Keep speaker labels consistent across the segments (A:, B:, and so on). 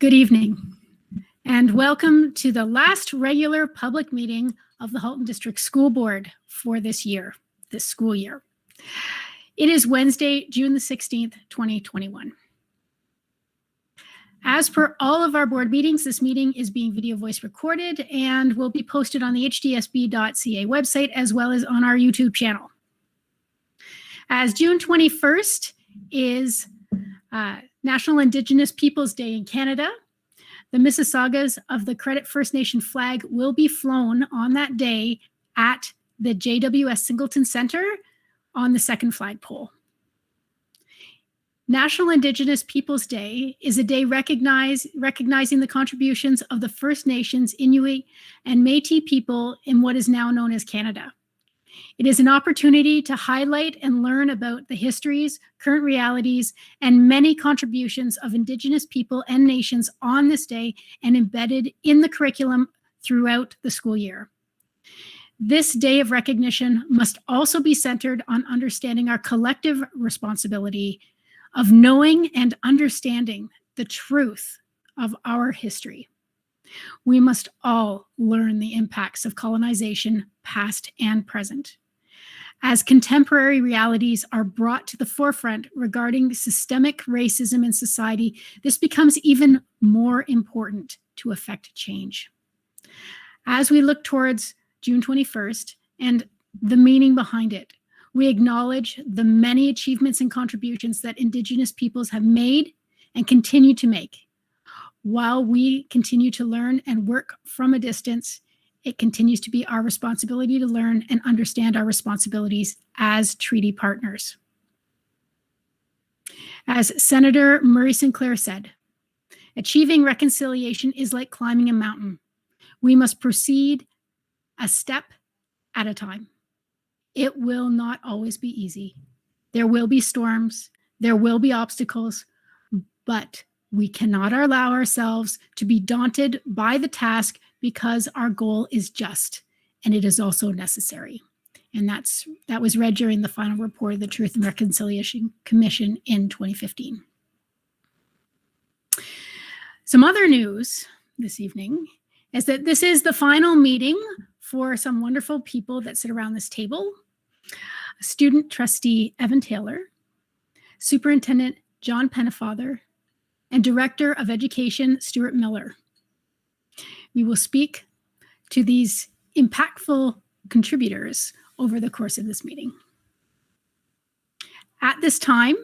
A: Good evening, and welcome to the last regular public meeting of the Halton District School Board for this school year. It is Wednesday, June the 16th, 2021. As per all of our board meetings, this meeting is being video voice recorded and will be posted on the hdsb.ca website as well as on our YouTube channel. As June 21st is National Indigenous Peoples Day in Canada, the Mississaugas of the Credit First Nation flag will be flown on that day at the JWS Singleton Center on the second flagpole. National Indigenous Peoples Day is a day recognizing the contributions of the First Nations, Inuit, and Métis people in what is now known as Canada. It is an opportunity to highlight and learn about the histories, current realities, and many contributions of Indigenous people and nations on this day and embedded in the curriculum throughout the school year. This day of recognition must also be centered on understanding our collective responsibility of knowing and understanding the truth of our history. We must all learn the impacts of colonization, past and present. As contemporary realities are brought to the forefront regarding systemic racism in society, this becomes even more important to effect change. As we look towards June 21st and the meaning behind it, we acknowledge the many achievements and contributions that Indigenous peoples have made and continue to make. While we continue to learn and work from a distance, it continues to be our responsibility to learn and understand our responsibilities as treaty partners. As Senator Murray Sinclair said, achieving reconciliation is like climbing a mountain. We must proceed a step at a time. It will not always be easy. There will be storms, there will be obstacles, but we cannot allow ourselves to be daunted by the task because our goal is just, and it is also necessary. And that was read during the final report of the Truth and Reconciliation Commission in 2015. Some other news this evening is that this is the final meeting for some wonderful people that sit around this table. Student trustee Evan Taylor, Superintendent John Pennefather, and Director of Education Stuart Miller. We will speak to these impactful contributors over the course of this meeting. At this time,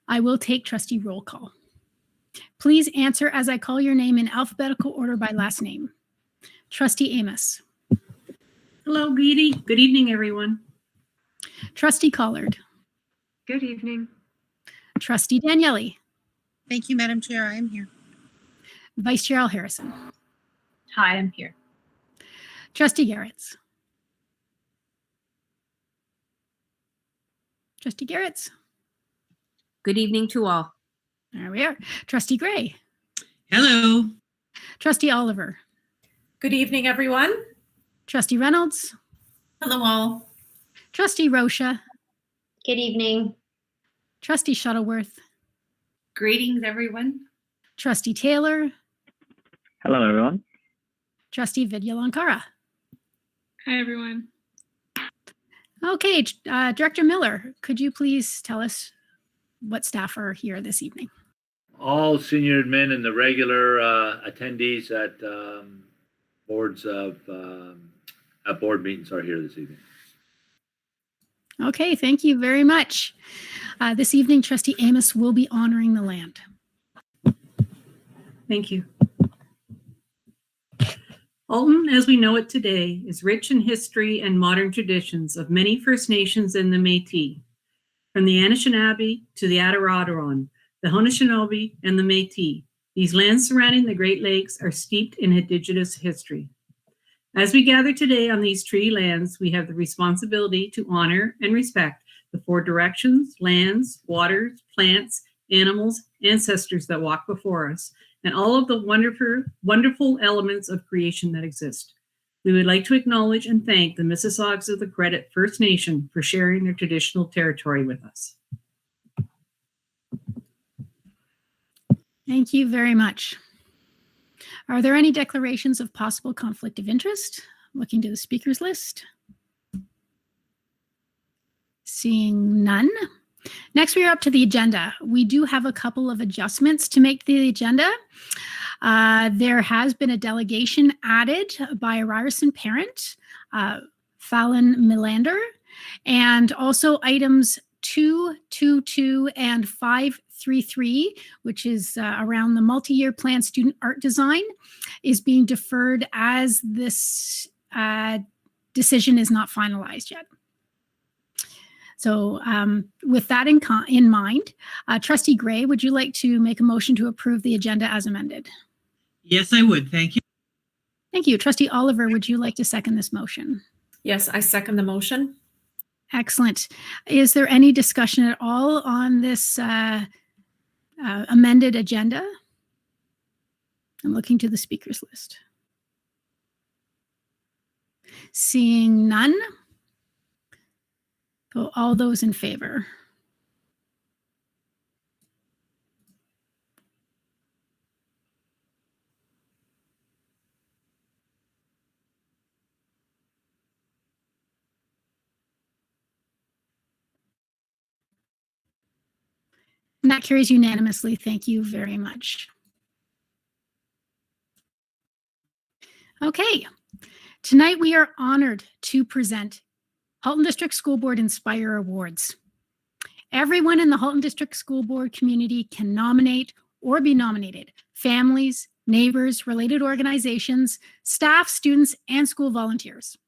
A: I will take trustee roll call. Please answer as I call your name in alphabetical order by last name. Trustee Amos.
B: Hello, Greedy. Good evening, everyone.
A: Trustee Collard.
C: Good evening.
A: Trustee Daniele.
D: Thank you, Madam Chair. I am here.
A: Vice Chair Al Harrison.
C: Hi, I'm here.
A: Trustee Garretts. Trustee Garretts.
C: Good evening to all.
A: There we are. Trustee Gray.
E: Hello.
A: Trustee Oliver.
F: Good evening, everyone.
A: Trustee Reynolds.
D: Hello, all.
A: Trustee Rocha.
G: Good evening.
A: Trustee Shuttleworth.
B: Greetings, everyone.
A: Trustee Taylor.
H: Hello, everyone.
A: Trustee Vidyalankara.
F: Hi, everyone.
A: Okay, Director Miller, could you please tell us what staff are here this evening?
I: All senior admin and the regular attendees at board meetings are here this evening.
A: Okay, thank you very much. This evening, Trustee Amos will be honoring the land.
B: Thank you. Halton, as we know it today, is rich in history and modern traditions of many First Nations and the Métis. From the Anishinaabe to the Adirondack, the Haudenosaunee, and the Métis, these lands surrounding the Great Lakes are steeped in Indigenous history. As we gather today on these treaty lands, we have the responsibility to honor and respect the four directions, lands, waters, plants, animals, ancestors that walk before us, and all of the wonderful elements of creation that exist. We would like to acknowledge and thank the Mississaugas of the Credit First Nation for sharing their traditional territory with us.
A: Thank you very much. Are there any declarations of possible conflict of interest? Looking to the speakers list. Seeing none. Next, we are up to the agenda. We do have a couple of adjustments to make to the agenda. There has been a delegation added by a Ryerson parent, Fallon Milander, and also items 222 and 533, which is around the multi-year plan student art design, is being deferred as this decision is not finalized yet. So with that in mind, Trustee Gray, would you like to make a motion to approve the agenda as amended?
E: Yes, I would. Thank you.
A: Thank you. Trustee Oliver, would you like to second this motion?
F: Yes, I second the motion.
A: Excellent. Is there any discussion at all on this amended agenda? I'm looking to the speakers list. Seeing none. So all those in favor? And that carries unanimously. Thank you very much. Okay, tonight we are honored to present Halton District School Board Inspire Awards. Everyone in the Halton District School Board community can nominate or be nominated. Families, neighbors, related organizations, staff, students, and school volunteers.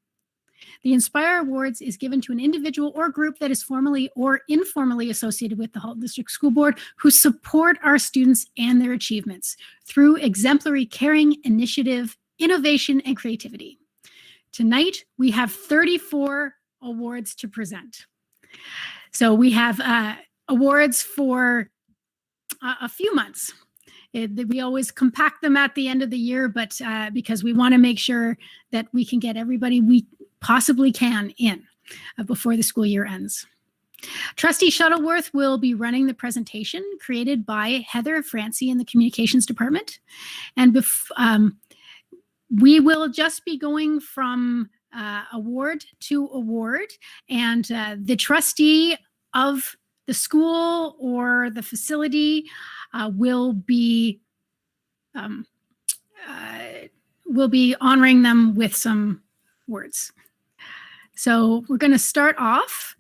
A: The Inspire Awards is given to an individual or group that is formally or informally associated with the Halton District School Board who support our students and their achievements through exemplary caring, initiative, innovation, and creativity. Tonight, we have 34 awards to present. So we have awards for a few months. We always compact them at the end of the year, but because we want to make sure that we can get everybody we possibly can in before the school year ends. Trustee Shuttleworth will be running the presentation created by Heather Francie in the Communications Department. And we will just be going from award to award, and the trustee of the school or the facility will be honoring them with some words. So we're going to start off.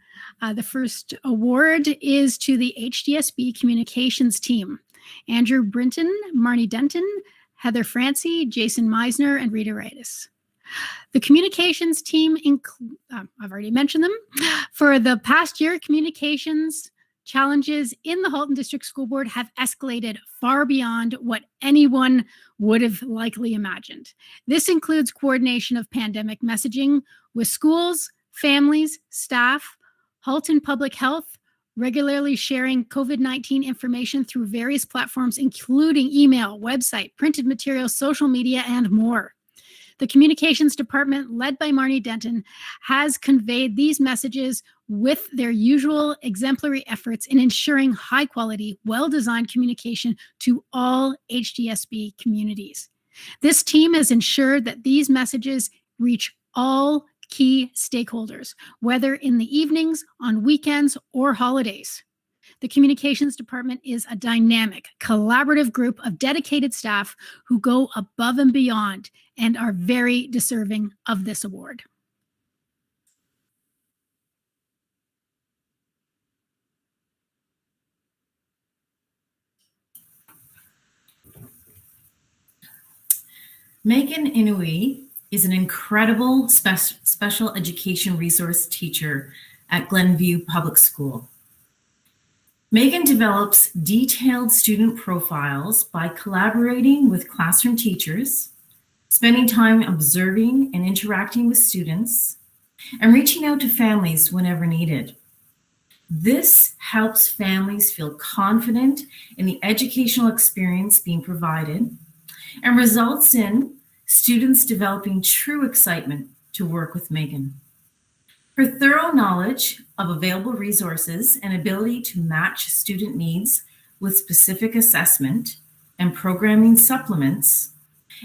A: The first award is to the HDSB communications team. Andrew Brinton, Marnie Denton, Heather Francie, Jason Meisner, and Rita Raitis. The communications team, I've already mentioned them. For the past year, communications challenges in the Halton District School Board have escalated far beyond what anyone would have likely imagined. This includes coordination of pandemic messaging with schools, families, staff, Halton Public Health, regularly sharing COVID-19 information through various platforms, including email, website, printed materials, social media, and more. The communications department, led by Marnie Denton, has conveyed these messages with their usual exemplary efforts in ensuring high-quality, well-designed communication to all HDSB communities. This team has ensured that these messages reach all key stakeholders, whether in the evenings, on weekends, or holidays. The communications department is a dynamic, collaborative group of dedicated staff who go above and beyond and are very deserving of this award.
J: Megan Inouye is an incredible special education resource teacher at Glenview Public School. Megan develops detailed student profiles by collaborating with classroom teachers, spending time observing and interacting with students, and reaching out to families whenever needed. This helps families feel confident in the educational experience being provided and results in students developing true excitement to work with Megan. Her thorough knowledge of available resources and ability to match student needs with specific assessment and programming supplements,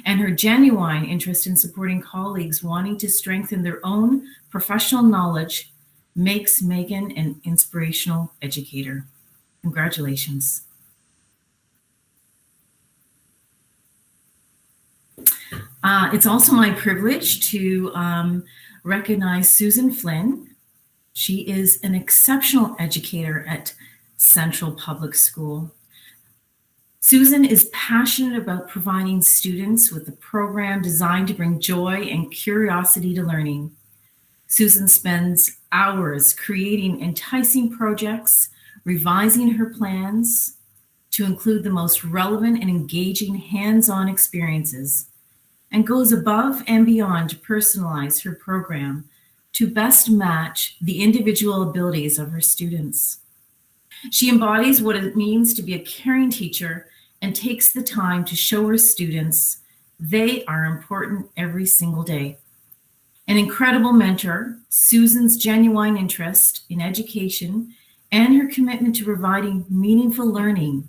J: and her genuine interest in supporting colleagues wanting to strengthen their own professional knowledge makes Megan an inspirational educator. Congratulations. It's also my privilege to recognize Susan Flynn. She is an exceptional educator at Central Public School. Susan is passionate about providing students with a program designed to bring joy and curiosity to learning. Susan spends hours creating enticing projects, revising her plans to include the most relevant and engaging hands-on experiences, and goes above and beyond to personalize her program to best match the individual abilities of her students. She embodies what it means to be a caring teacher and takes the time to show her students they are important every single day. An incredible mentor, Susan's genuine interest in education and her commitment to providing meaningful learning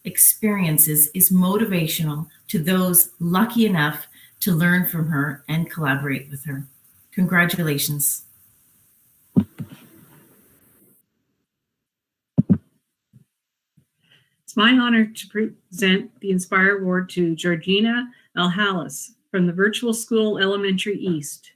J: experiences is motivational to those lucky enough to learn from her and collaborate with her. Congratulations.
B: It's my honor to present the Inspire Award to Georgina Alhalis from the Virtual School Elementary East.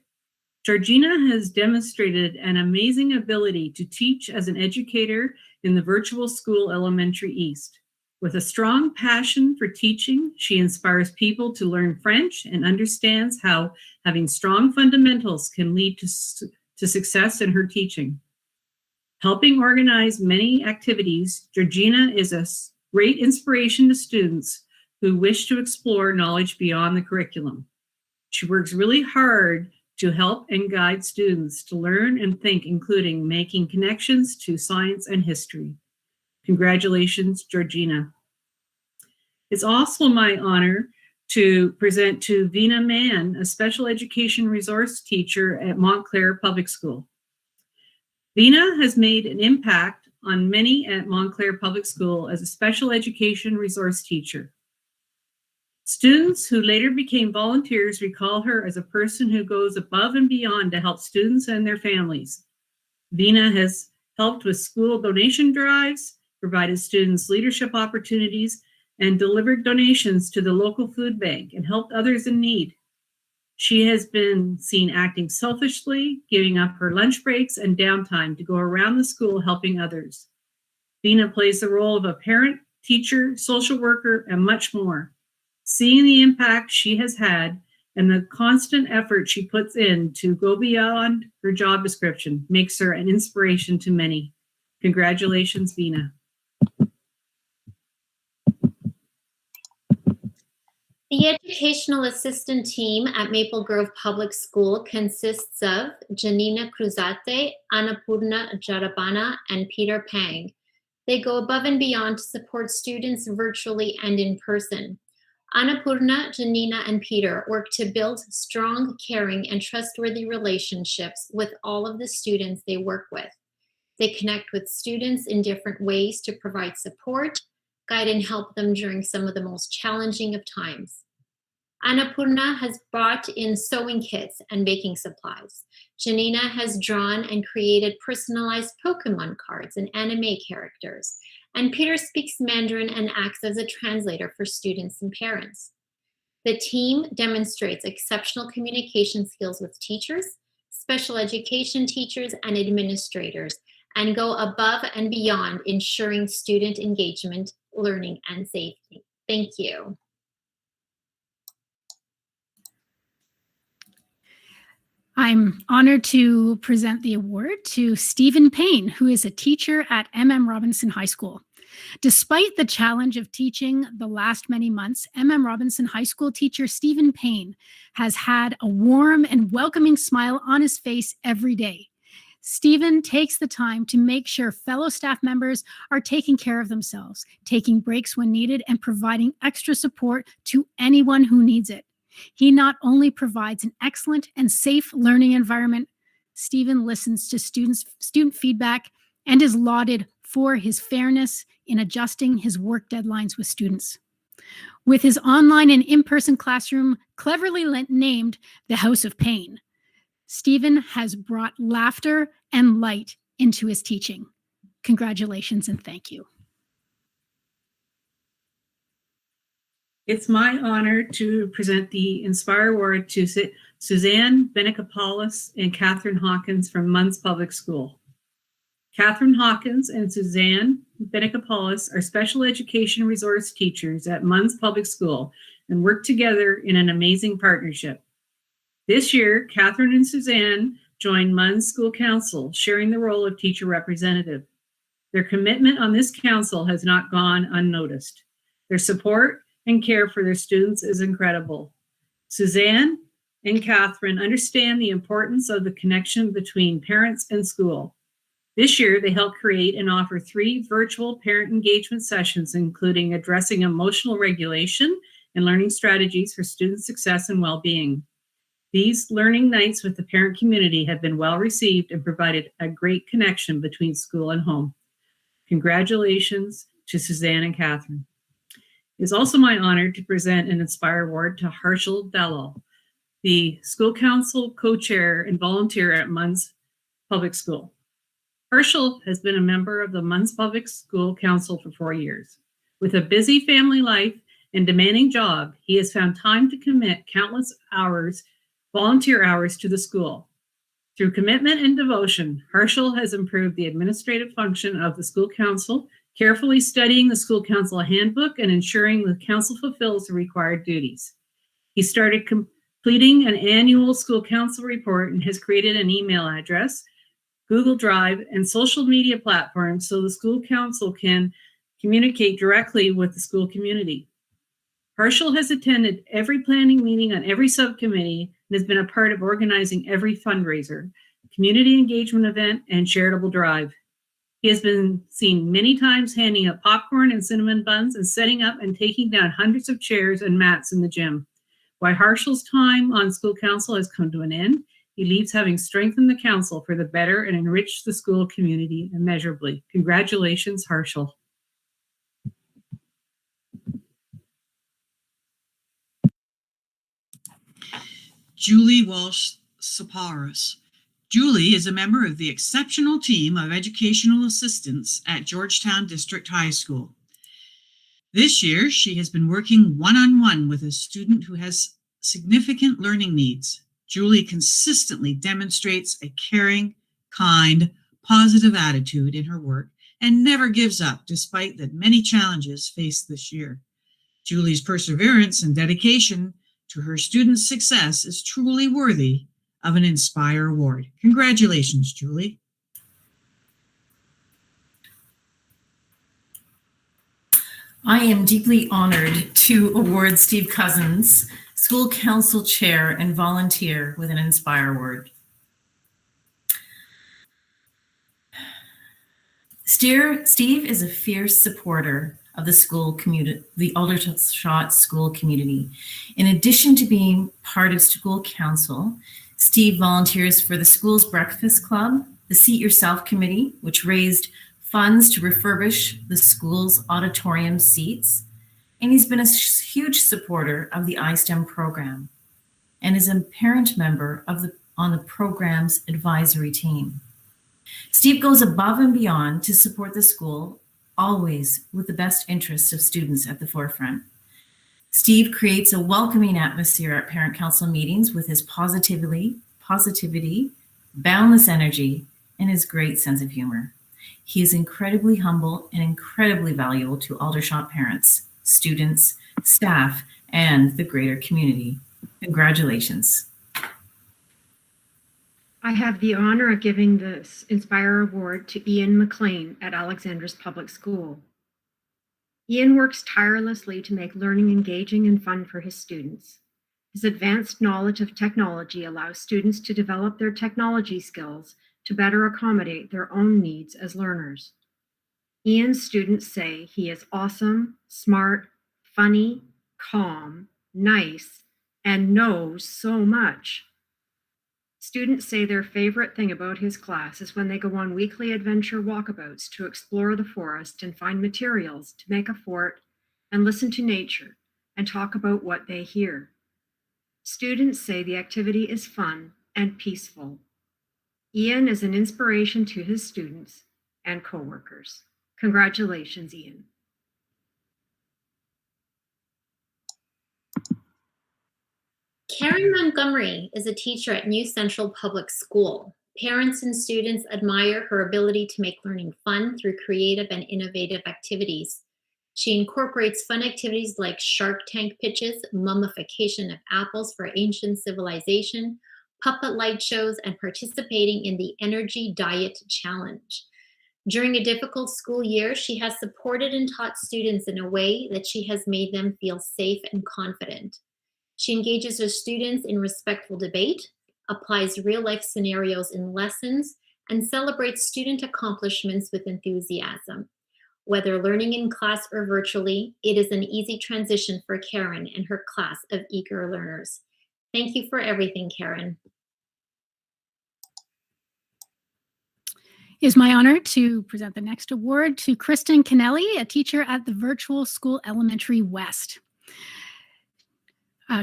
B: Georgina has demonstrated an amazing ability to teach as an educator in the Virtual School Elementary East. With a strong passion for teaching, she inspires people to learn French and understands how having strong fundamentals can lead to success in her teaching. Helping organize many activities, Georgina is a great inspiration to students who wish to explore knowledge beyond the curriculum. She works really hard to help and guide students to learn and think, including making connections to science and history. Congratulations, Georgina. It's also my honor to present to Vina Mann, a special education resource teacher at Montclair Public School. Vina has made an impact on many at Montclair Public School as a special education resource teacher. Students who later became volunteers recall her as a person who goes above and beyond to help students and their families. Vina has helped with school donation drives, provided students leadership opportunities, and delivered donations to the local food bank and helped others in need. She has been seen acting selfishly, giving up her lunch breaks and downtime to go around the school helping others. Vina plays the role of a parent, teacher, social worker, and much more. Seeing the impact she has had and the constant effort she puts in to go beyond her job description makes her an inspiration to many. Congratulations, Vina.
G: The educational assistant team at Maple Grove Public School consists of Janina Cruzate, Annapurna Jarabana, and Peter Pang. They go above and beyond to support students virtually and in person. Annapurna, Janina, and Peter work to build strong, caring, and trustworthy relationships with all of the students they work with. They connect with students in different ways to provide support, guide, and help them during some of the most challenging of times. Annapurna has brought in sewing kits and baking supplies. Janina has drawn and created personalized Pokemon cards and anime characters. And Peter speaks Mandarin and acts as a translator for students and parents. The team demonstrates exceptional communication skills with teachers, special education teachers, and administrators, and go above and beyond ensuring student engagement, learning, and safety. Thank you.
A: I'm honored to present the award to Stephen Payne, who is a teacher at M.M. Robinson High School. Despite the challenge of teaching the last many months, M.M. Robinson High School teacher Stephen Payne has had a warm and welcoming smile on his face every day. Stephen takes the time to make sure fellow staff members are taking care of themselves, taking breaks when needed, and providing extra support to anyone who needs it. He not only provides an excellent and safe learning environment, Stephen listens to student feedback and is lauded for his fairness in adjusting his work deadlines with students. with his online and in-person classroom cleverly named the House of Pain. Stephen has brought laughter and light into his teaching. Congratulations and thank you.
B: It's my honor to present the Inspire Award to Suzanne Benicopoulos and Catherine Hawkins from Munn's Public School. Catherine Hawkins and Suzanne Benicopoulos are special education resource teachers at Munn's Public School and work together in an amazing partnership. This year, Catherine and Suzanne joined Munn's School Council, sharing the role of teacher representative. Their commitment on this council has not gone unnoticed. Their support and care for their students is incredible. Suzanne and Catherine understand the importance of the connection between parents and school. This year, they helped create and offer 3 virtual parent engagement sessions, including addressing emotional regulation and learning strategies for student success and well-being. These learning nights with the parent community have been well received and provided a great connection between school and home. Congratulations to Suzanne and Catherine. It is also my honor to present an Inspire Award to Harshal Dalal, the school council co-chair and volunteer at Munn's Public School. Harshal has been a member of the Munn's Public School Council for 4 years. With a busy family life and demanding job, he has found time to commit countless hours, volunteer hours to the school. Through commitment and devotion, Harshal has improved the administrative function of the school council, carefully studying the school council handbook and ensuring the council fulfills the required duties. He started completing an annual school council report and has created an email address, Google Drive, and social media platforms so the school council can communicate directly with the school community. Harshal has attended every planning meeting on every subcommittee and has been a part of organizing every fundraiser, community engagement event, and charitable drive. He has been seen many times handing out popcorn and cinnamon buns and setting up and taking down hundreds of chairs and mats in the gym. While Harshal's time on school council has come to an end, he leaves having strengthened the council for the better and enriched the school community immeasurably. Congratulations, Harshal.
E: Julie Walsh-Saparis. Julie is a member of the exceptional team of educational assistants at Georgetown District High School. This year, she has been working one-on-one with a student who has significant learning needs. Julie consistently demonstrates a caring, kind, positive attitude in her work and never gives up despite the many challenges faced this year. Julie's perseverance and dedication to her students' success is truly worthy of an Inspire Award. Congratulations, Julie.
J: I am deeply honored to award Steve Cousins, School Council Chair and volunteer, with an Inspire Award. Steve is a fierce supporter of the school community, the Aldershot school community. In addition to being part of school council, Steve volunteers for the school's breakfast club, the Seat Yourself committee, which raised funds to refurbish the school's auditorium seats. And he's been a huge supporter of the iSTEM program and is a parent member on the program's advisory team. Steve goes above and beyond to support the school, always with the best interests of students at the forefront. Steve creates a welcoming atmosphere at parent council meetings with his positivity, boundless energy, and his great sense of humor. He is incredibly humble and incredibly valuable to Aldershot parents, students, staff, and the greater community. Congratulations.
K: I have the honor of giving this Inspire Award to Ian McLean at Alexandra's Public School. Ian works tirelessly to make learning engaging and fun for his students. His advanced knowledge of technology allows students to develop their technology skills to better accommodate their own needs as learners. Ian's students say he is awesome, smart, funny, calm, nice, and knows so much. Students say their favorite thing about his class is when they go on weekly adventure walkabouts to explore the forest and find materials to make a fort and listen to nature, and talk about what they hear. Students say the activity is fun and peaceful. Ian is an inspiration to his students and coworkers. Congratulations, Ian.
G: Karen Montgomery is a teacher at New Central Public School. Parents and students admire her ability to make learning fun through creative and innovative activities. She incorporates fun activities like Shark Tank pitches, mummification of apples for ancient civilization, puppet light shows, and participating in the Energy Diet Challenge. During a difficult school year, she has supported and taught students in a way that she has made them feel safe and confident. She engages her students in respectful debate, applies real-life scenarios in lessons, and celebrates student accomplishments with enthusiasm. Whether learning in class or virtually, it is an easy transition for Karen and her class of eager learners. Thank you for everything, Karen.
A: It is my honor to present the next award to Kristen Kennelly, a teacher at the Virtual School Elementary West.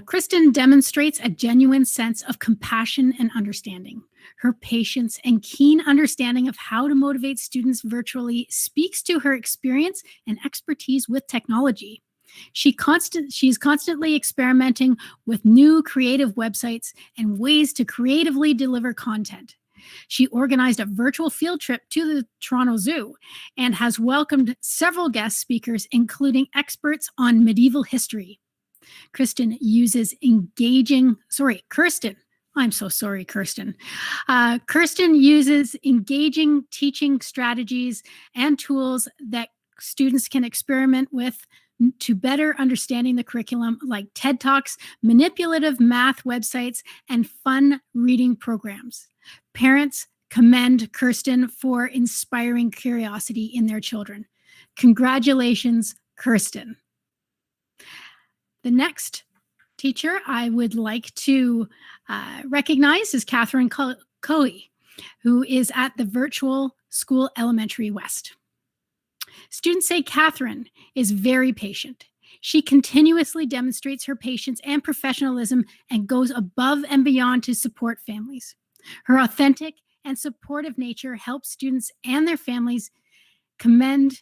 A: Kristen demonstrates a genuine sense of compassion and understanding. Her patience and keen understanding of how to motivate students virtually speaks to her experience and expertise with technology. She is constantly experimenting with new creative websites and ways to creatively deliver content. She organized a virtual field trip to the Toronto Zoo and has welcomed several guest speakers, including experts on medieval history. Kirsten uses engaging teaching strategies and tools that students can experiment with to better understanding the curriculum, like TED Talks, manipulative math websites, and fun reading programs. Parents commend Kirsten for inspiring curiosity in their children. Congratulations, Kirsten. The next teacher I would like to recognize is Catherine Coey, who is at the Virtual School Elementary West. Students say Catherine is very patient. She continuously demonstrates her patience and professionalism and goes above and beyond to support families. Her authentic and supportive nature helps students and their families commend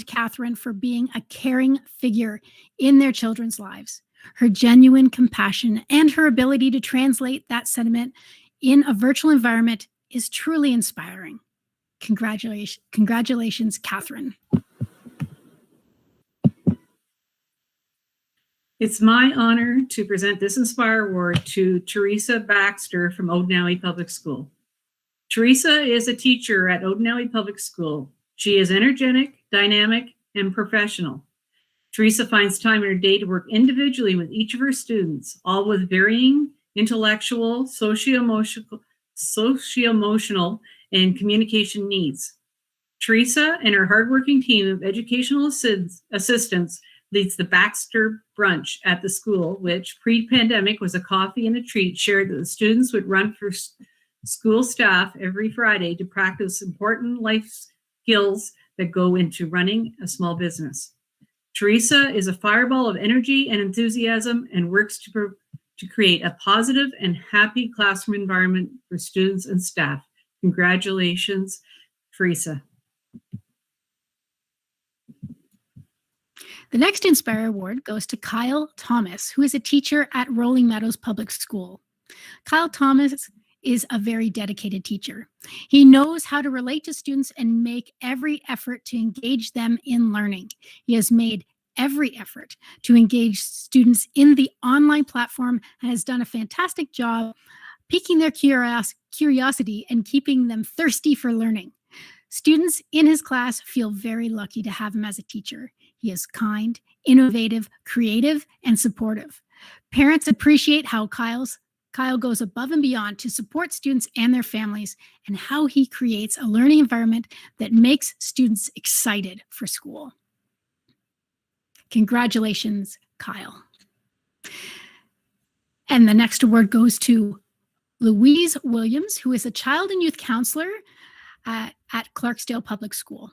A: Catherine for being a caring figure in their children's lives. Her genuine compassion and her ability to translate that sentiment in a virtual environment is truly inspiring. Congratulations, Catherine.
B: It's my honor to present this Inspire Award to Teresa Baxter from Odenawi Public School. Teresa is a teacher at Odenawi Public School. She is energetic, dynamic, and professional. Teresa finds time in her day to work individually with each of her students, all with varying intellectual, socio-emotional, and communication needs. Teresa and her hardworking team of educational assistants leads the Baxter Brunch at the school, which pre-pandemic was a coffee and a treat shared that the students would run for school staff every Friday to practice important life skills that go into running a small business. Teresa is a fireball of energy and enthusiasm and works to create a positive and happy classroom environment for students and staff. Congratulations, Teresa.
A: The next Inspire Award goes to Kyle Thomas, who is a teacher at Rolling Meadows Public School. Kyle Thomas is a very dedicated teacher. He knows how to relate to students and make every effort to engage them in learning. He has made every effort to engage students in the online platform and has done a fantastic job piquing their curiosity and keeping them thirsty for learning. Students in his class feel very lucky to have him as a teacher. He is kind, innovative, creative, and supportive. Parents appreciate how Kyle goes above and beyond to support students and their families, and how he creates a learning environment that makes students excited for school. Congratulations, Kyle. And the next award goes to Louise Williams, who is a child and youth counselor at Clarksdale Public School.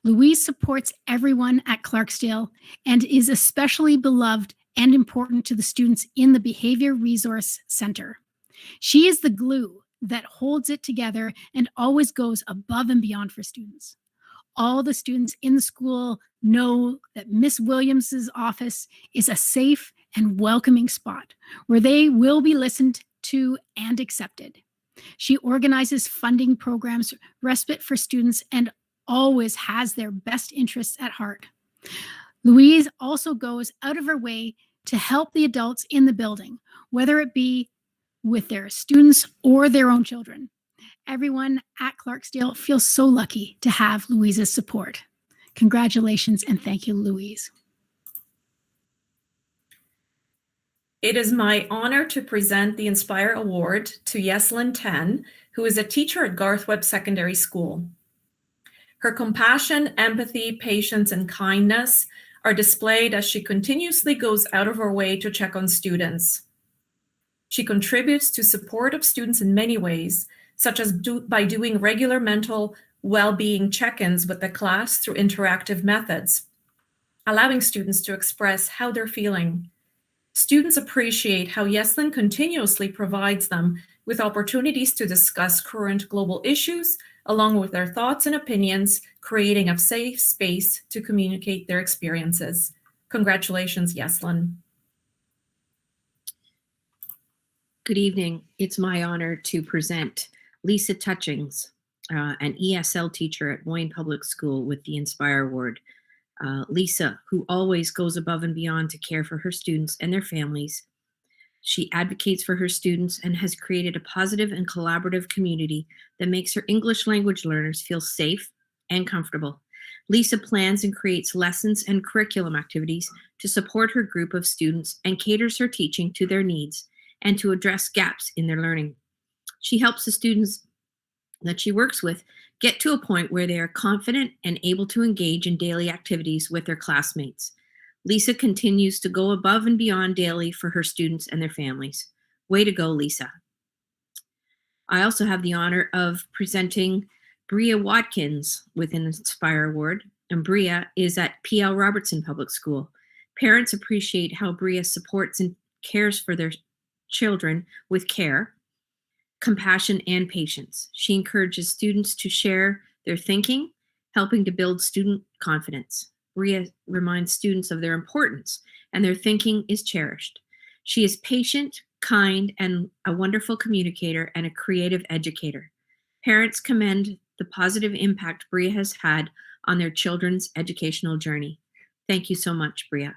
A: Louise supports everyone at Clarksdale and is especially beloved and important to the students in the Behavior Resource Center. She is the glue that holds it together and always goes above and beyond for students. All the students in the school know that Miss Williams's office is a safe and welcoming spot where they will be listened to and accepted. She organizes funding programs, respite for students, and always has their best interests at heart. Louise also goes out of her way to help the adults in the building, whether it be with their students or their own children. Everyone at Clarksdale feels so lucky to have Louise's support. Congratulations and thank you, Louise.
F: It is my honor to present the Inspire Award to Yeslyn Ten, who is a teacher at Garthweb Secondary School. Her compassion, empathy, patience, and kindness are displayed as she continuously goes out of her way to check on students. She contributes to support of students in many ways, such as by doing regular mental well-being check-ins with the class through interactive methods, allowing students to express how they're feeling. Students appreciate how Yeslyn continuously provides them with opportunities to discuss current global issues, along with their thoughts and opinions, creating a safe space to communicate their experiences. Congratulations, Yeslyn.
C: Good evening. It's my honor to present Lisa Touchings, an ESL teacher at Boyne Public School with the Inspire Award. Lisa, who always goes above and beyond to care for her students and their families. She advocates for her students and has created a positive and collaborative community that makes her English language learners feel safe and comfortable. Lisa plans and creates lessons and curriculum activities to support her group of students and caters her teaching to their needs and to address gaps in their learning. She helps the students that she works with get to a point where they are confident and able to engage in daily activities with their classmates. Lisa continues to go above and beyond daily for her students and their families. Way to go, Lisa. I also have the honor of presenting Bria Watkins with an Inspire Award, and Bria is at P.L. Robertson Public School. Parents appreciate how Bria supports and cares for their children with care, compassion, and patience. She encourages students to share their thinking, helping to build student confidence. Bria reminds students of their importance and their thinking is cherished. She is patient, kind, and a wonderful communicator and a creative educator. Parents commend the positive impact Bria has had on their children's educational journey. Thank you so much, Bria.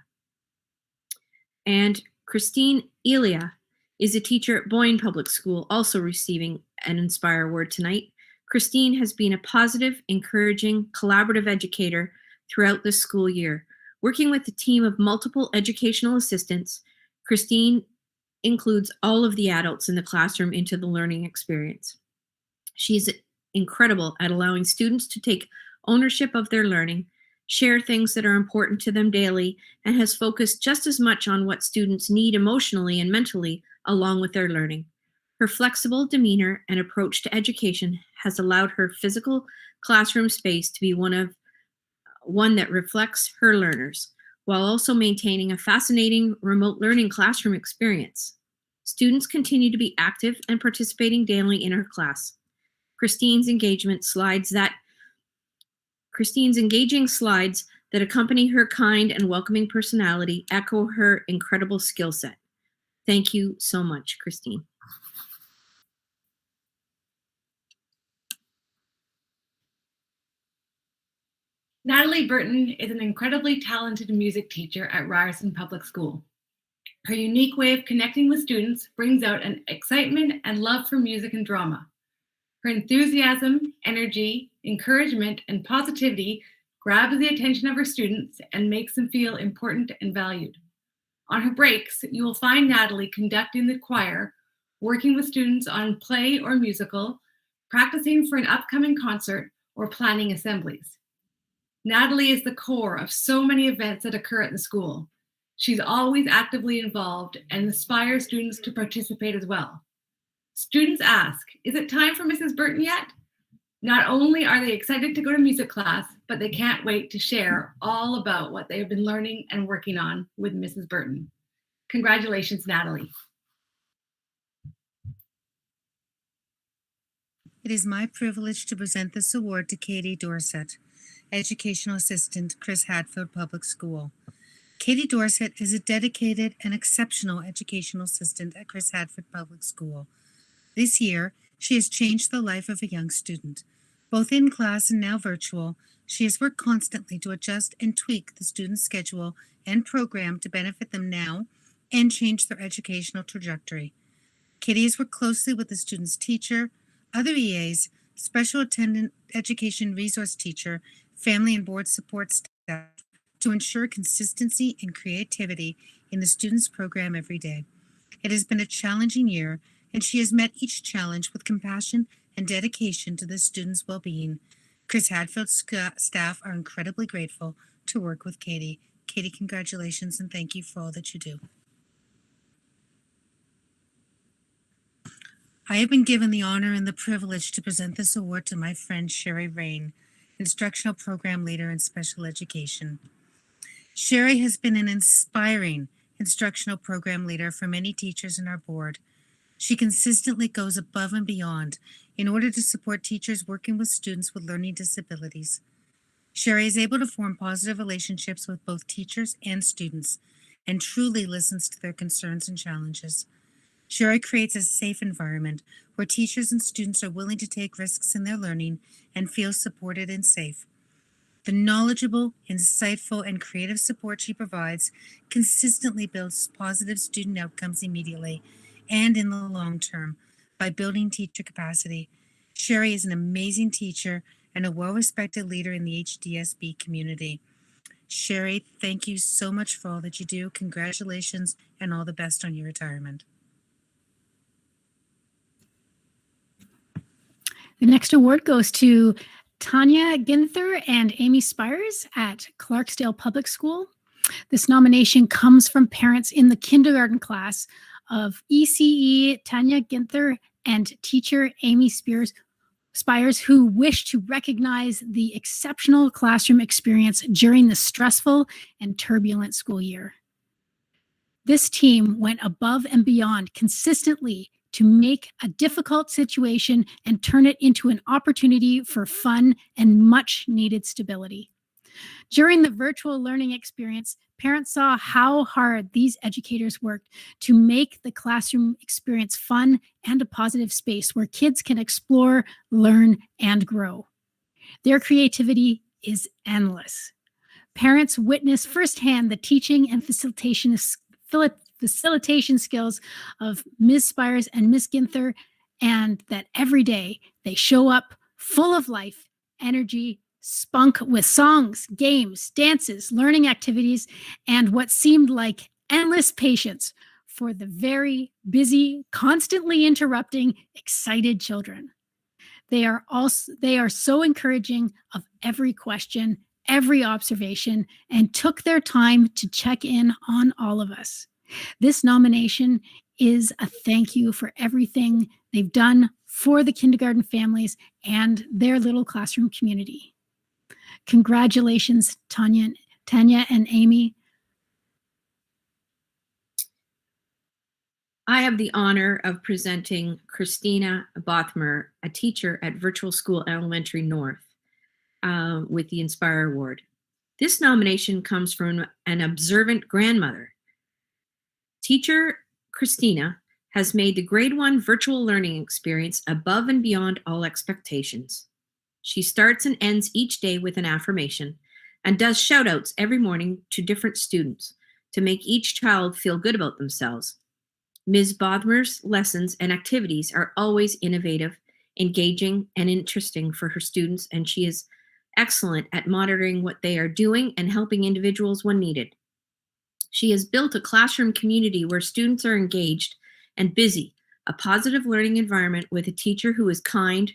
C: And Christine Elia is a teacher at Boyne Public School, also receiving an Inspire Award tonight. Christine has been a positive, encouraging, collaborative educator throughout the school year. Working with a team of multiple educational assistants, Christine includes all of the adults in the classroom into the learning experience. She's incredible at allowing students to take ownership of their learning, share things that are important to them daily, and has focused just as much on what students need emotionally and mentally along with their learning. Her flexible demeanor and approach to education has allowed her physical classroom space to be one that reflects her learners, while also maintaining a fascinating remote learning classroom experience. Students continue to be active and participating daily in her class. Christine's engaging slides that accompany her kind and welcoming personality echo her incredible skill set. Thank you so much, Christine.
L: Natalie Burton is an incredibly talented music teacher at Ryerson Public School. Her unique way of connecting with students brings out an excitement and love for music and drama. Her enthusiasm, energy, encouragement, and positivity grabs the attention of her students and makes them feel important and valued. On her breaks, you will find Natalie conducting the choir, working with students on play or musical, practicing for an upcoming concert, or planning assemblies. Natalie is the core of so many events that occur at the school. She's always actively involved and inspires students to participate as well. Students ask, "Is it time for Mrs. Burton yet?" Not only are they excited to go to music class, but they can't wait to share all about what they have been learning and working on with Mrs. Burton. Congratulations, Natalie.
D: It is my privilege to present this award to Katie Dorset, Educational Assistant, Chris Hadfield Public School. Katie Dorset is a dedicated and exceptional educational assistant at Chris Hadfield Public School. This year, she has changed the life of a young student. Both in class and now virtual, she has worked constantly to adjust and tweak the student's schedule and program to benefit them now and change their educational trajectory. Katie has worked closely with the student's teacher, other EAs, special attendant education resource teacher, family and board support staff to ensure consistency and creativity in the student's program every day. It has been a challenging year, and she has met each challenge with compassion and dedication to the student's well-being. Chris Hadfield's staff are incredibly grateful to work with Katie. Katie, congratulations and thank you for all that you do. I have been given the honor and the privilege to present this award to my friend Sherry Rain, Instructional Program Leader in Special Education. Sherry has been an inspiring instructional program leader for many teachers in our board. She consistently goes above and beyond in order to support teachers working with students with learning disabilities. Sherry is able to form positive relationships with both teachers and students and truly listens to their concerns and challenges. Sherry creates a safe environment where teachers and students are willing to take risks in their learning and feel supported and safe. The knowledgeable, insightful, and creative support she provides consistently builds positive student outcomes immediately and in the long term by building teacher capacity. Sherry is an amazing teacher and a well-respected leader in the HDSB community. Sherry, thank you so much for all that you do. Congratulations and all the best on your retirement.
A: The next award goes to Tanya Ginther and Amy Spires at Clarksdale Public School. This nomination comes from parents in the kindergarten class of ECE Tanya Ginther and teacher Amy Spires, who wish to recognize the exceptional classroom experience during the stressful and turbulent school year. This team went above and beyond consistently to make a difficult situation and turn it into an opportunity for fun and much needed stability. During the virtual learning experience, parents saw how hard these educators worked to make the classroom experience fun and a positive space where kids can explore, learn, and grow. Their creativity is endless. Parents witness firsthand the teaching and facilitation skills of Ms. Spires and Ms. Ginther, and that every day they show up full of life, energy, spunk with songs, games, dances, learning activities, and what seemed like endless patience for the very busy, constantly interrupting, excited children. They are so encouraging of every question, every observation, and took their time to check in on all of us. This nomination is a thank you for everything they've done for the kindergarten families and their little classroom community. Congratulations, Tanya and Amy.
C: I have the honor of presenting Christina Bothmer, a teacher at Virtual School Elementary North, with the Inspire Award. This nomination comes from an observant grandmother. Teacher Christina has made the grade 1 virtual learning experience above and beyond all expectations. She starts and ends each day with an affirmation and does shout outs every morning to different students to make each child feel good about themselves. Ms. Bothmer's lessons and activities are always innovative, engaging, and interesting for her students, and she is excellent at monitoring what they are doing and helping individuals when needed. She has built a classroom community where students are engaged and busy, a positive learning environment with a teacher who is kind,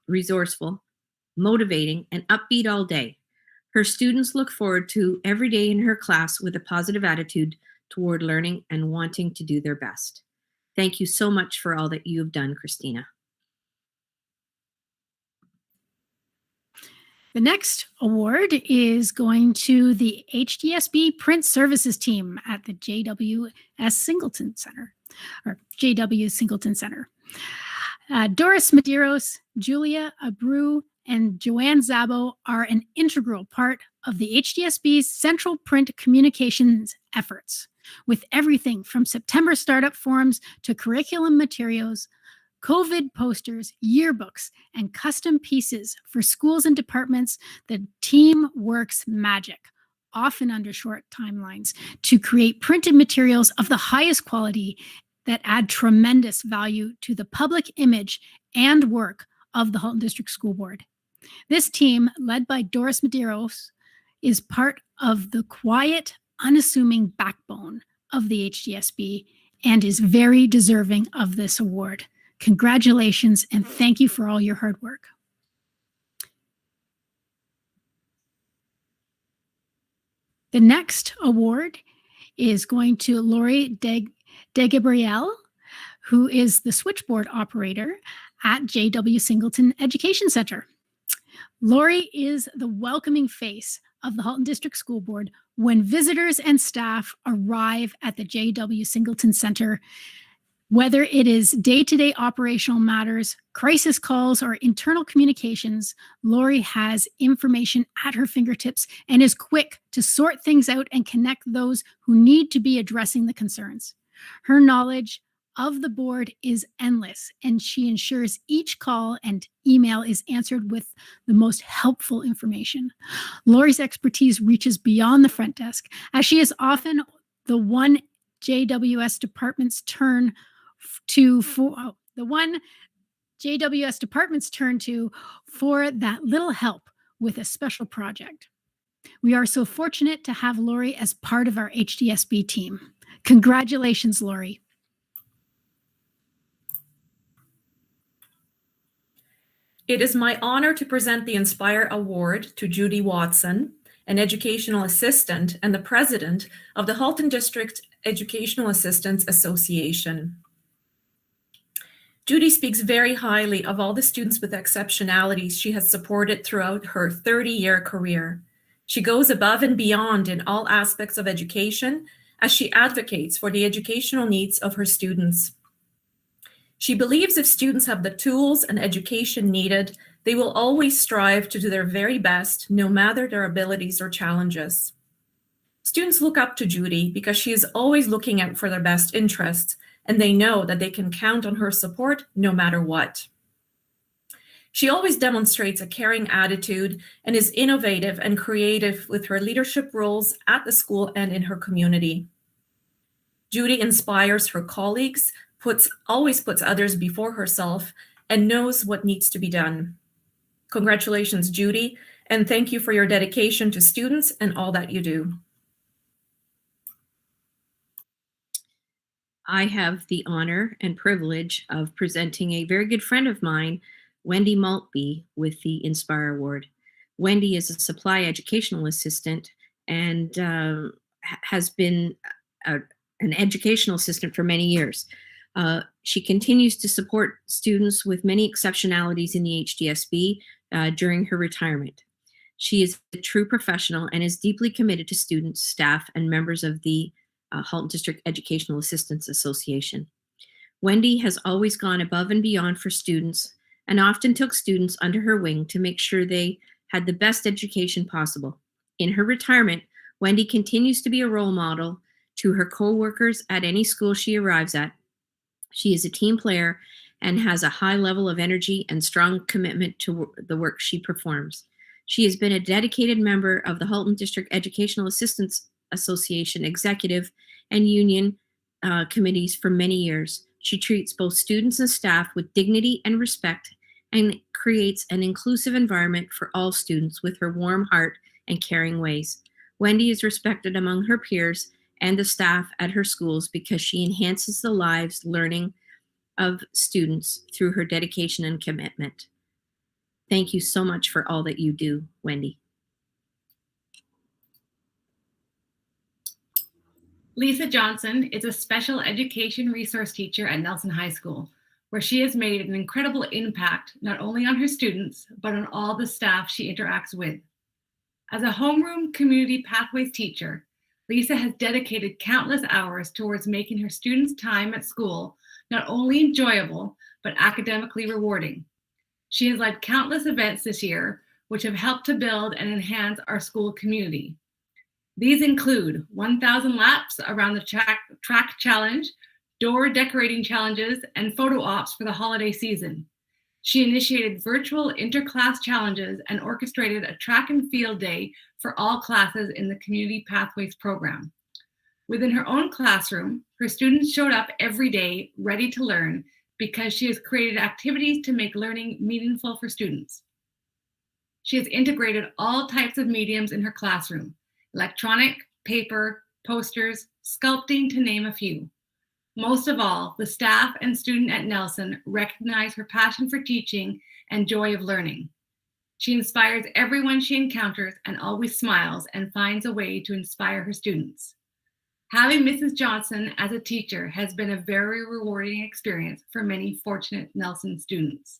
C: resourceful, motivating, and upbeat all day. Her students look forward to every day in her class with a positive attitude toward learning and wanting to do their best. Thank you so much for all that you have done, Christina.
A: The next award is going to the HDSB Print Services Team at the JW Singleton Center. Doris Medeiros, Julia Abreu, and Joanne Zabo are an integral part of the HDSB's central print communications efforts, with everything from September startup forums to curriculum materials, COVID posters, yearbooks, and custom pieces for schools and departments. The team works magic, often under short timelines, to create printed materials of the highest quality that add tremendous value to the public image and work of the Halton District School Board. This team, led by Doris Medeiros, is part of the quiet, unassuming backbone of the HDSB and is very deserving of this award. Congratulations and thank you for all your hard work. The next award is going to Lori De Gabriel, who is the switchboard operator at JW Singleton Education Center. Lori is the welcoming face of the Halton District School Board when visitors and staff arrive at the JW Singleton Center. Whether it is day-to-day operational matters, crisis calls, or internal communications, Lori has information at her fingertips and is quick to sort things out and connect those who need to be addressing the concerns. Her knowledge of the board is endless, and she ensures each call and email is answered with the most helpful information. Lori's expertise reaches beyond the front desk, as she is often the one JWS department's turn to for that little help with a special project. We are so fortunate to have Lori as part of our HDSB team. Congratulations, Lori.
F: It is my honor to present the Inspire Award to Judy Watson, an educational assistant and the president of the Halton District Educational Assistants Association. Judy speaks very highly of all the students with exceptionalities she has supported throughout her 30-year career. She goes above and beyond in all aspects of education as she advocates for the educational needs of her students. She believes if students have the tools and education needed, they will always strive to do their very best, no matter their abilities or challenges. Students look up to Judy because she is always looking out for their best interests, and they know that they can count on her support no matter what. She always demonstrates a caring attitude and is innovative and creative with her leadership roles at the school and in her community. Judy inspires her colleagues, always puts others before herself, and knows what needs to be done. Congratulations, Judy, and thank you for your dedication to students and all that you do.
C: I have the honor and privilege of presenting a very good friend of mine, Wendy Maltby, with the Inspire Award. Wendy is a supply educational assistant and has been an educational assistant for many years. She continues to support students with many exceptionalities in the HDSB during her retirement. She is a true professional and is deeply committed to students, staff, and members of the Halton District Educational Assistants Association. Wendy has always gone above and beyond for students and often took students under her wing to make sure they had the best education possible. In her retirement, Wendy continues to be a role model to her co-workers at any school she arrives at. She is a team player and has a high level of energy and strong commitment to the work she performs. She has been a dedicated member of the Halton District Educational Assistants Association executive and union committees for many years. She treats both students and staff with dignity and respect and creates an inclusive environment for all students with her warm heart and caring ways. Wendy is respected among her peers and the staff at her schools because she enhances the lives learning of students through her dedication and commitment. Thank you so much for all that you do, Wendy.
L: Lisa Johnson is a special education resource teacher at Nelson High School. where she has made an incredible impact not only on her students, but on all the staff she interacts with. As a homeroom community pathways teacher, Lisa has dedicated countless hours towards making her students' time at school not only enjoyable, but academically rewarding. She has led countless events this year, which have helped to build and enhance our school community. These include 1,000 laps around the track challenge, door decorating challenges, and photo ops for the holiday season. She initiated virtual interclass challenges and orchestrated a track and field day for all classes in the Community Pathways program. Within her own classroom, her students showed up every day ready to learn because she has created activities to make learning meaningful for students. She has integrated all types of mediums in her classroom: electronic, paper, posters, sculpting, to name a few. Most of all, the staff and student at Nelson recognize her passion for teaching and joy of learning. She inspires everyone she encounters and always smiles and finds a way to inspire her students. Having Mrs. Johnson as a teacher has been a very rewarding experience for many fortunate Nelson students.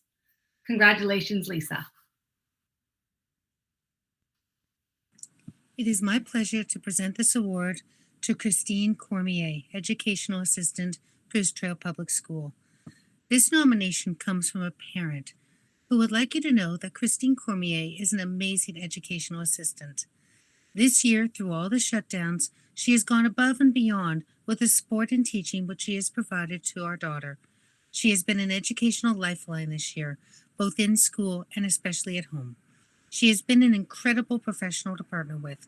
L: Congratulations, Lisa.
D: It is my pleasure to present this award to Christine Cormier, Educational Assistant, Bruce Trail Public School. This nomination comes from a parent who would like you to know that Christine Cormier is an amazing educational assistant. This year, through all the shutdowns, she has gone above and beyond with the support and teaching which she has provided to our daughter. She has been an educational lifeline this year, both in school and especially at home. She has been an incredible professional to partner with.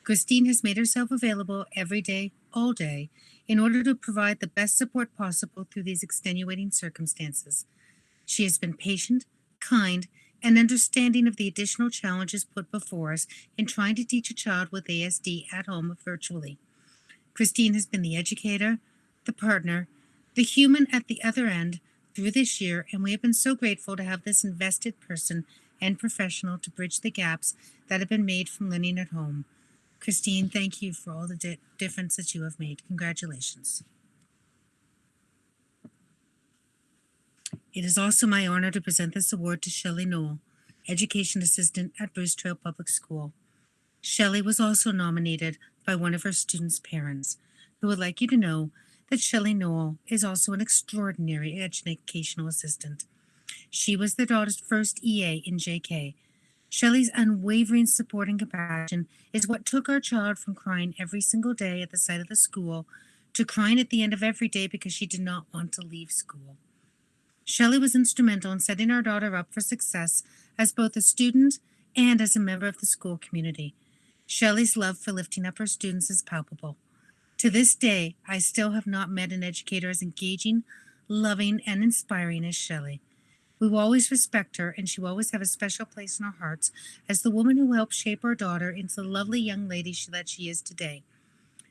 D: Christine has made herself available every day, all day, in order to provide the best support possible through these extenuating circumstances. She has been patient, kind, and understanding of the additional challenges put before us in trying to teach a child with ASD at home virtually. Christine has been the educator, the partner, the human at the other end through this year, and we have been so grateful to have this invested person and professional to bridge the gaps that have been made from learning at home. Christine, thank you for all the difference that you have made. Congratulations. It is also my honor to present this award to Shelley Knoll, Education Assistant at Bruce Trail Public School. Shelley was also nominated by one of her students' parents, who would like you to know that Shelley Knoll is also an extraordinary educational assistant. She was their daughter's first EA in JK. Shelley's unwavering support and compassion is what took our child from crying every single day at the sight of the school to crying at the end of every day because she did not want to leave school. Shelley was instrumental in setting our daughter up for success as both a student and as a member of the school community. Shelley's love for lifting up her students is palpable. To this day, I still have not met an educator as engaging, loving, and inspiring as Shelley. We will always respect her, and she will always have a special place in our hearts as the woman who helped shape our daughter into the lovely young lady that she is today.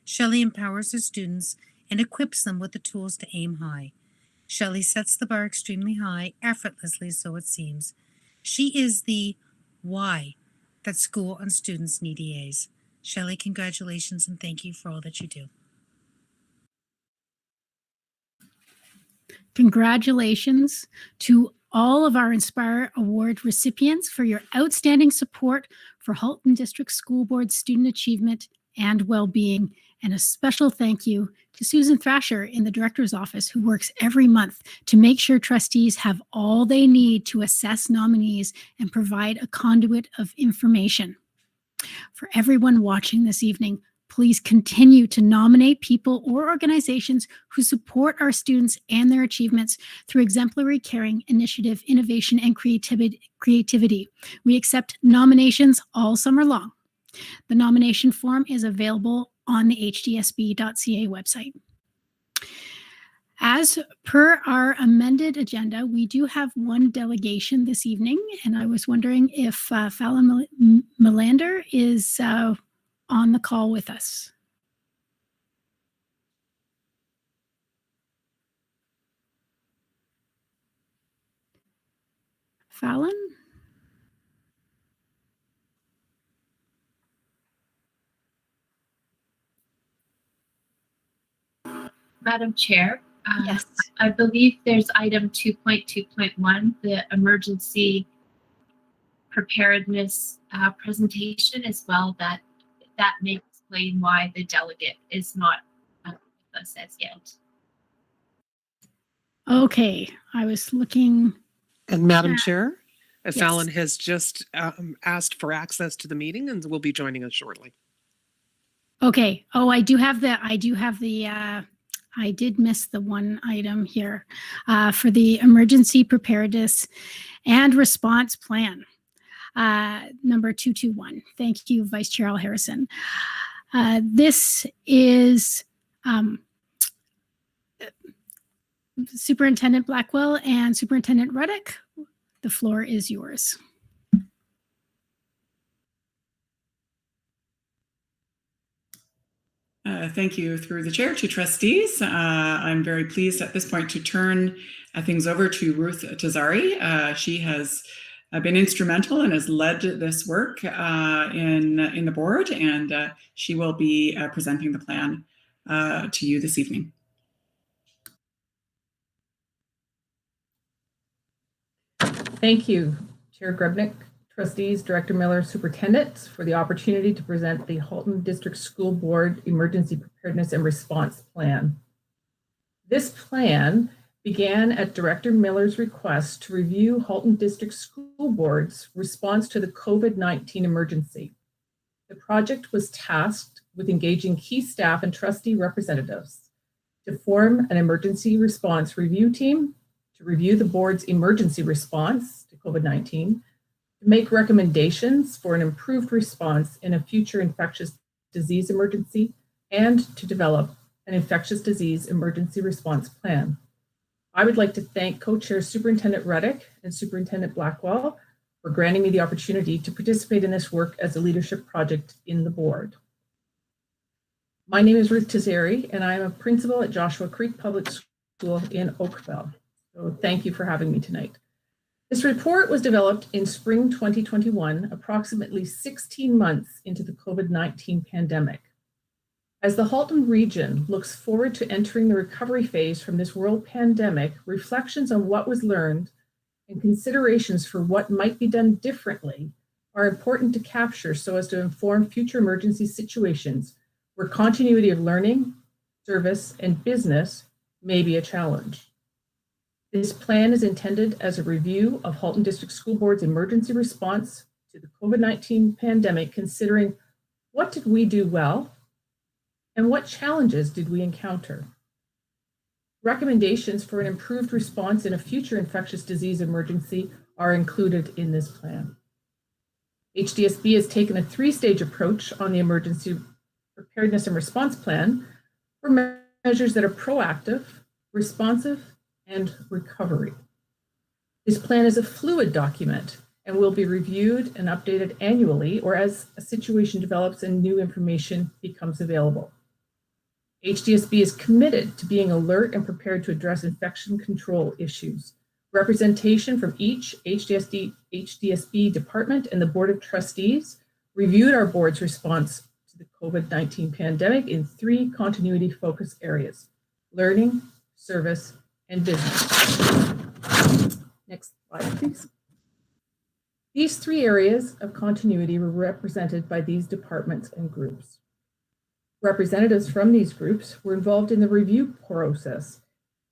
D: Shelley empowers her students and equips them with the tools to aim high. Shelley sets the bar extremely high, effortlessly, so it seems. She is the why that school and students need EAs. Shelley, congratulations and thank you for all that you do.
A: Congratulations to all of our Inspire Award recipients for your outstanding support for Halton District School Board student achievement and well-being. And a special thank you to Susan Thrasher in the director's office, who works every month to make sure trustees have all they need to assess nominees and provide a conduit of information. For everyone watching this evening, please continue to nominate people or organizations who support our students and their achievements through exemplary caring, initiative, innovation, and creativity. We accept nominations all summer long. The nomination form is available on the hdsb.ca website. As per our amended agenda, we do have one delegation this evening, and I was wondering if Fallon Melander is on the call with us. Fallon?
M: Madam Chair,
A: Yes.
M: I believe there's item 2.2.1, the emergency preparedness presentation as well, that may explain why the delegate is not with us as yet.
A: Okay, I was looking.
N: And Madam Chair,
A: Yes.
N: Fallon has just asked for access to the meeting and will be joining us shortly.
A: Okay. Oh, I did miss the one item here for the emergency preparedness and response plan, number 221. Thank you, Vice Chair Al Harrison. This is Superintendent Blackwell and Superintendent Ruddock. The floor is yours.
O: Thank you. Through the chair to trustees, I'm very pleased at this point to turn things over to Ruth Tazari. She has been instrumental and has led this work in the board, and she will be presenting the plan to you this evening.
P: Thank you, Chair Grebnick, trustees, Director Miller, Superintendent, for the opportunity to present the Halton District School Board Emergency Preparedness and Response Plan. This plan began at Director Miller's request to review Halton District School Board's response to the COVID-19 emergency. The project was tasked with engaging key staff and trustee representatives to form an emergency response review team to review the board's emergency response to COVID-19, to make recommendations for an improved response in a future infectious disease emergency, and to develop an infectious disease emergency response plan. I would like to thank Co-Chair Superintendent Ruddock and Superintendent Blackwell for granting me the opportunity to participate in this work as a leadership project in the board. My name is Ruth Tazari, and I am a principal at Joshua Creek Public School in Oakville. So thank you for having me tonight. This report was developed in spring 2021, approximately 16 months into the COVID-19 pandemic. As the Halton region looks forward to entering the recovery phase from this world pandemic, reflections on what was learned and considerations for what might be done differently are important to capture so as to inform future emergency situations where continuity of learning, service, and business may be a challenge. This plan is intended as a review of Halton District School Board's emergency response to the COVID-19 pandemic, considering what did we do well and what challenges did we encounter. Recommendations for an improved response in a future infectious disease emergency are included in this plan. HDSB has taken a three-stage approach on the emergency preparedness and response plan for measures that are proactive, responsive, and recovery. This plan is a fluid document and will be reviewed and updated annually or as a situation develops and new information becomes available. HDSB is committed to being alert and prepared to address infection control issues. Representation from each HDSB department and the Board of Trustees reviewed our board's response to the COVID-19 pandemic in three continuity focus areas: learning, service, and business. Next slide, please. These three areas of continuity were represented by these departments and groups. Representatives from these groups were involved in the review process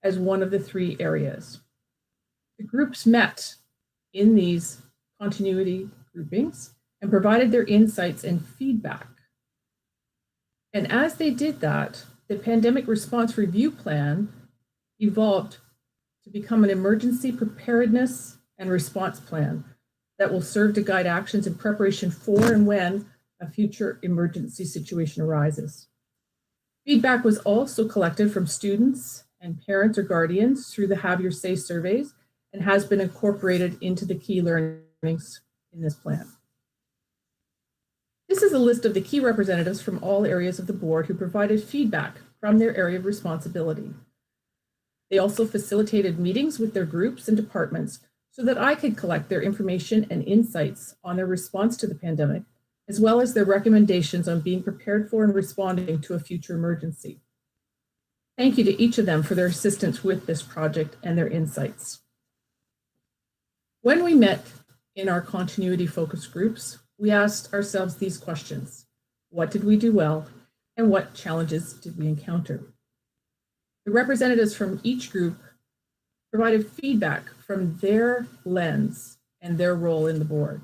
P: as one of the three areas. The groups met in these continuity groupings and provided their insights and feedback. And as they did that, the pandemic response review plan evolved to become an emergency preparedness and response plan that will serve to guide actions in preparation for and when a future emergency situation arises. Feedback was also collected from students and parents or guardians through the Have Your Say surveys and has been incorporated into the key learnings in this plan. This is a list of the key representatives from all areas of the board who provided feedback from their area of responsibility. They also facilitated meetings with their groups and departments so that I could collect their information and insights on their response to the pandemic, as well as their recommendations on being prepared for and responding to a future emergency. Thank you to each of them for their assistance with this project and their insights. When we met in our continuity focus groups, we asked ourselves these questions. What did we do well, and what challenges did we encounter? The representatives from each group provided feedback from their lens and their role in the board.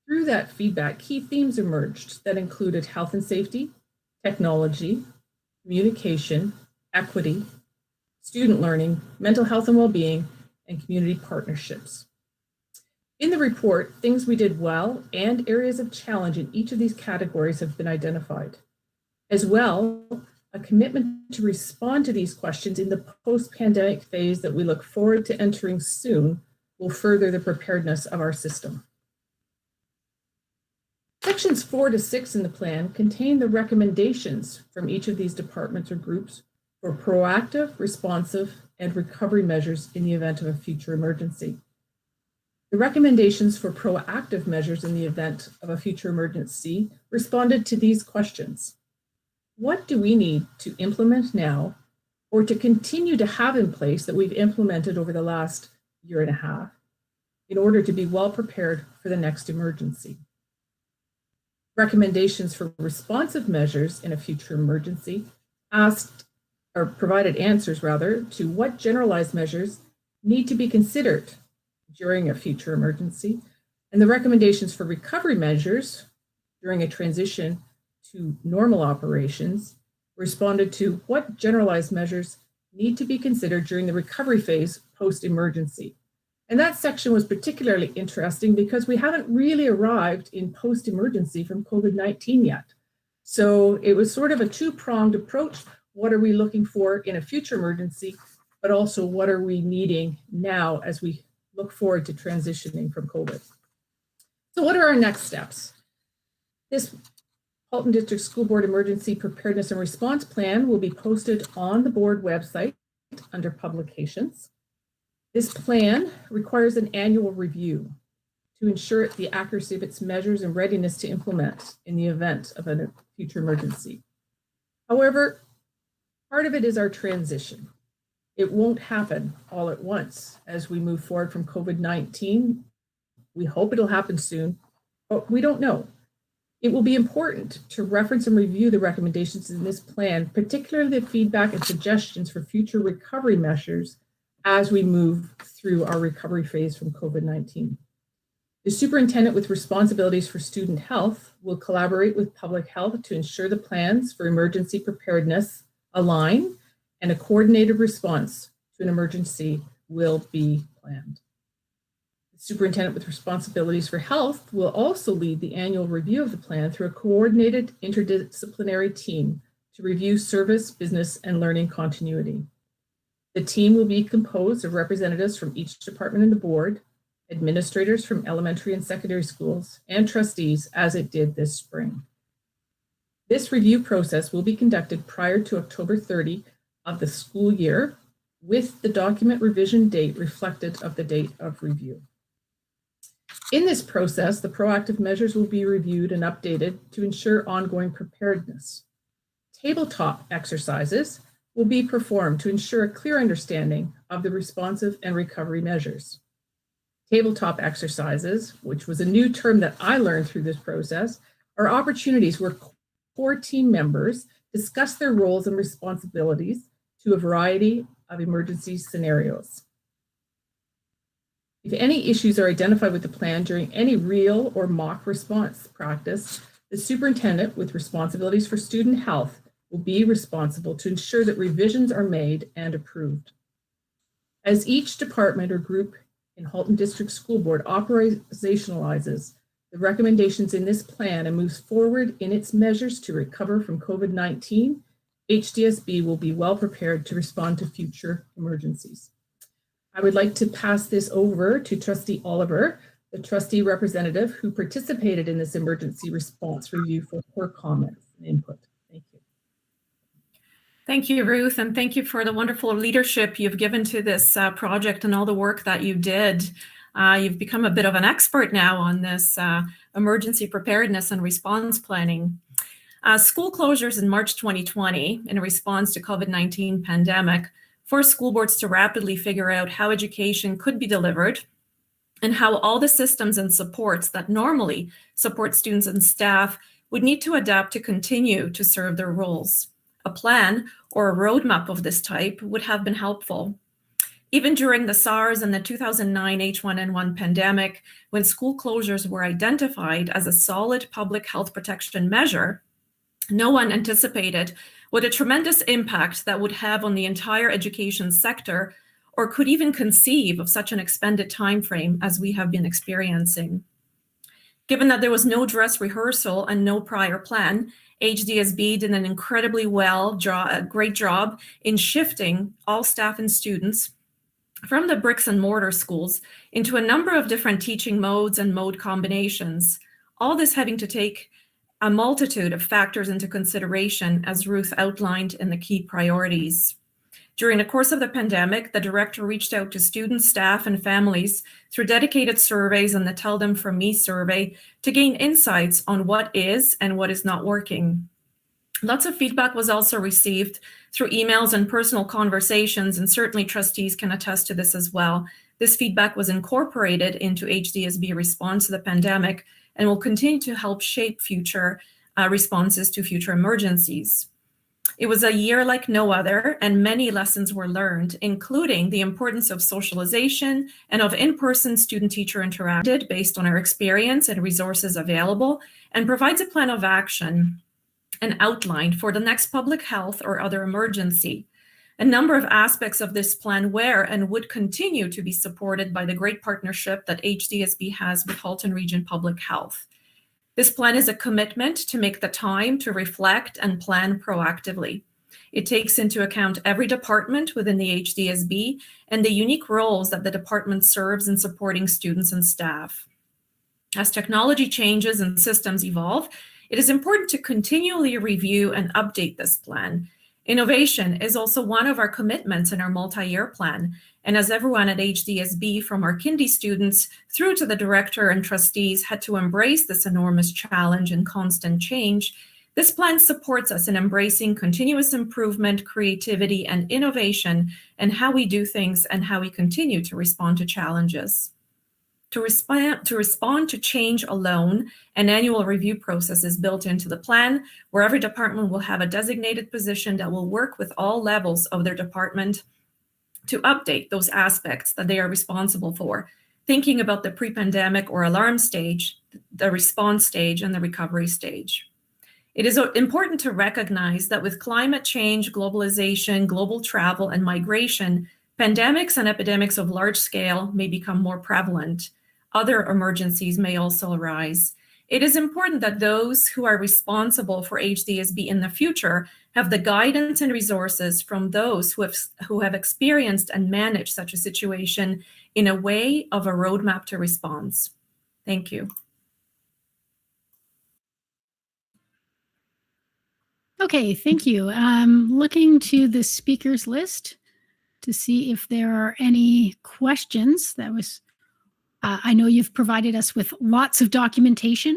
P: Through that feedback, key themes emerged that included health and safety, technology, communication, equity, student learning, mental health and well-being, and community partnerships. In the report, things we did well and areas of challenge in each of these categories have been identified. As well, a commitment to respond to these questions in the post-pandemic phase that we look forward to entering soon will further the preparedness of our system. Sections 4 to 6 in the plan contain the recommendations from each of these departments or groups for proactive, responsive, and recovery measures in the event of a future emergency. The recommendations for proactive measures in the event of a future emergency responded to these questions. What do we need to implement now or to continue to have in place that we've implemented over the last year and a half in order to be well prepared for the next emergency? Recommendations for responsive measures in a future emergency provided answers to what generalized measures need to be considered during a future emergency, and the recommendations for recovery measures during a transition to normal operations responded to what generalized measures need to be considered during the recovery phase post-emergency. And that section was particularly interesting because we haven't really arrived in post-emergency from COVID-19 yet. So it was sort of a two-pronged approach. What are we looking for in a future emergency, but also what are we needing now as we look forward to transitioning from COVID? So what are our next steps? This Halton District School Board Emergency Preparedness and Response Plan will be posted on the board website under publications. This plan requires an annual review to ensure the accuracy of its measures and readiness to implement in the event of a future emergency. However, part of it is our transition. It won't happen all at once as we move forward from COVID-19. We hope it'll happen soon, but we don't know. It will be important to reference and review the recommendations in this plan, particularly the feedback and suggestions for future recovery measures as we move through our recovery phase from COVID-19. The superintendent with responsibilities for student health will collaborate with public health to ensure the plans for emergency preparedness align and a coordinated response to an emergency will be planned. The superintendent with responsibilities for health will also lead the annual review of the plan through a coordinated interdisciplinary team to review service, business, and learning continuity. The team will be composed of representatives from each department in the board, administrators from elementary and secondary schools, and trustees as it did this spring. This review process will be conducted prior to October 30 of the school year, with the document revision date reflected of the date of review. In this process, the proactive measures will be reviewed and updated to ensure ongoing preparedness. Tabletop exercises will be performed to ensure a clear understanding of the responsive and recovery measures. Tabletop exercises, which was a new term that I learned through this process, are opportunities where core team members discuss their roles and responsibilities to a variety of emergency scenarios. If any issues are identified with the plan during any real or mock response practice, the superintendent with responsibilities for student health will be responsible to ensure that revisions are made and approved. As each department or group in Halton District School Board operationalizes the recommendations in this plan and moves forward in its measures to recover from COVID-19, HDSB will be well prepared to respond to future emergencies. I would like to pass this over to Trustee Oliver, the trustee representative who participated in this emergency response review, for her comments and input. Thank you.
F: Thank you, Ruth, and thank you for the wonderful leadership you've given to this project and all the work that you did. You've become a bit of an expert now on this emergency preparedness and response planning. School closures in March 2020 in response to COVID-19 pandemic forced school boards to rapidly figure out how education could be delivered and how all the systems and supports that normally support students and staff would need to adapt to continue to serve their roles. A plan or a roadmap of this type would have been helpful. Even during the SARS and the 2009 H1N1 pandemic, when school closures were identified as a solid public health protection measure, no one anticipated what a tremendous impact that would have on the entire education sector, or could even conceive of such an expanded timeframe as we have been experiencing. Given that there was no dress rehearsal and no prior plan, HDSB did an incredibly great job in shifting all staff and students from the bricks and mortar schools into a number of different teaching modes and mode combinations, all this having to take a multitude of factors into consideration, as Ruth outlined in the key priorities. During the course of the pandemic, the director reached out to students, staff, and families through dedicated surveys and the Tell Them From Me survey to gain insights on what is and what is not working. Lots of feedback was also received through emails and personal conversations, and certainly trustees can attest to this as well. This feedback was incorporated into HDSB response to the pandemic and will continue to help shape future responses to future emergencies. It was a year like no other, and many lessons were learned, including the importance of socialization and of in-person student-teacher interaction based on our experience and resources available, and provides a plan of action and outline for the next public health or other emergency. A number of aspects of this plan were and would continue to be supported by the great partnership that HDSB has with Halton Region Public Health. This plan is a commitment to make the time to reflect and plan proactively. It takes into account every department within the HDSB and the unique roles that the department serves in supporting students and staff. As technology changes and systems evolve, it is important to continually review and update this plan. Innovation is also one of our commitments in our multi-year plan. And as everyone at HDSB, from our kindy students through to the director and trustees, had to embrace this enormous challenge and constant change, this plan supports us in embracing continuous improvement, creativity, and innovation in how we do things and how we continue to respond to challenges. To respond to change alone, an annual review process is built into the plan, where every department will have a designated position that will work with all levels of their department to update those aspects that they are responsible for, thinking about the pre-pandemic or alarm stage, the response stage, and the recovery stage. It is important to recognize that with climate change, globalization, global travel, and migration, pandemics and epidemics of large scale may become more prevalent. Other emergencies may also arise. It is important that those who are responsible for HDSB in the future have the guidance and resources from those who have experienced and managed such a situation in a way of a roadmap to response. Thank you.
A: Okay, thank you. Looking to the speakers list to see if there are any questions. I know you've provided us with lots of documentation,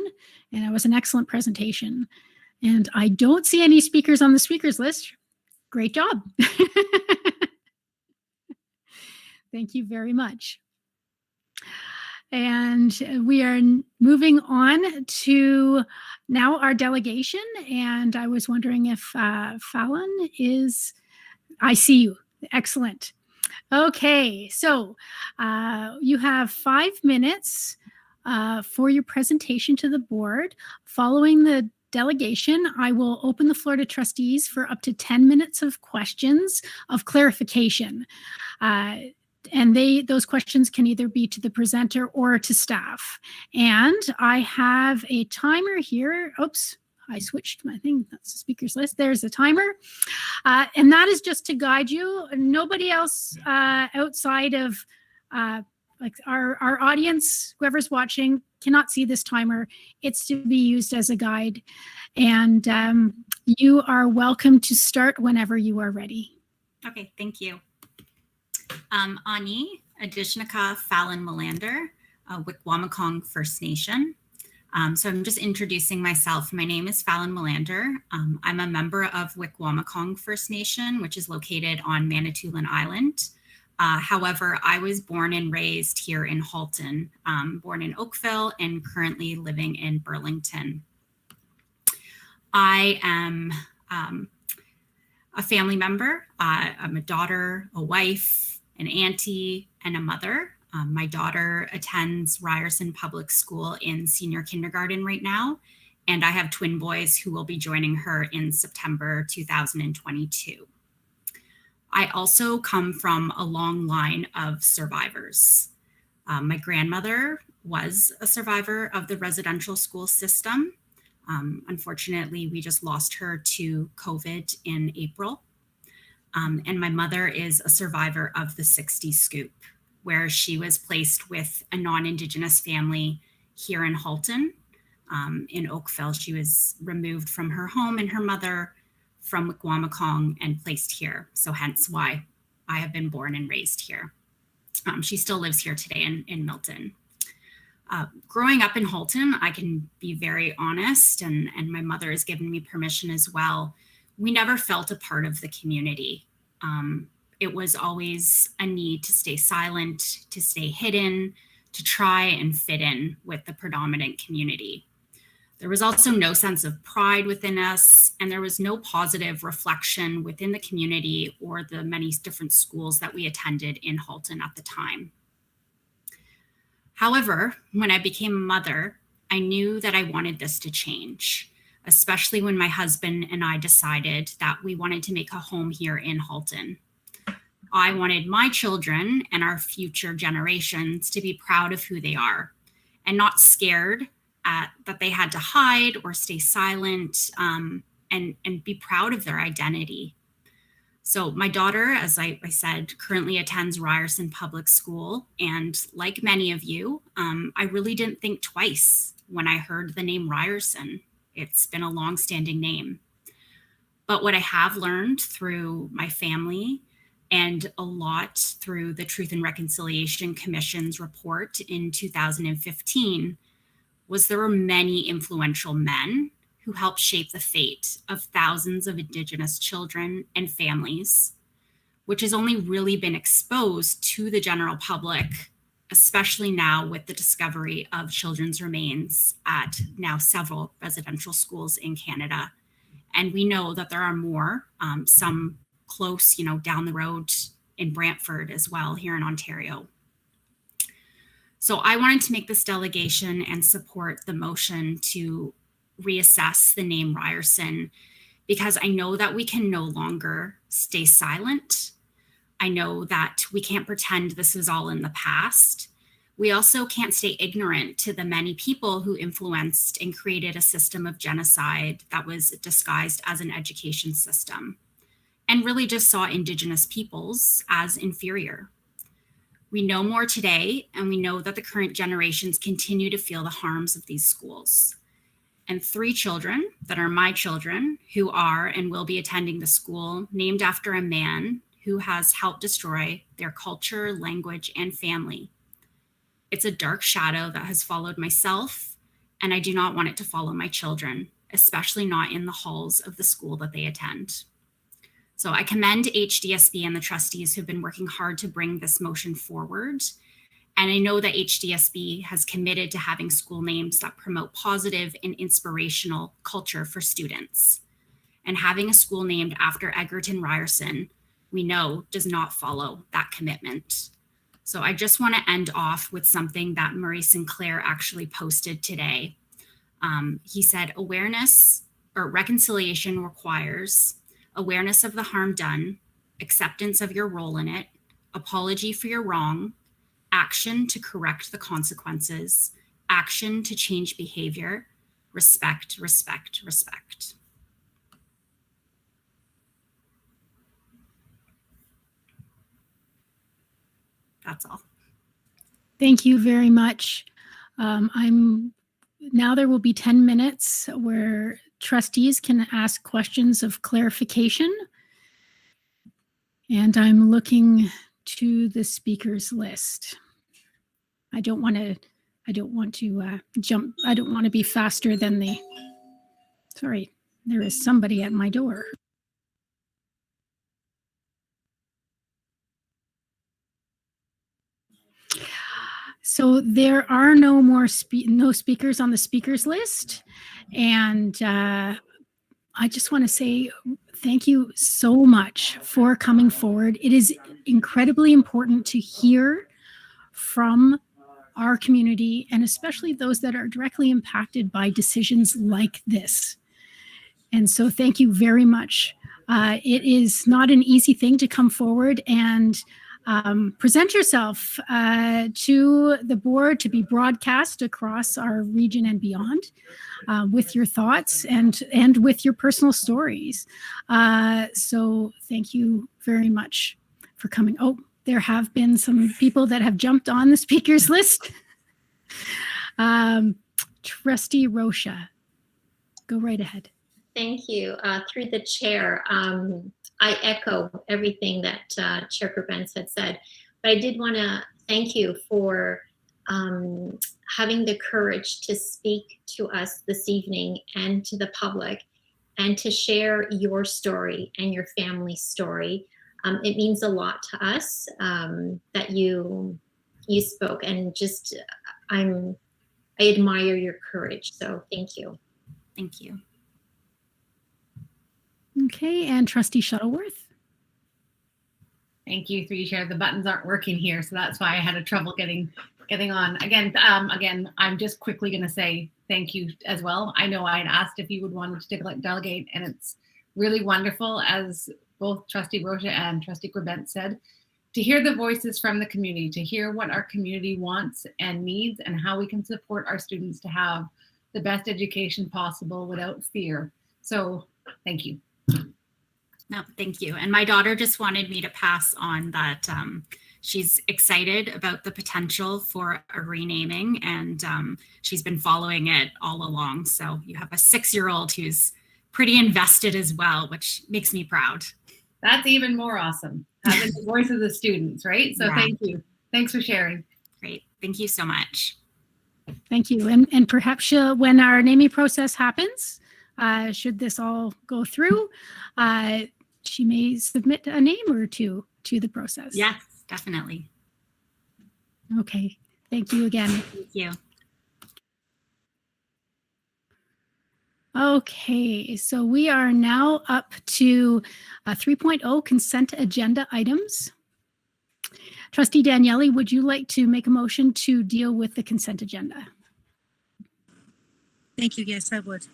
A: and it was an excellent presentation. And I don't see any speakers on the speakers list. Great job. Thank you very much. And we are moving on to now our delegation. And I was wondering if Fallon is, I see you. Excellent. Okay, so you have 5 minutes for your presentation to the board. Following the delegation, I will open the floor to trustees for up to 10 minutes of questions of clarification. And those questions can either be to the presenter or to staff. And I have a timer here. Oops, I switched my thing. That's the speakers list. There's a timer. And that is just to guide you. Nobody else outside of like our audience, whoever's watching, cannot see this timer. It's to be used as a guide. And you are welcome to start whenever you are ready.
Q: Okay, thank you. Ani Adishnika Fallon Melander, Wickwamacong First Nation. So I'm just introducing myself. My name is Fallon Melander. I'm a member of Wikwamacong First Nation, which is located on Manitoulin Island. However, I was born and raised here in Halton, born in Oakville and currently living in Burlington. I am a family member. I'm a daughter, a wife, an auntie, and a mother. My daughter attends Ryerson Public School in senior kindergarten right now, and I have twin boys who will be joining her in September 2022. I also come from a long line of survivors. My grandmother was a survivor of the residential school system. Unfortunately, we just lost her to COVID in April. And my mother is a survivor of the 60 scoop, where she was placed with a non-Indigenous family here in Halton. In Oakville, she was removed from her home and her mother from Wikwamacong and placed here. So hence why I have been born and raised here. She still lives here today in Milton. Growing up in Halton, I can be very honest, and my mother has given me permission as well. We never felt a part of the community. It was always a need to stay silent, to stay hidden, to try and fit in with the predominant community. There was also no sense of pride within us, and there was no positive reflection within the community or the many different schools that we attended in Halton at the time. However, when I became a mother, I knew that I wanted this to change, especially when my husband and I decided that we wanted to make a home here in Halton. I wanted my children and our future generations to be proud of who they are and not scared that they had to hide or stay silent, and be proud of their identity. So my daughter, as I said, currently attends Ryerson Public School. And like many of you, I really didn't think twice when I heard the name Ryerson. It's been a long-standing name. But what I have learned through my family and a lot through the Truth and Reconciliation Commission's report in 2015 was there were many influential men who helped shape the fate of thousands of Indigenous children and families, which has only really been exposed to the general public, especially now with the discovery of children's remains at now several residential schools in Canada. And we know that there are more, some close, down the road in Brantford as well, here in Ontario. So I wanted to make this delegation and support the motion to reassess the name Ryerson, because I know that we can no longer stay silent. I know that we can't pretend this is all in the past. We also can't stay ignorant to the many people who influenced and created a system of genocide that was disguised as an education system and really just saw Indigenous peoples as inferior. We know more today, and we know that the current generations continue to feel the harms of these schools. And 3 children that are my children who are and will be attending the school named after a man who has helped destroy their culture, language, and family. It's a dark shadow that has followed myself, and I do not want it to follow my children, especially not in the halls of the school that they attend. So I commend HDSB and the trustees who've been working hard to bring this motion forward. And I know that HDSB has committed to having school names that promote positive and inspirational culture for students. And having a school named after Egerton Ryerson, we know does not follow that commitment. So I just want to end off with something that Murray Sinclair actually posted today. He said, awareness or reconciliation requires awareness of the harm done, acceptance of your role in it, apology for your wrong, action to correct the consequences, action to change behavior, respect, respect, respect. That's all.
A: Thank you very much. Now there will be 10 minutes where trustees can ask questions of clarification. And I'm looking to the speakers list. I don't want I don't want to jump. I don't want to be faster than the, sorry, there is somebody at my door. So there are no more no speakers on the speakers list. And I just want to say thank you so much for coming forward. It is incredibly important to hear from our community, and especially those that are directly impacted by decisions like this. And so thank you very much. It is not an easy thing to come forward and present yourself to the board, to be broadcast across our region and beyond with your thoughts and with your personal stories. So thank you very much for coming. Oh, there have been some people that have jumped on the speakers list. Trustee Rocha, go right ahead.
G: Thank you. Through the chair, I echo everything that Chair Gerbentz had said, but I did want to thank you for having the courage to speak to us this evening and to the public and to share your story and your family's story. It means a lot to us that you spoke, and just I admire your courage. So thank you.
Q: Thank you.
A: Okay, and Trustee Shuttleworth.
L: Thank you, through you, Chair. The buttons aren't working here, so that's why I had a trouble getting on. Again, I'm just quickly going to say thank you as well. I know I had asked if you would want to delegate, and it's really wonderful, as both Trustee Rocha and Trustee Gerbentz said, to hear the voices from the community, to hear what our community wants and needs, and how we can support our students to have the best education possible without fear. So thank you.
Q: No, thank you. And my daughter just wanted me to pass on that she's excited about the potential for a renaming, and she's been following it all along. So you have a 6-year-old who's pretty invested as well, which makes me proud.
L: That's even more awesome, having the voice of the students, right? So yeah. Thank you. Thanks for sharing.
Q: Great. Thank you so much.
A: Thank you. And perhaps when our naming process happens, should this all go through, she may submit a name or two to the process.
Q: Yes, definitely.
A: Okay. Thank you again.
Q: Thank you.
A: Okay, so we are now up to 3.0 consent agenda items. Trustee Daniele, would you like to make a motion to deal with the consent agenda?
D: Thank you. Yes, I would.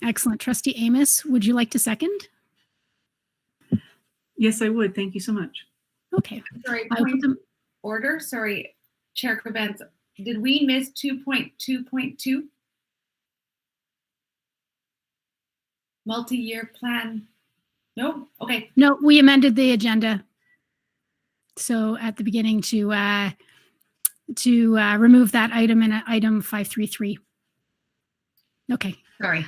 A: Excellent. Trustee Amos, would you like to second?
B: Yes, I would. Thank you so much.
A: Okay.
L: Sorry, order. Sorry, Chair Gerbentz, did we miss 2.2.2? Multi-year plan? No? Okay.
A: No, we amended the agenda. So at the beginning to remove that item in item 533. Okay.
L: Sorry.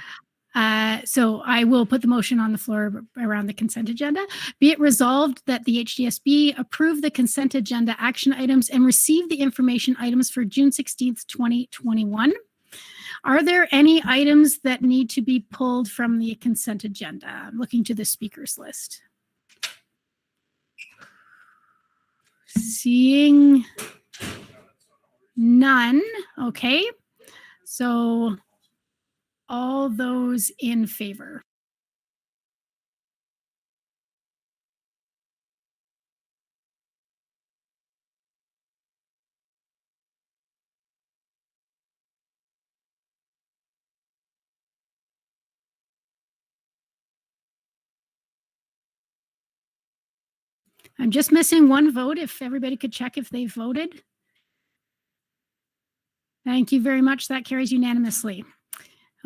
A: So I will put the motion on the floor around the consent agenda. Be it resolved that the HDSB approve the consent agenda action items and receive the information items for June 16th, 2021. Are there any items that need to be pulled from the consent agenda? I'm looking to the speakers list. Seeing none. Okay. So all those in favor? I'm just missing one vote. If everybody could check if they voted. Thank you very much. That carries unanimously.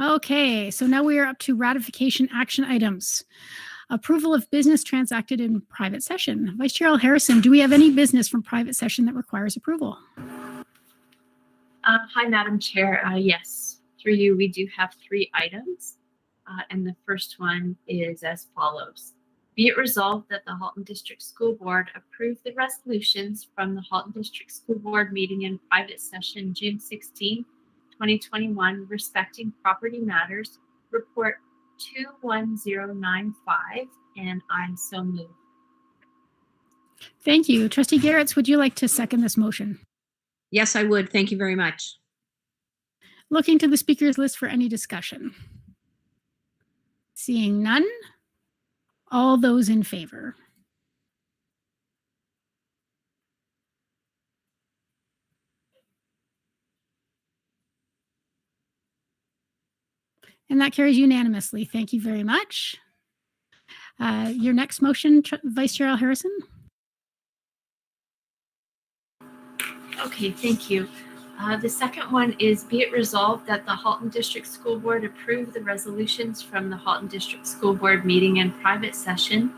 A: Okay, so now we are up to ratification action items. Approval of business transacted in private session. Vice Chair Harrison, do we have any business from private session that requires approval?
R: Hi, Madam Chair. Yes, through you, we do have 3 items. And the first one is as follows. Be it resolved that the Halton District School Board approve the resolutions from the Halton District School Board meeting in private session June 16, 2021, respecting property matters, report 21095, and I so move.
A: Thank you. Trustee Garretts, would you like to second this motion?
C: Yes, I would. Thank you very much.
A: Looking to the speakers list for any discussion. Seeing none, all those in favor? And that carries unanimously. Thank you very much. Your next motion, Vice Chair Harrison.
R: Okay, thank you. The second one is be it resolved that the Halton District School Board approve the resolutions from the Halton District School Board meeting in private session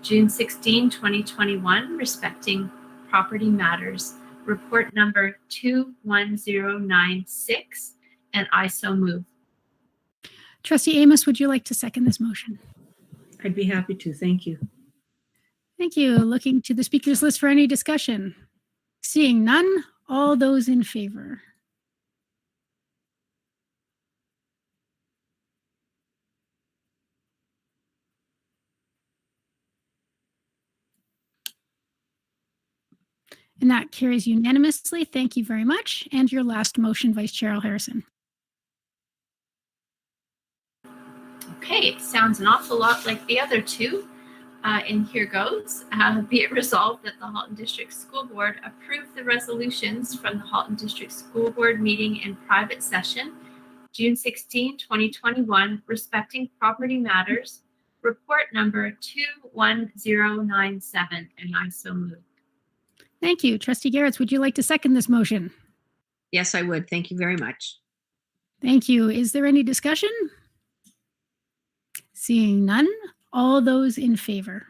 R: June 16, 2021, respecting property matters, report number 21096, and I so move.
A: Trustee Amos, would you like to second this motion?
B: I'd be happy to. Thank you.
A: Thank you. Looking to the speakers list for any discussion. Seeing none, all those in favor? And that carries unanimously. Thank you very much. And your last motion, Vice Chair Harrison.
R: Okay, it sounds an awful lot like the other two. And here goes. Be it resolved that the Halton District School Board approve the resolutions from the Halton District School Board meeting in private session, June 16, 2021, respecting property matters, report number 21097, and I so move.
A: Thank you. Trustee Garretts, would you like to second this motion?
C: Yes, I would. Thank you very much.
A: Thank you. Is there any discussion? Seeing none, all those in favor?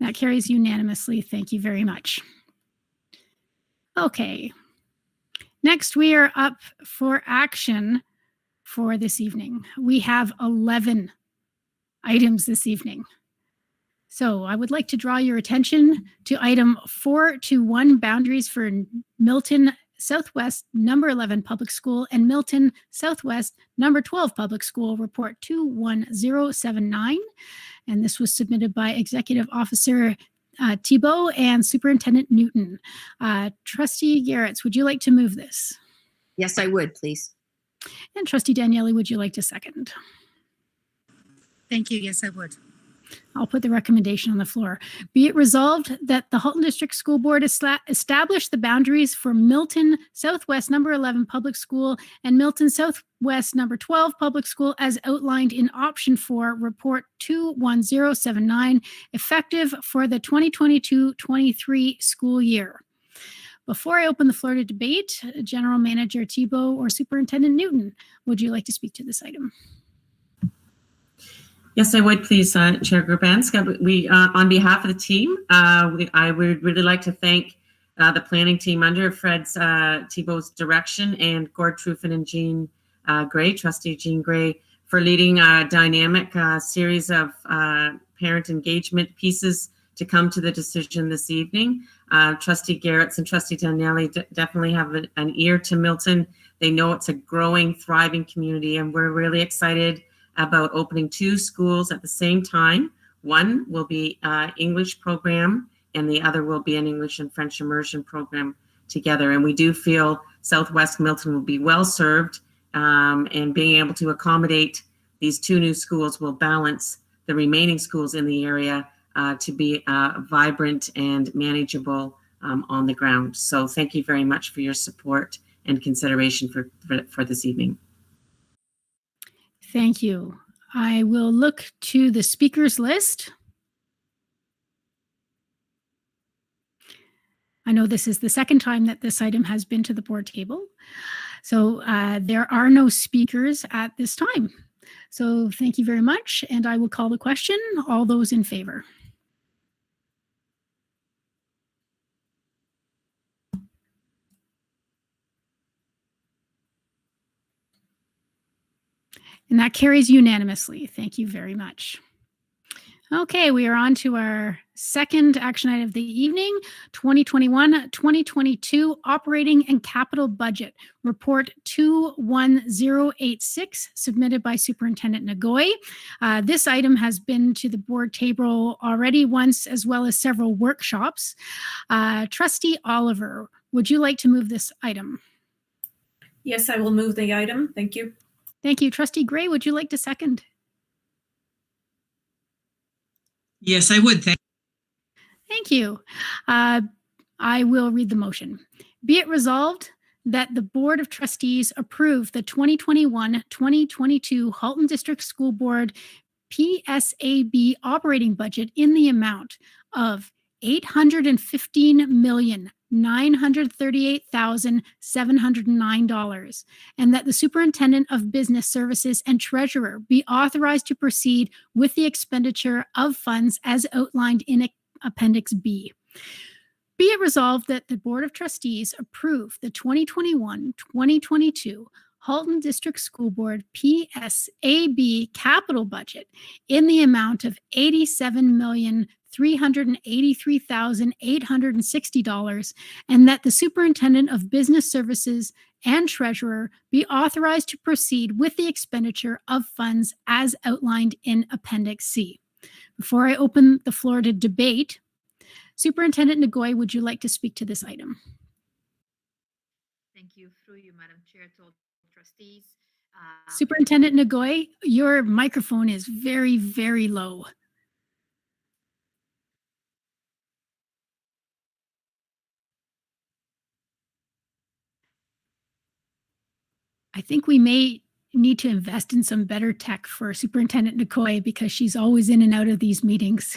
A: That carries unanimously. Thank you very much. Okay. Next, we are up for action for this evening. We have 11 items this evening. So I would like to draw your attention to item 421, boundaries for Milton Southwest number 11 Public School and Milton Southwest number 12 Public School, report 21079. And this was submitted by Executive Officer Thibault and Superintendent Newton. Trustee Garretts, would you like to move this?
C: Yes, I would, please.
A: And Trustee Daniele, would you like to second?
D: Thank you. Yes, I would.
A: I'll put the recommendation on the floor. Be it resolved that the Halton District School Board establish the boundaries for Milton Southwest number 11 Public School and Milton Southwest number 12 Public School as outlined in option 4, report 21079, effective for the 2022-23 school year. Before I open the floor to debate, General Manager Thibault or Superintendent Newton, would you like to speak to this item?
S: Yes, I would, please, Chair Grubanska. We, on behalf of the team, I would really like to thank the planning team under Fred's Thibault's direction and Gord Truffin and Jean Gray, Trustee Jean Gray, for leading a dynamic series of parent engagement pieces to come to the decision this evening. Trustee Garretts and Trustee Daniele definitely have an ear to Milton. They know it's a growing, thriving community, and we're really excited about opening 2 schools at the same time. One will be English program and the other will be an English and French immersion program together. And we do feel Southwest Milton will be well served, and being able to accommodate these 2 new schools will balance the remaining schools in the area to be vibrant and manageable on the ground. So thank you very much for your support and consideration for this evening.
A: Thank you. I will look to the speakers list. I know this is the second time that this item has been to the board table. So there are no speakers at this time. So thank you very much. And I will call the question. All those in favor? And that carries unanimously. Thank you very much. Okay, we are on to our second action item of the evening, 2021-2022 Operating and Capital Budget, Report 21086, submitted by Superintendent Nagoy. This item has been to the board table already once, as well as several workshops. Trustee Oliver, would you like to move this item?
F: Yes, I will move the item. Thank you.
A: Thank you. Trustee Gray, would you like to second?
E: Yes, I would.
A: Thank you. I will read the motion. Be it resolved that the Board of Trustees approve the 2021-2022 Halton District School Board PSAB operating budget in the amount of $815,938,709, and that the Superintendent of Business Services and Treasurer be authorized to proceed with the expenditure of funds as outlined in Appendix B. Be it resolved that the Board of Trustees approve the 2021-2022 Halton District School Board PSAB capital budget in the amount of $87,383,860, and that the Superintendent of Business Services and Treasurer be authorized to proceed with the expenditure of funds as outlined in Appendix C. Before I open the floor to debate, Superintendent Nagoy, would you like to speak to this item?
T: Thank you. Through you, Madam Chair, to all trustees.
A: Superintendent Nagoy, your microphone is very, very low. I think we may need to invest in some better tech for Superintendent Nagoy because she's always in and out of these meetings.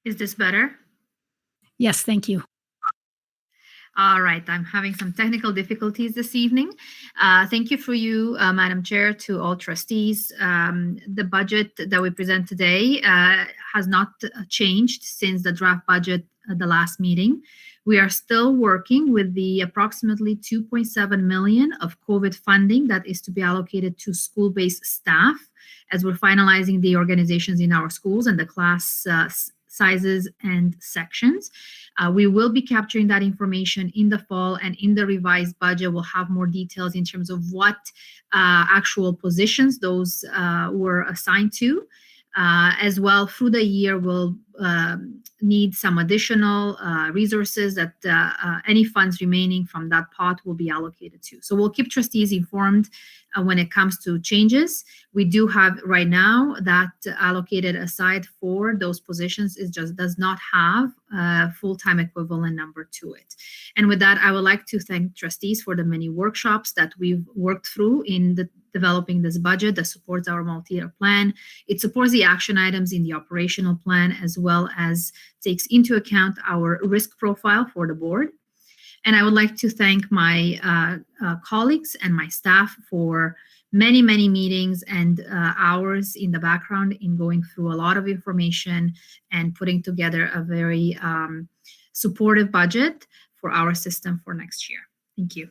T: Is this better?
A: Yes, thank you.
T: All right, I'm having some technical difficulties this evening. Thank you for you, Madam Chair, to all trustees. The budget that we present today has not changed since the draft budget at the last meeting. We are still working with the approximately 2.7 million of COVID funding that is to be allocated to school-based staff as we're finalizing the organizations in our schools and the class sizes and sections. We will be capturing that information in the fall, and in the revised budget, we'll have more details in terms of what actual positions those were assigned to. As well, through the year, we'll need some additional resources that any funds remaining from that pot will be allocated to. So we'll keep trustees informed when it comes to changes. We do have right now that allocated aside for those positions. It just does not have a full-time equivalent number to it. And with that, I would like to thank trustees for the many workshops that we've worked through in developing this budget that supports our multi-year plan. It supports the action items in the operational plan, as well as takes into account our risk profile for the board. And I would like to thank my colleagues and my staff for many, many meetings and hours in the background in going through a lot of information and putting together a very supportive budget for our system for next year. Thank you.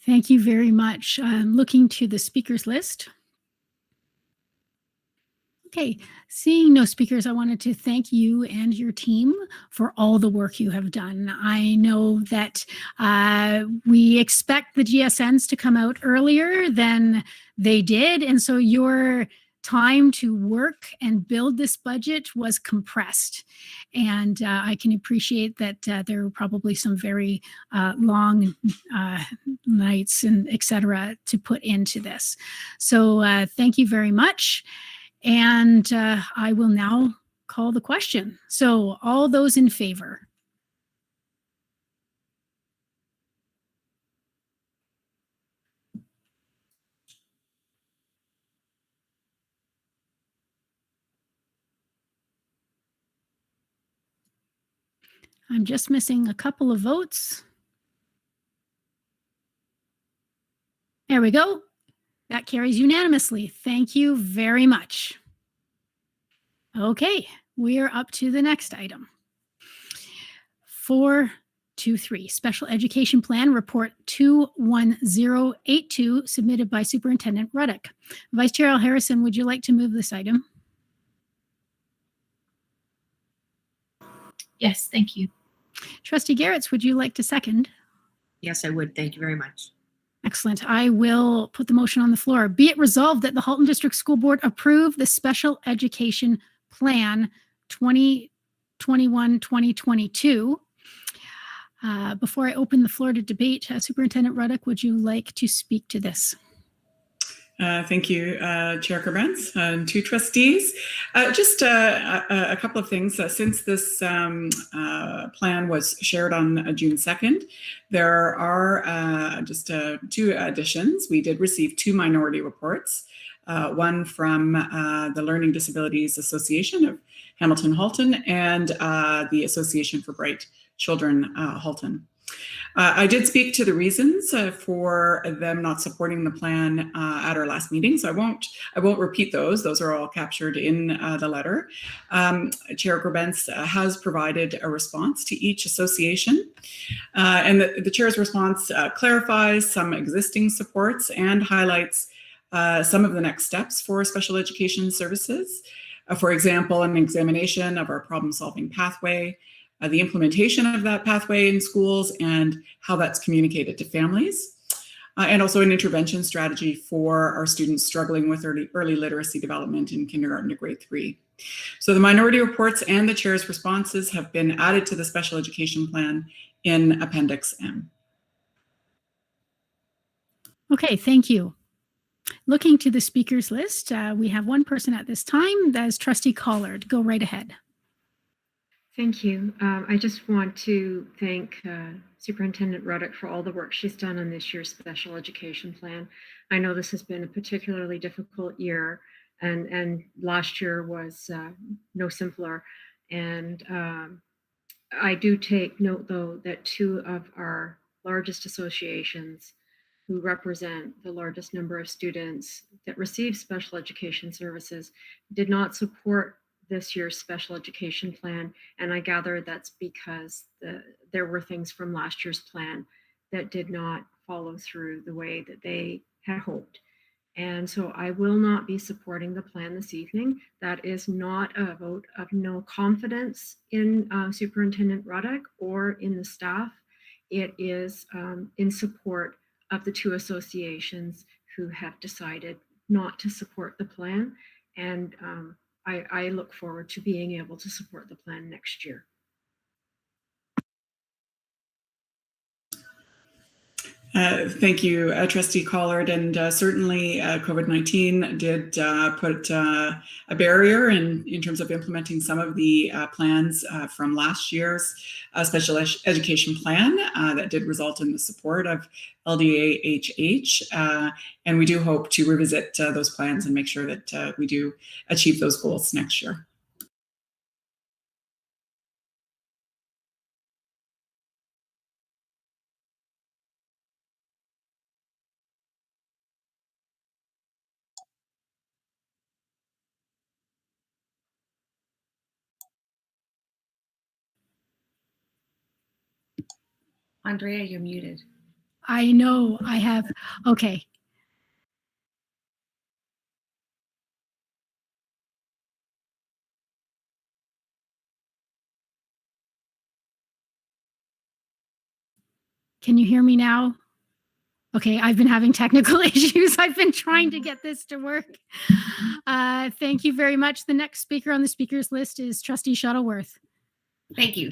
A: Thank you very much. Looking to the speakers list. Okay, seeing no speakers, I wanted to thank you and your team for all the work you have done. I know that we expect the GSNs to come out earlier than they did, and so your time to work and build this budget was compressed. And I can appreciate that there were probably some very long nights and et cetera to put into this. So thank you very much. And I will now call the question. So all those in favor? I'm just missing a couple of votes. There we go. That carries unanimously. Thank you very much. Okay, we're up to the next item. 423, Special Education Plan Report 21082, submitted by Superintendent Ruddock. Vice Chair Al Harrison, would you like to move this item?
R: Yes, thank you.
A: Trustee Garretts, would you like to second?
C: Yes, I would. Thank you very much.
A: Excellent. I will put the motion on the floor. Be it resolved that the Halton District School Board approve the Special Education Plan 2021-2022. Before I open the floor to debate, Superintendent Ruddock, would you like to speak to this?
O: Thank you, Chair Gerbrands and two trustees. Just a couple of things. Since this plan was shared on June 2nd, there are just two additions. We did receive two minority reports, one from the Learning Disabilities Association of Hamilton Halton and the Association for Bright Children Halton. I did speak to the reasons for them not supporting the plan at our last meeting, so I won't repeat those. Those are all captured in the letter. Chair Gerbrands has provided a response to each association, and the chair's response clarifies some existing supports and highlights some of the next steps for special education services. For example, an examination of our problem-solving pathway, the implementation of that pathway in schools and how that's communicated to families, and also an intervention strategy for our students struggling with early literacy development in kindergarten to grade 3. So the minority reports and the chair's responses have been added to the special education plan in Appendix M.
A: Okay, thank you. Looking to the speakers list, we have one person at this time. That is Trustee Collard. Go right ahead.
K: Thank you. I just want to thank Superintendent Ruddock for all the work she's done on this year's special education plan. I know this has been a particularly difficult year, and last year was no simpler. And I do take note, though, that two of our largest associations who represent the largest number of students that receive special education services did not support this year's special education plan, and I gather that's because there were things from last year's plan that did not follow through the way that they had hoped. And so I will not be supporting the plan this evening. That is not a vote of no confidence in Superintendent Ruddock or in the staff. It is in support of the two associations who have decided not to support the plan, and I look forward to being able to support the plan next year.
O: Thank you, Trustee Collard. And certainly COVID-19 did put a barrier in terms of implementing some of the plans from last year's special education plan that did result in the support of LDAHH. And we do hope to revisit those plans and make sure that we do achieve those goals next year.
L: Andrea, you're muted.
A: I know I have. Okay. Can you hear me now? Okay, I've been having technical issues. I've been trying to get this to work. Thank you very much. The next speaker on the speakers list is Trustee Shuttleworth.
L: Thank you.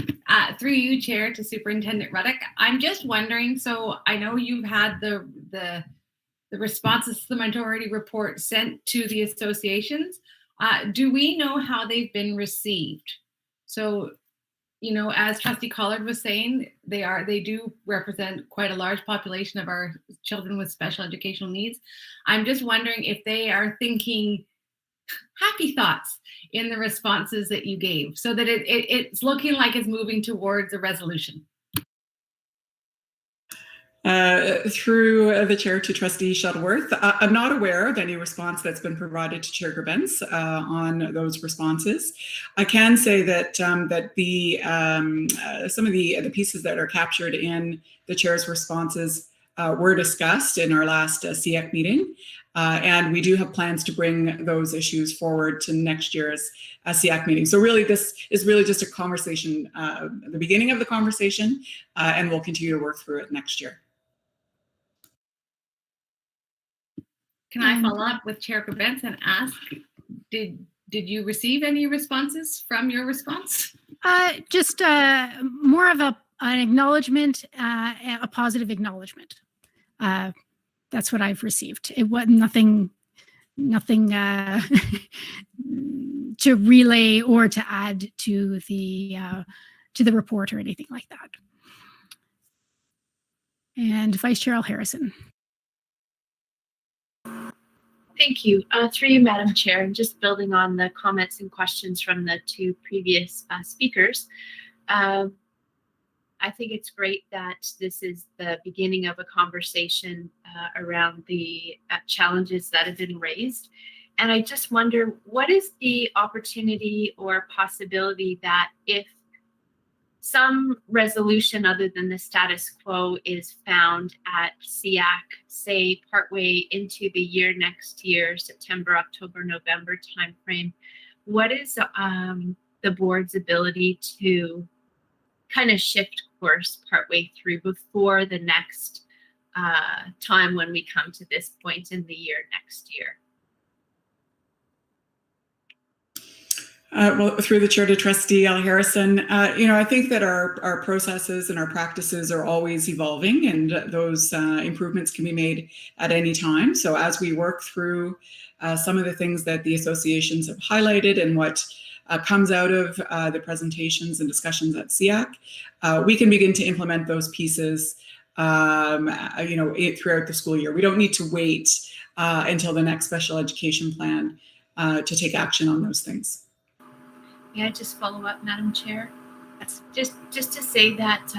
L: Through you, Chair, to Superintendent Ruddock. I'm just wondering, so I know you've had the responses to the minority report sent to the associations. Do we know how they've been received? So, you know, as Trustee Collard was saying, they do represent quite a large population of our children with special educational needs. I'm just wondering if they are thinking happy thoughts in the responses that you gave, so that it's looking like it's moving towards a resolution.
O: Through the chair to Trustee Shuttleworth, I'm not aware of any response that's been provided to Chair Gerbens on those responses. I can say that that the some of the pieces that are captured in the chair's responses were discussed in our last CEC meeting, and we do have plans to bring those issues forward to next year's CEC meeting. So really, this is really just a conversation, the beginning of the conversation, and we'll continue to work through it next year.
L: Can I follow up with Chair Gerbens and ask, did you receive any responses from your response?
A: Just more of an acknowledgement, a positive acknowledgement. That's what I've received. It was nothing to relay or to add to the report or anything like that. And Vice Chair Al Harrison.
R: Thank you. Through you, Madam Chair, and just building on the comments and questions from the two previous speakers, I think it's great that this is the beginning of a conversation around the challenges that have been raised. And I just wonder, what is the opportunity or possibility that if some resolution other than the status quo is found at SEAC, say partway into the year next year, September, October, November timeframe, what is the board's ability to kind of shift course partway through before the next time when we come to this point in the year next year?
O: Well, through the chair to Trustee Al Harrison, I think that our processes and our practices are always evolving, and those improvements can be made at any time. So as we work through some of the things that the associations have highlighted and what comes out of the presentations and discussions at SEAC, we can begin to implement those pieces, throughout the school year. We don't need to wait until the next special education plan to take action on those things.
R: May I just follow up, Madam Chair? Just to say that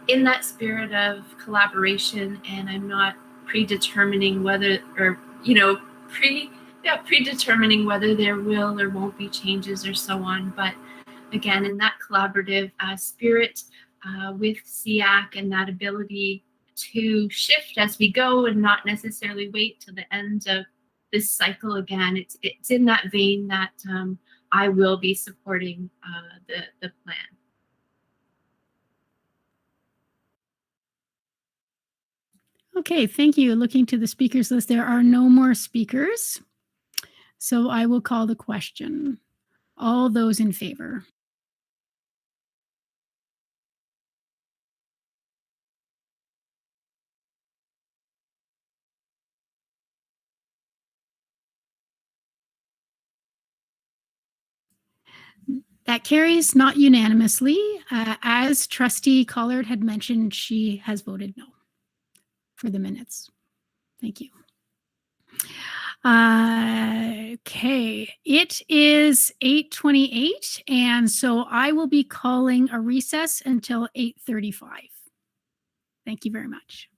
R: in that spirit of collaboration, and I'm not predetermining whether, or predetermining whether there will or won't be changes or so on, but again, in that collaborative spirit with SEAC and that ability to shift as we go and not necessarily wait till the end of this cycle again, it's in that vein that I will be supporting the plan.
A: Okay, thank you. Looking to the speakers list, there are no more speakers. So I will call the question. All those in favor? That carries not unanimously. As Trustee Collard had mentioned, she has voted no for the minutes. Thank you. Okay, it is 8:28, and so I will be calling a recess until 8:35. Thank you very much.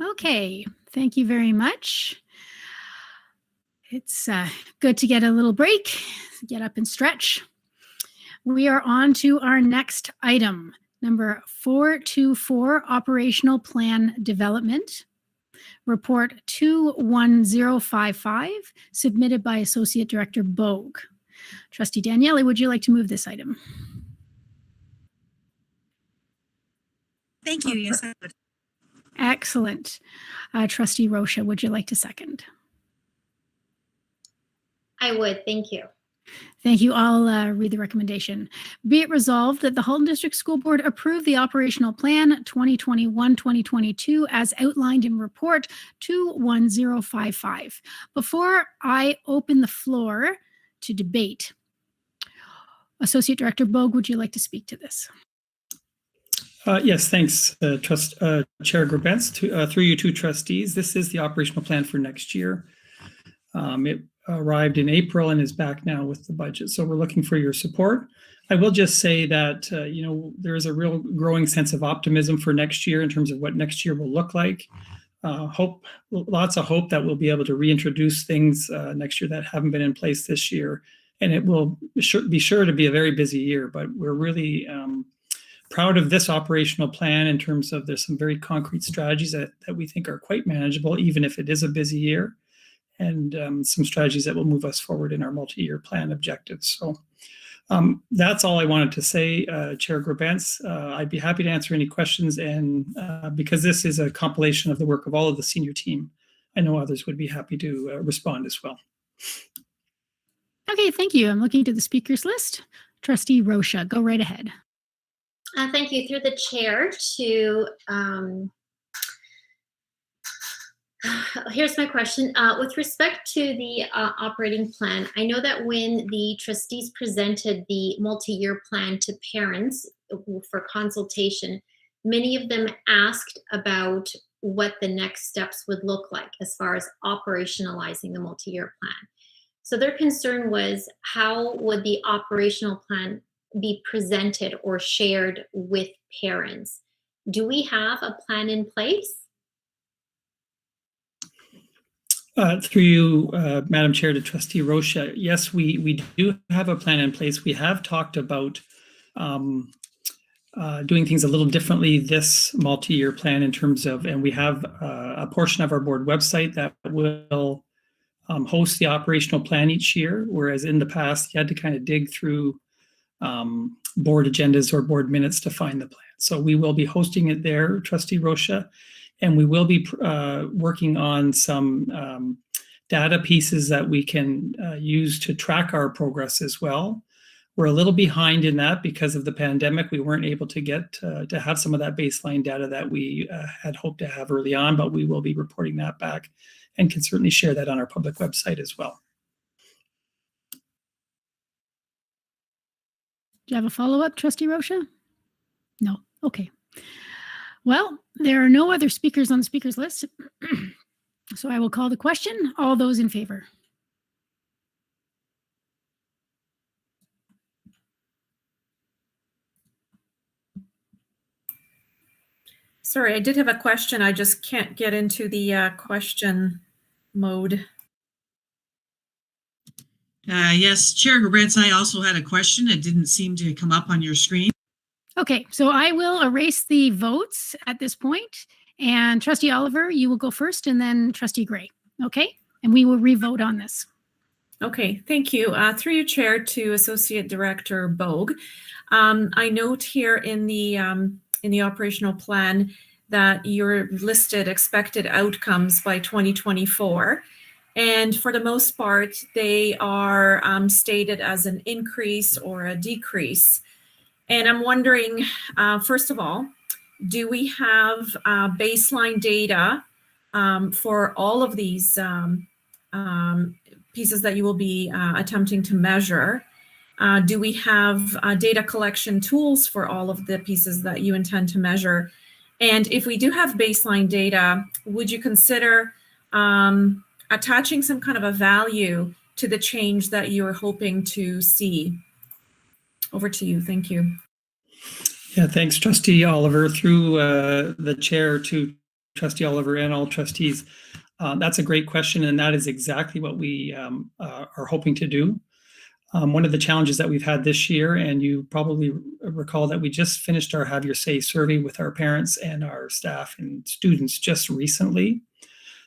A: Okay, thank you very much. It's good to get a little break, get up and stretch. We are on to our next item, number 424, Operational Plan Development. Report 21055, submitted by Associate Director Bogue. Trustee Daniele, would you like to move this item?
D: Thank you. Yes, I would.
A: Excellent. Trustee Rocha, would you like to second?
G: I would. Thank you.
A: Thank you. I'll read the recommendation. Be it resolved that the Halton District School Board approve the operational plan 2021-2022 as outlined in report 21055. Before I open the floor to debate, Associate Director Bogue, would you like to speak to this?
U: Yes, thanks, Chair Grabentz. Through you two trustees, this is the operational plan for next year. It arrived in April and is back now with the budget. So we're looking for your support. I will just say that, there is a real growing sense of optimism for next year in terms of what next year will look like. Lots of hope that we'll be able to reintroduce things next year that haven't been in place this year. And it will be sure to be a very busy year, but we're really proud of this operational plan in terms of there's some very concrete strategies that we think are quite manageable, even if it is a busy year, and some strategies that will move us forward in our multi-year plan objectives. So that's all I wanted to say, Chair Grabentz. I'd be happy to answer any questions, and because this is a compilation of the work of all of the senior team, I know others would be happy to respond as well.
A: Okay, thank you. I'm looking to the speakers list. Trustee Rocha, go right ahead.
G: Thank you. Through the chair to, here's my question. With respect to the operating plan, I know that when the trustees presented the multi-year plan to parents for consultation, many of them asked about what the next steps would look like as far as operationalizing the multi-year plan. So their concern was, how would the operational plan be presented or shared with parents? Do we have a plan in place?
U: Through you, Madam Chair, to Trustee Rocha, yes, we do have a plan in place. We have talked about doing things a little differently this multi-year plan in terms of, and we have a portion of our board website that will host the operational plan each year, whereas in the past you had to kind of dig through board agendas or board minutes to find the plan. So we will be hosting it there, Trustee Rocha, and we will be working on some data pieces that we can use to track our progress as well. We're a little behind in that because of the pandemic. We weren't able to get to have some of that baseline data that we had hoped to have early on, but we will be reporting that back and can certainly share that on our public website as well.
A: Do you have a follow-up, Trustee Rocha? No. Okay. Well, there are no other speakers on the speakers list, so I will call the question. All those in favor?
F: Sorry, I did have a question. I just can't get into the question mode.
E: Yes, Chair Grabentz, I also had a question. It didn't seem to come up on your screen.
A: Okay, so I will erase the votes at this point, and Trustee Oliver, you will go first, and then Trustee Gray. Okay, and we will re-vote on this.
F: Okay, thank you. Through your chair to Associate Director Bogue. I note here in the operational plan that you're listed expected outcomes by 2024. And for the most part, they are stated as an increase or a decrease. And I'm wondering, first of all, do we have baseline data for all of these pieces that you will be attempting to measure? Do we have data collection tools for all of the pieces that you intend to measure? And if we do have baseline data, would you consider attaching some kind of a value to the change that you're hoping to see? Over to you. Thank you.
U: Yeah, thanks, Trustee Oliver. Through the chair to Trustee Oliver and all trustees. That's a great question, and that is exactly what we are hoping to do. One of the challenges that we've had this year, and you probably recall that we just finished our Have Your Say survey with our parents and our staff and students just recently.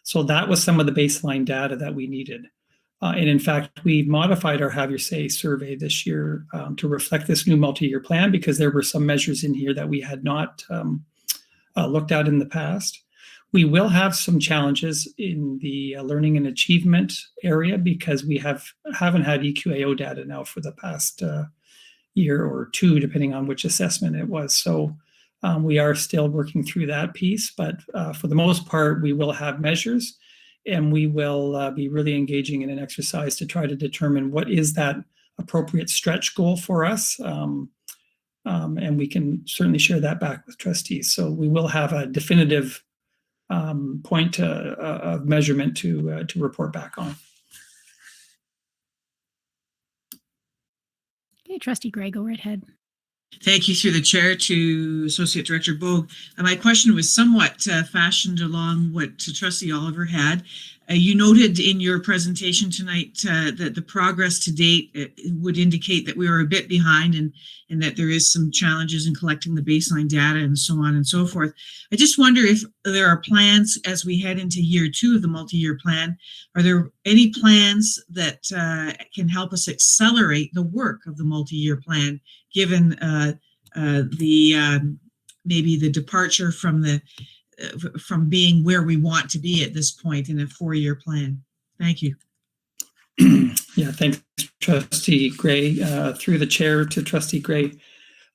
U: So that was some of the baseline data that we needed. And in fact, we modified our Have Your Say survey this year to reflect this new multi-year plan, because there were some measures in here that we had not looked at in the past. We will have some challenges in the learning and achievement area, because we haven't had EQAO data now for the past year or two, depending on which assessment it was. So we are still working through that piece, but for the most part, we will have measures, and we will be really engaging in an exercise to try to determine what is that appropriate stretch goal for us. And we can certainly share that back with trustees. So we will have a definitive point of measurement to report back on.
A: Okay, Trustee Gray, go right ahead.
E: Thank you, through the chair, to Associate Director Bogue. My question was somewhat fashioned along what Trustee Oliver had. You noted in your presentation tonight that the progress to date would indicate that we were a bit behind, and that there is some challenges in collecting the baseline data and so on and so forth. I just wonder if there are plans as we head into year 2 of the multi-year plan. Are there any plans that can help us accelerate the work of the multi-year plan, given maybe the departure from being where we want to be at this point in a 4-year plan? Thank you.
U: Yeah, thanks, Trustee Gray. Through the chair to Trustee Gray.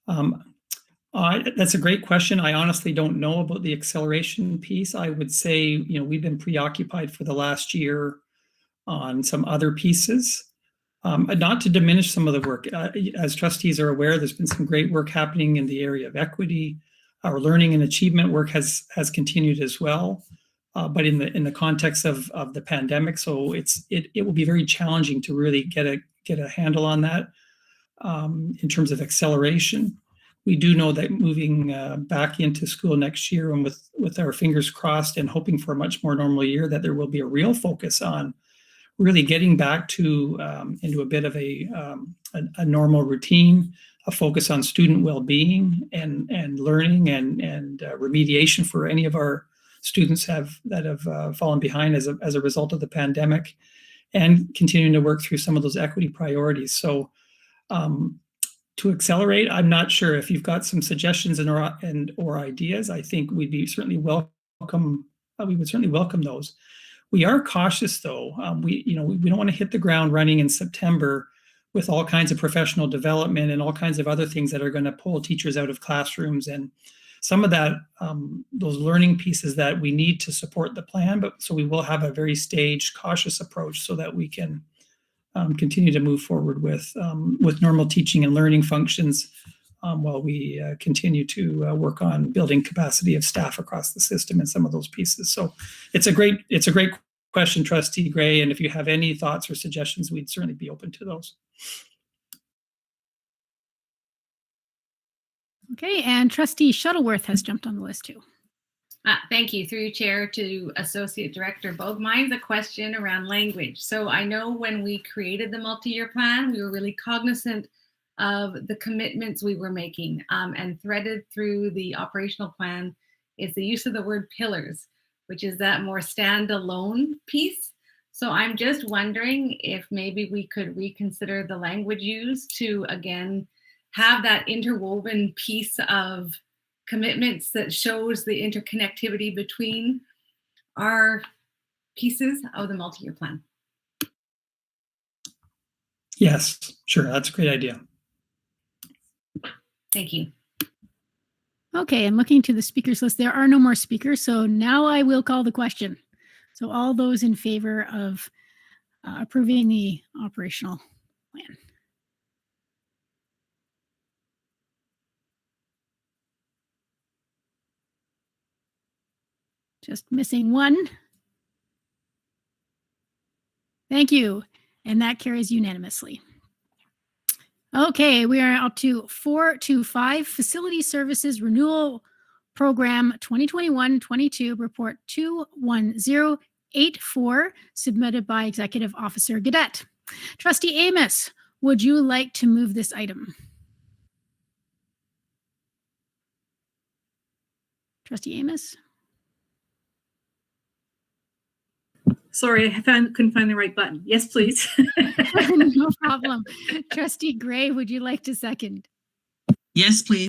U: That's a great question. I honestly don't know about the acceleration piece. I would say, we've been preoccupied for the last year on some other pieces. Not to diminish some of the work. As trustees are aware, there's been some great work happening in the area of equity. Our learning and achievement work has continued as well, but in the context of the pandemic, so it will be very challenging to really get a handle on that in terms of acceleration. We do know that moving back into school next year, and with our fingers crossed and hoping for a much more normal year, that there will be a real focus on really getting back to into a bit of a normal routine, a focus on student well-being and learning and remediation for any of our students that have fallen behind as a result of the pandemic, and continuing to work through some of those equity priorities. So to accelerate, I'm not sure. If you've got some suggestions or ideas, I think we'd be certainly welcome. We would certainly welcome those. We are cautious, though. We don't want to hit the ground running in September with all kinds of professional development and all kinds of other things that are going to pull teachers out of classrooms, and some of that, those learning pieces that we need to support the plan. But so we will have a very staged, cautious approach so that we can continue to move forward with normal teaching and learning functions while we continue to work on building capacity of staff across the system and some of those pieces. So it's a great question, Trustee Gray. And if you have any thoughts or suggestions, we'd certainly be open to those.
A: Okay, and Trustee Shuttleworth has jumped on the list too.
L: Thank you. Through your chair to Associate Director Bogue. Mine's a question around language. So I know when we created the multi-year plan, we were really cognizant of the commitments we were making, and threaded through the operational plan is the use of the word pillars, which is that more standalone piece. So I'm just wondering if maybe we could reconsider the language used to, again, have that interwoven piece of commitments that shows the interconnectivity between our pieces of the multi-year plan.
U: Yes, sure. That's a great idea.
L: Thank you.
A: Okay, and looking to the speakers list, there are no more speakers. So now I will call the question. So all those in favor of approving the operational plan. Just missing one. Thank you. And that carries unanimously. Okay, we are up to 425 facility services renewal Program 2021-22, Report 21084, submitted by Executive Officer Gadet. Trustee Amos, would you like to move this item? Trustee Amos?
B: Sorry, I couldn't find the right button. Yes, please.
A: No problem. Trustee Gray, would you like to second?
E: Yes, please.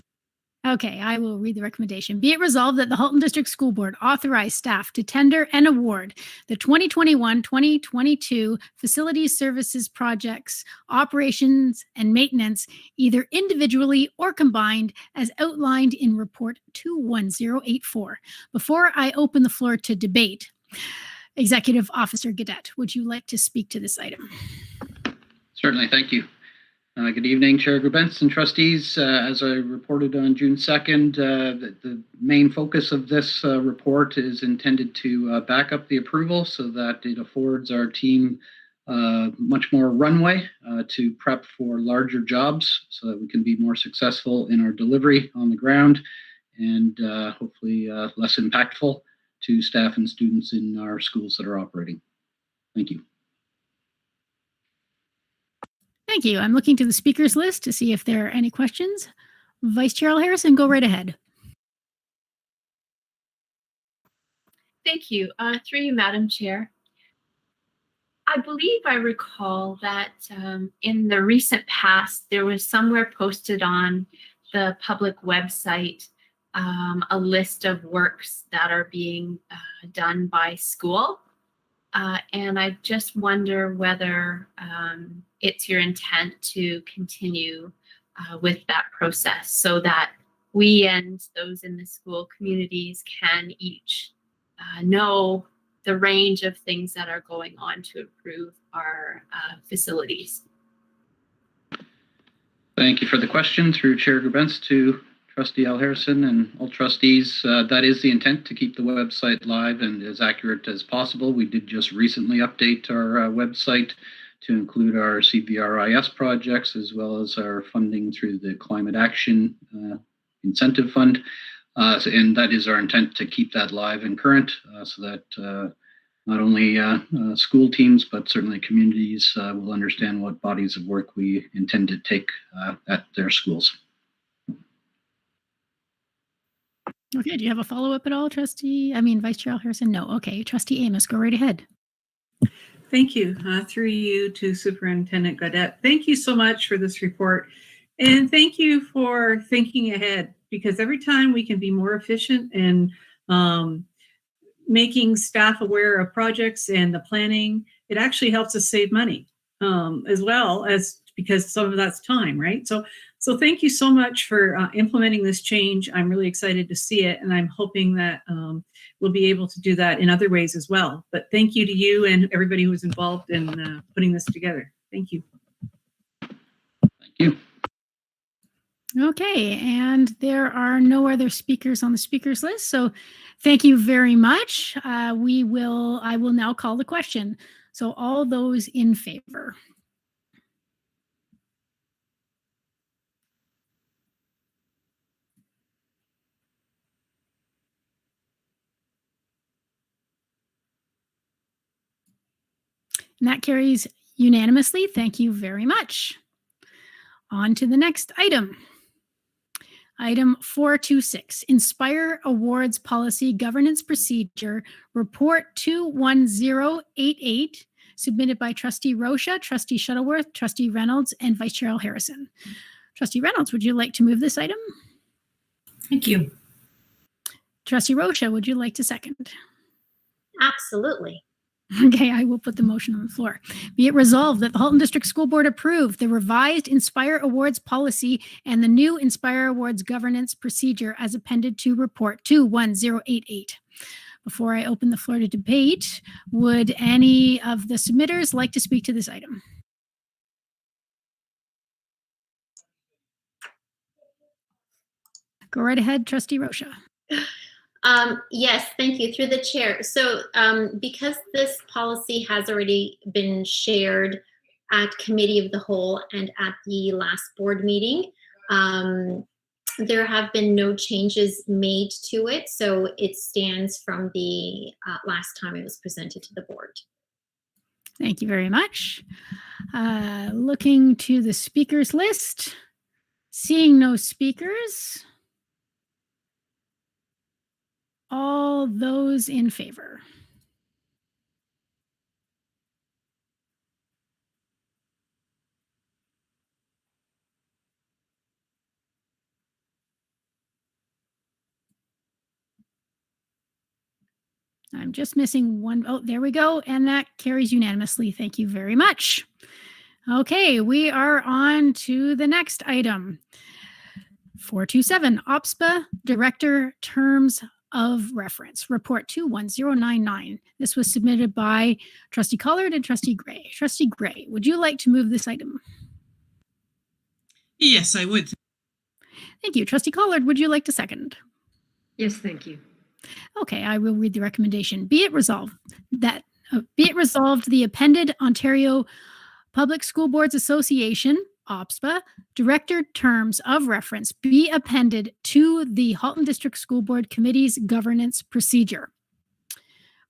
A: Okay, I will read the recommendation. Be it resolved that the Halton District School Board authorize staff to tender and award the 2021-2022 Facilities Services Projects, Operations and Maintenance, either individually or combined, as outlined in Report 21084. Before I open the floor to debate, Executive Officer Gadet, would you like to speak to this item?
H: Certainly, thank you. Good evening, Chair Grubens and trustees. As I reported on June 2nd, the main focus of this report is intended to back up the approval so that it affords our team much more runway to prep for larger jobs so that we can be more successful in our delivery on the ground and hopefully less impactful to staff and students in our schools that are operating. Thank you.
A: Thank you. I'm looking to the speakers list to see if there are any questions. Vice Chair Harrison, go right ahead.
R: Thank you. Through you, Madam Chair. I believe I recall that in the recent past, there was somewhere posted on the public website a list of works that are being done by school. And I just wonder whether it's your intent to continue with that process so that we and those in the school communities can each know the range of things that are going on to improve our facilities.
H: Thank you for the question through Chair Grubens to Trustee Al Harrison and all trustees. That is the intent, to keep the website live and as accurate as possible. We did just recently update our website to include our CBRIS projects as well as our funding through the Climate Action Incentive Fund. And that is our intent, to keep that live and current so that not only school teams, but certainly communities will understand what bodies of work we intend to take at their schools.
A: Okay, do you have a follow-up at all, Vice Chair Harrison? No. Okay, Trustee Amos, go right ahead.
B: Thank you. Through you to Superintendent Gadet. Thank you so much for this report. And thank you for thinking ahead, because every time we can be more efficient in making staff aware of projects and the planning, it actually helps us save money as well, as because some of that's time, right? So thank you so much for implementing this change. I'm really excited to see it, and I'm hoping that we'll be able to do that in other ways as well. But thank you to you and everybody who was involved in putting this together. Thank you.
H: Thank you.
A: Okay, and there are no other speakers on the speakers list, so thank you very much. I will now call the question. So all those in favor? And that carries unanimously. Thank you very much. On to the next item. Item 426, Inspire Awards Policy Governance Procedure, Report 21088, submitted by Trustee Rocha, Trustee Shuttleworth, Trustee Reynolds, and Vice Chair Harrison. Trustee Reynolds, would you like to move this item?
J: Thank you.
A: Trustee Rocha, would you like to second?
G: Absolutely.
A: Okay, I will put the motion on the floor. Be it resolved that the Halton District School Board approve the revised Inspire Awards policy and the new Inspire Awards governance procedure as appended to Report 21088. Before I open the floor to debate, would any of the submitters like to speak to this item? Go right ahead, Trustee Rocha.
G: Yes, thank you. Through the chair. So because this policy has already been shared at Committee of the Whole and at the last board meeting, there have been no changes made to it, so it stands from the last time it was presented to the board.
A: Thank you very much. Looking to the speakers list, seeing no speakers. All those in favor? I'm just missing one. Oh, there we go. And that carries unanimously. Thank you very much. Okay, we are on to the next item. 427, OPSPA Director Terms of Reference, Report 21099. This was submitted by Trustee Collard and Trustee Gray. Trustee Gray, would you like to move this item?
E: Yes, I would.
A: Thank you. Trustee Collard, would you like to second?
K: Yes, thank you.
A: Okay, I will read the recommendation. Be it resolved the appended Ontario Public School Boards Association, OPSPA, Director Terms of Reference be appended to the Halton District School Board Committee's governance procedure.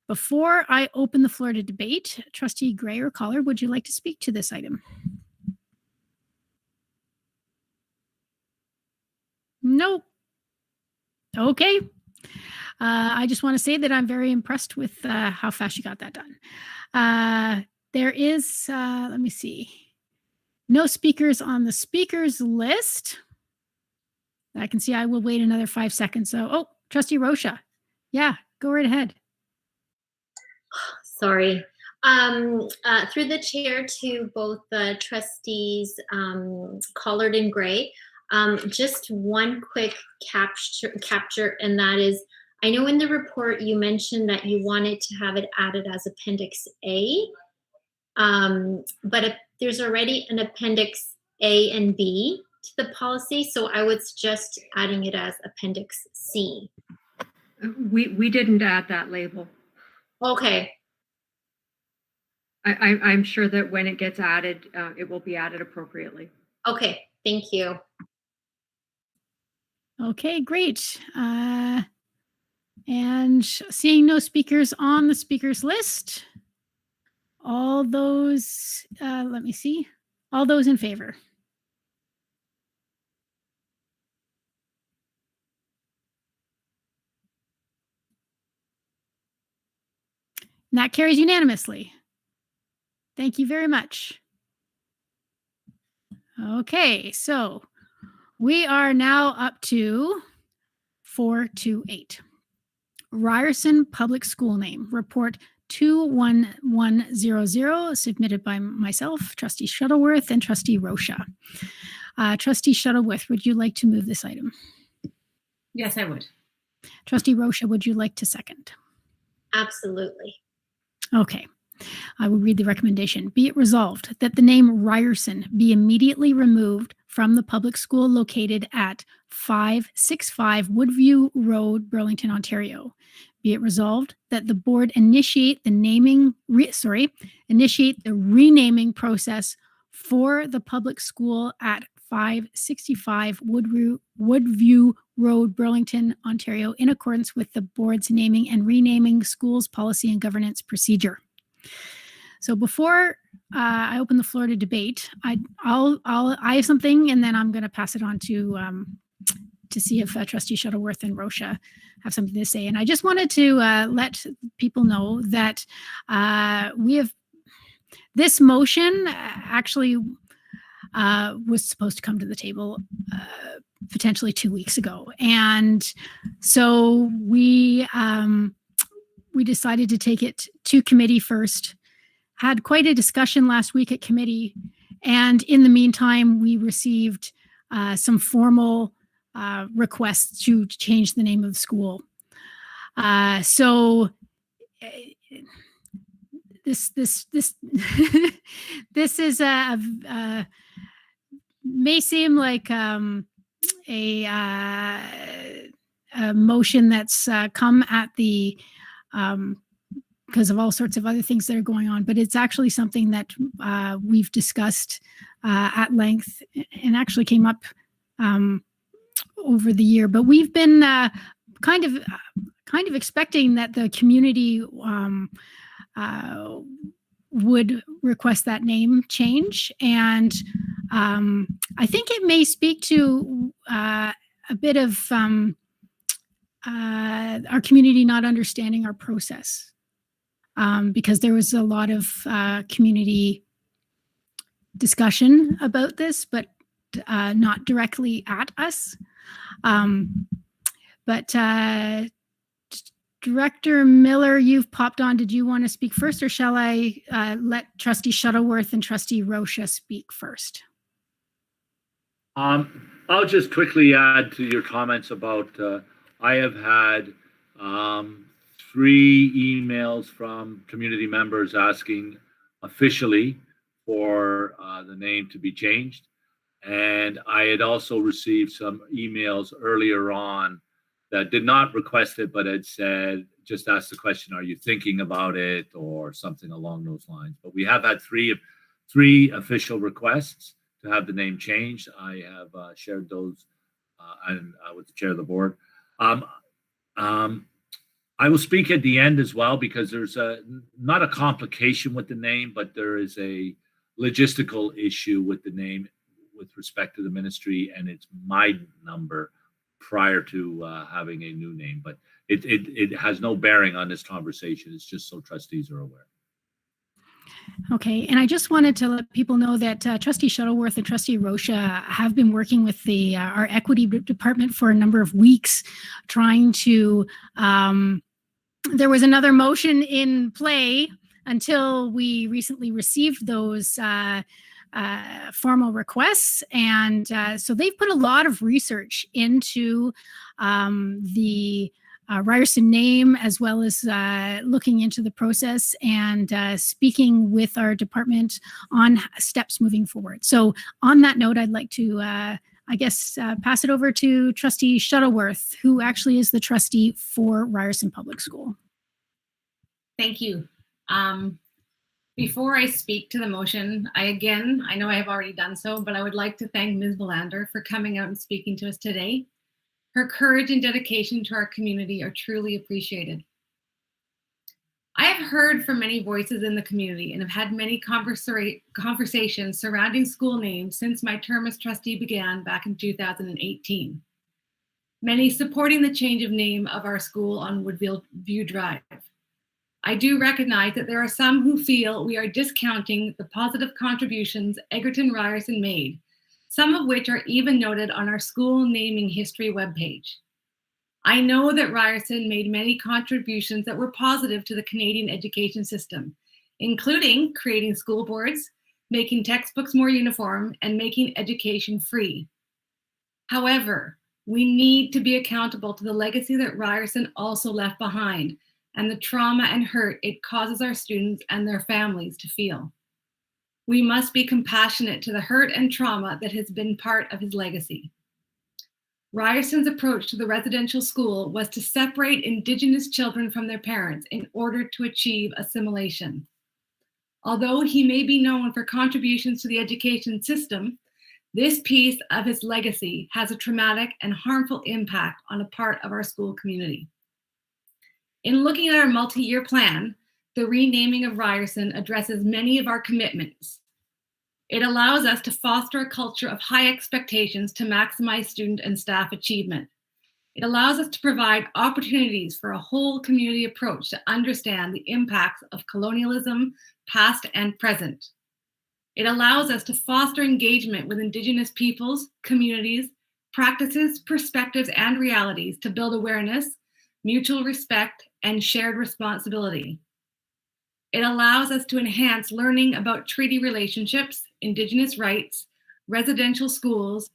A: Before I open the floor to debate, Trustee Gray or Collard, would you like to speak to this item? Nope. Okay. I just want to say that I'm very impressed with how fast you got that done. There is, let me see, no speakers on the speakers list. I can see I will wait another 5 seconds. So, oh, Trustee Rocha. Yeah, go right ahead.
G: Sorry. Through the chair to both the trustees Collard and Gray, just one quick capture, and that is, I know in the report you mentioned that you wanted to have it added as Appendix A, but if there's already an Appendix A and B to the policy, so I would suggest adding it as Appendix C.
K: We didn't add that label.
G: Okay.
K: I'm sure that when it gets added, it will be added appropriately.
G: Okay, thank you.
A: Okay, great. And seeing no speakers on the speakers list, all those, let me see, all those in favor? And that carries unanimously. Thank you very much. Okay, so we are now up to 428. Ryerson Public School Name, Report 21100, submitted by myself, Trustee Shuttleworth, and Trustee Rocha. Trustee Shuttleworth, would you like to move this item?
L: Yes, I would.
A: Trustee Rocha, would you like to second?
G: Absolutely.
A: Okay. I will read the recommendation. Be it resolved that the name Ryerson be immediately removed from the public school located at 565 Woodview Road, Burlington, Ontario. Be it resolved that the board initiate the renaming process for the public school at 565 Woodview Road, Burlington, Ontario, in accordance with the board's naming and renaming schools policy and governance procedure. So before I open the floor to debate, I have something, and then I'm going to pass it on to see if Trustee Shuttleworth and Rocha have something to say. And I just wanted to let people know that we have this motion actually was supposed to come to the table potentially 2 weeks ago, and so we decided to take it to committee first. Had quite a discussion last week at committee, and in the meantime, we received some formal requests to change the name of the school. So this this is may seem like a motion that's come at the because of all sorts of other things that are going on, but it's actually something that we've discussed at length, and actually came up over the year, but we've been kind of expecting that the community would request that name change, and I think it may speak to a bit of our community not understanding our process, because there was a lot of community discussion about this, but not directly at us. But Director Miller, you've popped on. Did you want to speak first, or shall I let Trustee Shuttleworth and Trustee Rocha speak first?
I: I'll just quickly add to your comments about, I have had 3 emails from community members asking officially for the name to be changed. And I had also received some emails earlier on that did not request it, but had said, just ask the question, are you thinking about it, or something along those lines. But we have had three official requests to have the name changed. I have shared those with the chair of the board. I will speak at the end as well, because there's not a complication with the name, but there is a logistical issue with the name with respect to the ministry, and it's my number prior to having a new name. But it has no bearing on this conversation. It's just so trustees are aware.
A: Okay, and I just wanted to let people know that Trustee Shuttleworth and Trustee Rocha have been working with the our equity department for a number of weeks, trying to. There was another motion in play until we recently received those formal requests, and so they've put a lot of research into the Ryerson name, as well as looking into the process and speaking with our department on steps moving forward. So on that note, I'd like to, pass it over to Trustee Shuttleworth, who actually is the trustee for Ryerson Public School.
L: Thank you. Before I speak to the motion, I know I have already done so, but I would like to thank Ms. Belander for coming out and speaking to us today. Her courage and dedication to our community are truly appreciated. I have heard from many voices in the community and have had many conversations surrounding school names since my term as trustee began back in 2018. Many supporting the change of name of our school on Woodville View Drive. I do recognize that there are some who feel we are discounting the positive contributions Egerton Ryerson made, some of which are even noted on our school naming history webpage. I know that Ryerson made many contributions that were positive to the Canadian education system, including creating school boards, making textbooks more uniform, and making education free. However, we need to be accountable to the legacy that Ryerson also left behind, and the trauma and hurt it causes our students and their families to feel. We must be compassionate to the hurt and trauma that has been part of his legacy. Ryerson's approach to the residential school was to separate Indigenous children from their parents in order to achieve assimilation. Although he may be known for contributions to the education system, this piece of his legacy has a traumatic and harmful impact on a part of our school community. In looking at our multi-year plan, the renaming of Ryerson addresses many of our commitments. It allows us to foster a culture of high expectations to maximize student and staff achievement. It allows us to provide opportunities for a whole community approach to understand the impacts of colonialism, past and present. It allows us to foster engagement with Indigenous peoples, communities, practices, perspectives, and realities to build awareness, mutual respect, and shared responsibility. It allows us to enhance learning about treaty relationships, Indigenous rights, residential schools,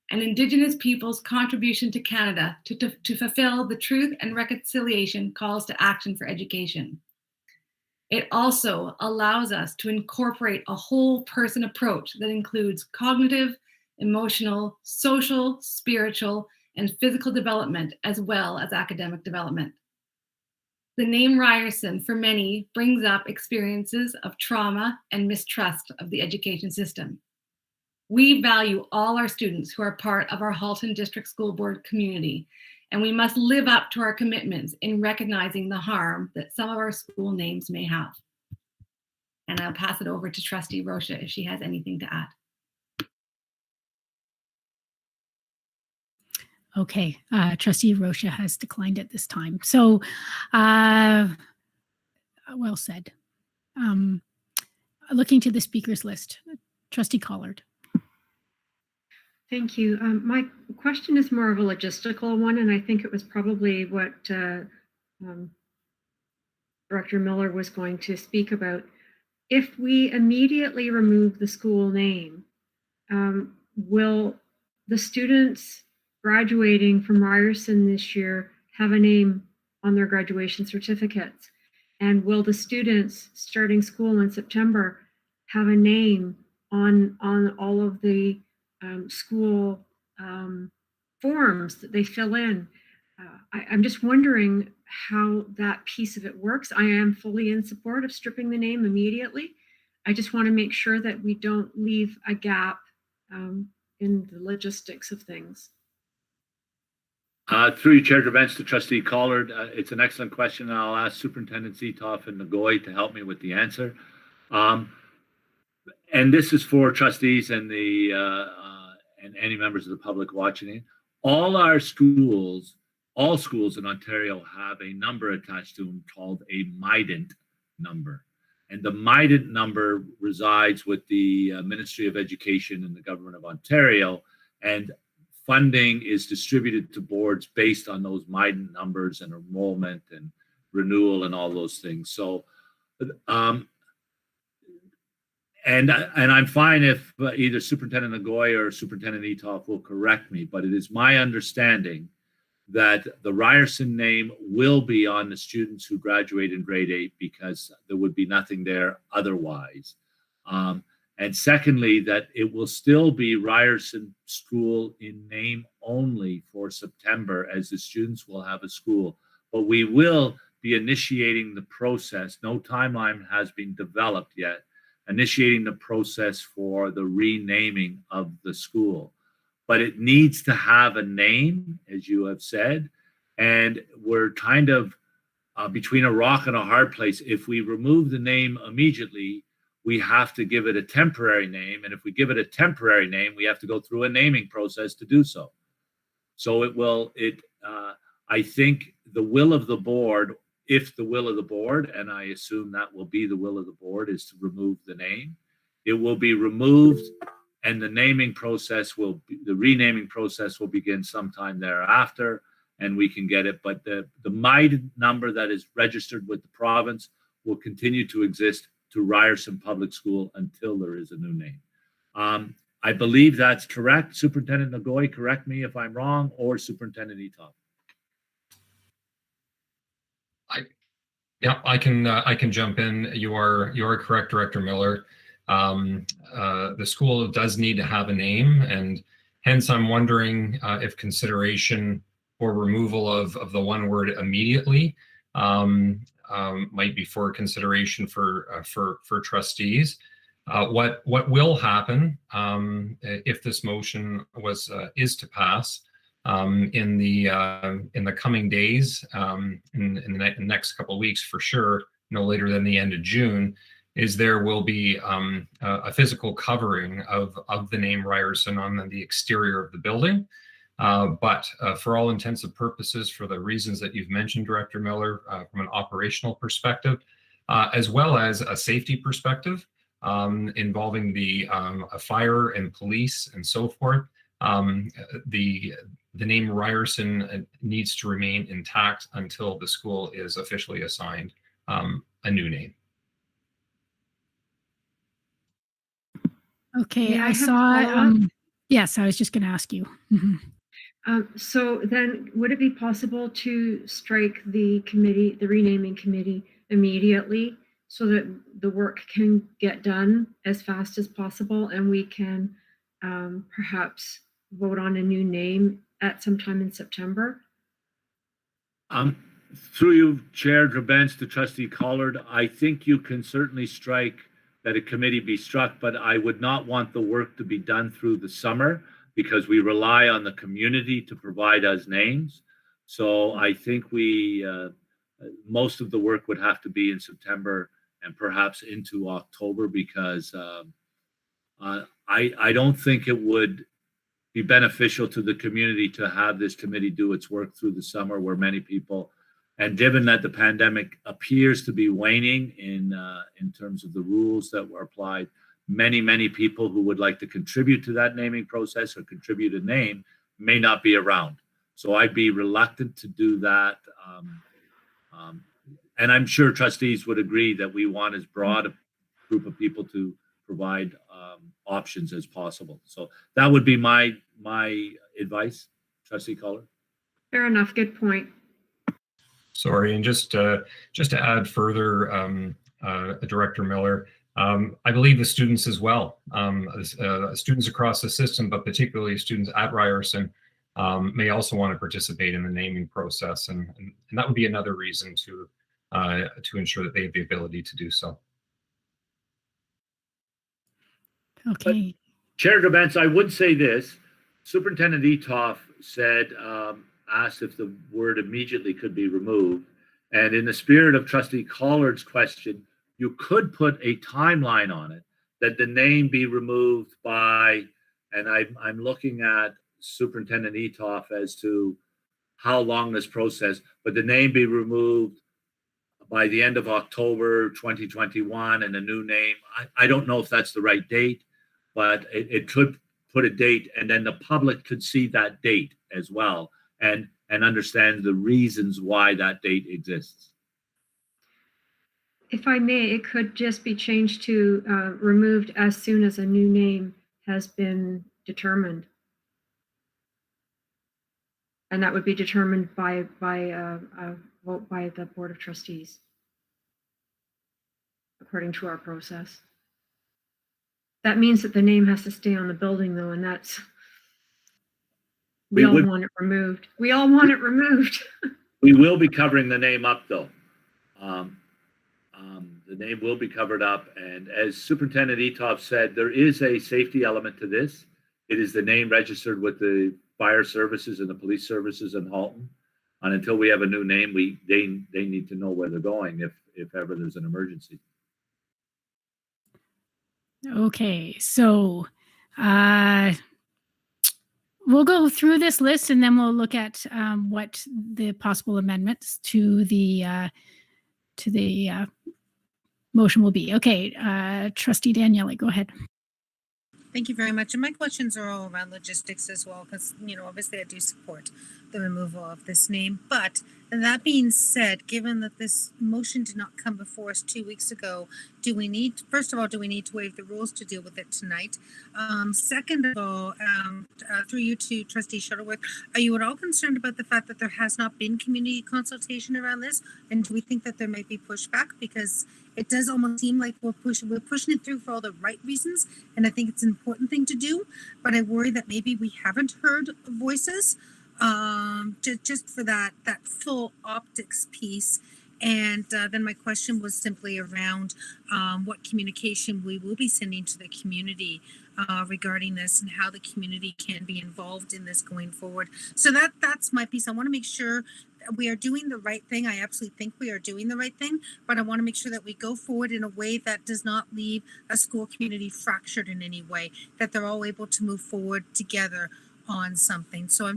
L: and Indigenous peoples' contribution to Canada to fulfill the truth and reconciliation calls to action for education. It also allows us to incorporate a whole person approach that includes cognitive, emotional, social, spiritual, and physical development, as well as academic development. The name Ryerson, for many, brings up experiences of trauma and mistrust of the education system. We value all our students who are part of our Halton District School Board community, and we must live up to our commitments in recognizing the harm that some of our school names may have. And I'll pass it over to Trustee Rocha if she has anything to add.
A: Okay, Trustee Rocha has declined at this time. So, well said. Looking to the speakers list, Trustee Collard.
K: Thank you. My question is more of a logistical one, and I think it was probably what Director Miller was going to speak about. If we immediately remove the school name, will the students graduating from Ryerson this year have a name on their graduation certificates? And will the students starting school in September have a name on all of the school forms that they fill in? I'm just wondering how that piece of it works. I am fully in support of stripping the name immediately. I just want to make sure that we don't leave a gap in the logistics of things.
I: Through you, Chair Grabentz, to Trustee Collard, it's an excellent question, and I'll ask Superintendent Zitoff and Nagoy to help me with the answer. And this is for trustees and and any members of the public watching it. All schools in Ontario have a number attached to them called a MIDENT number. And the MIDENT number resides with the Ministry of Education and the Government of Ontario, and funding is distributed to boards based on those MIDENT numbers and enrollment and renewal and all those things. So, and I'm fine if either Superintendent Nagoy or Superintendent Zitoff will correct me, but it is my understanding that the Ryerson name will be on the students who graduate in grade 8 because there would be nothing there otherwise. And secondly, that it will still be Ryerson School in name only for September, as the students will have a school. But we will be initiating the process. No timeline has been developed yet, initiating the process for the renaming of the school. But it needs to have a name, as you have said, and we're kind of between a rock and a hard place. If we remove the name immediately, we have to give it a temporary name. And if we give it a temporary name, we have to go through a naming process to do so. So I think the will of the board, if the will of the board, and I assume that will be the will of the board, is to remove the name. It will be removed, and the renaming process will begin sometime thereafter, and we can get it. But the MIDE number that is registered with the province will continue to exist to Ryerson Public School until there is a new name. I believe that's correct. Superintendent Nagoy, correct me if I'm wrong, or Superintendent Zitoff.
M: Yeah, I can jump in. You are correct, Director Miller. The school does need to have a name, and hence I'm wondering if consideration for removal of the one word immediately might be for consideration for trustees. What will happen if this motion is to pass in the coming days, in the next couple of weeks for sure, no later than the end of June, is there will be a physical covering of the name Ryerson on the exterior of the building. But for all intents and purposes, for the reasons that you've mentioned, Director Miller, from an operational perspective, as well as a safety perspective involving the fire and police and so forth, the name Ryerson needs to remain intact until the school is officially assigned a new name.
A: Okay, I saw. Yes, I was just going to ask you.
K: So then, would it be possible to strike the renaming committee immediately, so that the work can get done as fast as possible, and we can perhaps vote on a new name at some time in September?
I: Through you, Chair Grabentz, to Trustee Collard, I think you can certainly strike that a committee be struck, but I would not want the work to be done through the summer because we rely on the community to provide us names. So I think most of the work would have to be in September and perhaps into October, because I don't think it would be beneficial to the community to have this committee do its work through the summer, where many people, and given that the pandemic appears to be waning in terms of the rules that were applied, many people who would like to contribute to that naming process or contribute a name may not be around. So I'd be reluctant to do that. And I'm sure trustees would agree that we want as broad a group of people to provide options as possible. So that would be my advice, Trustee Kohler.
K: Fair enough. Good point.
M: Sorry, and just to add further, Director Miller, I believe the students as well, students across the system, but particularly students at Ryerson, may also want to participate in the naming process, and that would be another reason to ensure that they have the ability to do so.
A: Okay.
I: But Chair Grabantz, I would say this: Superintendent Etoff said, asked if the word immediately could be removed, and in the spirit of Trustee Collard's question, you could put a timeline on it, that the name be removed by, and I'm looking at Superintendent Etoff as to how long this process, but the name be removed by the end of October 2021 and a new name. I don't know if that's the right date, but it could put a date, and then the public could see that date as well and understand the reasons why that date exists.
K: If I may, it could just be changed to removed as soon as a new name has been determined. And that would be determined by a vote by the Board of Trustees, according to our process. That means that the name has to stay on the building, though, and that's, we all want it removed. We all want it removed.
I: We will be covering the name up, though. The name will be covered up, and as Superintendent Etoff said, there is a safety element to this. It is the name registered with the fire services and the police services in Halton, and until we have a new name, they need to know where they're going if ever there's an emergency.
A: Okay, so we'll go through this list and then we'll look at what the possible amendments to the motion will be. Okay, Trustee Daniele, go ahead.
D: Thank you very much. And my questions are all around logistics as well, because, obviously I do support the removal of this name. But that being said, given that this motion did not come before us 2 weeks ago, first of all, do we need to waive the rules to deal with it tonight? Second of all, through you to Trustee Shuttleworth, are you at all concerned about the fact that there has not been community consultation around this? And do we think that there might be pushback? Because it does almost seem like we're pushing it through for all the right reasons, and I think it's an important thing to do, but I worry that maybe we haven't heard voices just for that full optics piece. And then my question was simply around what communication we will be sending to the community regarding this and how the community can be involved in this going forward. So that's my piece. I want to make sure that we are doing the right thing. I absolutely think we are doing the right thing, but I want to make sure that we go forward in a way that does not leave a school community fractured in any way, that they're all able to move forward together on something. So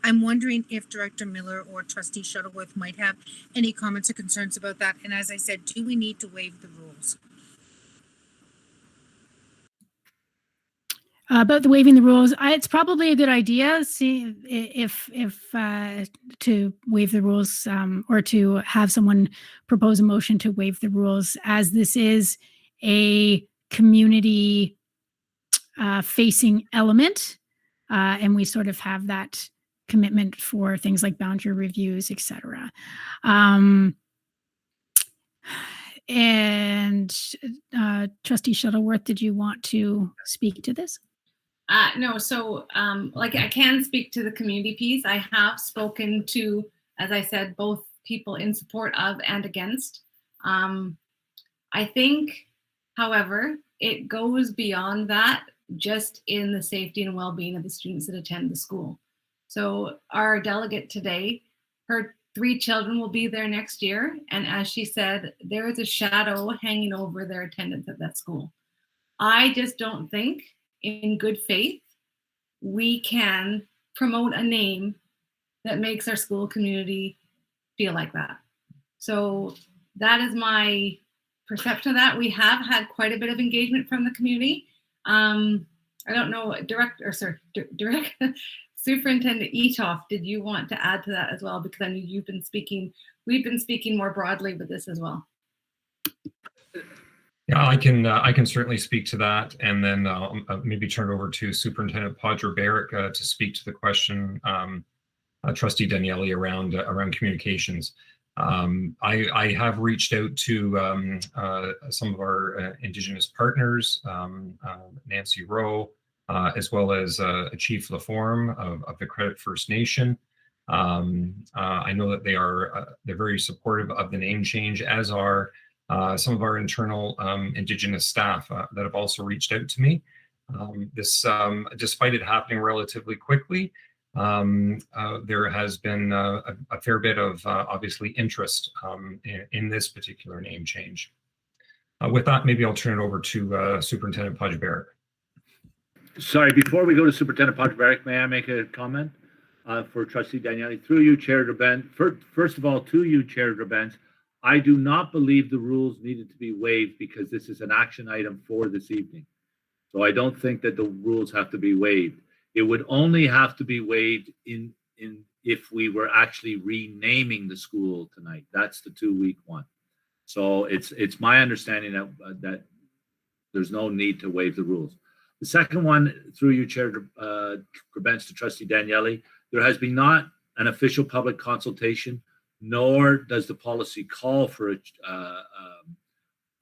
D: I'm wondering if Director Miller or Trustee Shuttleworth might have any comments or concerns about that. And as I said, do we need to waive the rules?
A: About the waiving the rules, it's probably a good idea. See if to waive the rules or to have someone propose a motion to waive the rules, as this is a community facing element, and we sort of have that commitment for things like boundary reviews, etc. And Trustee Shuttleworth, did you want to speak to this?
L: No, so I can speak to the community piece. I have spoken to, as I said, both people in support of and against. I think However, it goes beyond that, just in the safety and well-being of the students that attend the school. So our delegate today, her 3 children will be there next year. And as she said, there is a shadow hanging over their attendance at that school. I just don't think, in good faith, we can promote a name that makes our school community feel like that. So that is my perception of that. We have had quite a bit of engagement from the community. I don't know, Superintendent Etoff, did you want to add to that as well? Because I know we've been speaking more broadly with this as well.
M: Yeah, I can certainly speak to that, and then maybe turn it over to Superintendent Podger-Barrick to speak to the question, Trustee Daniele, around communications. I have reached out to some of our Indigenous partners, Nancy Rowe, as well as Chief LaForme of the Credit First Nation. I know that they're very supportive of the name change, as are some of our internal Indigenous staff that have also reached out to me. This, despite it happening relatively quickly, there has been a fair bit of obviously interest in this particular name change. With that, maybe I'll turn it over to Superintendent Podger-Barrick.
I: Sorry, before we go to Superintendent Podger-Barrick, may I make a comment for Trustee Daniele? Through you, Chair Drabent. First of all, to you, Chair Drabent, I do not believe the rules needed to be waived because this is an action item for this evening. So I don't think that the rules have to be waived. It would only have to be waived if we were actually renaming the school tonight. That's the 2-week one. So it's my understanding that there's no need to waive the rules. The second one, through you, Chair Drabent, to Trustee Daniele, there has been not an official public consultation, nor does the policy call for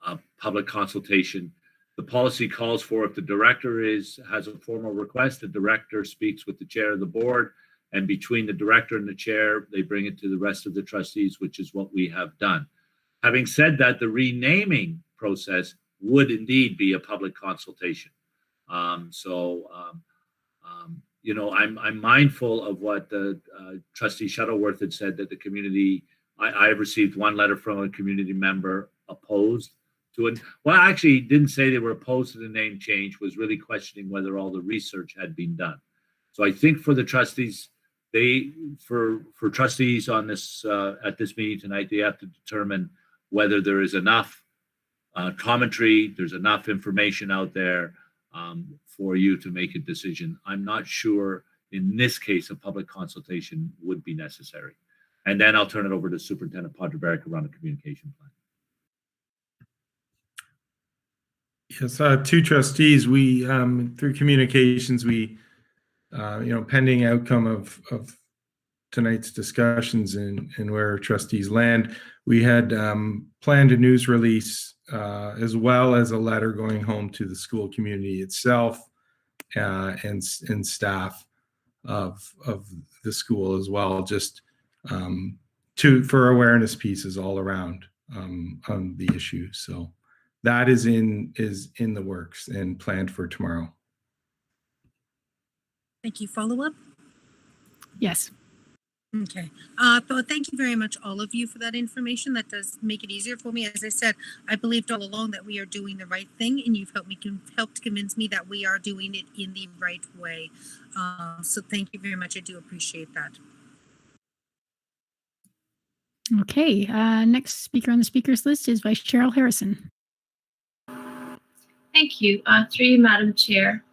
I: a public consultation. The policy calls for, if the director has a formal request, the director speaks with the chair of the board, and between the director and the chair, they bring it to the rest of the trustees, which is what we have done. Having said that, the renaming process would indeed be a public consultation. You know, I'm mindful of what the Trustee Shuttleworth had said, that the community, I received one letter from a community member opposed to it. Well, actually, he didn't say they were opposed to the name change, was really questioning whether all the research had been done. So I think for the trustees, for trustees on this, at this meeting tonight, they have to determine whether there is enough commentary, there's enough information out there for you to make a decision. I'm not sure in this case a public consultation would be necessary. And then I'll turn it over to Superintendent Podger-Barrick around the communication plan.
N: Yes, 2 trustees, we, through communications, we, pending outcome of tonight's discussions and where trustees land, we had planned a news release as well as a letter going home to the school community itself and staff of the school as well, just for awareness pieces all around on the issue. So that is in the works and planned for tomorrow.
D: Thank you. Follow up?
A: Yes.
D: Okay. But thank you very much, all of you, for that information. That does make it easier for me. As I said, I believed all along that we are doing the right thing, and you've helped convince me that we are doing it in the right way. So thank you very much. I do appreciate that.
A: Okay. Next speaker on the speakers list is Vice Chair Harrison.
R: Thank you. Through you, Madam Chair.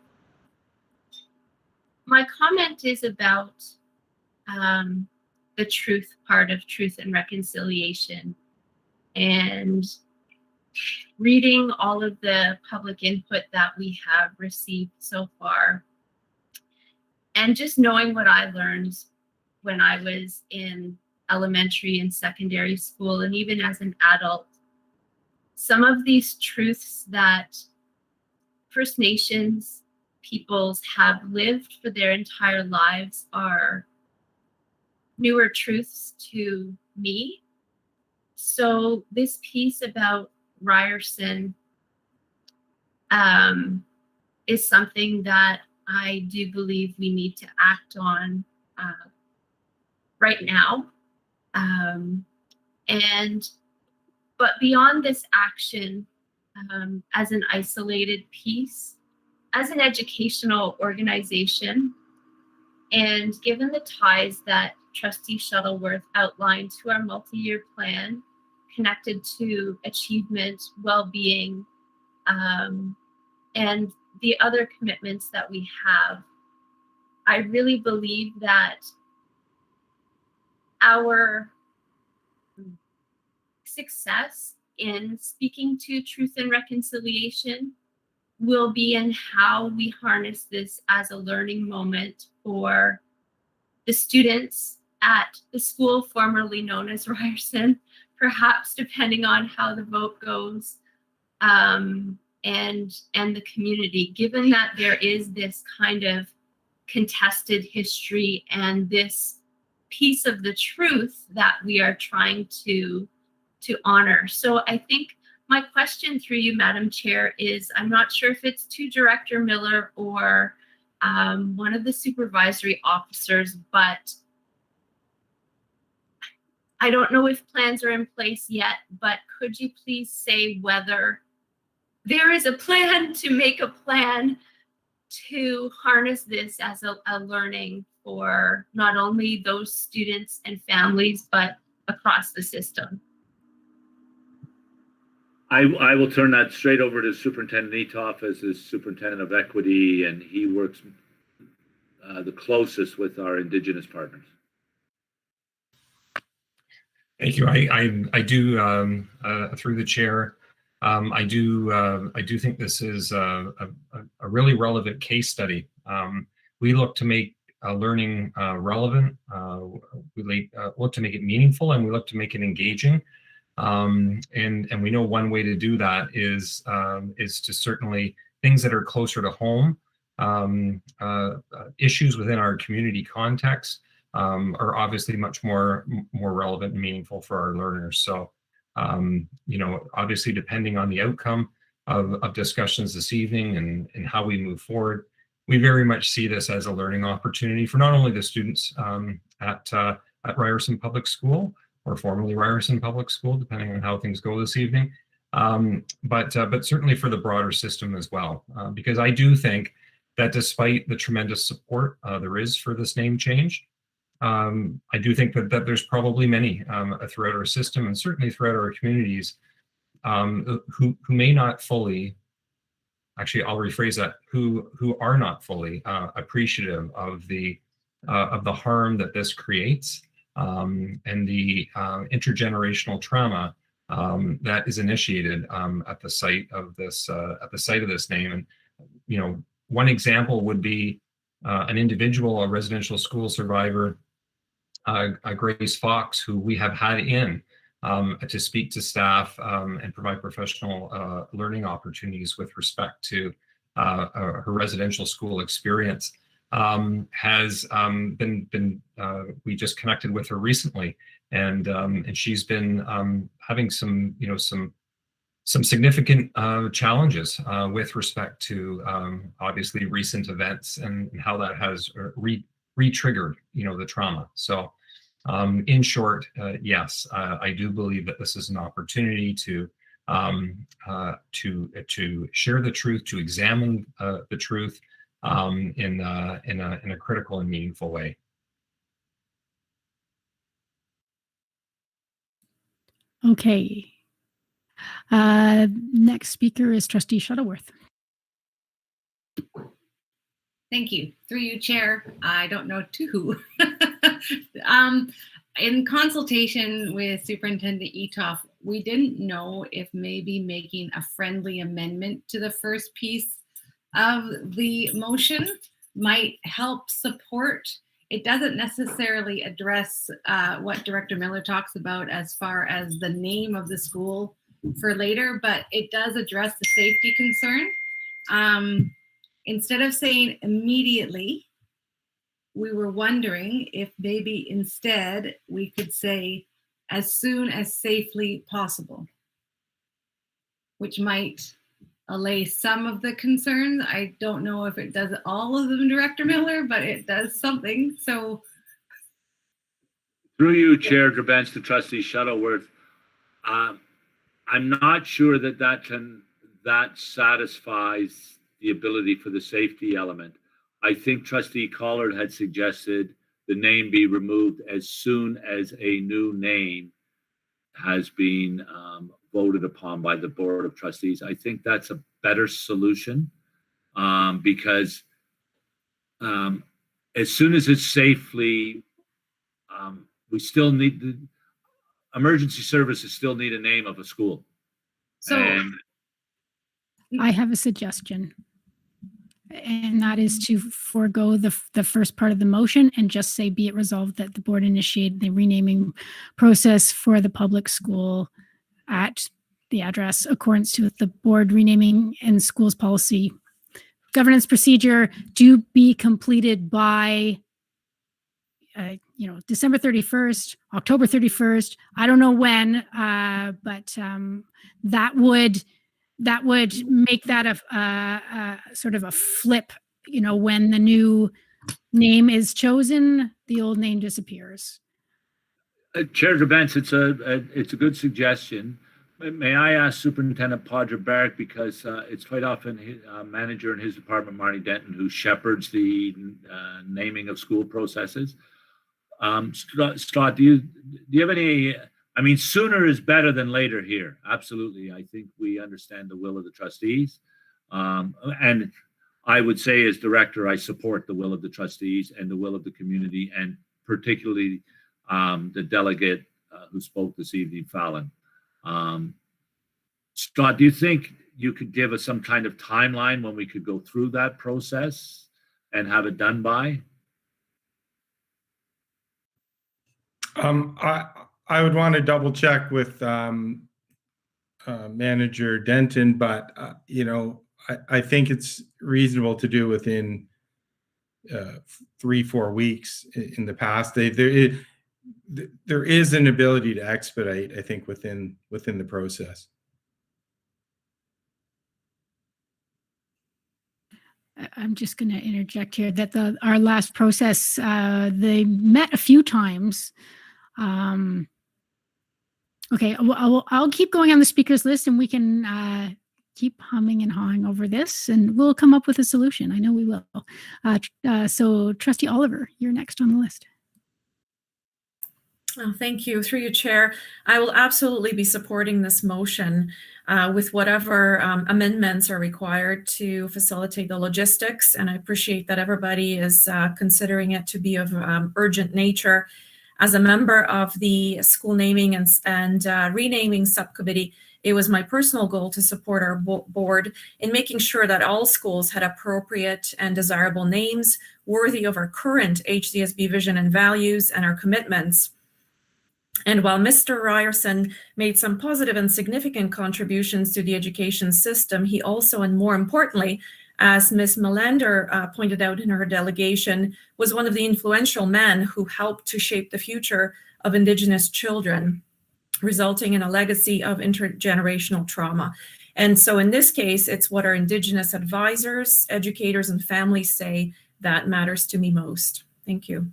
R: My comment is about the truth part of Truth and Reconciliation, and reading all of the public input that we have received so far, and just knowing what I learned when I was in elementary and secondary school, and even as an adult, some of these truths that First Nations peoples have lived for their entire lives are newer truths to me. So this piece about Ryerson is something that I do believe we need to act on right now. But beyond this action, as an isolated piece, as an educational organization, and given the ties that Trustee Shuttleworth outlined to our multi-year plan connected to achievement, well-being, and the other commitments that we have, I really believe that our success in speaking to truth and reconciliation will be in how we harness this as a learning moment for the students at the school formerly known as Ryerson, perhaps depending on how the vote goes, and the community, given that there is this kind of contested history and this piece of the truth that we are trying to honor. So I think my question through you, Madam Chair, is I'm not sure if it's to Director Miller or one of the supervisory officers, but I don't know if plans are in place yet, but could you please say whether there is a plan to make a plan to harness this as a learning for not only those students and families, but across the system?
I: I will turn that straight over to Superintendent Etoff as the Superintendent of Equity, and he works the closest with our Indigenous partners.
M: Thank you. I do through the chair. I do think this is a really relevant case study. We look to make learning relevant. We look to make it meaningful, and we look to make it engaging. And we know one way to do that is to certainly things that are closer to home, issues within our community context are obviously much more relevant and meaningful for our learners. So, obviously depending on the outcome of discussions this evening and how we move forward, we very much see this as a learning opportunity for not only the students at Ryerson Public School, or formerly Ryerson Public School, depending on how things go this evening, but certainly for the broader system as well. Because I do think that despite the tremendous support there is for this name change, I do think that there's probably many throughout our system and certainly throughout our communities who may not fully, actually I'll rephrase that, who are not fully appreciative of the harm that this creates. And the intergenerational trauma that is initiated at the site of this name. And one example would be an individual, a residential school survivor, Grace Fox, who we have had in to speak to staff and provide professional learning opportunities with respect to her residential school experience. Has been we just connected with her recently, and she's been having some significant challenges with respect to obviously recent events and how that has re-triggered the trauma. So in short, yes, I do believe that this is an opportunity to share the truth, to examine the truth in a critical and meaningful way.
A: Okay. Next speaker is Trustee Shuttleworth.
L: Thank you. Through you, Chair. I don't know to who. In consultation with Superintendent Etoff, we didn't know if maybe making a friendly amendment to the first piece of the motion might help support. It doesn't necessarily address what Director Miller talks about as far as the name of the school for later, but it does address the safety concern. Instead of saying immediately, we were wondering if maybe instead we could say as soon as safely possible, which might allay some of the concerns. I don't know if it does all of them, Director Miller, but it does something. So
I: Through you, Chair Grabens, to Trustee Shuttleworth, I'm not sure that satisfies the ability for the safety element. I think Trustee Collard had suggested the name be removed as soon as a new name has been voted upon by the Board of Trustees. I think that's a better solution because as soon as it's safely, we still need the emergency services still need a name of a school.
A: So I have a suggestion, and that is to forego the first part of the motion and just say, be it resolved that the board initiate the renaming process for the public school at the address accordance to the board renaming and schools policy governance procedure to be completed by December 31st, October 31st. I don't know when, but that would make that a sort of a flip. When the new name is chosen, the old name disappears.
I: Chair Grabens, it's a good suggestion. May I ask Superintendent Podger-Barrett, because it's quite often his manager in his department, Marnie Denton, who shepherds the naming of school processes. Scott, do you have any? I mean, sooner is better than later here. Absolutely. I think we understand the will of the trustees. And I would say as director, I support the will of the trustees and the will of the community, and particularly the delegate who spoke this evening, Fallon. Scott, do you think you could give us some kind of timeline when we could go through that process and have it done by?
N: I would want to double check with Manager Denton, but I think it's reasonable to do within 3-4 weeks. In the past, there is an ability to expedite, I think, within the process.
A: I'm just going to interject here that our last process, they met a few times. Okay, I'll keep going on the speakers list, and we can keep humming and hawing over this, and we'll come up with a solution. I know we will. So Trustee Oliver, you're next on the list.
F: Oh, thank you. Through you, Chair. I will absolutely be supporting this motion with whatever amendments are required to facilitate the logistics. And I appreciate that everybody is considering it to be of urgent nature. As a member of the school naming and renaming subcommittee, it was my personal goal to support our board in making sure that all schools had appropriate and desirable names worthy of our current HDSB vision and values and our commitments. And while Mr. Ryerson made some positive and significant contributions to the education system, he also, and more importantly, as Ms. Melander pointed out in her delegation, was one of the influential men who helped to shape the future of Indigenous children, resulting in a legacy of intergenerational trauma. And so in this case, it's what our Indigenous advisors, educators, and families say that matters to me most. Thank you.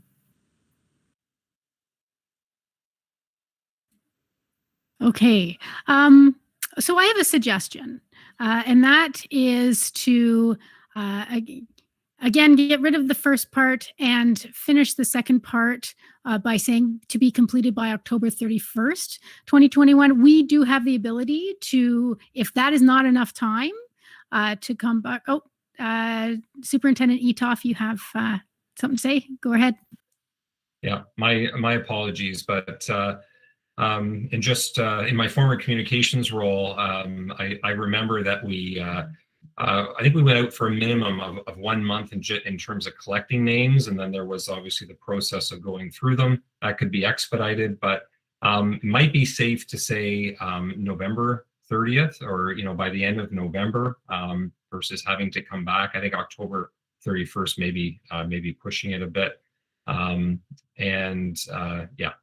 A: Okay, so I have a suggestion, and that is to, again, get rid of the first part and finish the second part by saying to be completed by October 31st, 2021. We do have the ability to, if that is not enough time, to come back. Oh, Superintendent Etoff, you have something to say? Go ahead.
M: Yeah, my apologies, but and just in my former communications role, I remember that I think we went out for a minimum of 1 month in terms of collecting names, and then there was obviously the process of going through them. That could be expedited, but it might be safe to say November 30th, or by the end of November, versus having to come back. I think October 31st, maybe pushing it a bit, yeah.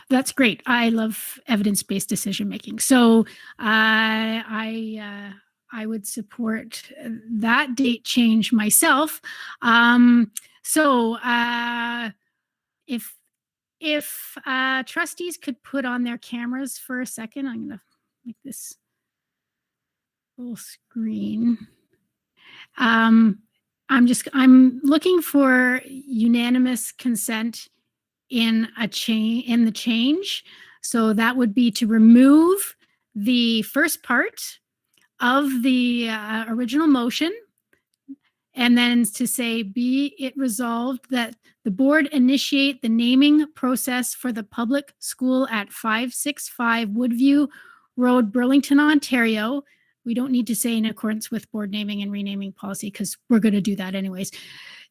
A: That's great. I love evidence-based decision making. So I I would support that date change myself. So if trustees could put on their cameras for a second, I'm going to make this full screen. I'm looking for unanimous consent in the change. So that would be to remove the first part of the original motion, and then to say, be it resolved that the board initiate the naming process for the public school at 565 Woodview Road, Burlington, Ontario. We don't need to say in accordance with board naming and renaming policy because we're going to do that anyways.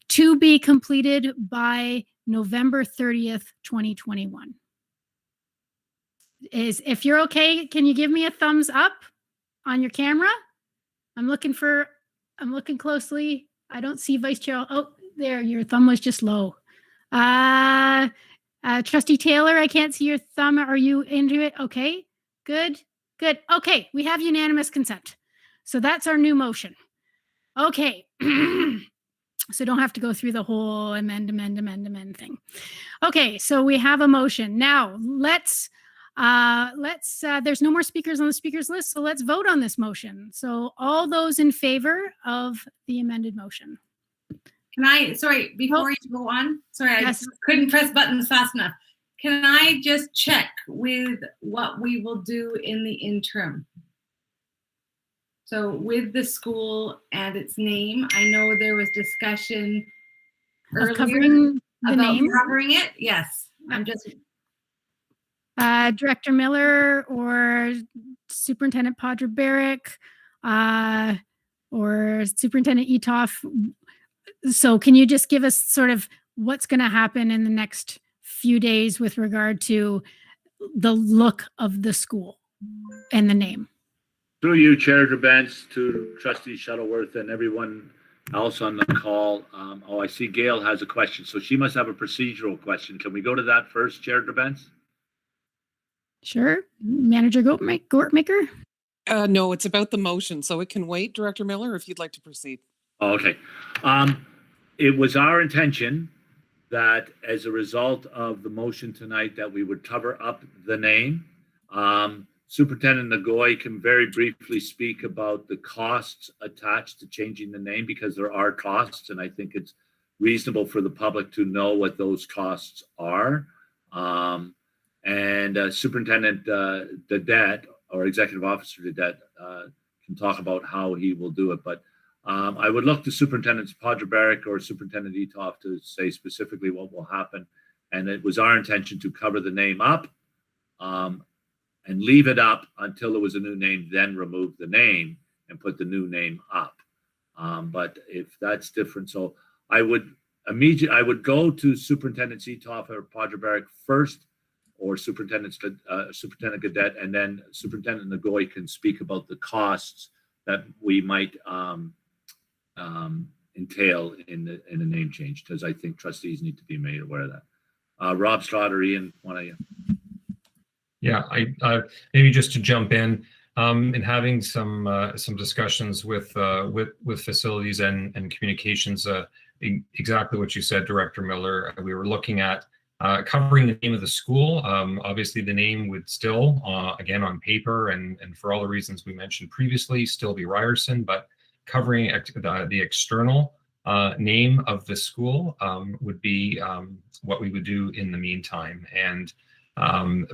A: To be completed by November 30th, 2021. If you're okay, can you give me a thumbs up on your camera? I'm looking closely. I don't see Vice Chair. Oh, there, your thumb was just low. Trustee Taylor, I can't see your thumb. Are you into it? Okay, good. Okay, we have unanimous consent. So that's our new motion. Okay. So don't have to go through the whole amend thing. Okay, so we have a motion. Now let's there's no more speakers on the speakers list, so let's vote on this motion. So all those in favor of the amended motion.
L: Before you go on, I just couldn't press buttons fast enough. Can I just check with what we will do in the interim? So with the school and its name, I know there was discussion earlier
A: covering the
L: about
A: name.
L: covering it. Yes, I'm just.
A: Director Miller or Superintendent Podra-Barrick or Superintendent Etoff. So can you just give us sort of what's going to happen in the next few days with regard to the look of the school and the name?
I: Through you, Chair Gerbents, to Trustee Shuttleworth and everyone else on the call. I see Gail has a question, so she must have a procedural question. Can we go to that first, Chair Gerbents?
A: Sure. Manager Gortmaker?
P: No, it's about the motion, so it can wait, Director Miller, if you'd like to proceed.
I: Oh, okay. It was our intention that as a result of the motion tonight that we would cover up the name. Superintendent Nagoy can very briefly speak about the costs attached to changing the name, because there are costs, and I think it's reasonable for the public to know what those costs are. Superintendent Dedet, or Executive Officer Dedet, can talk about how he will do it. But I would look to Superintendent Podra-Barrick or Superintendent Etoff to say specifically what will happen. And it was our intention to cover the name up and leave it up until there was a new name, then remove the name and put the new name up. But if that's different, so I would go to Superintendent Etoff or Podra-Barrick first, or Superintendent Gadet, and then Superintendent Nagoy can speak about the costs that we might entail in a name change, because I think trustees need to be made aware of that. Rob Stroud or Ian, one of you.
M: Yeah, I maybe just to jump in having some discussions with facilities and communications. Exactly what you said, Director Miller. We were looking at covering the name of the school. Obviously, the name would still, again, on paper and for all the reasons we mentioned previously, still be Ryerson, but covering the external name of the school would be what we would do in the meantime. And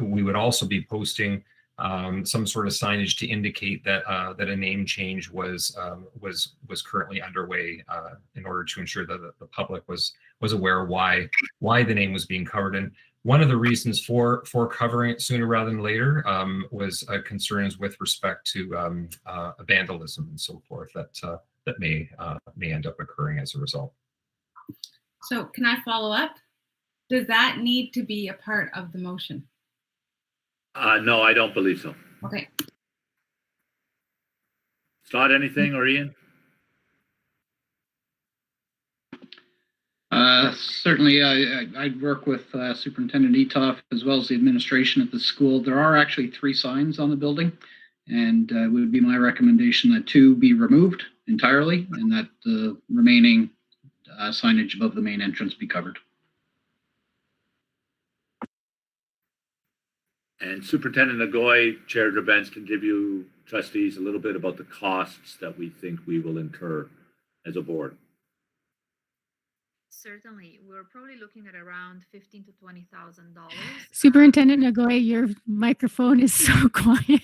M: we would also be posting some sort of signage to indicate that that a name change was currently underway in order to ensure that the public was aware why the name was being covered. And one of the reasons for covering it sooner rather than later was concerns with respect to vandalism and so forth that may end up occurring as a result.
L: So can I follow up? Does that need to be a part of the motion?
I: No, I don't believe so.
L: Okay.
I: Scott, anything, or Ian?
H: Certainly, I'd work with Superintendent Etoff as well as the administration at the school. There are actually 3 signs on the building, And it would be my recommendation that 2 be removed entirely and that the remaining signage above the main entrance be covered.
I: And Superintendent Nagoy, Chair Gerbens, can give you trustees a little bit about the costs that we think we will incur as a board.
T: Certainly, we're probably looking at around $15,000 to $20,000.
A: Superintendent Nagoya, your microphone is so quiet.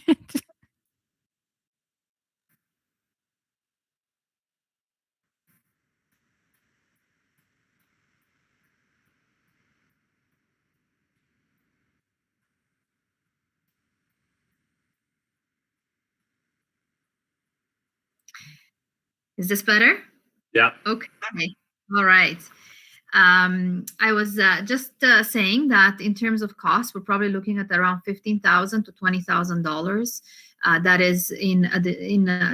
T: Is this better?
I: Yeah.
T: Okay. All right. I was just saying that in terms of cost, we're probably looking at around $15,000 to $20,000. That is in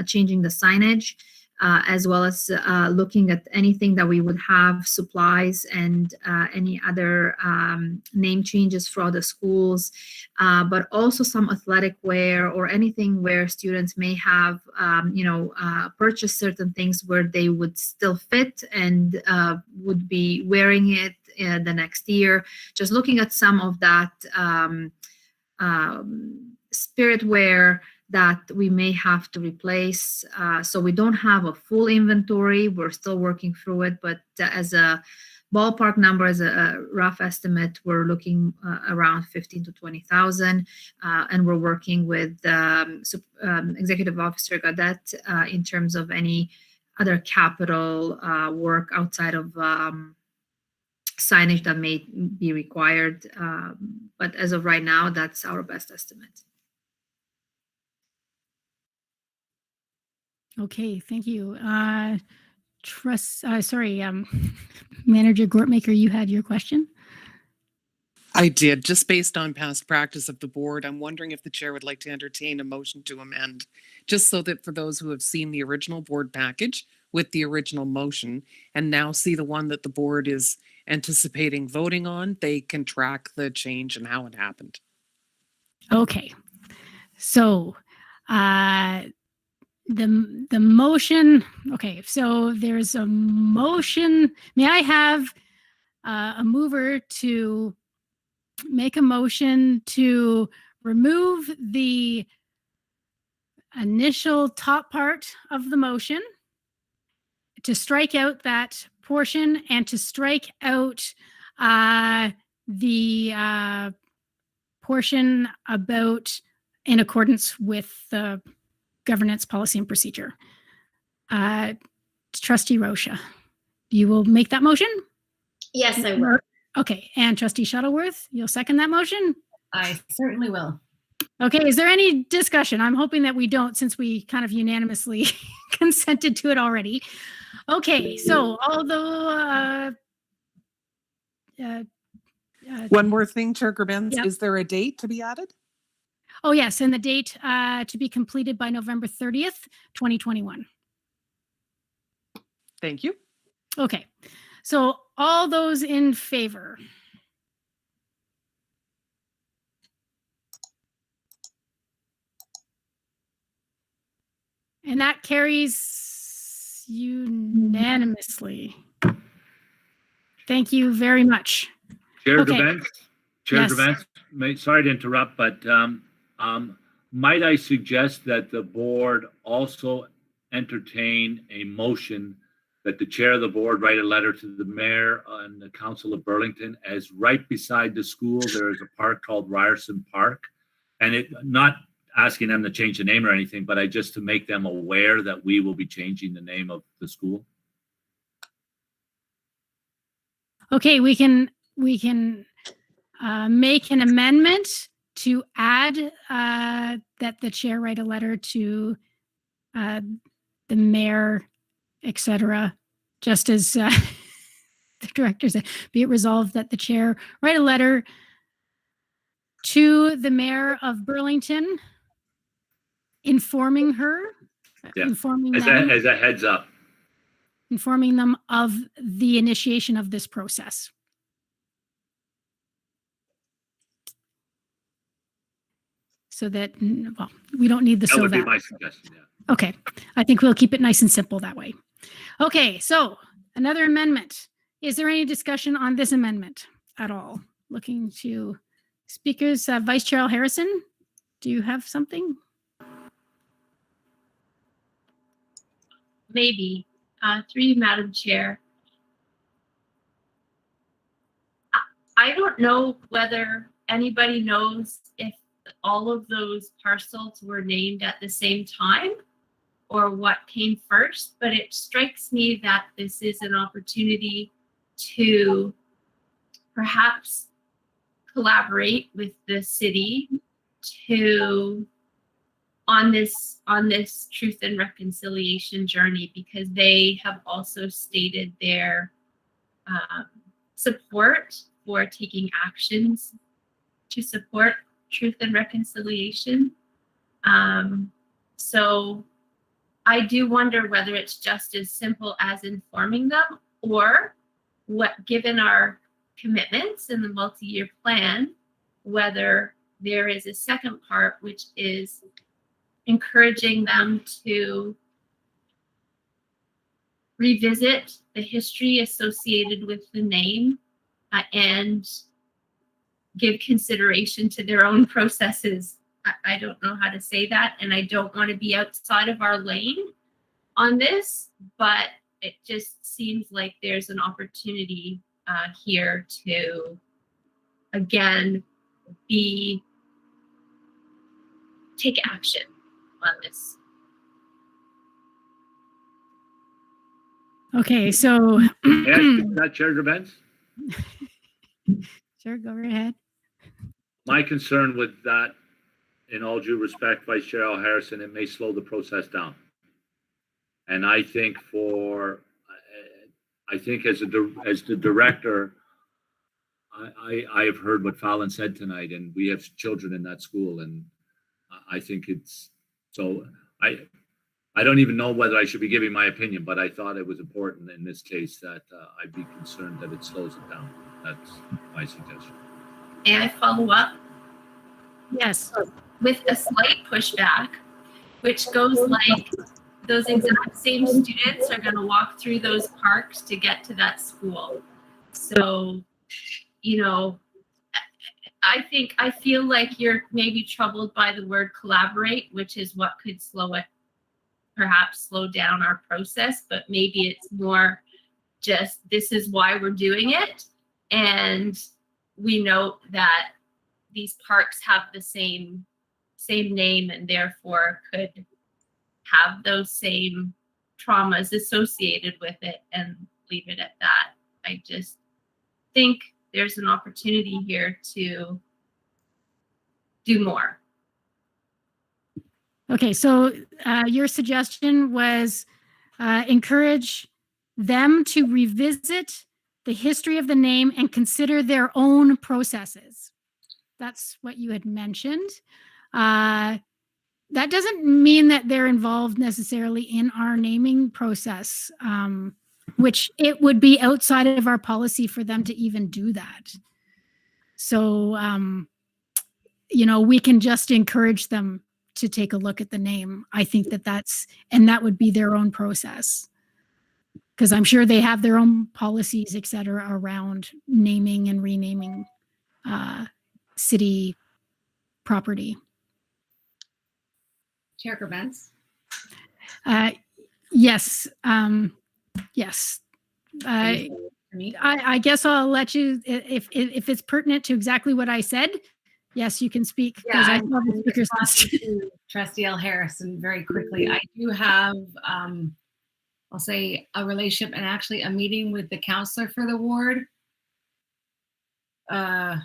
T: changing the signage, as well as looking at anything that we would have, supplies and any other name changes for other schools, but also some athletic wear or anything where students may have, purchased certain things where they would still fit and would be wearing it the next year. Just looking at some of that spirit wear that we may have to replace. So we don't have a full inventory. We're still working through it, but as a ballpark number, as a rough estimate, we're looking around 15 to 20,000, and we're working with Executive Officer Gadet in terms of any other capital work outside of signage that may be required. But as of right now, that's our best estimate.
A: Okay, thank you. Manager Gortmaker, you had your question?
P: I did, just based on past practice of the board. I'm wondering if the chair would like to entertain a motion to amend, just so that for those who have seen the original board package with the original motion and now see the one that the board is anticipating voting on, they can track the change and how it happened.
A: Okay, so the motion, okay, so there's a motion. May I have a mover to make a motion to remove the initial top part of the motion, to strike out that portion, and to strike out the portion about in accordance with the governance policy and procedure. Trustee Rocha, you will make that motion?
G: Yes, I will.
A: Okay, and Trustee Shuttleworth, you'll second that motion?
J: I certainly will.
A: Okay, is there any discussion? I'm hoping that we don't, since we kind of unanimously consented to it already. Okay, so although
P: one more thing, Chair Gerbens,
A: yep.
P: Is there a date to be added?
A: Oh yes, and the date to be completed by November 30th, 2021.
P: Thank you.
A: Okay, so all those in favor? And that carries unanimously. Thank you very much.
I: Chair
A: Okay.
I: Gerbens, Chair
A: Yes.
I: Gerbens, sorry to interrupt, but might I suggest that the board also entertain a motion that the chair of the board write a letter to the mayor and the council of Burlington, as right beside the school there is a park called Ryerson Park, and it not asking them to change the name or anything, but just to make them aware that we will be changing the name of the school.
A: Okay, we can make an amendment to add that the chair write a letter to the mayor, etc. Just as the director said, be it resolved that the chair write a letter to the mayor of Burlington, informing her,
I: Yeah.
A: informing
I: As
A: them,
I: a heads up.
A: informing them of the initiation of this process. so that, well, we don't need the
I: That
A: so
I: would be
A: that.
I: my suggestion, yeah.
A: Okay, I think we'll keep it nice and simple that way. Okay, so another amendment. Is there any discussion on this amendment at all? Looking to speakers, Vice Chair Harrison, do you have something?
R: Maybe. Through you, Madam Chair. I don't know whether anybody knows if all of those parcels were named at the same time or what came first, but it strikes me that this is an opportunity to perhaps collaborate with the city on this truth and reconciliation journey, because they have also stated their support for taking actions to support truth and reconciliation. So I do wonder whether it's just as simple as informing them, or what, given our commitments in the multi-year plan, whether there is a second part, which is encouraging them to revisit the history associated with the name and give consideration to their own processes. I don't know how to say that, and I don't want to be outside of our lane on this, but it just seems like there's an opportunity here to, again, take action on this.
A: Okay, so
I: Yes, Chair Gerbens?
A: Sure, go right ahead.
I: My concern with that, in all due respect, Vice Chair Harrison, it may slow the process down. And I think as the director, I have heard what Fallon said tonight, and we have children in that school, and I think it's, so I don't even know whether I should be giving my opinion, but I thought it was important in this case that I'd be concerned that it slows it down. That's my suggestion.
R: May I follow up?
A: Yes.
R: With a slight pushback, which goes like, those exact same students are going to walk through those parks to get to that school. So, you know, I feel like you're maybe troubled by the word collaborate, which is what could perhaps slow down our process, but maybe it's more just, this is why we're doing it. And we know that these parks have the same name and therefore could have those same traumas associated with it, and leave it at that. I just think there's an opportunity here to do more.
A: Okay, so your suggestion was encourage them to revisit the history of the name and consider their own processes. That's what you had mentioned. That doesn't mean that they're involved necessarily in our naming process, which it would be outside of our policy for them to even do that. So, you know, we can just encourage them to take a look at the name. I think that would be their own process, because I'm sure they have their own policies, et cetera, around naming and renaming city property.
L: Chair Gerbens?
A: Yes. Yes. I guess I'll let you, if it's pertinent to exactly what I said, yes, you can speak.
L: Yeah,
A: I saw the speaker's list.
L: to Trustee L. Harrison very quickly. I do have, I'll say, a relationship and actually a meeting with the counselor for the ward. I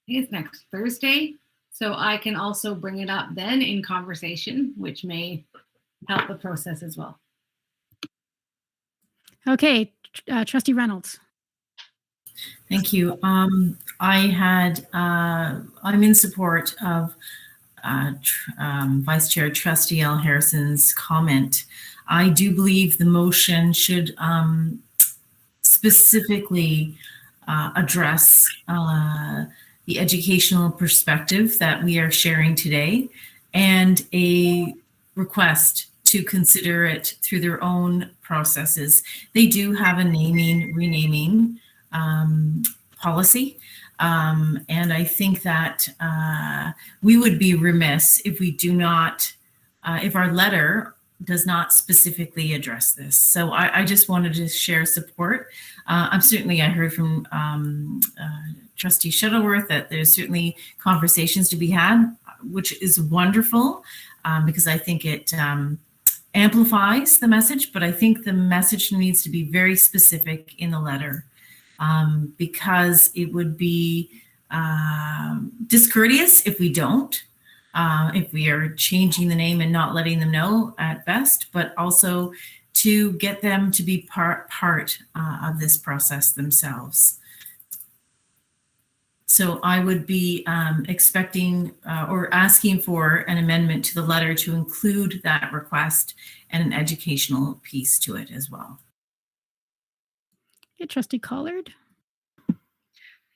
L: think it's next Thursday. So I can also bring it up then in conversation, which may help the process as well.
A: Okay, Trustee Reynolds.
J: Thank you. I'm in support of Vice Chair Trustee L. Harrison's comment. I do believe the motion should specifically address the educational perspective that we are sharing today, and a request to consider it through their own processes. They do have a renaming policy. And I think that we would be remiss if we do not, if our letter does not specifically address this. So I just wanted to share support. I heard from Trustee Shuttleworth that there's certainly conversations to be had, which is wonderful, because I think it amplifies the message, but I think the message needs to be very specific in the letter, because it would be discourteous if we don't, if we are changing the name and not letting them know at best, but also to get them to be part of this process themselves. So I would be expecting or asking for an amendment to the letter to include that request and an educational piece to it as well.
A: Okay, Trustee Collard.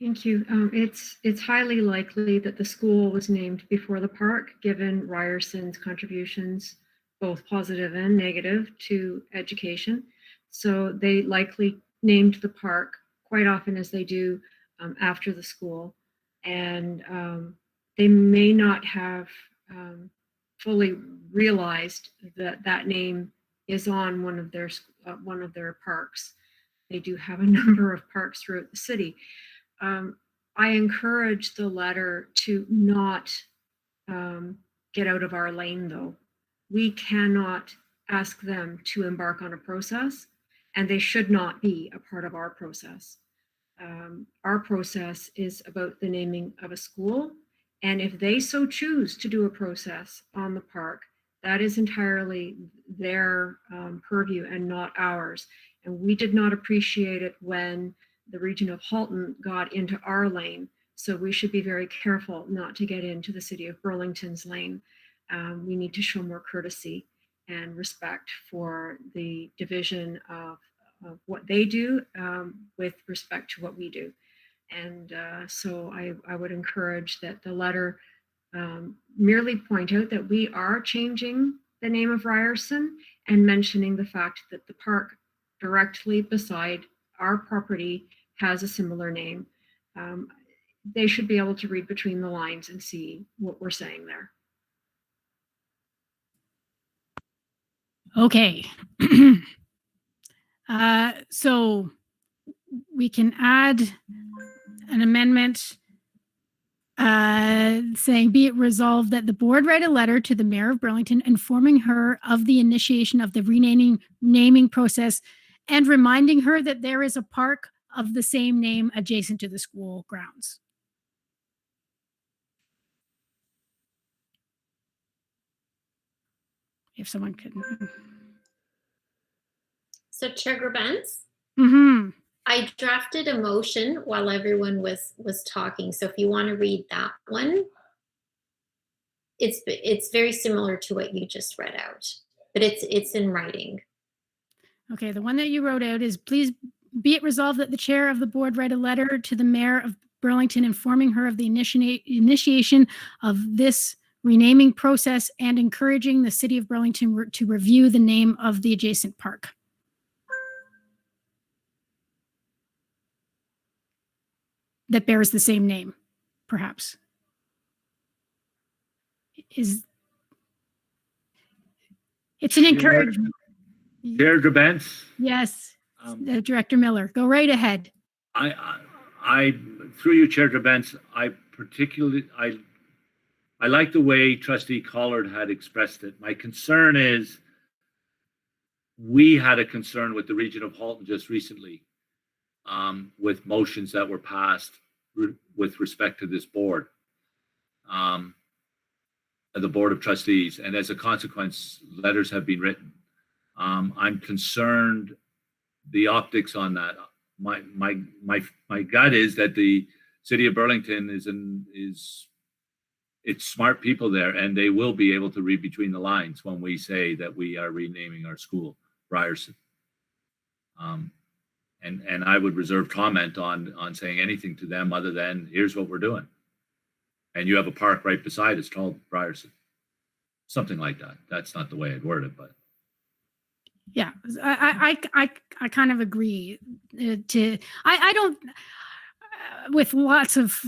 K: Thank you. It's highly likely that the school was named before the park, given Ryerson's contributions, both positive and negative, to education. So they likely named the park quite often, as they do, after the school. And they may not have fully realized that that name is on one of their parks. They do have a number of parks throughout the city. I encourage the letter to not get out of our lane, though. We cannot ask them to embark on a process, and they should not be a part of our process. Our process is about the naming of a school, and if they so choose to do a process on the park, that is entirely their purview and not ours. And we did not appreciate it when the region of Halton got into our lane. So we should be very careful not to get into the city of Burlington's lane. We need to show more courtesy and respect for the division of what they do with respect to what we do. And so I would encourage that the letter merely point out that we are changing the name of Ryerson and mentioning the fact that the park directly beside our property has a similar name. They should be able to read between the lines and see what we're saying there.
A: Okay. So we can add an amendment saying, be it resolved that the board write a letter to the mayor of Burlington informing her of the initiation of the naming process and reminding her that there is a park of the same name adjacent to the school grounds. If someone could.
G: So Chair Grabens,
A: Mm-hmm.
G: I drafted a motion while everyone was talking. So if you want to read that one, it's very similar to what you just read out, but it's in writing.
A: Okay, the one that you wrote out is, please be it resolved that the chair of the board write a letter to the mayor of Burlington informing her of the initiation of this renaming process and encouraging the city of Burlington to review the name of the adjacent park. That bears the same name, perhaps. It's an encouragement.
I: Chair Grabens?
A: Yes, Director Miller, go right ahead.
I: I through you, Chair Grabens, I like the way Trustee Collard had expressed it. My concern is, we had a concern with the region of Halton just recently, with motions that were passed with respect to this board, the Board of Trustees, and as a consequence, letters have been written. I'm concerned the optics on that. My gut is that the city of Burlington it's smart people there, and they will be able to read between the lines when we say that we are renaming our school Ryerson. And I would reserve comment on saying anything to them other than, here's what we're doing. And you have a park right beside it's called Ryerson. Something like that. That's not the way I'd word it, but.
A: Yeah, I kind of agree. I don't with lots of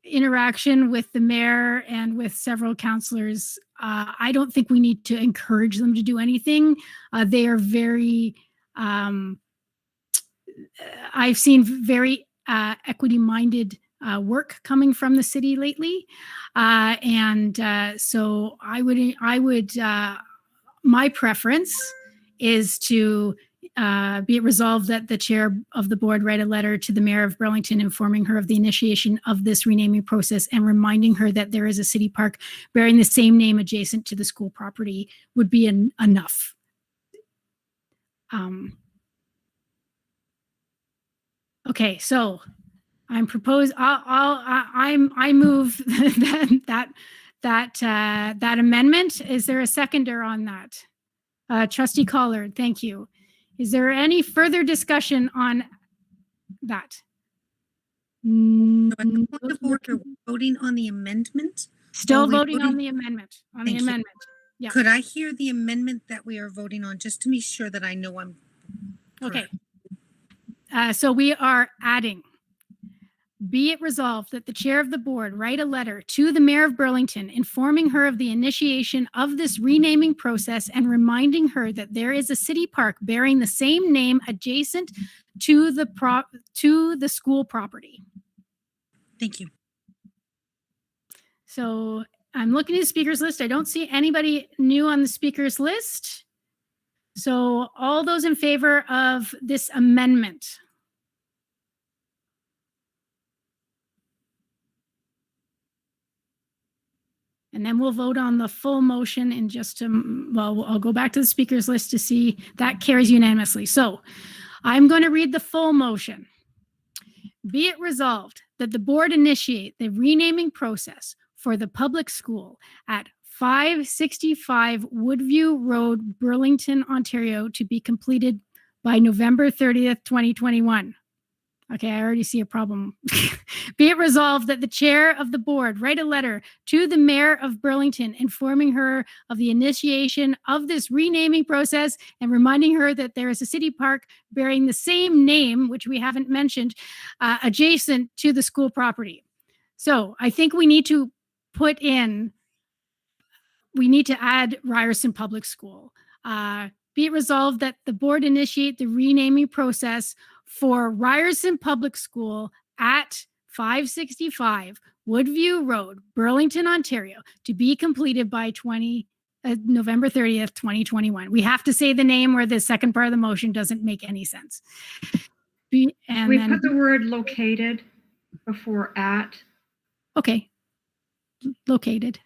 A: interaction with the mayor and with several councillors. I don't think we need to encourage them to do anything. They are very. I've seen very equity-minded work coming from the city lately, and so I would. My preference is to be it resolved that the chair of the board write a letter to the mayor of Burlington informing her of the initiation of this renaming process and reminding her that there is a city park bearing the same name adjacent to the school property would be enough. Okay, so I move that amendment. Is there a seconder on that? Trustee Collard, thank you. Is there any further discussion on that?
D: Voting on the amendment?
A: Still voting on the amendment. Yeah.
D: Could I hear the amendment that we are voting on, just to be sure that I know I'm
A: correct? Okay. So we are adding. Be it resolved that the chair of the board write a letter to the mayor of Burlington informing her of the initiation of this renaming process and reminding her that there is a city park bearing the same name adjacent to the school property.
D: Thank you.
A: So I'm looking at the speakers list. I don't see anybody new on the speakers list. So all those in favor of this amendment? And then we'll vote on the full motion in just I'll go back to the speakers list to see that carries unanimously. So I'm going to read the full motion. Be it resolved that the board initiate the renaming process for the public school at 565 Woodview Road, Burlington, Ontario, to be completed by November 30th, 2021. Okay, I already see a problem. Be it resolved that the chair of the board write a letter to the mayor of Burlington informing her of the initiation of this renaming process and reminding her that there is a city park bearing the same name, which we haven't mentioned, adjacent to the school property. So I think we need to add Ryerson Public School. Be it resolved that the board initiate the renaming process for Ryerson Public School at 565 Woodview Road, Burlington, Ontario, to be completed by November 30th, 2021. We have to say the name or the second part of the motion doesn't make any sense.
K: We put the word located before at.
A: Okay. Located.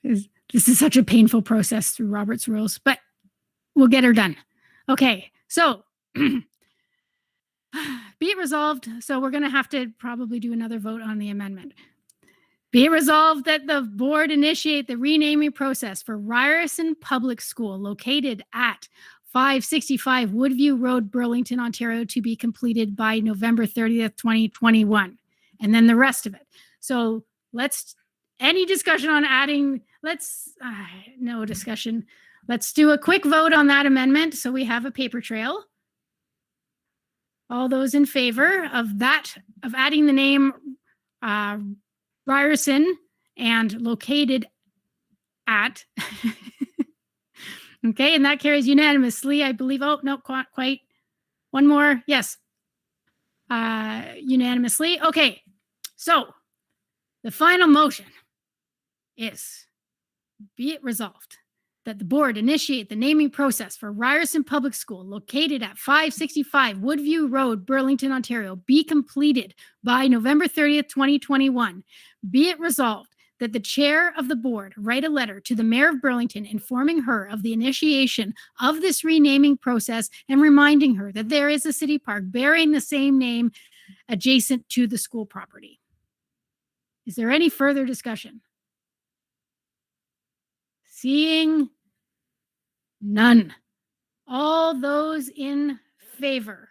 A: This is such a painful process through Robert's rules, but we'll get her done. Okay, so be it resolved. So we're going to have to probably do another vote on the amendment. Be it resolved that the board initiate the renaming process for Ryerson Public School located at 565 Woodview Road, Burlington, Ontario, to be completed by November 30th, 2021. And then the rest of it. So any discussion on adding, no discussion. Let's do a quick vote on that amendment so we have a paper trail. All those in favor of adding the name Ryerson and located at. Okay, and that carries unanimously, I believe. Oh, no, quite. One more. Yes. Unanimously. Okay, so the final motion is, be it resolved that the board initiate the naming process for Ryerson Public School located at 565 Woodview Road, Burlington, Ontario, be completed by November 30th, 2021. Be it resolved that the chair of the board write a letter to the mayor of Burlington informing her of the initiation of this renaming process and reminding her that there is a city park bearing the same name adjacent to the school property. Is there any further discussion? Seeing none. All those in favor?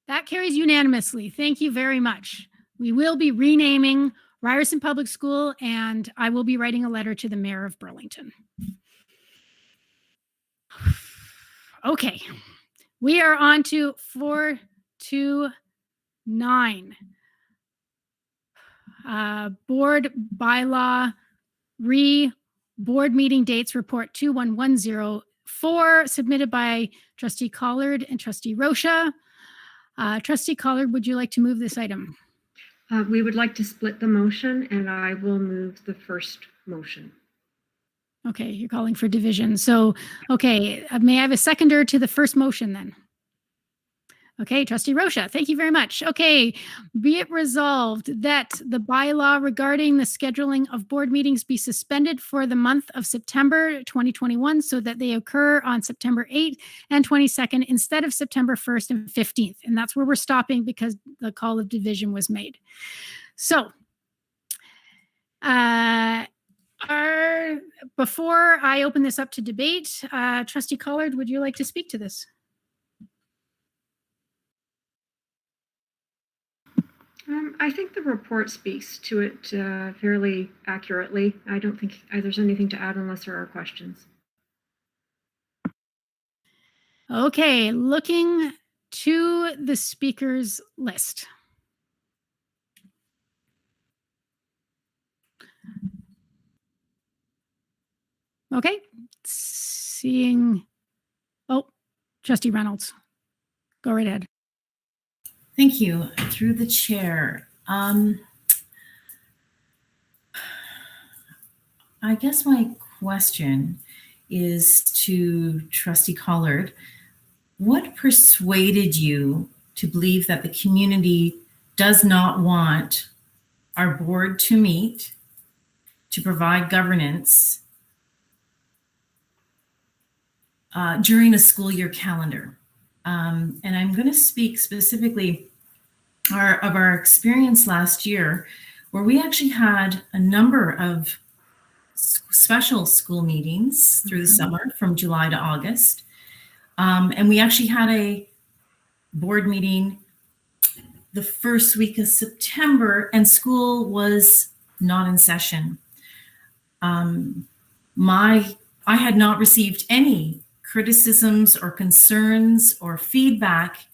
A: That carries unanimously. Thank you very much. We will be renaming Ryerson Public School, and I will be writing a letter to the mayor of Burlington. Okay, we are on to 429. Board bylaw board meeting dates report 21104 submitted by Trustee Collard and Trustee Rocha. Trustee Collard, would you like to move this item?
K: We would like to split the motion, and I will move the first motion.
A: Okay, you're calling for division. So, okay, may I have a seconder to the first motion then? Okay, Trustee Rocha, thank you very much. Okay, be it resolved that the bylaw regarding the scheduling of board meetings be suspended for the month of September 2021 so that they occur on September 8th and 22nd instead of September 1st and 15th. And that's where we're stopping because the call of division was made. So, before I open this up to debate, Trustee Collard, would you like to speak to this?
K: I think the report speaks to it fairly accurately. I don't think there's anything to add unless there are questions.
A: Okay, looking to the speakers list. Okay, seeing, oh, Trustee Reynolds, go right ahead.
J: Thank you. Through the chair. I guess my question is to Trustee Collard. What persuaded you to believe that the community does not want our board to meet to provide governance during a school year calendar? And I'm going to speak specifically of our experience last year, where we actually had a number of special school meetings through the summer from July to August. And we actually had a board meeting the first week of September, and school was not in session. I had not received any criticisms or concerns or feedback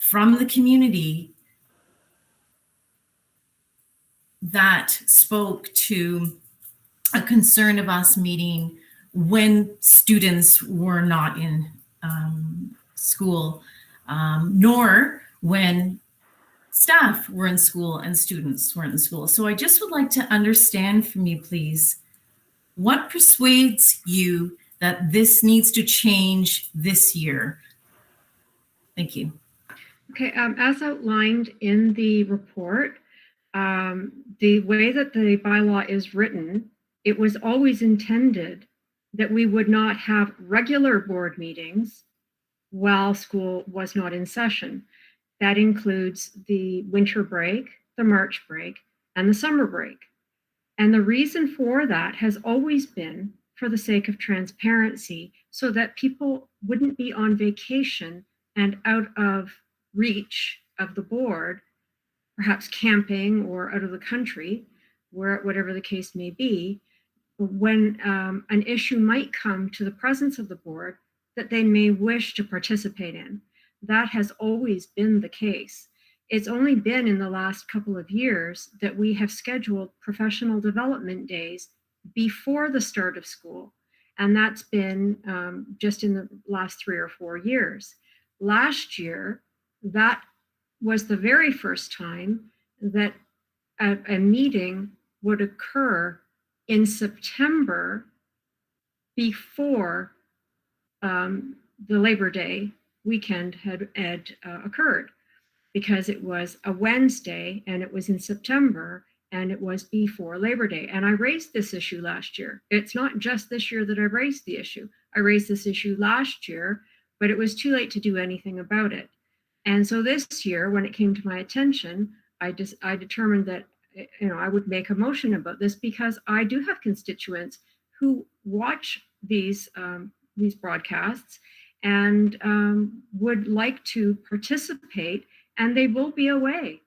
J: from the community that spoke to a concern of us meeting when students were not in school, nor when staff were in school and students weren't in school. So I just would like to understand from you, please, what persuades you that this needs to change this year? Thank you.
K: Okay, as outlined in the report, the way that the bylaw is written, it was always intended that we would not have regular board meetings while school was not in session. That includes the winter break, the March break, and the summer break. And the reason for that has always been for the sake of transparency, so that people wouldn't be on vacation and out of reach of the board, perhaps camping or out of the country, whatever the case may be, when an issue might come to the presence of the board that they may wish to participate in. That has always been the case. It's only been in the last couple of years that we have scheduled professional development days before the start of school. And that's been just in the last 3 or 4 years. Last year, that was the very first time that a meeting would occur in September before the Labor Day weekend had occurred, because it was a Wednesday and it was in September and it was before Labor Day. And I raised this issue last year. It's not just this year that I raised the issue. I raised this issue last year, but it was too late to do anything about it. And so this year, when it came to my attention, I determined that I would make a motion about this, because I do have constituents who watch these broadcasts, and would like to participate, and they will be away.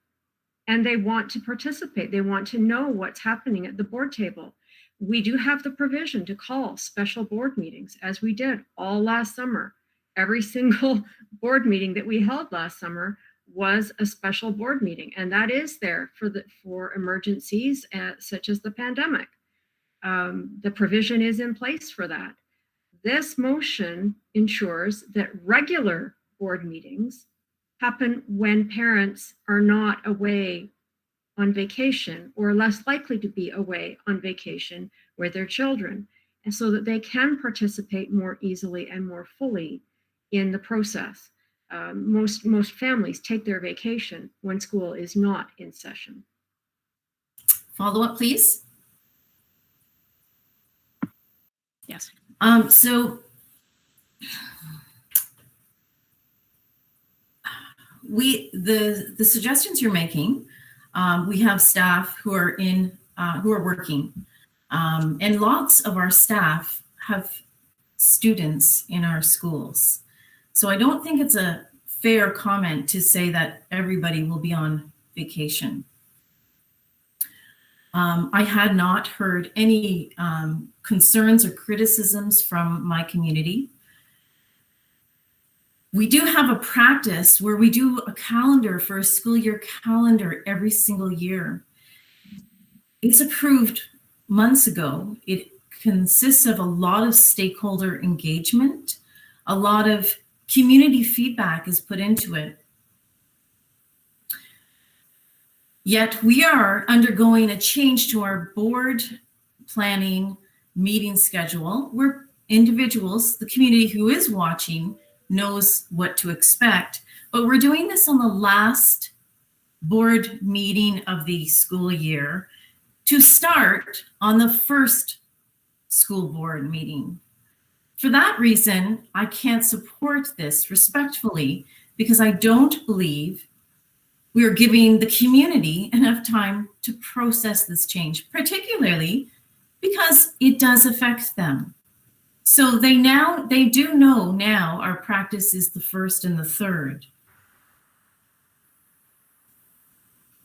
K: And they want to participate. They want to know what's happening at the board table. We do have the provision to call special board meetings, as we did all last summer. Every single board meeting that we held last summer was a special board meeting, and that is there for emergencies such as the pandemic. The provision is in place for that. This motion ensures that regular board meetings happen when parents are not away on vacation or less likely to be away on vacation with their children, and so that they can participate more easily and more fully in the process. Most families take their vacation when school is not in session.
J: Follow up, please.
A: Yes.
J: So the suggestions you're making, we have staff who are working, and lots of our staff have students in our schools. So I don't think it's a fair comment to say that everybody will be on vacation. I had not heard any concerns or criticisms from my community. We do have a practice where we do a calendar for a school year calendar every single year. It's approved months ago. It consists of a lot of stakeholder engagement. A lot of community feedback is put into it. Yet we are undergoing a change to our board planning meeting schedule where individuals, the community who is watching, knows what to expect. But we're doing this on the last board meeting of the school year to start on the first school board meeting. For that reason, I can't support this respectfully because I don't believe we are giving the community enough time to process this change, particularly because it does affect them. So they do know now our practice is the first and the third.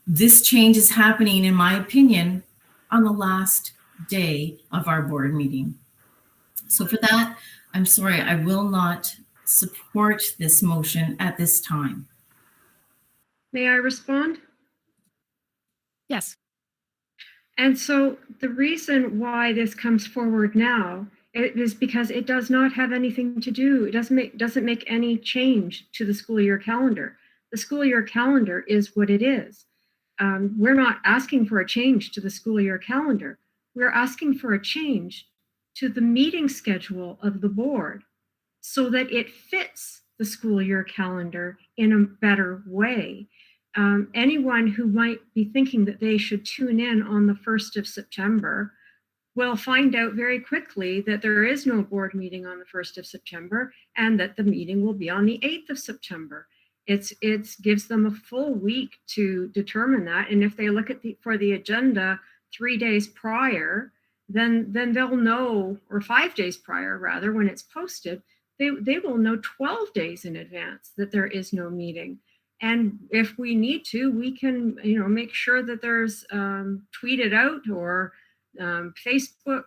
J: This change is happening, in my opinion, on the last day of our board meeting. So for that, I'm sorry, I will not support this motion at this time.
K: May I respond?
A: Yes.
K: And so the reason why this comes forward now is because it does not have anything to do, it doesn't make any change to the school year calendar. The school year calendar is what it is. We're not asking for a change to the school year calendar. We're asking for a change to the meeting schedule of the board so that it fits the school year calendar in a better way. Anyone who might be thinking that they should tune in on the 1st of September will find out very quickly that there is no board meeting on the 1st of September and that the meeting will be on the 8th of September. It gives them a full week to determine that. And if they look at for the agenda 3 days prior, then they'll know, or 5 days prior rather, when it's posted, they will know 12 days in advance that there is no meeting. And if we need to, we can, make sure that there's tweeted out or Facebook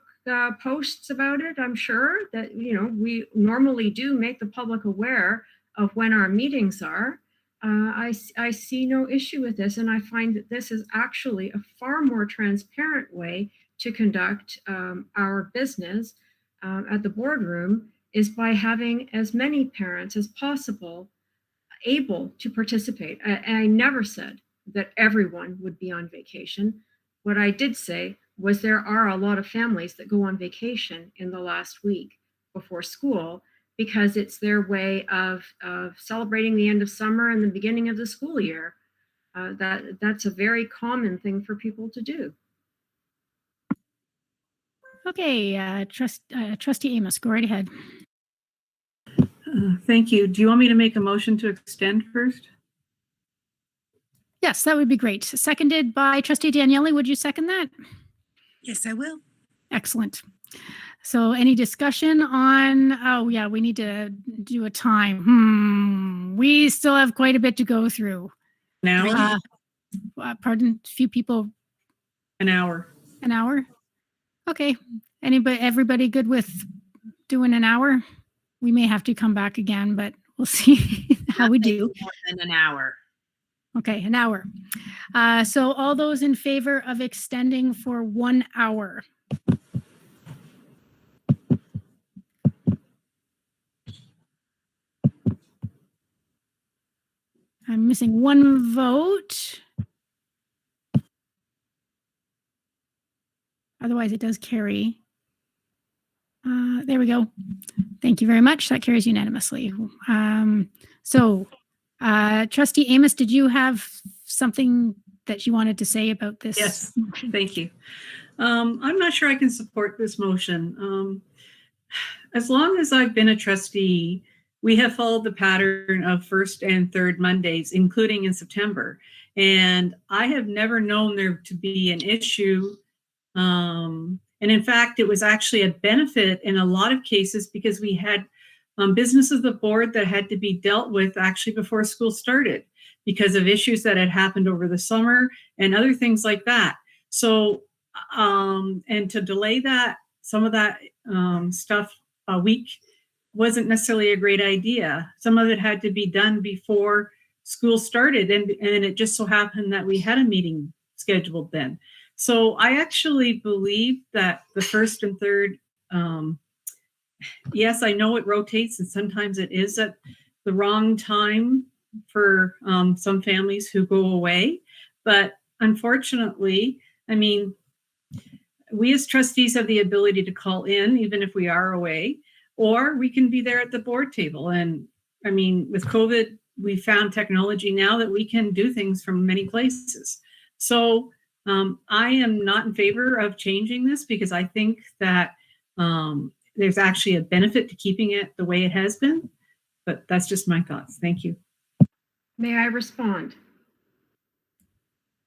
K: posts about it. I'm sure that, we normally do make the public aware of when our meetings are. I see no issue with this, and I find that this is actually a far more transparent way to conduct our business at the boardroom, is by having as many parents as possible able to participate. I never said that everyone would be on vacation. What I did say was there are a lot of families that go on vacation in the last week before school because it's their way of celebrating the end of summer and the beginning of the school year. That's a very common thing for people to do.
A: Okay, Trustee Amos, go right ahead.
B: Thank you. Do you want me to make a motion to extend first?
A: Yes, that would be great. Seconded by Trustee Daniele. Would you second that?
D: Yes, I will.
A: Excellent. So any discussion on, oh yeah, we need to do a time. We still have quite a bit to go through.
B: An hour?
A: Pardon, a few people.
B: An hour.
A: An hour? Okay. Everybody good with doing an hour? We may have to come back again, but we'll see how we do.
C: More than an hour.
A: Okay, an hour. So all those in favor of extending for 1 hour? I'm missing one vote. Otherwise, it does carry. There we go. Thank you very much. That carries unanimously. Trustee Amos, did you have something that you wanted to say about this?
B: Yes, thank you. I'm not sure I can support this motion. As long as I've been a trustee, we have followed the pattern of first and third Mondays, including in September. And I have never known there to be an issue. And in fact, it was actually a benefit in a lot of cases because we had business of the board that had to be dealt with actually before school started because of issues that had happened over the summer and other things like that. So, and to delay that, some of that stuff a week wasn't necessarily a great idea. Some of it had to be done before school started, and it just so happened that we had a meeting scheduled then. So I actually believe that the first and third, yes, I know it rotates and sometimes it is at the wrong time for some families who go away. But unfortunately, I mean, we as trustees have the ability to call in even if we are away, or we can be there at the board table. And I mean, with COVID, we found technology now that we can do things from many places. So I am not in favor of changing this because I think that there's actually a benefit to keeping it the way it has been, but that's just my thoughts. Thank you.
K: May I respond?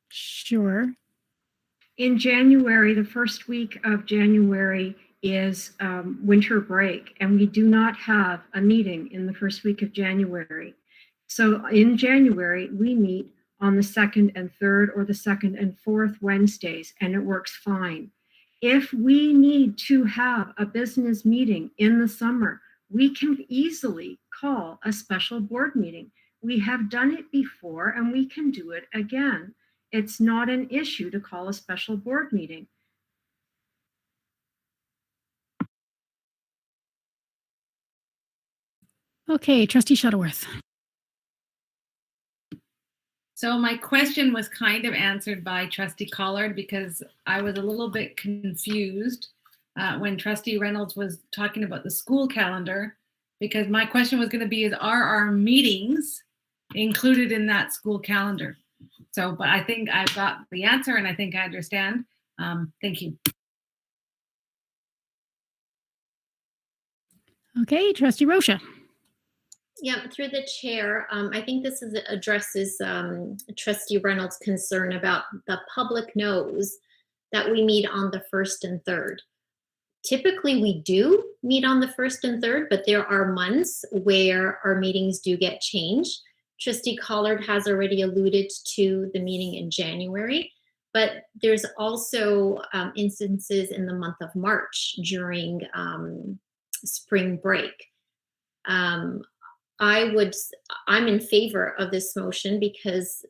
A: Sure.
K: In January, the first week of January is winter break, and we do not have a meeting in the first week of January. So in January, we meet on the second and third or the second and fourth Wednesdays, and it works fine. If we need to have a business meeting in the summer, we can easily call a special board meeting. We have done it before and we can do it again. It's not an issue to call a special board meeting.
A: Okay, Trustee Shuttleworth.
L: So my question was kind of answered by Trustee Collard because I was a little bit confused when Trustee Reynolds was talking about the school calendar, because my question was going to be, are our meetings included in that school calendar? So, but I think I've got the answer and I think I understand. Thank you.
A: Okay, Trustee Rocha.
G: Yeah, through the chair, I think this addresses Trustee Reynolds' concern about the public knows that we meet on the first and third. Typically, we do meet on the first and third, but there are months where our meetings do get changed. Trustee Collard has already alluded to the meeting in January, but there's also instances in the month of March during spring break. I'm in favor of this motion because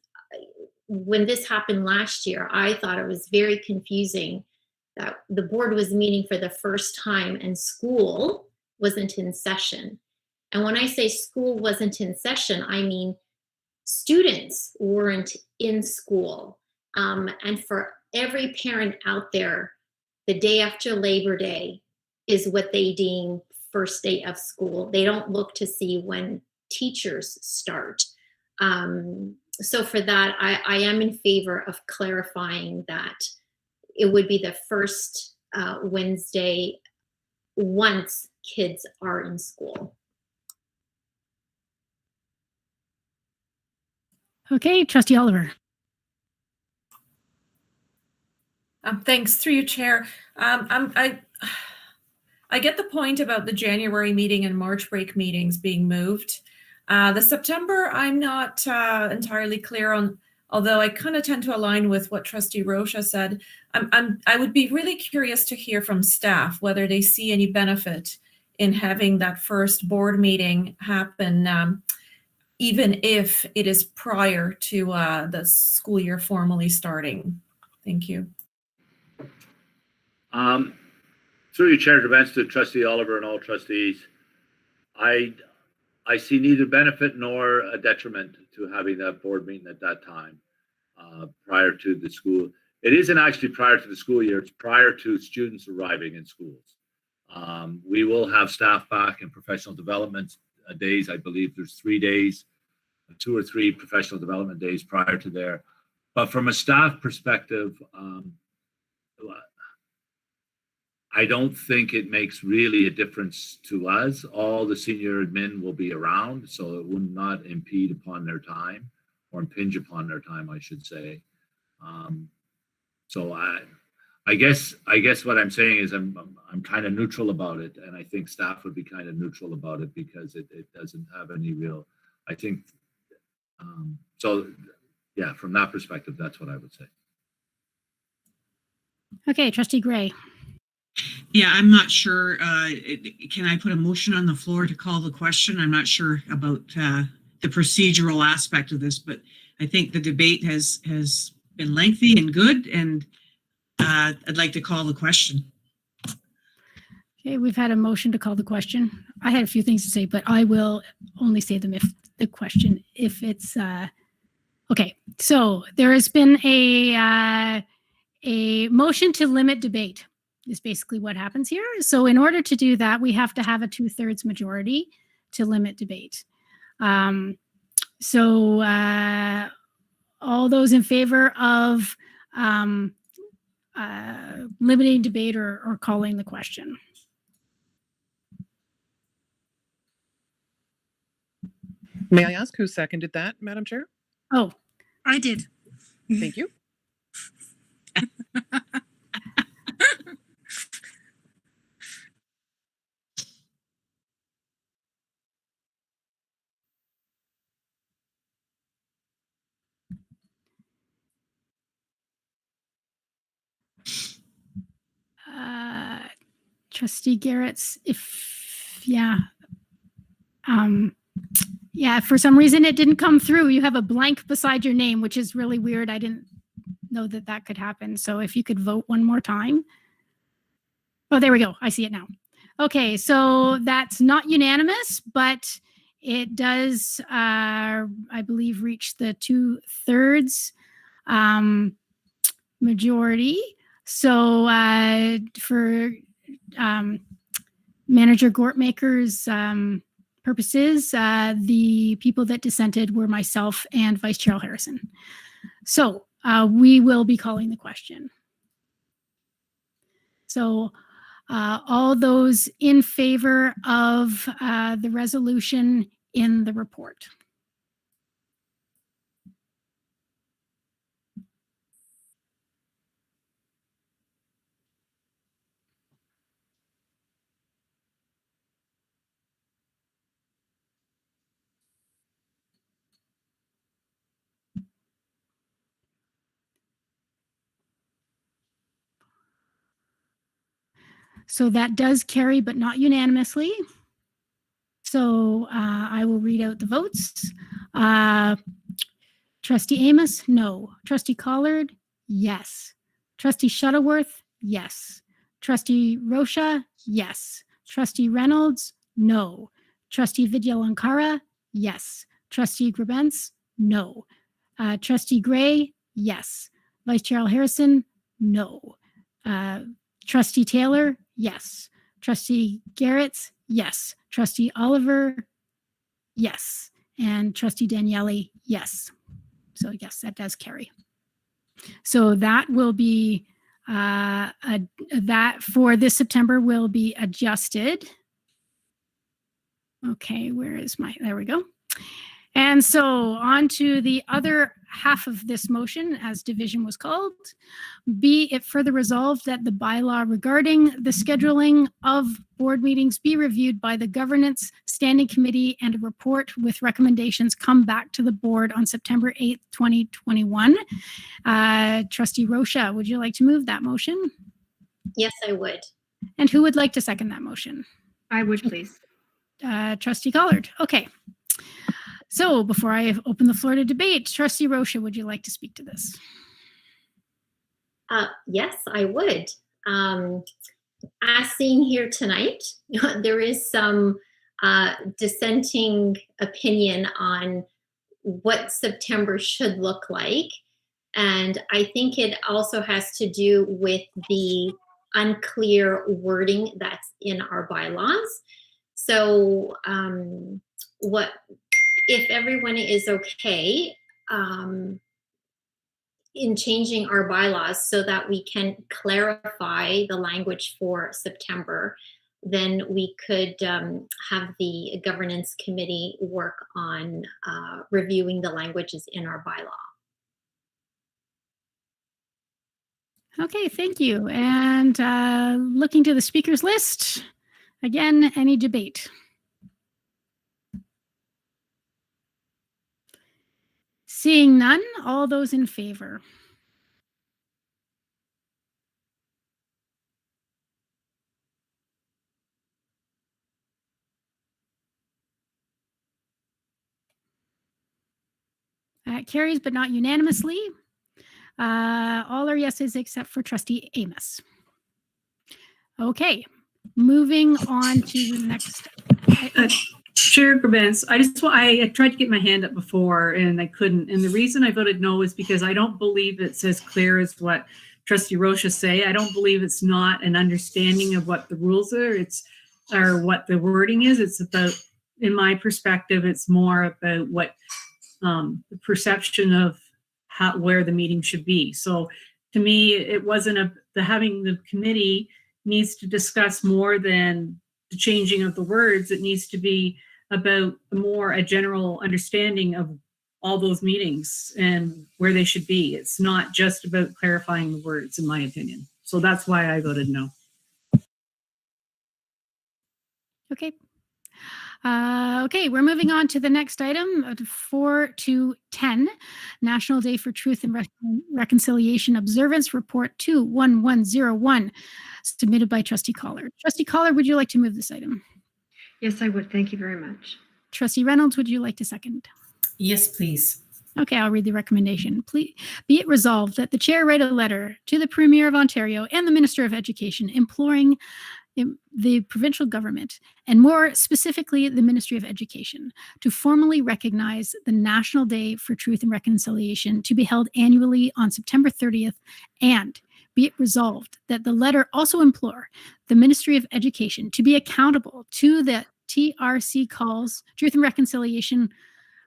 G: when this happened last year, I thought it was very confusing that the board was meeting for the first time and school wasn't in session. And when I say school wasn't in session, I mean students weren't in school. And for every parent out there, the day after Labor Day is what they deem first day of school. They don't look to see when teachers start. So for that, I am in favor of clarifying that it would be the first Wednesday once kids are in school.
A: Okay, Trustee Oliver.
F: Thanks, through you, Chair. I get the point about the January meeting and March break meetings being moved. The September, I'm not entirely clear on, although I kind of tend to align with what Trustee Rocha said. I would be really curious to hear from staff whether they see any benefit in having that first board meeting happen, even if it is prior to the school year formally starting. Thank you.
I: Through your Chair, comments to Trustee Oliver and all trustees, I see neither benefit nor a detriment to having that board meeting at that time prior to the school. It isn't actually prior to the school year, it's prior to students arriving in schools. We will have staff back in professional development days. I believe there's 3 days, 2 or 3 professional development days prior to there. But from a staff perspective, I don't think it makes really a difference to us. All the senior admin will be around, so it will not impede upon their time, or impinge upon their time, I should say. So I guess what I'm saying is I'm kind of neutral about it, and I think staff would be kind of neutral about it because it doesn't have any real, I think, so yeah, from that perspective, that's what I would say.
A: Okay, Trustee Gray.
E: Yeah, I'm not sure. Can I put a motion on the floor to call the question? I'm not sure about the procedural aspect of this, but I think the debate has been lengthy and good, and I'd like to call the question.
A: Okay, we've had a motion to call the question. I had a few things to say, but I will only say them if the question, if it's okay. So there has been a motion to limit debate. Is basically what happens here. So in order to do that, we have to have a 2/3 majority to limit debate. So all those in favor of limiting debate or calling the question.
P: May I ask who seconded that, Madam Chair?
A: Oh,
D: I did.
P: Thank you.
A: Trustee Garrett's, yeah, for some reason it didn't come through. You have a blank beside your name, which is really weird. I didn't know that could happen. So if you could vote one more time. Oh, there we go. I see it now. Okay, so that's not unanimous, but it does, I believe, reach the 2/3 majority. So for Manager Gortmaker's purposes, the people that dissented were myself and Vice Chair Harrison. So we will be calling the question. So all those in favor of the resolution in the report. So that does carry, but not unanimously. So I will read out the votes. Trustee Amos, no. Trustee Collard, yes. Trustee Shuttleworth, yes. Trustee Rocha, yes. Trustee Reynolds, no. Trustee Vidyalankara, yes. Trustee Grabentz, no. Trustee Gray, yes. Vice Chair Harrison, no. Trustee Taylor, yes. Trustee Garrett, yes. Trustee Oliver, yes. And Trustee Daniele, yes. So yes, that does carry. So that will be, that for this September will be adjusted. Okay, where is there we go. And so on to the other half of this motion, as division was called. Be it further resolved that the bylaw regarding the scheduling of board meetings be reviewed by the Governance Standing Committee and a report with recommendations come back to the board on September 8th, 2021. Trustee Rocha, would you like to move that motion?
G: Yes, I would.
A: And who would like to second that motion?
K: I would, please.
A: Trustee Collard. Okay. So before I open the floor to debate, Trustee Rocha, would you like to speak to this?
G: Yes, I would. As seen here tonight, there is some dissenting opinion on what September should look like. And I think it also has to do with the unclear wording that's in our bylaws. So if everyone is okay in changing our bylaws so that we can clarify the language for September, then we could have the governance committee work on reviewing the languages in our bylaw.
A: Okay, thank you. And looking to the speakers list, again, any debate? Seeing none, all those in favor? Carries, but not unanimously. All are yeses except for Trustee Amos. Okay, moving on to the next.
B: Chair Grabens, I tried to get my hand up before and I couldn't. And the reason I voted no is because I don't believe it's as clear as what Trustee Rocha say. I don't believe it's not an understanding of what the rules are. Or what the wording is. It's about, in my perspective, it's more about what the perception of where the meeting should be. So to me, it wasn't having the committee needs to discuss more than the changing of the words. It needs to be about a general understanding of all those meetings and where they should be. It's not just about clarifying the words, in my opinion. So that's why I voted no.
A: Okay. Okay, we're moving on to the next item, 4 to 10, National Day for Truth and Reconciliation Observance Report 21101, submitted by Trustee Collard. Trustee Collard, would you like to move this item?
K: Yes, I would. Thank you very much.
A: Trustee Reynolds, would you like to second?
J: Yes, please.
A: Okay, I'll read the recommendation. Please be it resolved that the chair write a letter to the Premier of Ontario and the Minister of Education imploring the provincial government, and more specifically the Ministry of Education, to formally recognize the National Day for Truth and Reconciliation to be held annually on September 30th, and be it resolved that the letter also implore the Ministry of Education to be accountable to the TRC calls, Truth and Reconciliation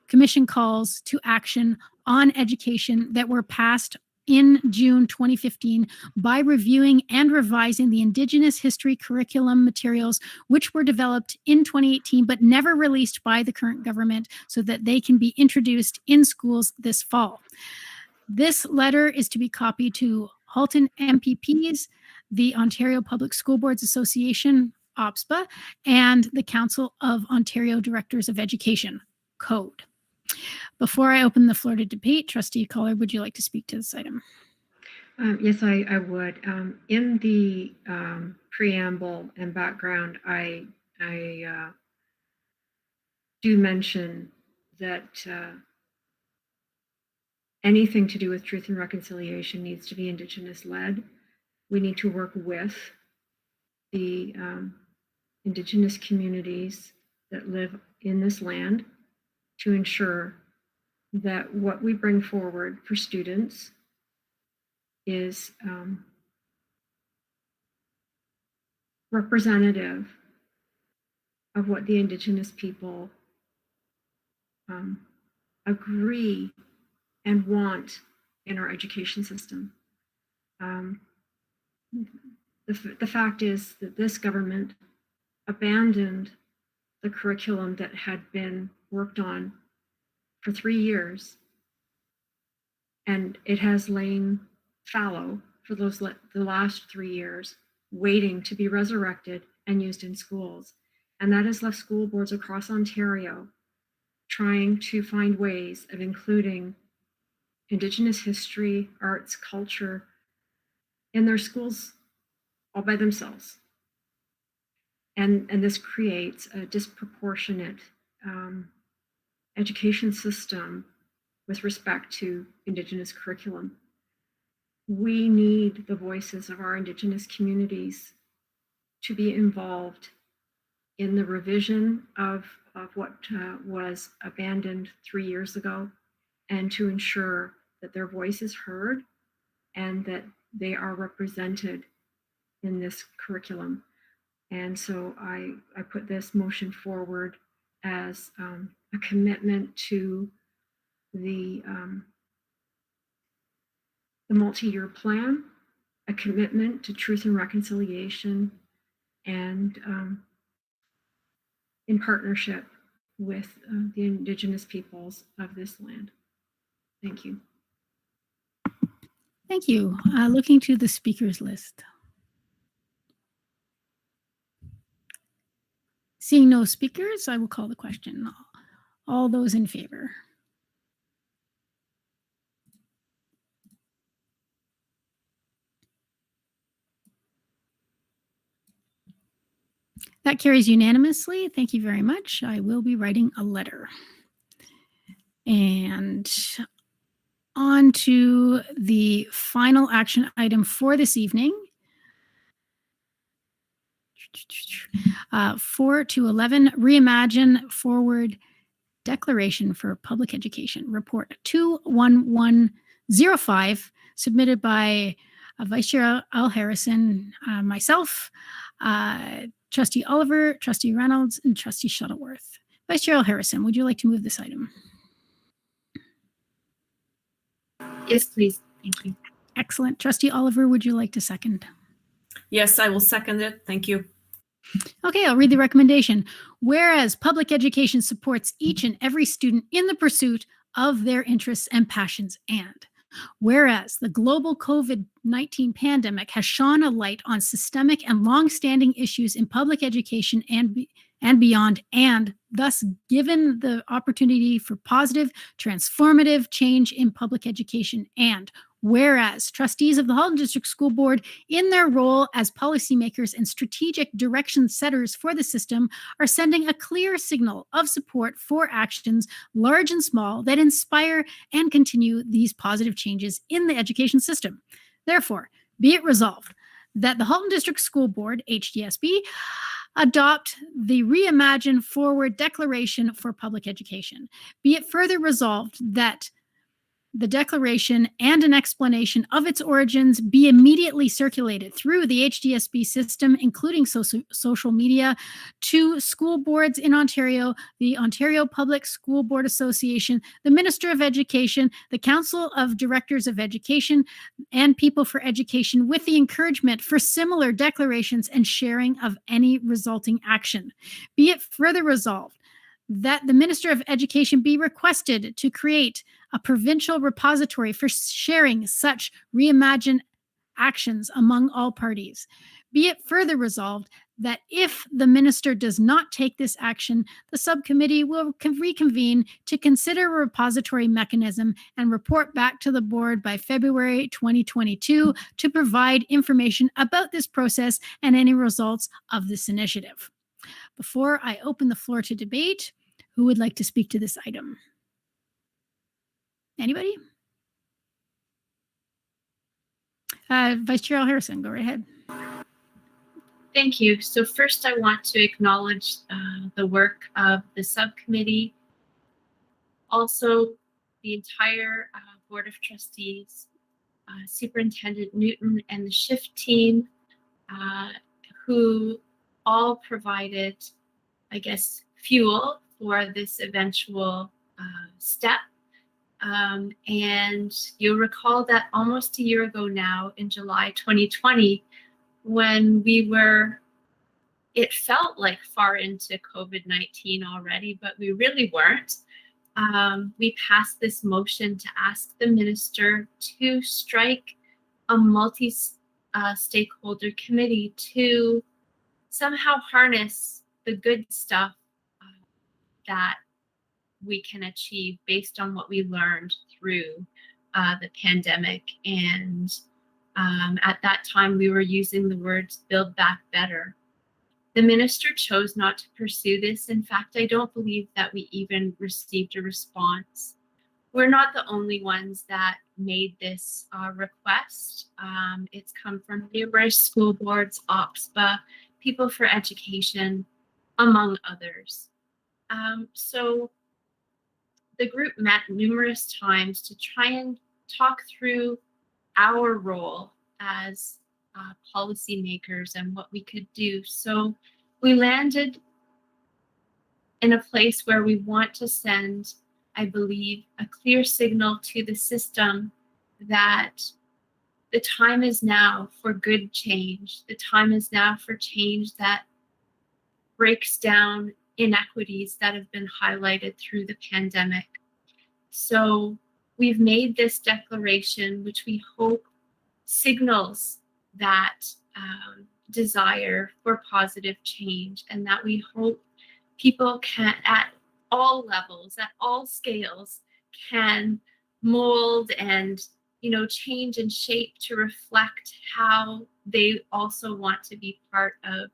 A: Commission calls to action on education that were passed in June 2015 by reviewing and revising the Indigenous history curriculum materials, which were developed in 2018 but never released by the current government, so that they can be introduced in schools this fall. This letter is to be copied to Halton MPPs, the Ontario Public School Boards Association, OPSPA, and the Council of Ontario Directors of Education, CODE. Before I open the floor to debate, Trustee Collard, would you like to speak to this item?
K: Yes, I would. In the preamble and background, I do mention that anything to do with truth and reconciliation needs to be Indigenous led. We need to work with the Indigenous communities that live in this land to ensure that what we bring forward for students is representative of what the Indigenous people agree and want in our education system. The fact is that this government abandoned the curriculum that had been worked on for 3 years, and it has lain fallow for the last 3 years, waiting to be resurrected and used in schools. And that has left school boards across Ontario trying to find ways of including Indigenous history, arts, culture in their schools all by themselves. And this creates a disproportionate education system with respect to Indigenous curriculum. We need the voices of our Indigenous communities to be involved in the revision of what was abandoned 3 years ago, and to ensure that their voice is heard and that they are represented in this curriculum. And so I put this motion forward as a commitment to the multi-year plan, a commitment to truth and reconciliation, and in partnership with the Indigenous peoples of this land. Thank you.
A: Thank you. Looking to the speakers list. Seeing no speakers, I will call the question. All those in favor? That carries unanimously. Thank you very much. I will be writing a letter. And on to the final action item for this evening. 4 to 11, Reimagine Forward Declaration for Public Education, Report 21105, submitted by Vice Chair Al Harrison, myself, Trustee Oliver, Trustee Reynolds, and Trustee Shuttleworth. Vice Chair Al Harrison, would you like to move this item?
R: Yes, please. Thank you.
A: Excellent. Trustee Oliver, would you like to second?
F: Yes, I will second it. Thank you.
A: Okay, I'll read the recommendation. Whereas public education supports each and every student in the pursuit of their interests and passions, and whereas the global COVID-19 pandemic has shone a light on systemic and long-standing issues in public education and beyond, and thus given the opportunity for positive, transformative change in public education, and whereas trustees of the Halton District School Board, in their role as policymakers and strategic direction setters for the system, are sending a clear signal of support for actions, large and small, that inspire and continue these positive changes in the education system. Therefore, be it resolved that the Halton District School Board, HDSB, adopt the Reimagine Forward Declaration for Public Education. Be it further resolved that the declaration and an explanation of its origins be immediately circulated through the HDSB system, including social media, to school boards in Ontario, the Ontario Public School Board Association, the Minister of Education, the Council of Directors of Education, and People for Education, with the encouragement for similar declarations and sharing of any resulting action. Be it further resolved that the Minister of Education be requested to create a provincial repository for sharing such reimagined actions among all parties. Be it further resolved that if the minister does not take this action, the subcommittee will reconvene to consider a repository mechanism and report back to the board by February 2022 to provide information about this process and any results of this initiative. Before I open the floor to debate, who would like to speak to this item? Anybody? Vice Chair Al Harrison, go right ahead.
R: Thank you. So first, I want to acknowledge the work of the subcommittee, also the entire Board of Trustees, Superintendent Newton, and the SHIFT team, who all provided, I guess, fuel for this eventual step. And you'll recall that almost a year ago now, in July 2020, when it felt like far into COVID-19 already, but we really weren't. we passed this motion to ask the minister to strike a multi-stakeholder committee to somehow harness the good stuff that we can achieve based on what we learned through the pandemic. And at that time, we were using the words build back better. The minister chose not to pursue this. In fact, I don't believe that we even received a response. We're not the only ones that made this request. It's come from numerous school boards, OPSPA, People for Education, among others. So the group met numerous times to try and talk through our role as policymakers and what we could do. So we landed in a place where we want to send, I believe, a clear signal to the system that the time is now for good change. The time is now for change that breaks down inequities that have been highlighted through the pandemic. So we've made this declaration, which we hope signals that desire for positive change, and that we hope people can, at all levels, at all scales, can mold and change and shape to reflect how they also want to be part of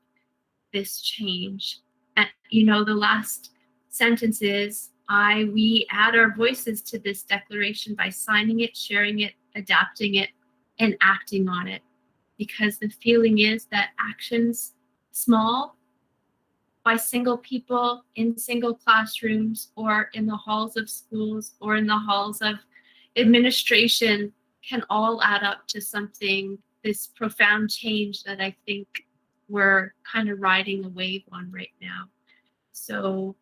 R: this change. And the last sentence is, we add our voices to this declaration by signing it, sharing it, adapting it, and acting on it. Because the feeling is that actions small by single people in single classrooms or in the halls of schools or in the halls of administration can all add up to something, this profound change that I think we're kind of riding a wave on right now. So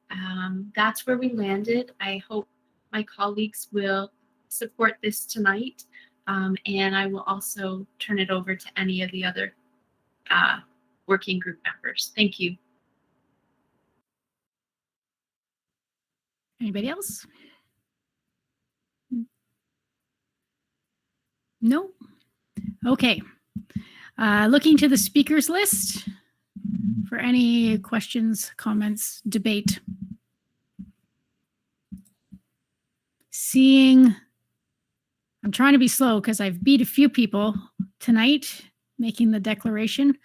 R: that's where we landed. I hope my colleagues will support this tonight. And I will also turn it over to any of the other working group members. Thank you.
A: Anybody else? No? Okay. Looking to the speakers list for any questions, comments, debate. I'm trying to be slow because I've beat a few people tonight making the declaration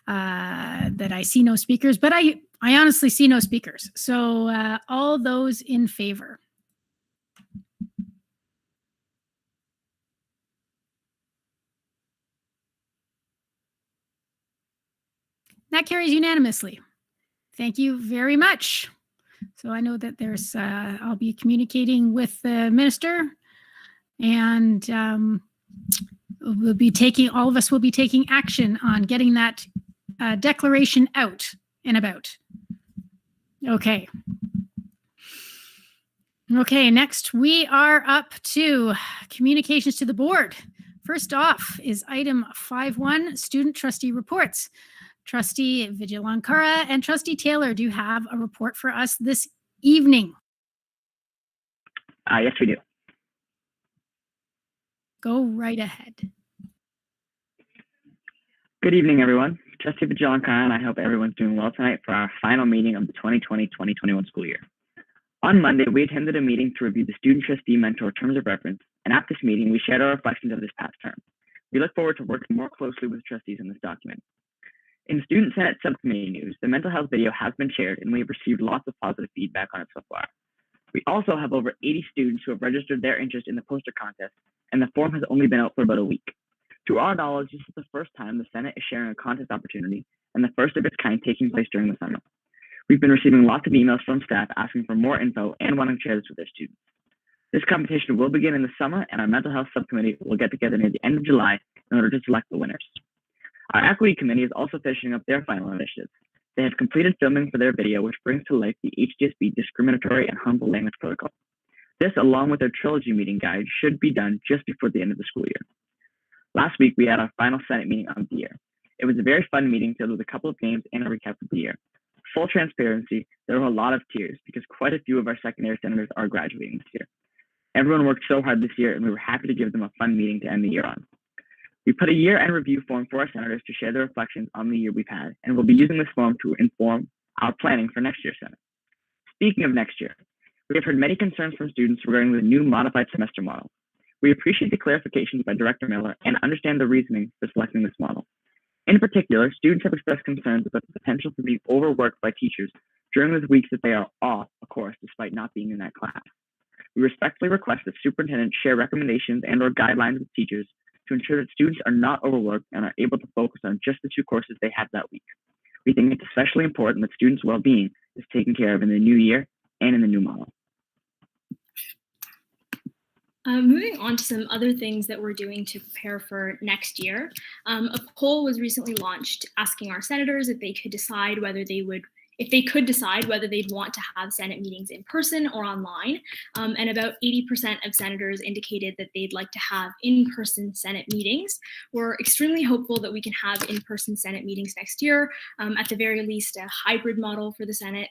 A: that I see no speakers, but I honestly see no speakers. So all those in favor. That carries unanimously. Thank you very much. So I know that there's, I'll be communicating with the minister, and all of us will be taking action on getting that declaration out and about. Okay. Okay, next we are up to communications to the board. First off is item 5.1, student trustee reports. Trustee Vigilankara and Trustee Taylor, do you have a report for us this evening?
Q: Yes, we do.
A: Go right ahead.
Q: Good evening, everyone. Trustee Vigilankara, and I hope everyone's doing well tonight for our final meeting of the 2020-2021 school year. On Monday, we attended a meeting to review the student trustee mentor terms of reference, and at this meeting, we shared our reflections of this past term. We look forward to working more closely with trustees in this document. In Student Senate Subcommittee news, the mental health video has been shared, and we have received lots of positive feedback on it so far. We also have over 80 students who have registered their interest in the poster contest, and the form has only been out for about a week. To our knowledge, this is the first time the Senate is sharing a contest opportunity, and the first of its kind taking place during the summer. We've been receiving lots of emails from staff asking for more info and wanting to share this with their students. This competition will begin in the summer, and our mental health subcommittee will get together near the end of July in order to select the winners. Our equity committee is also finishing up their final initiatives. They have completed filming for their video, which brings to life the HDSB discriminatory and harmful language protocol. This, along with their trilogy meeting guide, should be done just before the end of the school year. Last week, we had our final Senate meeting of the year. It was a very fun meeting filled with a couple of games and a recap of the year. Full transparency, there were a lot of tears because quite a few of our secondary senators are graduating this year. Everyone worked so hard this year, and we were happy to give them a fun meeting to end the year on. We put a year-end review form for our senators to share their reflections on the year we've had, and we'll be using this form to inform our planning for next year's Senate. Speaking of next year, we have heard many concerns from students regarding the new modified semester model. We appreciate the clarifications by Director Miller and understand the reasoning for selecting this model. In particular, students have expressed concerns about the potential for being overworked by teachers during those weeks that they are off a course despite not being in that class. We respectfully request that superintendents share recommendations and/or guidelines with teachers to ensure that students are not overworked and are able to focus on just the 2 courses they have that week. We think it's especially important that students' well-being is taken care of in the new year and in the new model.
S: Moving on to some other things that we're doing to prepare for next year. A poll was recently launched asking our senators if they could decide whether they'd want to have Senate meetings in person or online. And about 80% of senators indicated that they'd like to have in-person Senate meetings. We're extremely hopeful that we can have in-person Senate meetings next year, at the very least a hybrid model for the Senate.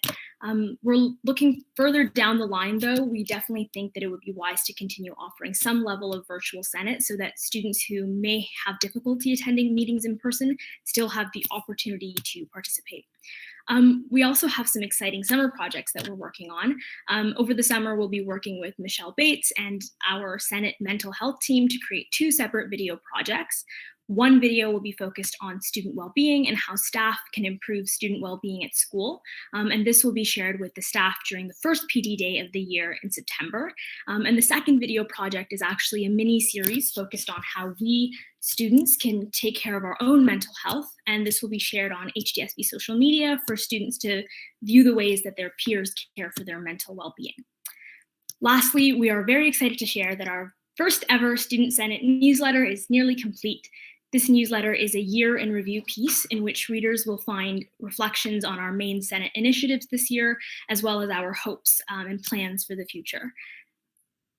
S: We're looking further down the line, though. We definitely think that it would be wise to continue offering some level of virtual Senate so that students who may have difficulty attending meetings in person still have the opportunity to participate. We also have some exciting summer projects that we're working on. Over the summer, we'll be working with Michelle Bates and our Senate mental health team to create 2 separate video projects. One video will be focused on student well-being and how staff can improve student well-being at school. And this will be shared with the staff during the first PD day of the year in September. And the second video project is actually a mini series focused on how we students can take care of our own mental health. And this will be shared on HDSB social media for students to view the ways that their peers care for their mental well-being. Lastly, we are very excited to share that our first ever Student Senate newsletter is nearly complete. This newsletter is a year in review piece in which readers will find reflections on our main Senate initiatives this year, as well as our hopes and plans for the future.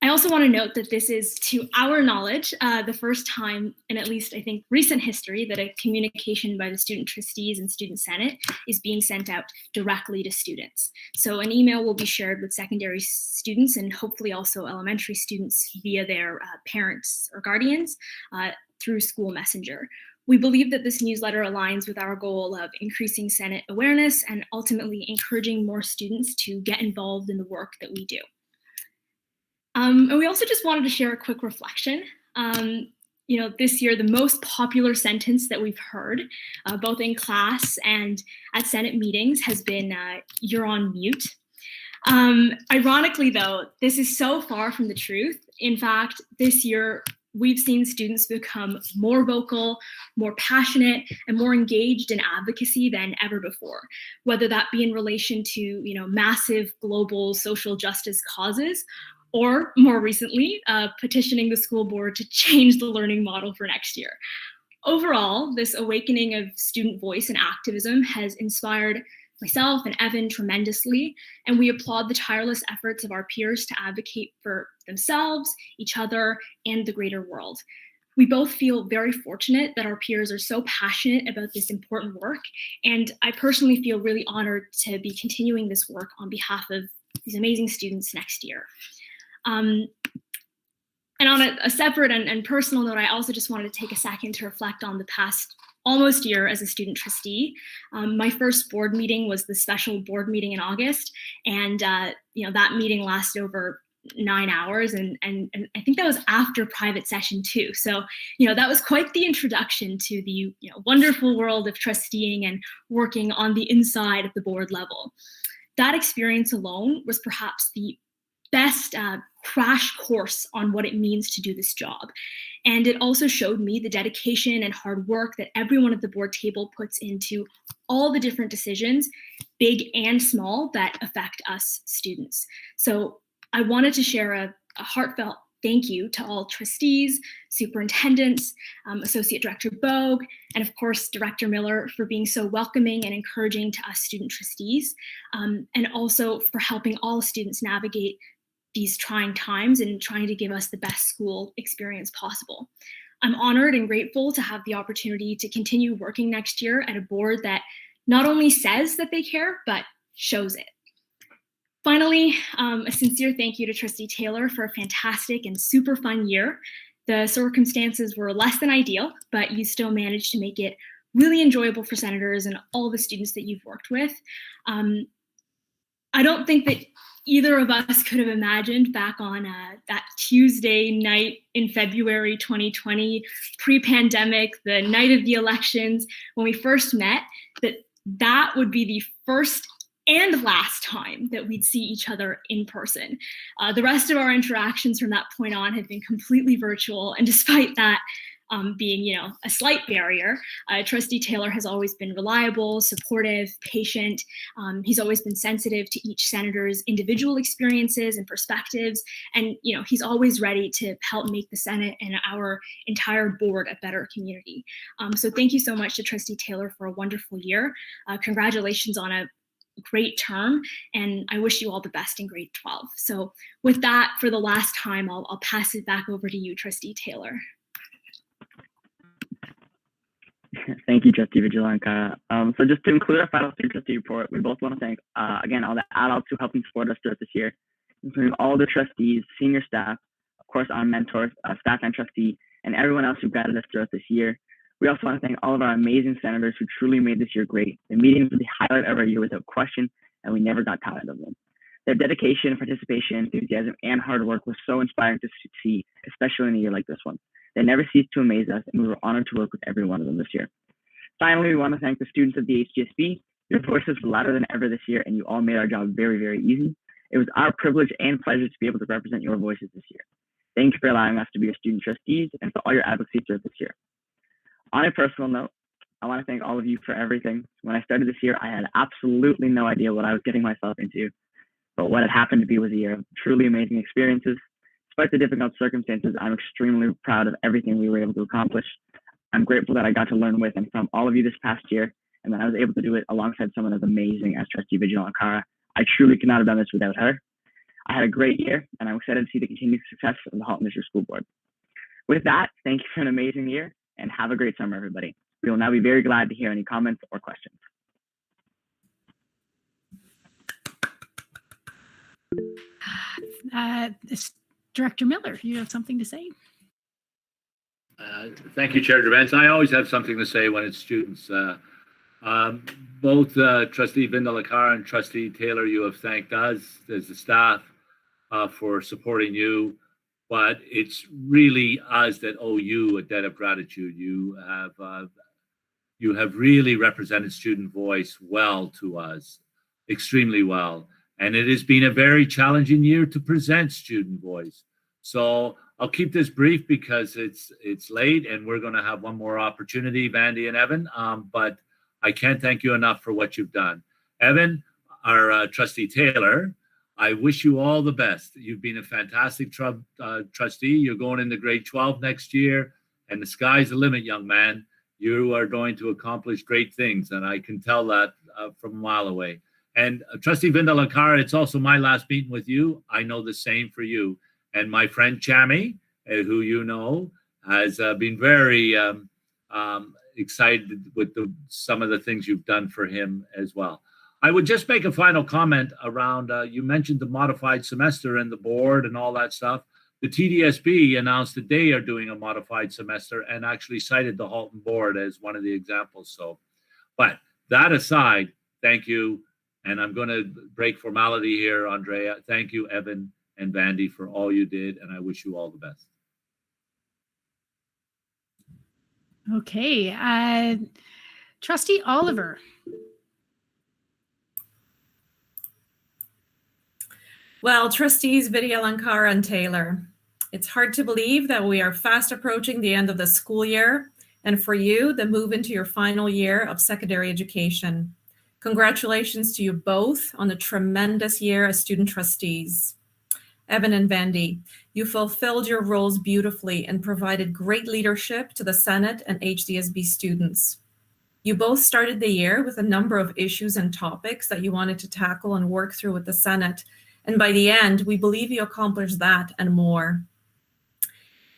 S: I also want to note that this is, to our knowledge, the first time in at least, I think, recent history that a communication by the student trustees and student senate is being sent out directly to students. So an email will be shared with secondary students and hopefully also elementary students via their parents or guardians through School Messenger. We believe that this newsletter aligns with our goal of increasing Senate awareness and ultimately encouraging more students to get involved in the work that we do. And we also just wanted to share a quick reflection. This year, the most popular sentence that we've heard, both in class and at Senate meetings, has been, "You're on mute." Ironically, though, this is so far from the truth. In fact, this year, we've seen students become more vocal, more passionate, and more engaged in advocacy than ever before, whether that be in relation to, massive global social justice causes, or more recently, petitioning the school board to change the learning model for next year. Overall, this awakening of student voice and activism has inspired myself and Evan tremendously, and we applaud the tireless efforts of our peers to advocate for themselves, each other, and the greater world. We both feel very fortunate that our peers are so passionate about this important work, and I personally feel really honored to be continuing this work on behalf of these amazing students next year. And on a separate and personal note, I also just wanted to take a second to reflect on the past almost year as a student trustee. My first board meeting was the special board meeting in August, and that meeting lasted over 9 hours, and I think that was after private session too. So that was quite the introduction to the wonderful world of trusteeing and working on the inside of the board level. That experience alone was perhaps the best crash course on what it means to do this job. And it also showed me the dedication and hard work that everyone at the board table puts into all the different decisions, big and small, that affect us students. So I wanted to share a heartfelt thank you to all trustees, superintendents, Associate Director Bogue, and of course, Director Miller for being so welcoming and encouraging to us student trustees, and also for helping all students navigate these trying times and trying to give us the best school experience possible. I'm honored and grateful to have the opportunity to continue working next year at a board that not only says that they care, but shows it. Finally, a sincere thank you to Trustee Taylor for a fantastic and super fun year. The circumstances were less than ideal, but you still managed to make it really enjoyable for senators and all the students that you've worked with. I don't think that either of us could have imagined back on that Tuesday night in February 2020, pre-pandemic, the night of the elections, when we first met, that would be the first and last time that we'd see each other in person. The rest of our interactions from that point on have been completely virtual, and despite that being, a slight barrier, Trustee Taylor has always been reliable, supportive, patient. He's always been sensitive to each senator's individual experiences and perspectives, and he's always ready to help make the Senate and our entire board a better community. So thank you so much to Trustee Taylor for a wonderful year. Congratulations on a great term, and I wish you all the best in grade 12. So with that, for the last time, I'll pass it back over to you, Trustee Taylor.
Q: Thank you, Trustee Vigil-Ankara. So just to include our final student trustee report, we both want to thank, again, all the adults who helped and support us throughout this year, including all the trustees, senior staff, of course, our mentors, staff and trustee, and everyone else who guided us throughout this year. We also want to thank all of our amazing senators who truly made this year great. The meetings were the highlight of our year without question, and we never got tired of them. Their dedication, participation, enthusiasm, and hard work was so inspiring to see, especially in a year like this one. They never ceased to amaze us, and we were honored to work with every one of them this year. Finally, we want to thank the students of the HDSB. Your voices were louder than ever this year, and you all made our job very, very easy. It was our privilege and pleasure to be able to represent your voices this year. Thank you for allowing us to be your student trustees and for all your advocacy throughout this year. On a personal note, I want to thank all of you for everything. When I started this year, I had absolutely no idea what I was getting myself into, but what had happened to be was a year of truly amazing experiences. Despite the difficult circumstances, I'm extremely proud of everything we were able to accomplish. I'm grateful that I got to learn with and from all of you this past year, and that I was able to do it alongside someone as amazing as Trustee Vigil-Ankara. I truly could not have done this without her. I had a great year, and I'm excited to see the continued success of the Halton District School Board. With that, thank you for an amazing year, and have a great summer, everybody. We will now be very glad to hear any comments or questions.
A: Director Miller, you have something to say?
I: Thank you, Chair Gervais. I always have something to say when it's students. Both Trustee Vigil-Ankara and Trustee Taylor, you have thanked us as the staff for supporting you, but it's really us that owe you a debt of gratitude. You have really represented student voice well to us, extremely well. And it has been a very challenging year to present student voice. So I'll keep this brief because it's late and we're going to have one more opportunity, Vandy and Evan. But I can't thank you enough for what you've done. Evan, our Trustee Taylor, I wish you all the best. You've been a fantastic trustee. You're going into grade 12 next year, and the sky's the limit, young man. You are going to accomplish great things, and I can tell that from a mile away. And Trustee Vigil-Ankara, it's also my last meeting with you. I know the same for you. And my friend Chami, who you know, has been very excited with some of the things you've done for him as well. I would just make a final comment around, you mentioned the modified semester and the board and all that stuff. The TDSB announced that they are doing a modified semester and actually cited the Halton board as one of the examples. So, but that aside, thank you. And I'm going to break formality here, Andrea. Thank you, Evan and Vandy, for all you did, and I wish you all the best.
A: Okay. Trustee Oliver.
F: Well, Trustees Vigil-Ankara and Taylor, it's hard to believe that we are fast approaching the end of the school year, and for you, the move into your final year of secondary education. Congratulations to you both on a tremendous year as student trustees. Evan and Vandy, you fulfilled your roles beautifully and provided great leadership to the Senate and HDSB students. You both started the year with a number of issues and topics that you wanted to tackle and work through with the Senate. And by the end, we believe you accomplished that and more.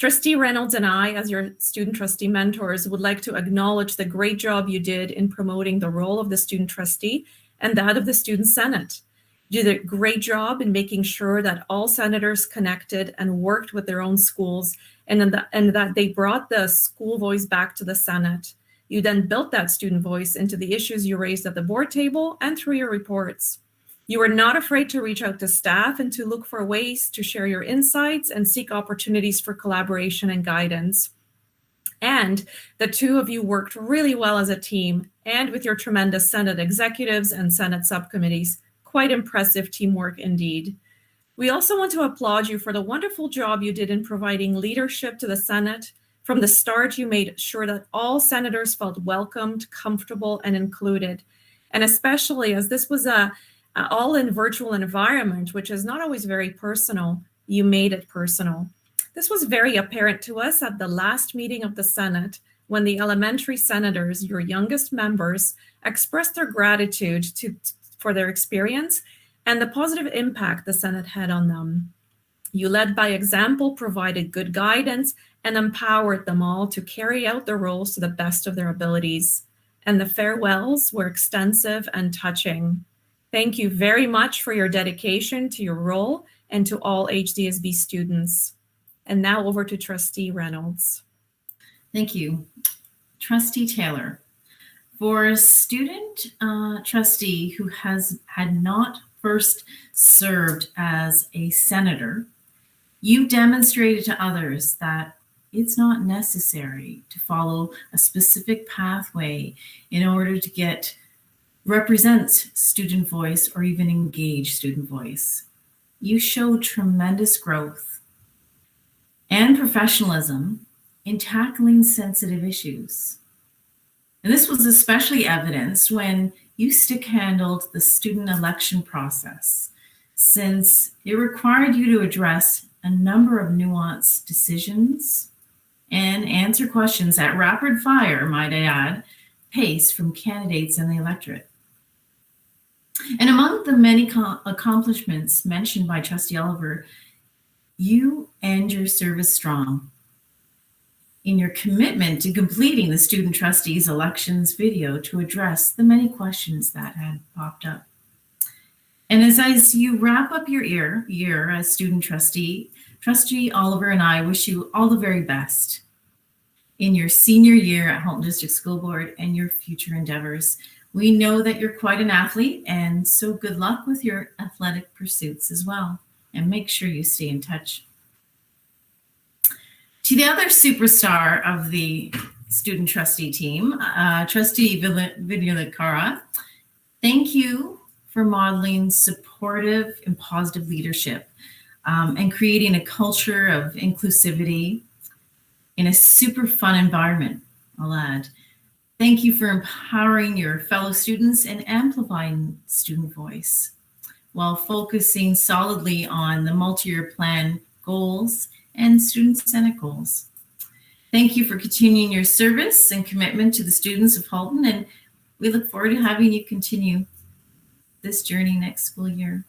F: Trustee Reynolds and I, as your student trustee mentors, would like to acknowledge the great job you did in promoting the role of the student trustee and that of the student senate. You did a great job in making sure that all senators connected and worked with their own schools, and that they brought the school voice back to the Senate. You then built that student voice into the issues you raised at the board table and through your reports. You were not afraid to reach out to staff and to look for ways to share your insights and seek opportunities for collaboration and guidance. And the two of you worked really well as a team and with your tremendous Senate executives and Senate subcommittees. Quite impressive teamwork indeed. We also want to applaud you for the wonderful job you did in providing leadership to the Senate. From the start, you made sure that all senators felt welcomed, comfortable, and included. And especially as this was all in virtual environment, which is not always very personal, you made it personal. This was very apparent to us at the last meeting of the Senate, when the elementary senators, your youngest members, expressed their gratitude for their experience and the positive impact the Senate had on them. You led by example, provided good guidance, and empowered them all to carry out their roles to the best of their abilities. And the farewells were extensive and touching. Thank you very much for your dedication to your role and to all HDSB students. And now over to Trustee Reynolds.
J: Thank you. Trustee Taylor, for a student trustee who had not first served as a senator, you demonstrated to others that it's not necessary to follow a specific pathway in order to represent student voice or even engage student voice. You showed tremendous growth and professionalism in tackling sensitive issues. And this was especially evidenced when you stick-handled the student election process, since it required you to address a number of nuanced decisions and answer questions at rapid fire, might I add, pace from candidates and the electorate. And among the many accomplishments mentioned by Trustee Oliver, you end your service strong in your commitment to completing the student trustees elections video to address the many questions that had popped up. And as you wrap up your year as student trustee, Trustee Oliver and I wish you all the very best in your senior year at Halton District School Board and your future endeavors. We know that you're quite an athlete, and so good luck with your athletic pursuits as well. And make sure you stay in touch. To the other superstar of the student trustee team, Trustee Vidyalakara, thank you for modeling supportive and positive leadership and creating a culture of inclusivity in a super fun environment, I'll add. Thank you for empowering your fellow students and amplifying student voice while focusing solidly on the multi-year plan goals and student senate goals. Thank you for continuing your service and commitment to the students of Halton, and we look forward to having you continue this journey next school year.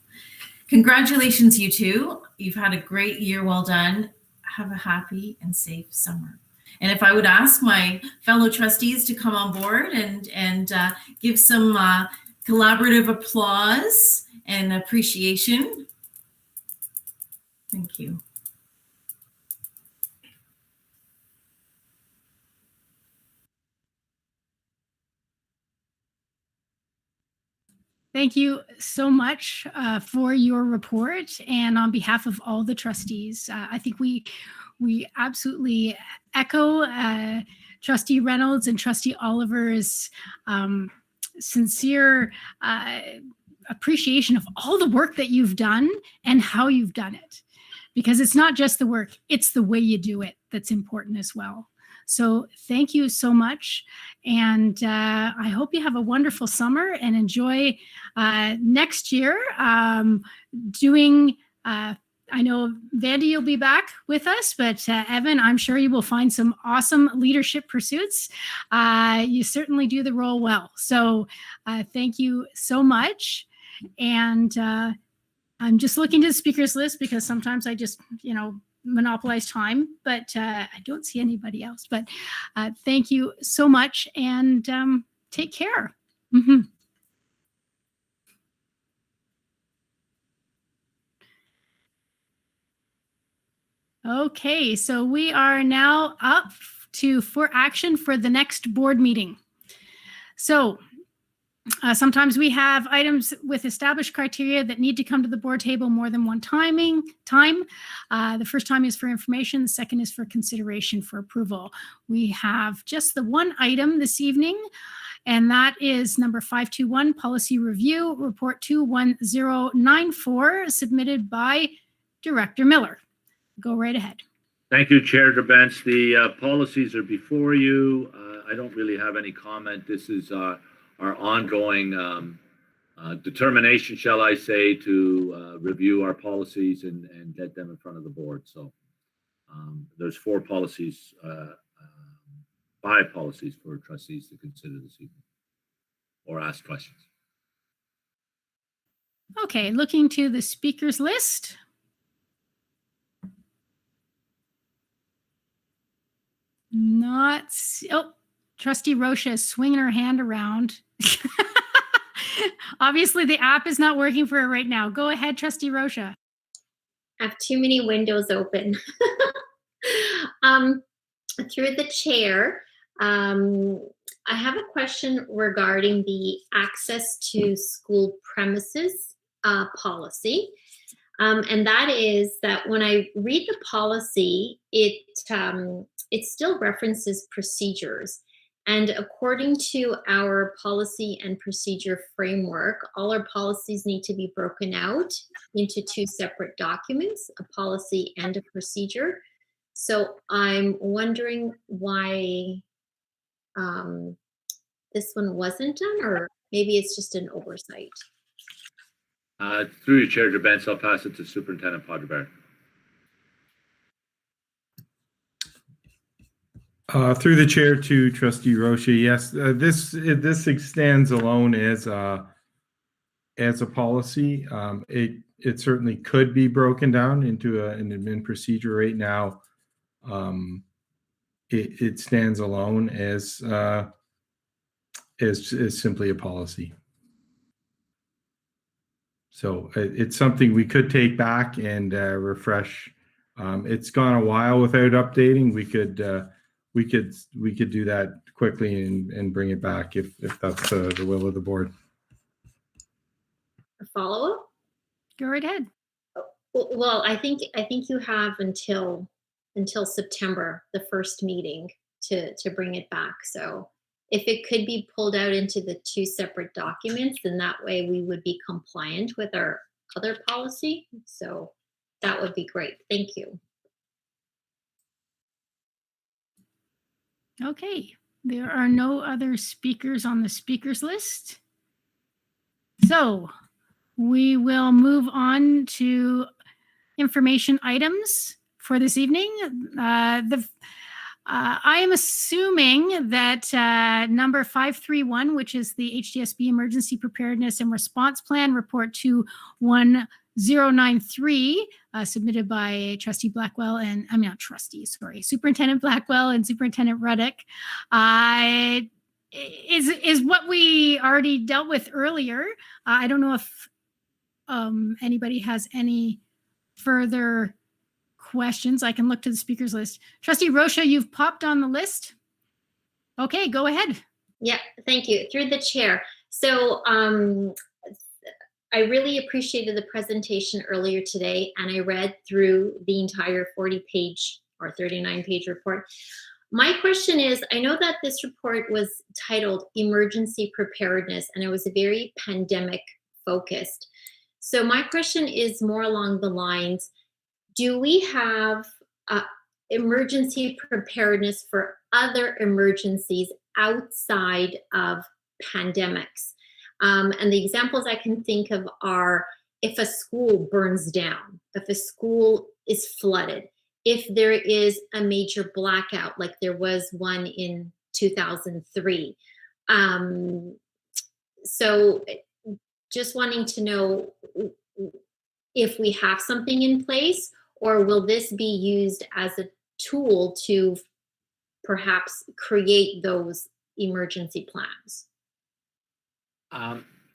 J: Congratulations, you two. You've had a great year. Well done. Have a happy and safe summer. And if I would ask my fellow trustees to come on board and give some collaborative applause and appreciation. Thank you.
A: Thank you so much for your report, and on behalf of all the trustees. I think we absolutely echo Trustee Reynolds and Trustee Oliver's sincere appreciation of all the work that you've done and how you've done it. Because it's not just the work, it's the way you do it that's important as well. So thank you so much. And I hope you have a wonderful summer and enjoy next year doing, I know Vandy, you'll be back with us, but Evan, I'm sure you will find some awesome leadership pursuits. You certainly do the role well. So thank you so much. And I'm just looking to the speakers list because sometimes I just, monopolize time, but I don't see anybody else. But thank you so much, and take care. Okay, so we are now up for action for the next board meeting. So sometimes we have items with established criteria that need to come to the board table more than one time. The first time is for information. The second is for consideration for approval. We have just the one item this evening, and that is number 521, Policy Review, Report 21094, submitted by Director Miller. Go right ahead.
I: Thank you, Chair Gerbents. The policies are before you. I don't really have any comment. This is our ongoing determination, shall I say, to review our policies and get them in front of the board. So there's 4 policies, 5 policies for trustees to consider this evening or ask questions.
A: Okay, looking to the speakers list. Trustee Rocha is swinging her hand around. Obviously, the app is not working for her right now. Go ahead, Trustee Rocha.
G: I have too many windows open. Through the chair, I have a question regarding the access to school premises policy. And that is that when I read the policy, it still references procedures. And according to our policy and procedure framework, all our policies need to be broken out into 2 separate documents, a policy and a procedure. So I'm wondering why this one wasn't done, or maybe it's just an oversight.
I: Through your Chair Gerbents, I'll pass it to Superintendent Podberg.
N: Through the chair to Trustee Rocha, yes, this stands alone as a policy. It certainly could be broken down into an admin procedure. Right now, it stands alone as simply a policy. So it's something we could take back and refresh. It's gone a while without updating. We could do that quickly and bring it back if that's the will of the board.
G: A follow-up?
A: Go right ahead.
G: Well, I think you have until September, the first meeting, to bring it back. So if it could be pulled out into the 2 separate documents, then that way we would be compliant with our other policy. So that would be great. Thank you.
A: Okay, there are no other speakers on the speakers list. So we will move on to information items for this evening. I am assuming that number 531, which is the HDSB Emergency Preparedness and Response Plan, Report 21093, submitted by Trustee Blackwell and, Superintendent Blackwell and Superintendent Ruddock, is what we already dealt with earlier. I don't know if anybody has any further questions. I can look to the speakers list. Trustee Rocha, you've popped on the list. Okay, go ahead.
G: Yeah, thank you. Through the chair. So I really appreciated the presentation earlier today, and I read through the entire 40-page or 39-page report. My question is, I know that this report was titled Emergency Preparedness, and it was very pandemic focused. So my question is more along the lines, do we have emergency preparedness for other emergencies outside of pandemics? And the examples I can think of are if a school burns down, if a school is flooded, if there is a major blackout, like there was one in 2003. So just wanting to know if we have something in place, Or will this be used as a tool to perhaps create those emergency plans?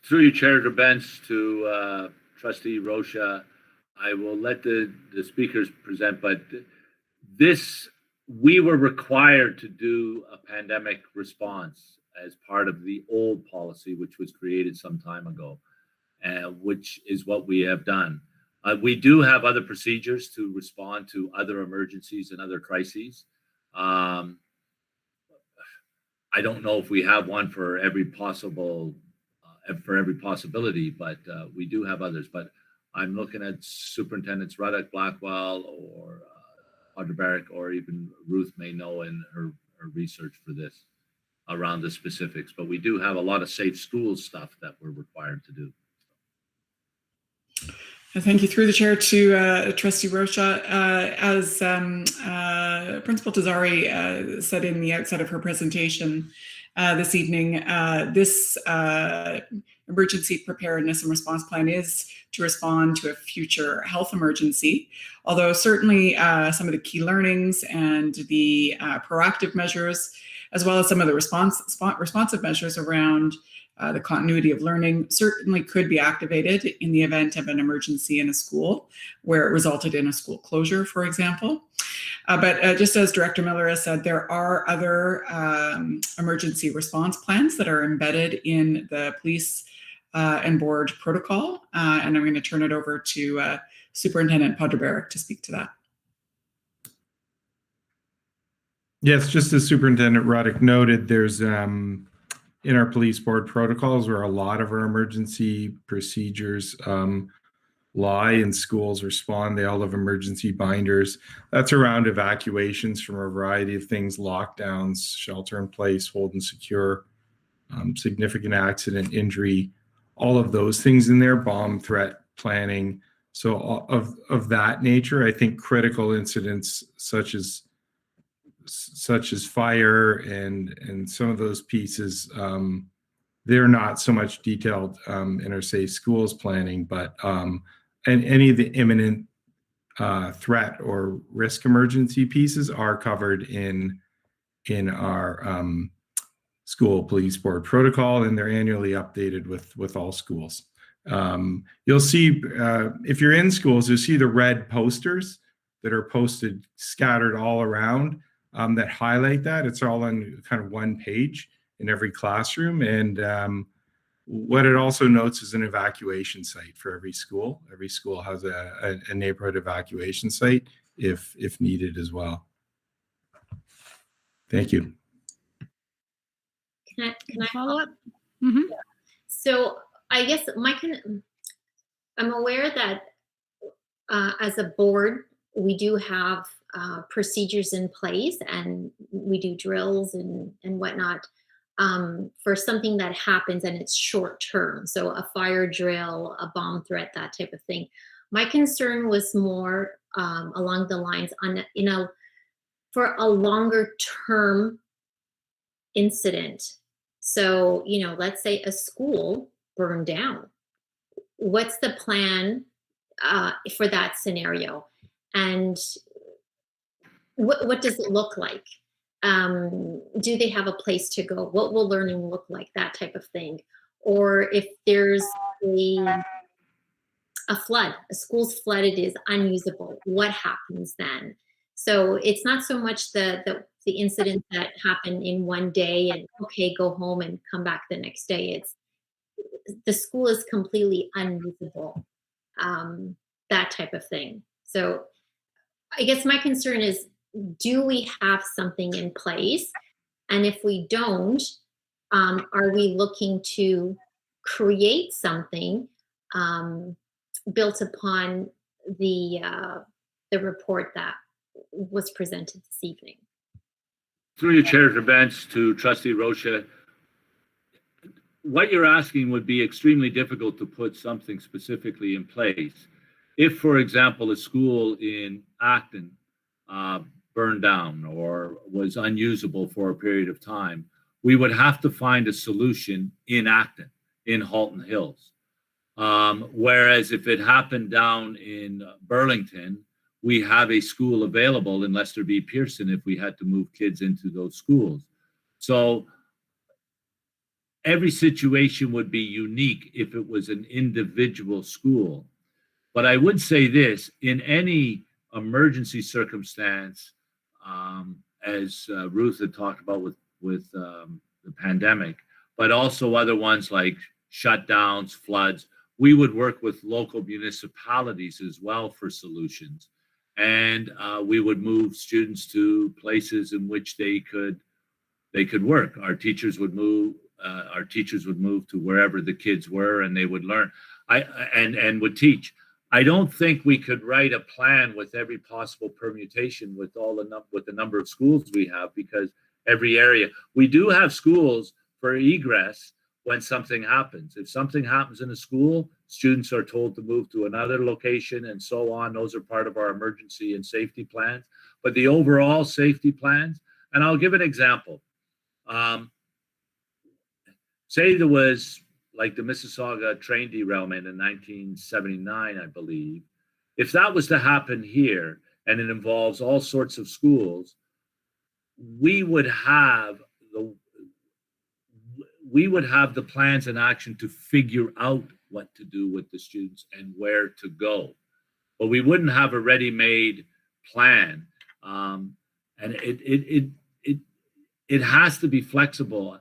I: Through you, Chair Gerbents, to Trustee Rocha, I will let the speakers present, but we were required to do a pandemic response as part of the old policy, which was created some time ago, which is what we have done. We do have other procedures to respond to other emergencies and other crises. I don't know if we have one for every possibility, but we do have others. But I'm looking at Superintendents Ruddock, Blackwell, or Barrick, or even Ruth may know in her research for this around the specifics. But we do have a lot of safe schools stuff that we're required to do.
O: Thank you. Through the chair to Trustee Rocha. As Principal Tazari said in the outset of her presentation this evening, this emergency preparedness and response plan is to respond to a future health emergency. Although certainly some of the key learnings and the proactive measures, as well as some of the responsive measures around the continuity of learning, certainly could be activated in the event of an emergency in a school where it resulted in a school closure, for example. But just as Director Miller has said, there are other emergency response plans that are embedded in the police and board protocol. And I'm going to turn it over to Superintendent Barrick to speak to that.
N: Yes, just as Superintendent Ruddock noted, there's in our police board protocols where a lot of our emergency procedures lie, and schools respond. They all have emergency binders. That's around evacuations from a variety of things: lockdowns, shelter in place, hold and secure, significant accident, injury, all of those things in there, bomb threat planning. So of that nature, I think critical incidents such as fire and some of those pieces, they're not so much detailed in our safe schools planning, but and any of the imminent threat or risk emergency pieces are covered in our school police board protocol, and they're annually updated with all schools. You'll see, if you're in schools, you'll see the red posters that are posted scattered all around that highlight that. It's all on kind of one page in every classroom. And what it also notes is an evacuation site for every school. Every school has a neighborhood evacuation site if needed as well. Thank you.
G: Can I follow up? Mm-hmm. Yeah. So I guess I'm aware that as a board, we do have procedures in place, and we do drills and whatnot for something that happens and it's short term. So a fire drill, a bomb threat, that type of thing. My concern was more along the lines on, for a longer term incident. So, let's say a school burned down. What's the plan for that scenario? And what does it look like? Do they have a place to go? What will learning look like? That type of thing. Or if there's a flood, a school's flooded, is unusable, what happens then? So it's not so much the incident that happened in one day and okay, go home and come back the next day. It's the school is completely unusable, that type of thing. So I guess my concern is, do we have something in place? And if we don't, are we looking to create something built upon the report that was presented this evening?
I: Through your chair of events to Trustee Rocha, what you're asking would be extremely difficult to put something specifically in place. If, for example, a school in Acton burned down or was unusable for a period of time, we would have to find a solution in Acton, in Halton Hills. Whereas if it happened down in Burlington, we have a school available in Lester B. Pearson if we had to move kids into those schools. So every situation would be unique if it was an individual school. But I would say this, in any emergency circumstance, as Ruth had talked about with the pandemic, but also other ones like shutdowns, floods, we would work with local municipalities as well for solutions. And we would move students to places in which they could work. Our teachers would move to wherever the kids were, and they would learn and would teach. I don't think we could write a plan with every possible permutation with the number of schools we have, because every area, we do have schools for egress when something happens. If something happens in a school, students are told to move to another location and so on. Those are part of our emergency and safety plans. But the overall safety plans, and I'll give an example. Say there was like the Mississauga train derailment in 1979, I believe. If that was to happen here and it involves all sorts of schools, we would have the plans in action to figure out what to do with the students and where to go. But we wouldn't have a ready-made plan. And it has to be flexible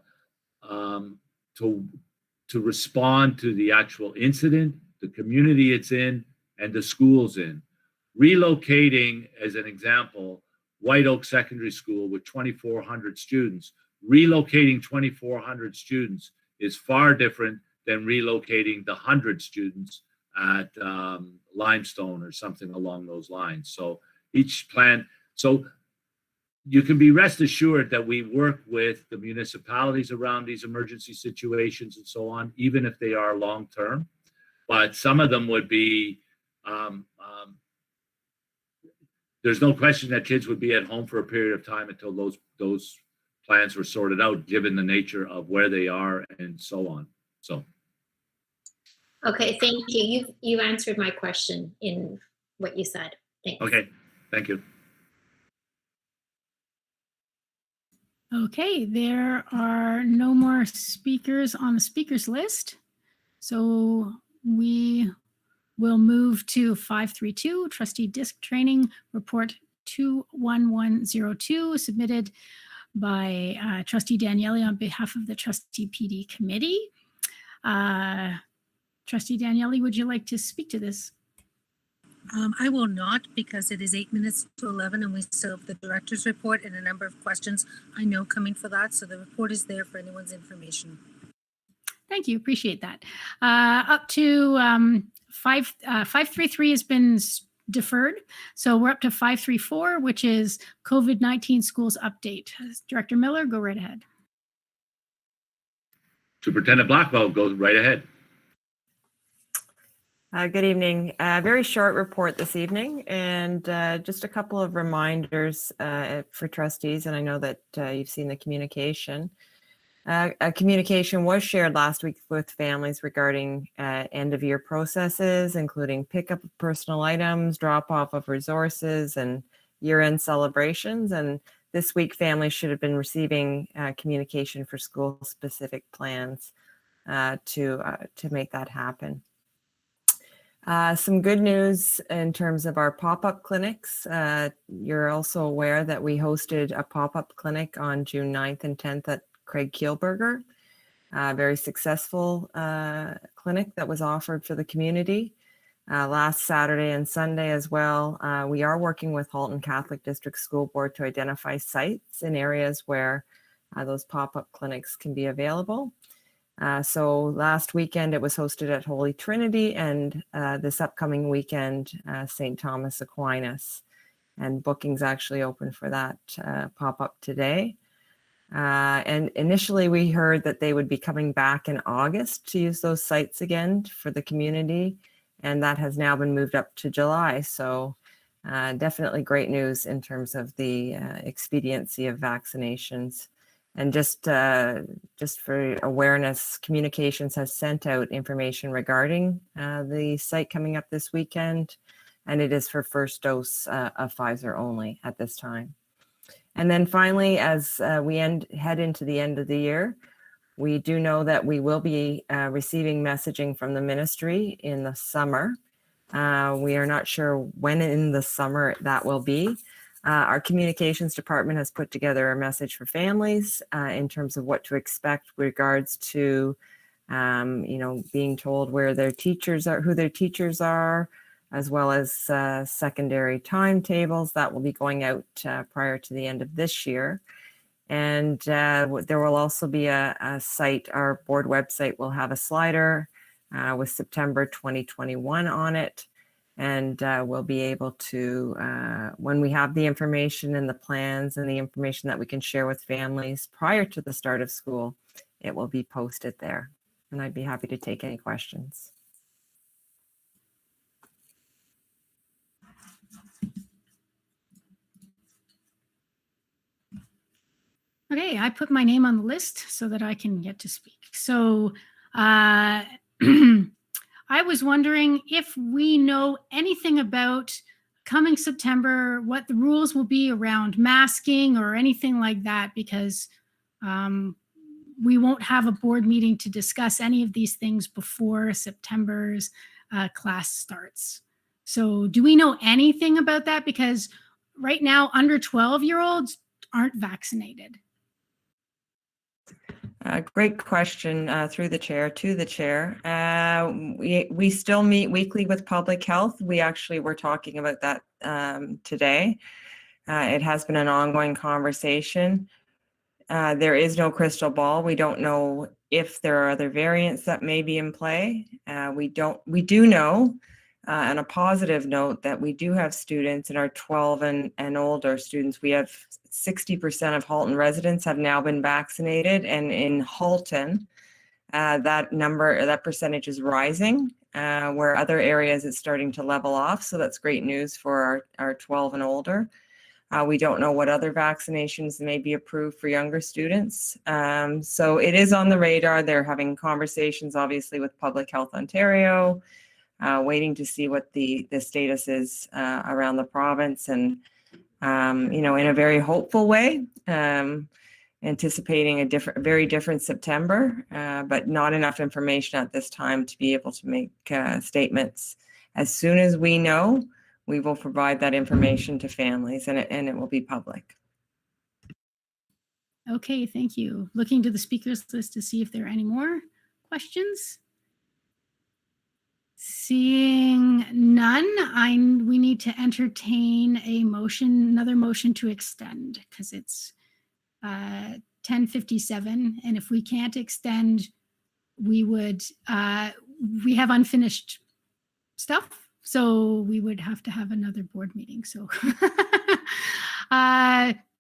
I: to respond to the actual incident, the community it's in, and the schools in. Relocating, as an example, White Oak Secondary School with 2,400 students, relocating 2,400 students is far different than relocating the 100 students at Limestone or something along those lines. So each plan, so you can be rest assured that we work with the municipalities around these emergency situations and so on, even if they are long-term. But some of them would be, there's no question that kids would be at home for a period of time until those plans were sorted out, given the nature of where they are and so on. So.
G: Okay, thank you. You answered my question in what you said. Thanks.
I: Okay, thank you.
A: Okay, there are no more speakers on the speakers list. So we will move to 532, Trustee Disc Training Report 21102, submitted by Trustee Daniele on behalf of the Trustee PD Committee. Trustee Daniele, would you like to speak to this?
D: I will not, because it is 8 minutes to 11 and we still have the director's report and a number of questions I know coming for that. So the report is there for anyone's information.
A: Thank you. Appreciate that. Up to 533 has been deferred. So we're up to 534, which is COVID-19 schools update. Director Miller, go right ahead.
I: Superintendent Blackwell, go right ahead.
U: Good evening. Very short report this evening, and just a couple of reminders for trustees, and I know that you've seen the communication. A communication was shared last week with families regarding end-of-year processes, including pickup of personal items, drop-off of resources, and year-end celebrations. And this week, families should have been receiving communication for school-specific plans to make that happen. Some good news in terms of our pop-up clinics. You're also aware that we hosted a pop-up clinic on June 9th and 10th at Craig Kielburger. Very successful clinic that was offered for the community. Last Saturday and Sunday as well, we are working with Halton Catholic District School Board to identify sites in areas where those pop-up clinics can be available. So last weekend it was hosted at Holy Trinity, and this upcoming weekend, St. Thomas Aquinas. And bookings actually open for that pop-up today. And initially we heard that they would be coming back in August to use those sites again for the community, and that has now been moved up to July. So definitely great news in terms of the expediency of vaccinations. And just for awareness, Communications has sent out information regarding the site coming up this weekend, and it is for first dose of Pfizer only at this time. And then finally, as we head into the end of the year, we do know that we will be receiving messaging from the ministry in the summer. We are not sure when in the summer that will be. Our communications department has put together a message for families in terms of what to expect with regards to, being told where their teachers are, who their teachers are, as well as secondary timetables that will be going out prior to the end of this year. And there will also be a site, our board website will have a slider with September 2021 on it. And we'll be able to, when we have the information and the plans and the information that we can share with families prior to the start of school, it will be posted there. And I'd be happy to take any questions.
A: Okay, I put my name on the list so that I can get to speak. So I was wondering if we know anything about coming September, what the rules will be around masking or anything like that, because we won't have a board meeting to discuss any of these things before September's class starts. So do we know anything about that? Because right now, under 12-year-olds aren't vaccinated.
U: Great question through the chair to the chair. We still meet weekly with public health. We actually were talking about that today. It has been an ongoing conversation. There is no crystal ball. We don't know if there are other variants that may be in play. We do know, on a positive note, that we do have students in our 12 and older students. We have 60% of Halton residents have now been vaccinated, and in Halton, that percentage is rising, where other areas it's starting to level off. So that's great news for our 12 and older. We don't know what other vaccinations may be approved for younger students. So it is on the radar. They're having conversations, obviously, with Public Health Ontario, waiting to see what the status is around the province, and in a very hopeful way, anticipating a very different September, but not enough information at this time to be able to make statements. As soon as we know, we will provide that information to families, and it will be public.
A: Okay, thank you. Looking to the speakers list to see if there are any more questions. Seeing none, we need to entertain another motion to extend, because it's 10:57, and if we can't extend, we have unfinished stuff, so we would have to have another board meeting. So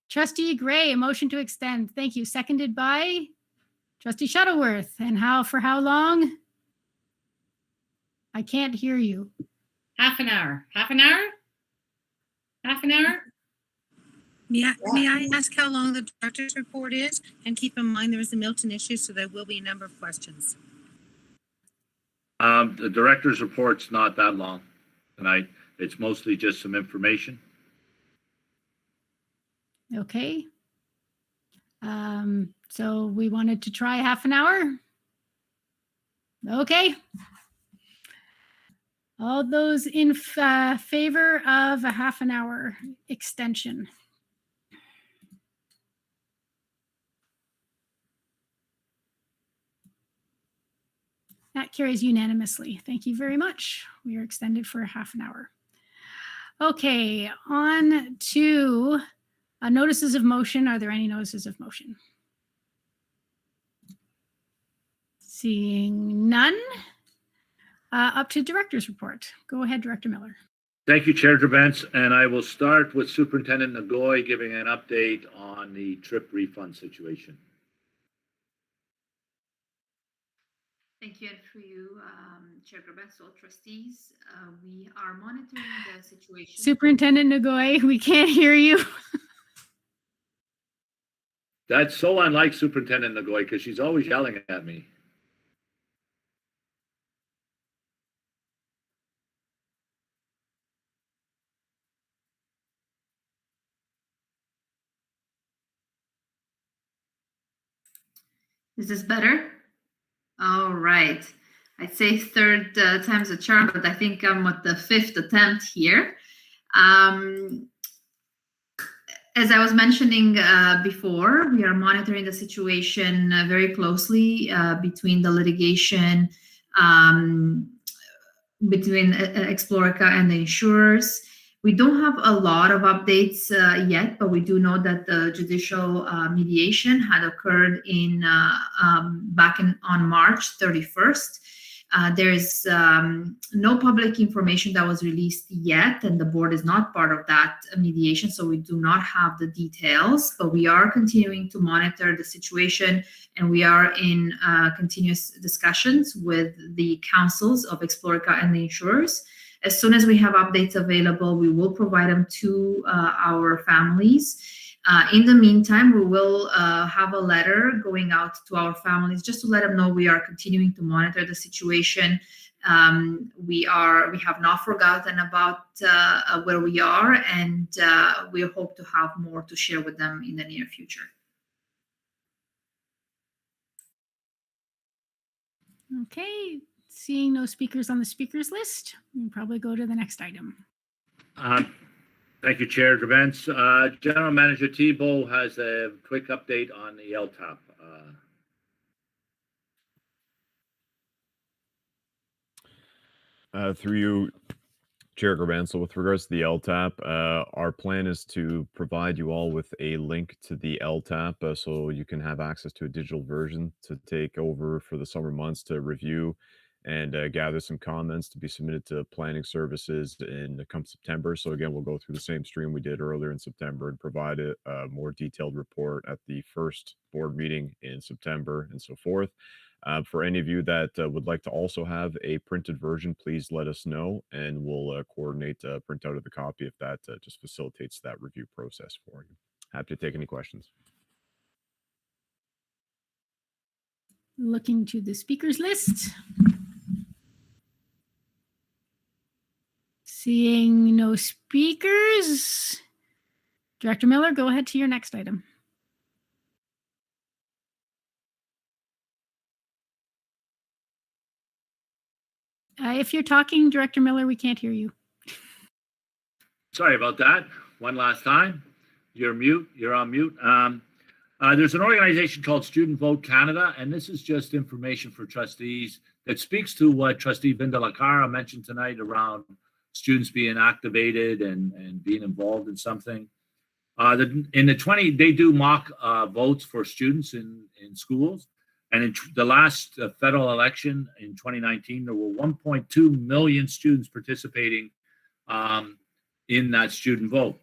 A: Trustee Gray, a motion to extend. Thank you. Seconded by Trustee Shuttleworth. And for how long? I can't hear you.
L: Half an hour. Half an hour? Half an hour?
D: May I ask how long the director's report is? And keep in mind there is a Milton issue, so there will be a number of questions.
I: The director's report's not that long tonight. It's mostly just some information.
A: Okay. So we wanted to try half an hour. Okay. All those in favor of a half an hour extension? That carries unanimously. Thank you very much. We are extended for a half an hour. Okay, on to notices of motion. Are there any notices of motion? Seeing none. Up to director's report. Go ahead, Director Miller.
I: Thank you, Chair Drabentz, and I will start with Superintendent Nagoy giving an update on the trip refund situation.
T: Thank you, and through you, Chair Drabentz, all trustees. We are monitoring the situation.
A: Superintendent Nagoy, we can't hear you.
I: That's so unlike Superintendent Nagoy, because she's always yelling at me.
M: Is this better? All right. I'd say third time's a charm, but I think I'm at the fifth attempt here. As I was mentioning before, we are monitoring the situation very closely between the litigation between Explorica and the insurers. We don't have a lot of updates yet, but we do know that the judicial mediation had occurred in back on March 31st. There's no public information that was released yet, and the board is not part of that mediation, so we do not have the details, but we are continuing to monitor the situation, and we are in continuous discussions with the councils of Explorica and the insurers. As soon as we have updates available, we will provide them to our families. In the meantime, we will have a letter going out to our families just to let them know we are continuing to monitor the situation. We have not forgotten about where we are, and we hope to have more to share with them in the near future.
A: Okay, seeing no speakers on the speakers list, we'll probably go to the next item.
I: Thank you, Chair Grevence. General Manager Thibault has a quick update on the LTAP.
V: Through you, Chair Grevence, so with regards to the LTAP, our plan is to provide you all with a link to the LTAP so you can have access to a digital version to take over for the summer months to review and gather some comments to be submitted to planning services in come September. So again, we'll go through the same stream we did earlier in September and provide a more detailed report at the first board meeting in September and so forth. For any of you that would like to also have a printed version, please let us know and we'll coordinate a printout of the copy if that just facilitates that review process for you. Happy to take any questions.
A: Looking to the speakers list. Seeing no speakers, Director Miller, go ahead to your next item. If you're talking, Director Miller, we can't hear you.
I: Sorry about that. One last time. You're mute. You're on mute. There's an organization called Student Vote Canada, and this is just information for trustees that speaks to what Trustee Vindalacara mentioned tonight around students being activated and being involved in something. They do mock votes for students in schools. And in the last federal election in 2019, there were 1.2 million students participating in that student vote.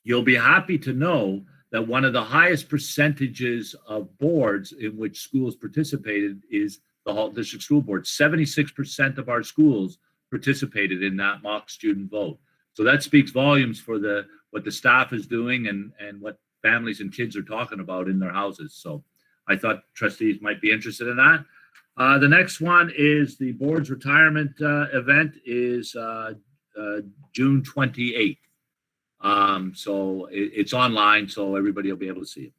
I: You'll be happy to know that one of the highest percentages of boards in which schools participated is the Halton District School Board. 76% of our schools participated in that mock student vote. So that speaks volumes for what the staff is doing and what families and kids are talking about in their houses. So I thought trustees might be interested in that. The next one is the board's retirement event is June 28th. So it's online, so everybody will be able to see it.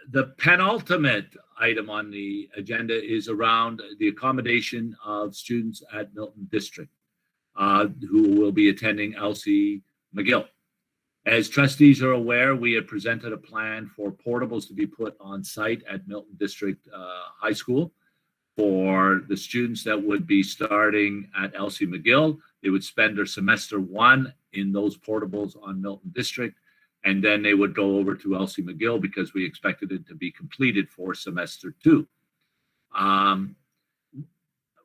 I: The penultimate item on the agenda is around the accommodation of students at Milton District who will be attending Elsie McGill. As trustees are aware, we have presented a plan for portables to be put on site at Milton District High School for the students that would be starting at Elsie McGill. They would spend their semester one in those portables on Milton District, and then they would go over to Elsie McGill because we expected it to be completed for semester two.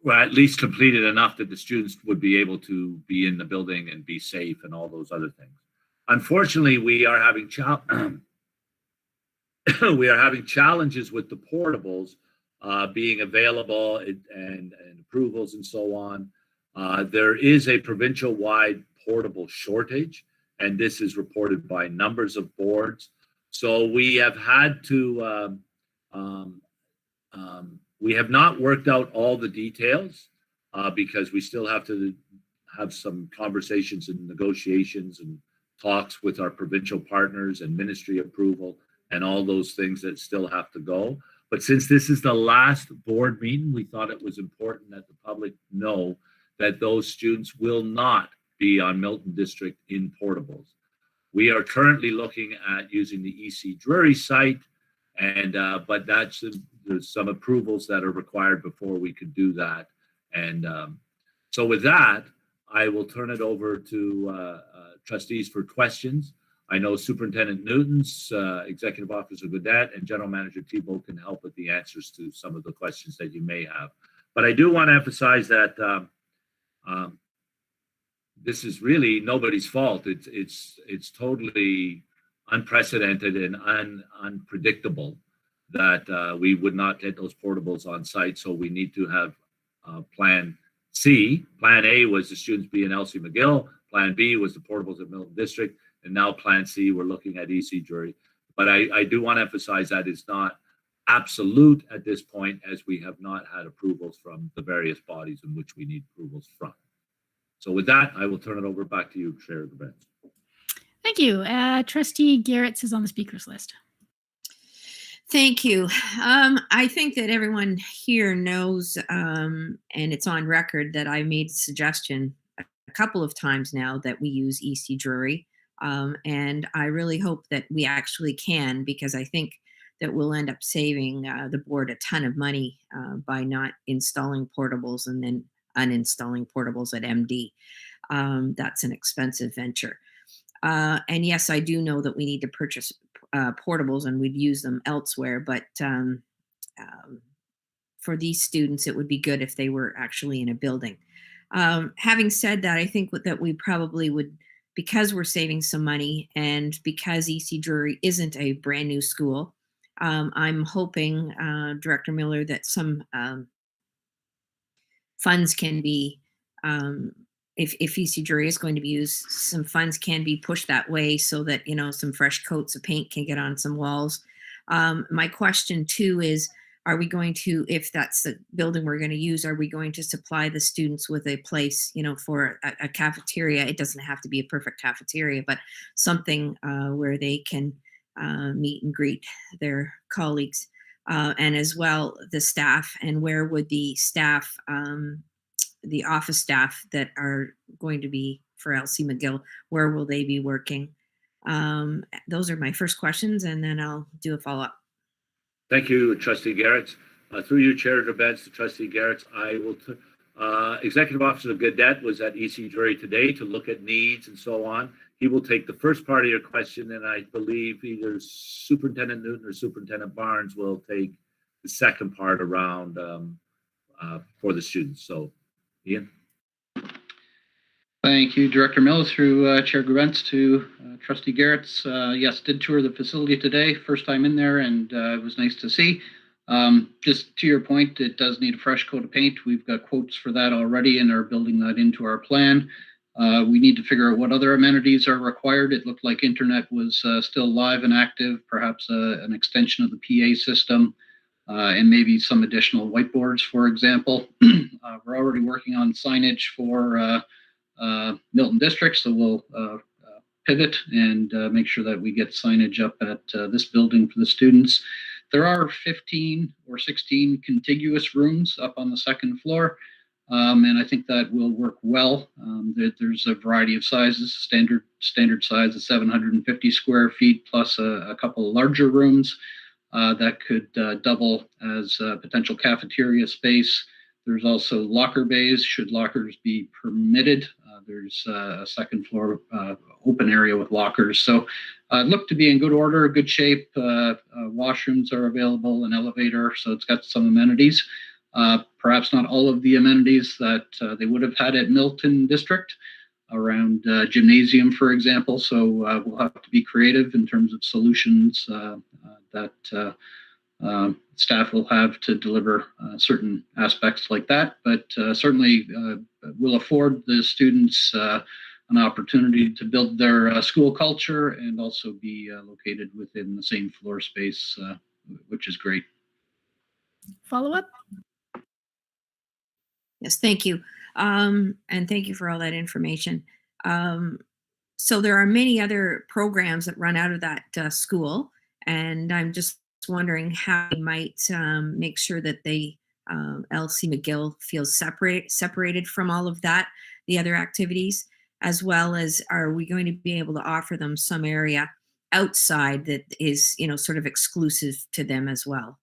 I: Well, at least completed enough that the students would be able to be in the building and be safe and all those other things. Unfortunately, we are having challenges with the portables being available and approvals and so on. There is a provincial-wide portable shortage, and this is reported by numbers of boards. So we have had to, we have not worked out all the details because we still have to have some conversations and negotiations and talks with our provincial partners and ministry approval and all those things that still have to go. But since this is the last board meeting, we thought it was important that the public know that those students will not be on Milton District in portables. We are currently looking at using the EC Drury site, and but there's some approvals that are required before we could do that. And so with that, I will turn it over to trustees for questions. I know Superintendent Newton's, Executive Officer Godet, and General Manager Thibault can help with the answers to some of the questions that you may have. But I do want to emphasize that this is really nobody's fault. It's totally unprecedented and unpredictable that we would not get those portables on site. So we need to have Plan C. Plan A was the students be in Elsie McGill. Plan B was the portables at Milton District. And now Plan C, we're looking at EC Drury. But I do want to emphasize that it's not absolute at this point, as we have not had approvals from the various bodies in which we need approvals from. So with that, I will turn it over back to you, Chair Gerbrands.
A: Thank you. Trustee Garrett is on the speakers list.
C: Thank you. I think that everyone here knows, and it's on record, that I made a suggestion a couple of times now that we use EC Drury. And I really hope that we actually can, because I think that we'll end up saving the board a ton of money by not installing portables and then uninstalling portables at MD. That's an expensive venture. And yes, I do know that we need to purchase portables and we'd use them elsewhere, but for these students, it would be good if they were actually in a building. Having said that, I think that we probably would, because we're saving some money and because EC Drury isn't a brand new school, I'm hoping, Director Miller, that some funds can be, if EC Drury is going to be used, some funds can be pushed that way so that, you know, some fresh coats of paint can get on some walls. My question too is, are we going to, if that's the building we're going to use, are we going to supply the students with a place, you know, for a cafeteria? It doesn't have to be a perfect cafeteria, but something where they can meet and greet their colleagues, and as well the staff. And where would the staff, the office staff that are going to be for Elsie McGill, where will they be working? Those are my first questions, and then I'll do a follow-up.
I: Thank you, Trustee Garrett. Through you, Chair Gerbrands, to Trustee Garrett, I will. Executive Officer Godet was at EC Drury today to look at needs and so on. He will take the first part of your question, and I believe either Superintendent Newton or Superintendent Barnes will take the second part around for the students. So, Ian.
H: Thank you, Director Miller, through Chair Gerbrands to Trustee Garrett. Yes, did tour the facility today, first time in there, and it was nice to see. Just to your point, it does need a fresh coat of paint. We've got quotes for that already and are building that into our plan. We need to figure out what other amenities are required. It looked like internet was still live and active, perhaps an extension of the PA system, and maybe some additional whiteboards, for example. We're already working on signage for Milton District, so we'll pivot and make sure that we get signage up at this building for the students. There are 15 or 16 contiguous rooms up on the second floor, and I think that will work well. There's a variety of sizes. Standard size is 750 square feet, plus a couple of larger rooms that could double as potential cafeteria space. There's also locker bays, should lockers be permitted. There's a second floor open area with lockers. So look to be in good order, good shape. Washrooms are available, an elevator, so it's got some amenities. Perhaps not all of the amenities that they would have had at Milton District around gymnasium, for example. So we'll have to be creative in terms of solutions that staff will have to deliver certain aspects like that, but certainly will afford the students an opportunity to build their school culture and also be located within the same floor space, which is great.
A: Follow up?
C: Yes, thank you. And thank you for all that information. So there are many other programs that run out of that school. And I'm just wondering how we might make sure that they LC McGill feels separated from all of that, the other activities, as well as are we going to be able to offer them some area outside that is, sort of exclusive to them as well?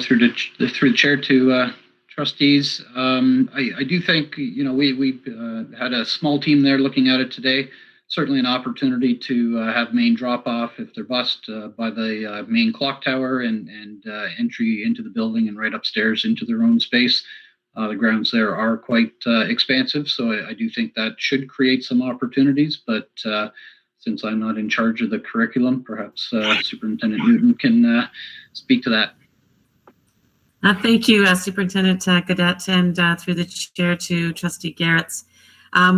H: Through the chair to trustees, I do think we had a small team there looking at it today. Certainly an opportunity to have main drop off if they're bused by the main clock tower and entry into the building and right upstairs into their own space. The grounds there are quite expansive, so I do think that should create some opportunities. But since I'm not in charge of the curriculum, perhaps Superintendent Newton can speak to that.
B: Thank you, Superintendent Gaudette, and through the chair to Trustee Garretts.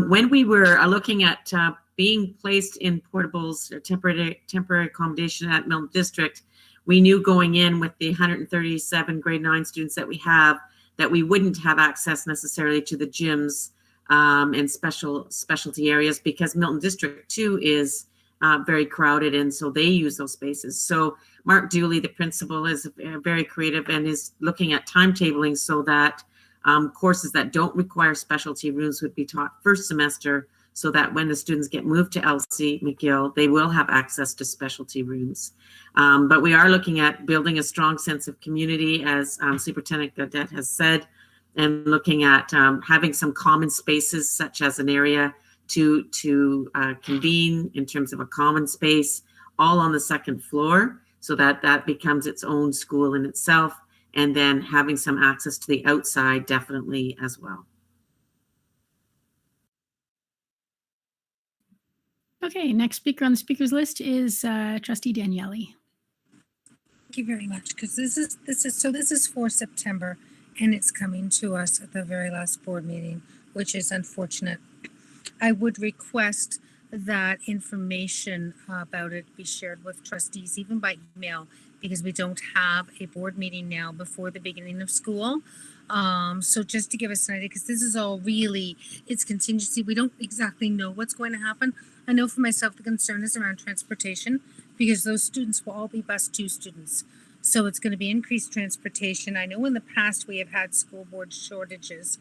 B: When we were looking at being placed in portables or temporary accommodation at Milton District, we knew going in with the 137 grade 9 students that we have that we wouldn't have access necessarily to the gyms and specialty areas, because Milton District 2 is very crowded, and so they use those spaces. So Mark Dooley, the principal, is very creative and is looking at timetabling so that courses that don't require specialty rooms would be taught first semester, so that when the students get moved to LC McGill, they will have access to specialty rooms. But we are looking at building a strong sense of community, as Superintendent Gaudette has said, and looking at having some common spaces, such as an area to convene in terms of a common space, all on the second floor, so that that becomes its own school in itself, and then having some access to the outside definitely as well.
A: Okay, next speaker on the speakers list is Trustee Daniele.
D: Thank you very much, because this is for September, and it's coming to us at the very last board meeting, which is unfortunate. I would request that information about it be shared with trustees, even by email, because we don't have a board meeting now before the beginning of school. So just to give us an idea, because this is all really, it's contingency. We don't exactly know what's going to happen. I know for myself, the concern is around transportation, because those students will all be bus 2 students. So it's going to be increased transportation. I know in the past we have had school board shortages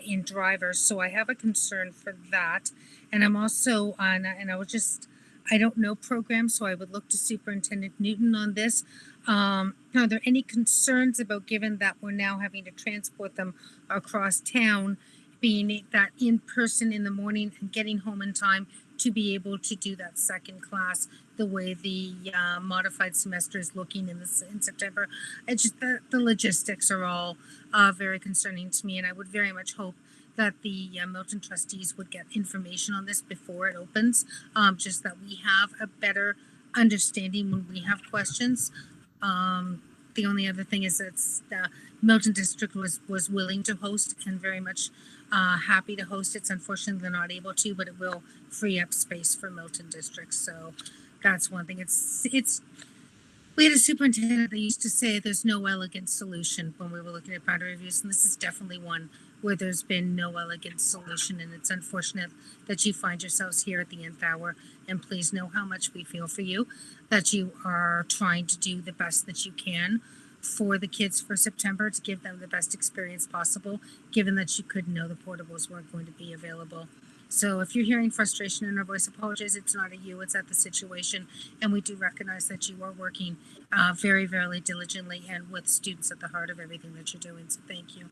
D: in drivers, so I have a concern for that. And I'm also on, I don't know programs, so I would look to Superintendent Newton on this. Are there any concerns about, given that we're now having to transport them across town, being that in person in the morning and getting home in time to be able to do that second class the way the modified semester is looking in September? It's just the logistics are all very concerning to me, and I would very much hope that the Milton trustees would get information on this before it opens, just that we have a better understanding when we have questions. The only other thing is that the Milton District was willing to host and very much happy to host. It's unfortunately they're not able to, but it will free up space for Milton District. So that's one thing. We had a superintendent that used to say there's no elegant solution when we were looking at boundary reviews, and this is definitely one where there's been no elegant solution, and it's unfortunate that you find yourselves here at the nth hour. And please know how much we feel for you, that you are trying to do the best that you can for the kids for September, to give them the best experience possible, given that you couldn't know the portables weren't going to be available. So if you're hearing frustration in our voice, apologize. It's not at you, it's at the situation. And we do recognize that you are working very, very diligently and with students at the heart of everything that you're doing. So thank you.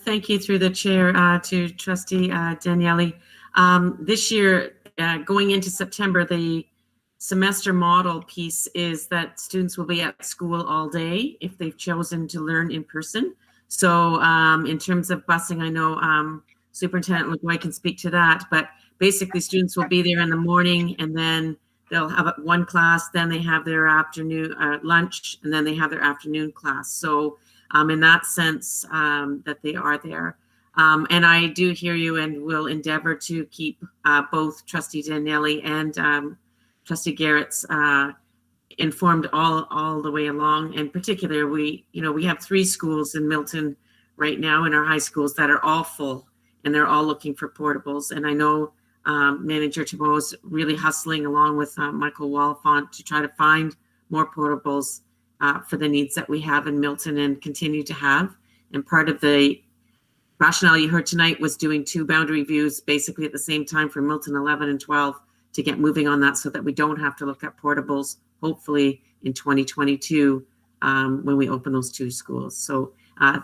B: Thank you, through the chair, to Trustee Daniele. This year, going into September, the semester model piece is that students will be at school all day if they've chosen to learn in person. So in terms of busing, I know Superintendent LeGoy can speak to that, but basically students will be there in the morning, and then they'll have one class, then they have their afternoon lunch, and then they have their afternoon class. So in that sense, that they are there. And I do hear you, and will endeavor to keep both Trustee Daniele and Trustee Garrett's informed all the way along. In particular, we have 3 schools in Milton right now in our high schools that are all full, and they're all looking for portables. And I know
E: Manager Thibault is really hustling along with Michael Walfont to try to find more portables for the needs that we have in Milton and continue to have. And part of the rationale you heard tonight was doing 2 boundary reviews basically at the same time for Milton 11 and 12 to get moving on that so that we don't have to look at portables, hopefully in 2022 when we open those 2 schools. So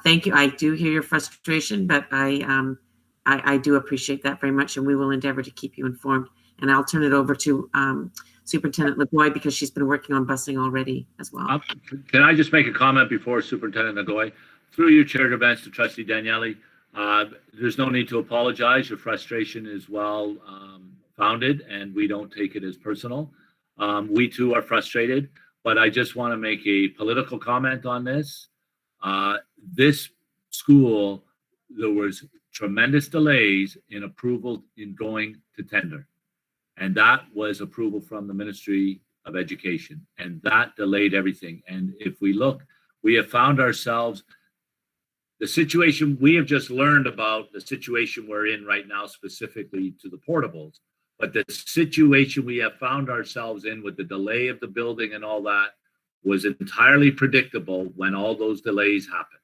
E: thank you. I do hear your frustration, but I do appreciate that very much, and we will endeavor to keep you informed. And I'll turn it over to Superintendent Lagoy because she's been working on busing already as well.
I: Can I just make a comment before Superintendent Lagoy? Through you, Chair Gravens, to Trustee Daniele, there's no need to apologize. Your frustration is well founded, and we don't take it as personal. We too are frustrated, but I just want to make a political comment on this. This school, there was tremendous delays in approval in going to tender. And that was approval from the Ministry of Education. And that delayed everything. And if we look, we have found ourselves, the situation, we have just learned about the situation we're in right now, specifically to the portables. But the situation we have found ourselves in with the delay of the building and all that was entirely predictable when all those delays happened.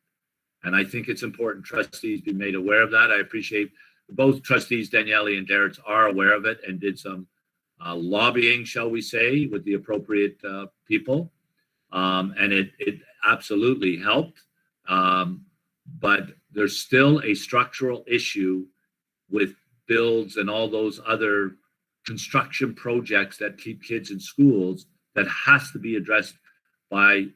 I: And I think it's important trustees be made aware of that. I appreciate both trustees, Daniele and Darrett, are aware of it and did some lobbying, shall we say, with the appropriate people. And it absolutely helped. But there's still a structural issue with builds and all those other construction projects that keep kids in schools that has to be addressed by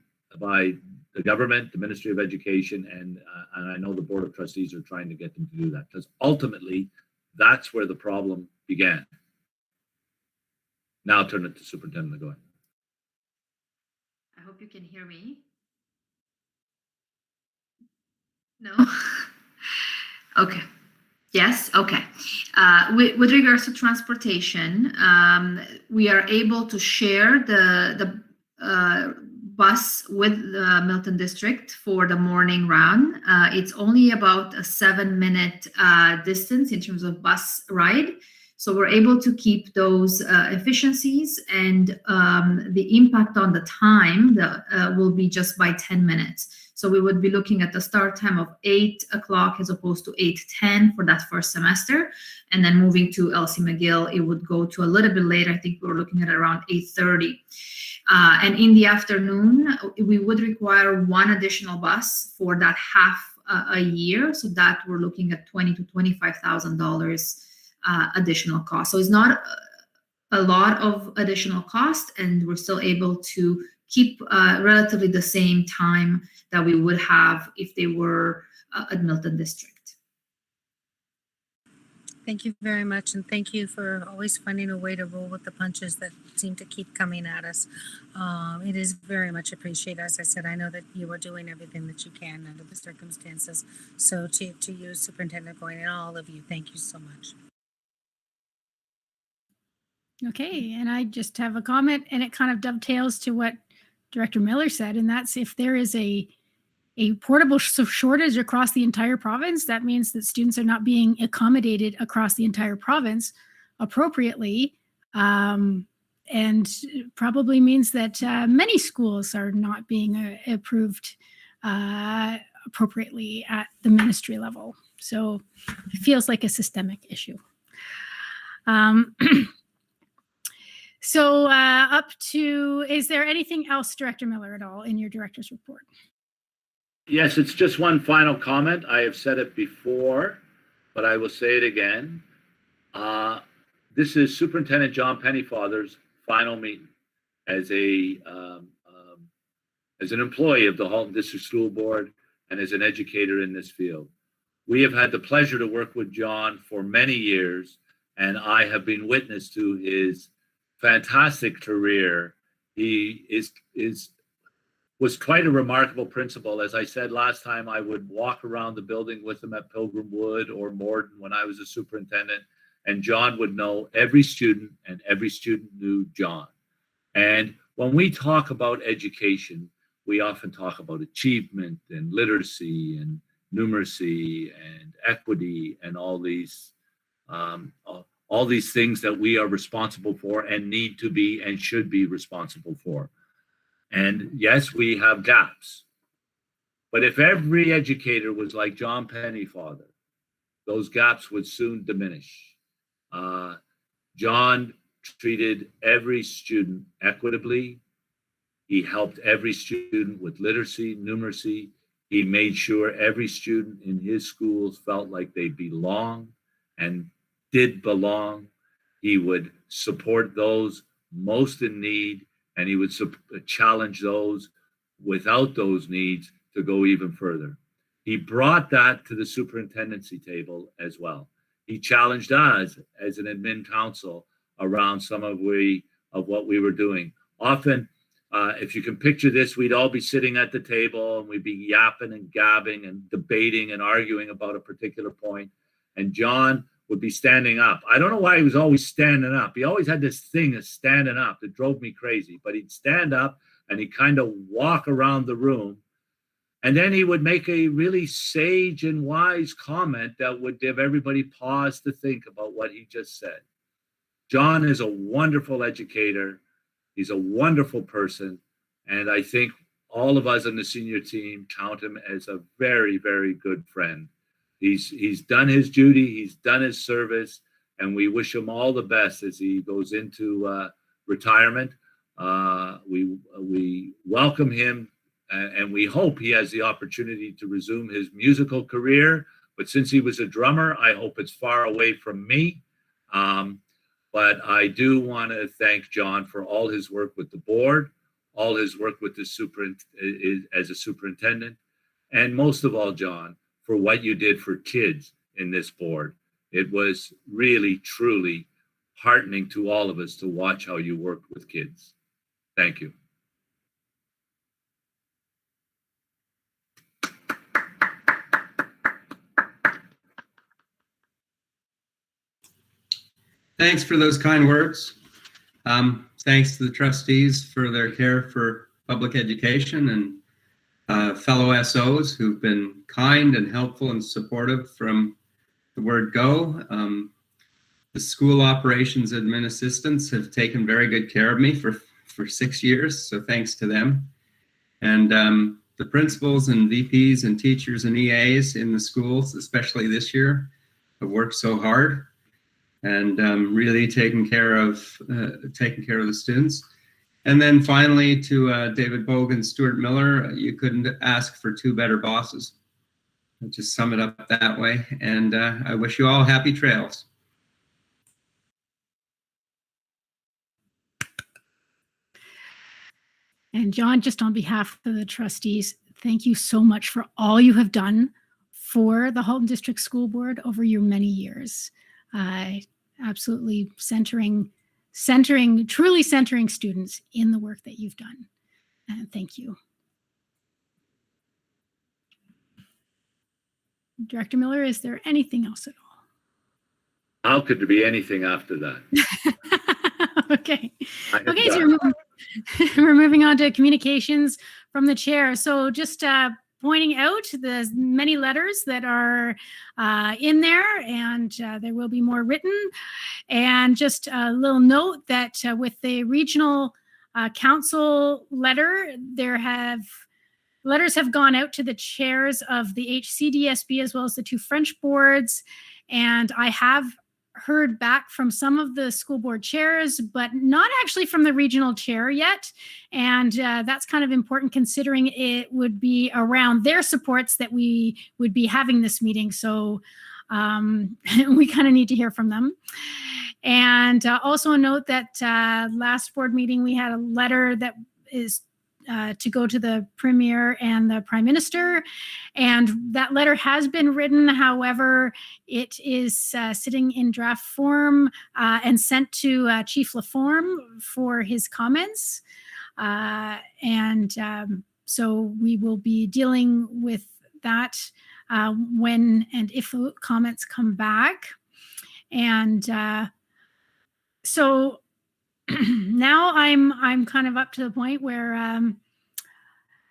I: the government, the Ministry of Education, and I know the Board of Trustees are trying to get them to do that, because ultimately that's where the problem began. Now I'll turn it to Superintendent Lagoy.
M: I hope you can hear me. No? Okay. Yes, okay. With regards to transportation, we are able to share the bus with the Milton District for the morning run. It's only about a 7-minute distance in terms of bus ride. So we're able to keep those efficiencies, and the impact on the time will be just by 10 minutes. So we would be looking at the start time of 8 o'clock as opposed to 8:10 for that first semester. And then moving to Elsie McGill, it would go to a little bit later. I think we were looking at around 8:30. And in the afternoon, we would require 1 additional bus for that half a year. So that we're looking at $20,000 to $25,000 additional cost. So it's not a lot of additional cost, and we're still able to keep relatively the same time that we would have if they were at Milton District.
D: Thank you very much, and thank you for always finding a way to roll with the punches that seem to keep coming at us. It is very much appreciated. As I said, I know that you are doing everything that you can under the circumstances. So to you, Superintendent Goin, and all of you, thank you so much.
A: Okay, and I just have a comment, and it kind of dovetails to what Director Miller said, and that's if there is a portable shortage across the entire province, that means that students are not being accommodated across the entire province appropriately, and probably means that many schools are not being approved appropriately at the ministry level. So it feels like a systemic issue. So is there anything else, Director Miller, at all in your director's report?
I: Yes, it's just one final comment. I have said it before, but I will say it again. This is Superintendent John Pennyfather's final meeting as an employee of the Halton District School Board and as an educator in this field. We have had the pleasure to work with John for many years, and I have been witness to his fantastic career. He was quite a remarkable principal. As I said last time, I would walk around the building with him at Pilgrim Wood or Morden when I was a superintendent, and John would know every student, and every student knew John. And when we talk about education, we often talk about achievement and literacy and numeracy and equity and all these all these things that we are responsible for and need to be and should be responsible for. And yes, we have gaps. But if every educator was like John Pennyfather, those gaps would soon diminish. John treated every student equitably. He helped every student with literacy, numeracy. He made sure every student in his schools felt like they belonged and did belong. He would support those most in need, and he would challenge those without those needs to go even further. He brought that to the superintendency table as well. He challenged us as an admin council around some of what we were doing. Often, if you can picture this, we'd all be sitting at the table and we'd be yapping and gabbing and debating and arguing about a particular point. And John would be standing up. I don't know why he was always standing up. He always had this thing of standing up that drove me crazy, but he'd stand up and he'd kind of walk around the room. And then he would make a really sage and wise comment that would give everybody pause to think about what he just said. John is a wonderful educator. He's a wonderful person. And I think all of us on the senior team count him as a very, very good friend. He's done his duty. He's done his service. And we wish him all the best as he goes into retirement. We welcome him. And we hope he has the opportunity to resume his musical career. But since he was a drummer, I hope it's far away from me. But I do want to thank John for all his work with the board, all his work with the as a superintendent, and most of all, John, for what you did for kids in this board. It was really, truly heartening to all of us to watch how you worked with kids. Thank you.
K: Thanks for those kind words. Thanks to the trustees for their care for public education and fellow SOs who've been kind and helpful and supportive from the word go. The school operations admin assistants have taken very good care of me for 6 years, so thanks to them. And the principals and VPs and teachers and EAs in the schools, especially this year, have worked so hard and really taking care of the students. And then finally to David Bogue and Stuart Miller, you couldn't ask for two better bosses. I'll just sum it up that way. And I wish you all happy trails.
A: And John, just on behalf of the trustees, thank you so much for all you have done for the Halton District School Board over your many years. Absolutely truly centering students in the work that you've done. Thank you. Director Miller, is there anything else at all?
I: How could there be anything after that?
A: Okay. Okay, so we're moving on to communications from the chair. So just pointing out the many letters that are in there, and there will be more written. And just a little note that with the regional council letter, letters have gone out to the chairs of the HDSB as well as the two French boards. And I have heard back from some of the school board chairs, but not actually from the regional chair yet. And that's kind of important considering it would be around their supports that we would be having this meeting. So we kind of need to hear from them. And also a note that last board meeting, we had a letter that is to go to the Premier and the Prime Minister. And that letter has been written. However, it is sitting in draft form and sent to Chief Laforme for his comments. So we will be dealing with that when and if comments come back. And so now I'm kind of up to the point where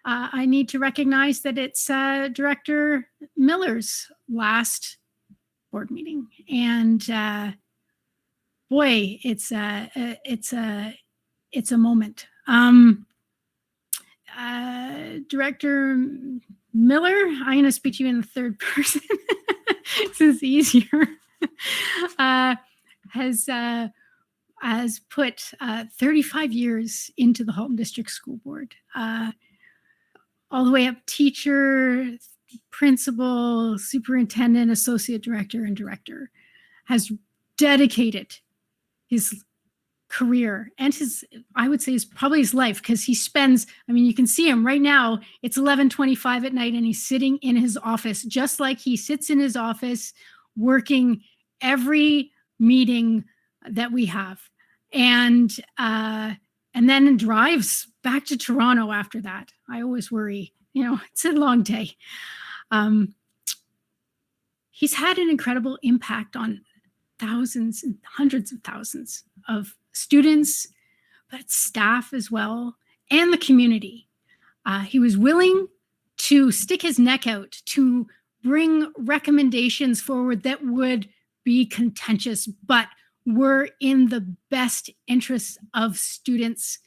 A: I need to recognize that it's Director Miller's last board meeting. And boy, it's a moment. Director Miller, I'm going to speak to you in the third person. This is easier. Has put 35 years into the Halton District School Board, all the way up teacher, principal, superintendent, associate director, and director, has dedicated his career and I would say probably his life, because he spends, you can see him right now, it's 11:25 at night and he's sitting in his office, just like he sits in his office working every meeting that we have. And then drives back to Toronto after that. I always worry, it's a long day. He's had an incredible impact on thousands and hundreds of thousands of students, but staff as well, and the community. He was willing to stick his neck out to bring recommendations forward that would be contentious, but were in the best interests of students,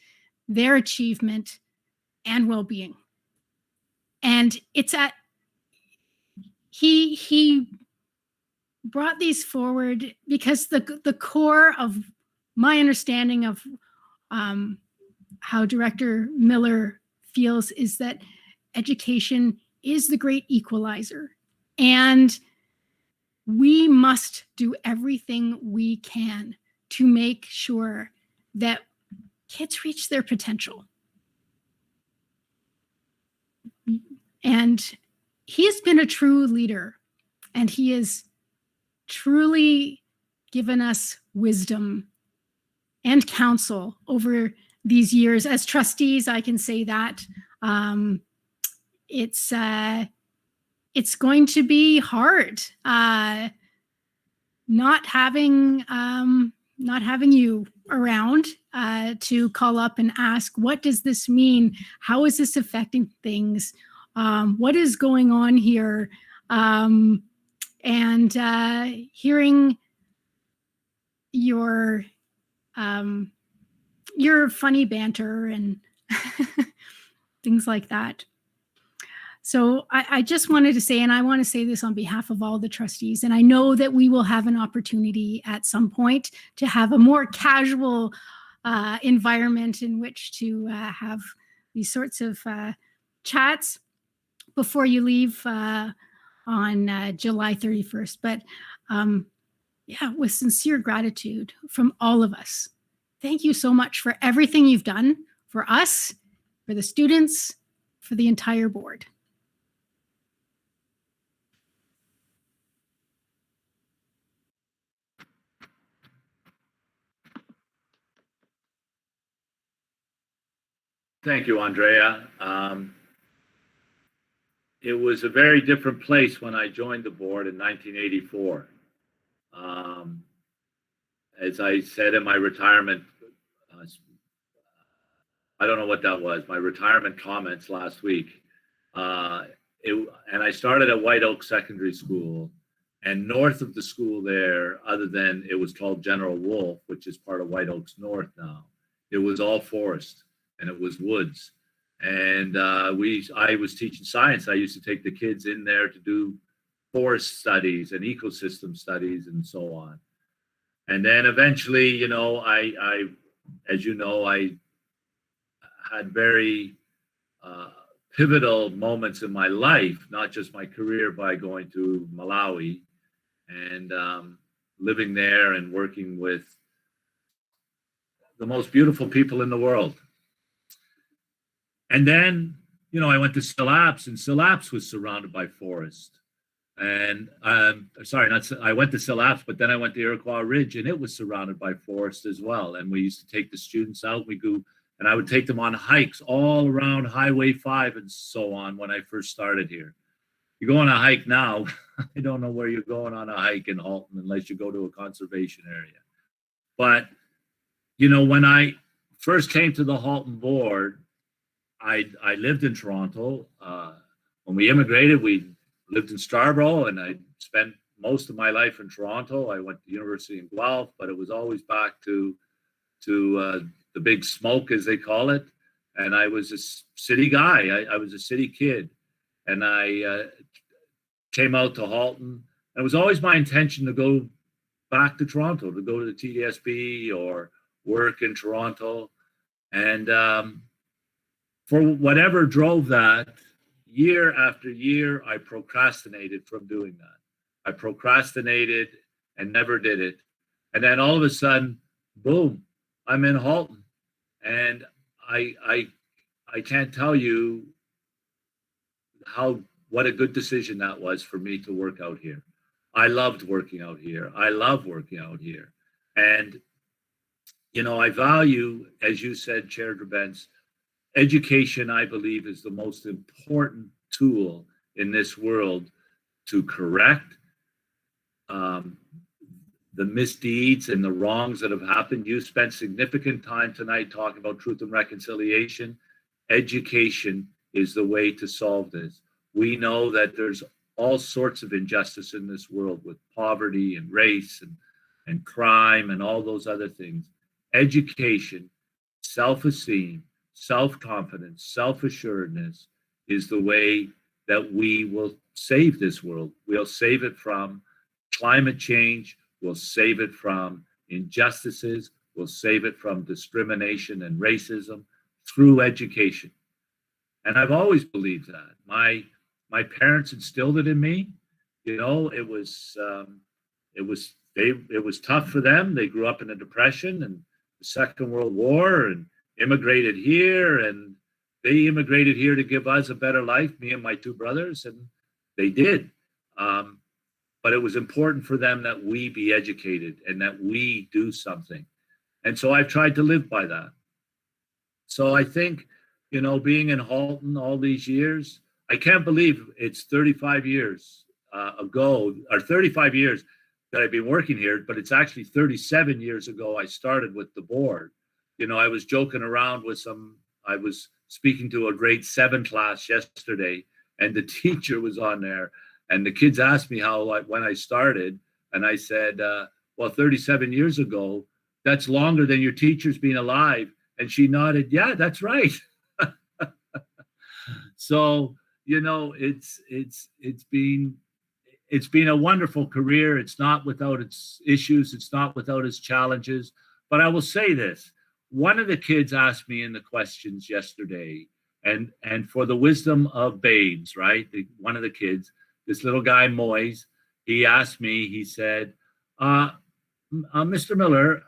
A: their achievement, and well-being. And he brought these forward because the core of my understanding of how Director Miller feels is that education is the great equalizer. And we must do everything we can to make sure that kids reach their potential. And he has been a true leader, and he has truly given us wisdom and counsel over these years. As trustees, I can say that it's going to be hard not having you around to call up and ask, what does this mean? How is this affecting things? What is going on here? And hearing your funny banter and things like that. So I just wanted to say, and I want to say this on behalf of all the trustees, and I know that we will have an opportunity at some point to have a more casual environment in which to have these sorts of chats before you leave on July 31st. But with sincere gratitude from all of us. Thank you so much for everything you've done for us, for the students, for the entire board.
I: Thank you, Andrea. It was a very different place when I joined the board in 1984. As I said in my retirement, I don't know what that was, my retirement comments last week. And I started at White Oak Secondary School, and north of the school there, other than it was called General Wolfe, which is part of White Oaks North now, it was all forest and it was woods. And I was teaching science. I used to take the kids in there to do forest studies and ecosystem studies and so on. And then eventually, I had very pivotal moments in my life, not just my career, by going to Malawi and living there and working with the most beautiful people in the world. And then, I went to Silaps, and Silaps was surrounded by forest. And I went to Silaps, but then I went to Iroquois Ridge, and it was surrounded by forest as well. And we used to take the students out. And I would take them on hikes all around Highway 5 and so on when I first started here. You go on a hike now, I don't know where you're going on a hike in Halton unless you go to a conservation area. But, when I first came to the Halton board, I lived in Toronto. When we immigrated, we lived in Scarborough, and I spent most of my life in Toronto. I went to university in Guelph, but it was always back to the big smoke, as they call it. And I was a city guy. I was a city kid, and I came out to Halton. It was always my intention to go back to Toronto, to go to the HDSB or work in Toronto. And for whatever drove that, year after year, I procrastinated from doing that. I procrastinated and never did it. And then all of a sudden, boom, I'm in Halton. And I can't tell you what a good decision that was for me to work out here. I loved working out here. I love working out here. And, you know, I value, as you said, Chair Drabens, education, I believe, is the most important tool in this world to correct the misdeeds and the wrongs that have happened. You spent significant time tonight talking about truth and reconciliation. Education is the way to solve this. We know that there's all sorts of injustice in this world with poverty and race and crime and all those other things. Education, self-esteem, self-confidence, self-assuredness is the way that we will save this world. We'll save it from climate change. We'll save it from injustices. We'll save it from discrimination and racism through education. And I've always believed that. My parents instilled it in me. You know, it was tough for them. They grew up in a depression and the Second World War and immigrated here, and they immigrated here to give us a better life, me and my two brothers, and they did. But it was important for them that we be educated and that we do something. And so I've tried to live by that. So I think, you know, being in Halton all these years, I can't believe it's 35 years ago, or 35 years that I've been working here, but it's actually 37 years ago I started with the board. You know, I was joking around with I was speaking to a grade 7 class yesterday, and the teacher was on there, and the kids asked me when I started, and I said, well, 37 years ago, that's longer than your teacher's been alive. And she nodded, yeah, that's right. So, you know, it's been a wonderful career. It's not without its issues. It's not without its challenges. But I will say this. One of the kids asked me in the questions yesterday, and for the wisdom of babes, right? One of the kids, this little guy, Moise, he asked me, he said, Mr. Miller,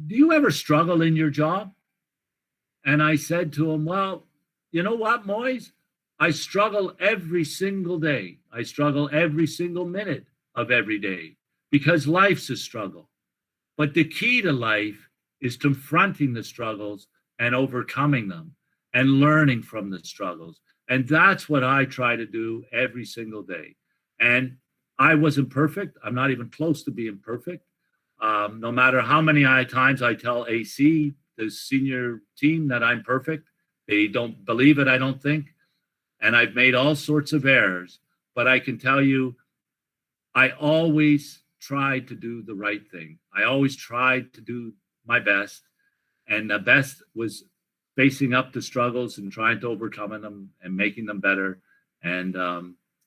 I: do you ever struggle in your job? And I said to him, well, you know what, Moise? I struggle every single day. I struggle every single minute of every day because life's a struggle. But the key to life is confronting the struggles and overcoming them and learning from the struggles. And that's what I try to do every single day. And I wasn't perfect. I'm not even close to being perfect. No matter how many times I tell AC, the senior team, that I'm perfect, they don't believe it, I don't think. And I've made all sorts of errors. But I can tell you, I always tried to do the right thing. I always tried to do my best. And the best was facing up to struggles and trying to overcome them and making them better and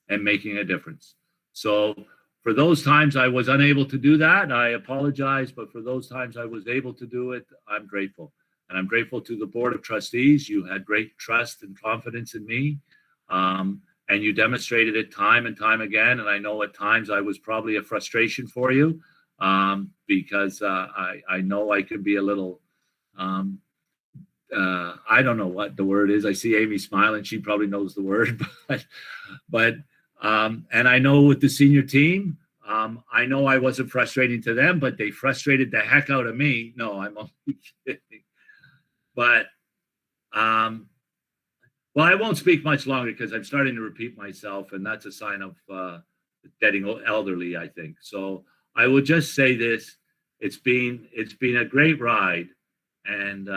I: making a difference. So for those times I was unable to do that, I apologize. But for those times I was able to do it, I'm grateful. And I'm grateful to the Board of Trustees. You had great trust and confidence in me. And you demonstrated it time and time again. And I know at times I was probably a frustration for you because I know I could be a little, I don't know what the word is. I see Amy smiling. She probably knows the word. But and I know with the senior team, I know I wasn't frustrating to them, but they frustrated the heck out of me. No, I'm only kidding. But well, I won't speak much longer because I'm starting to repeat myself, and that's a sign of getting elderly, I think. So I will just say this: it's been a great ride, and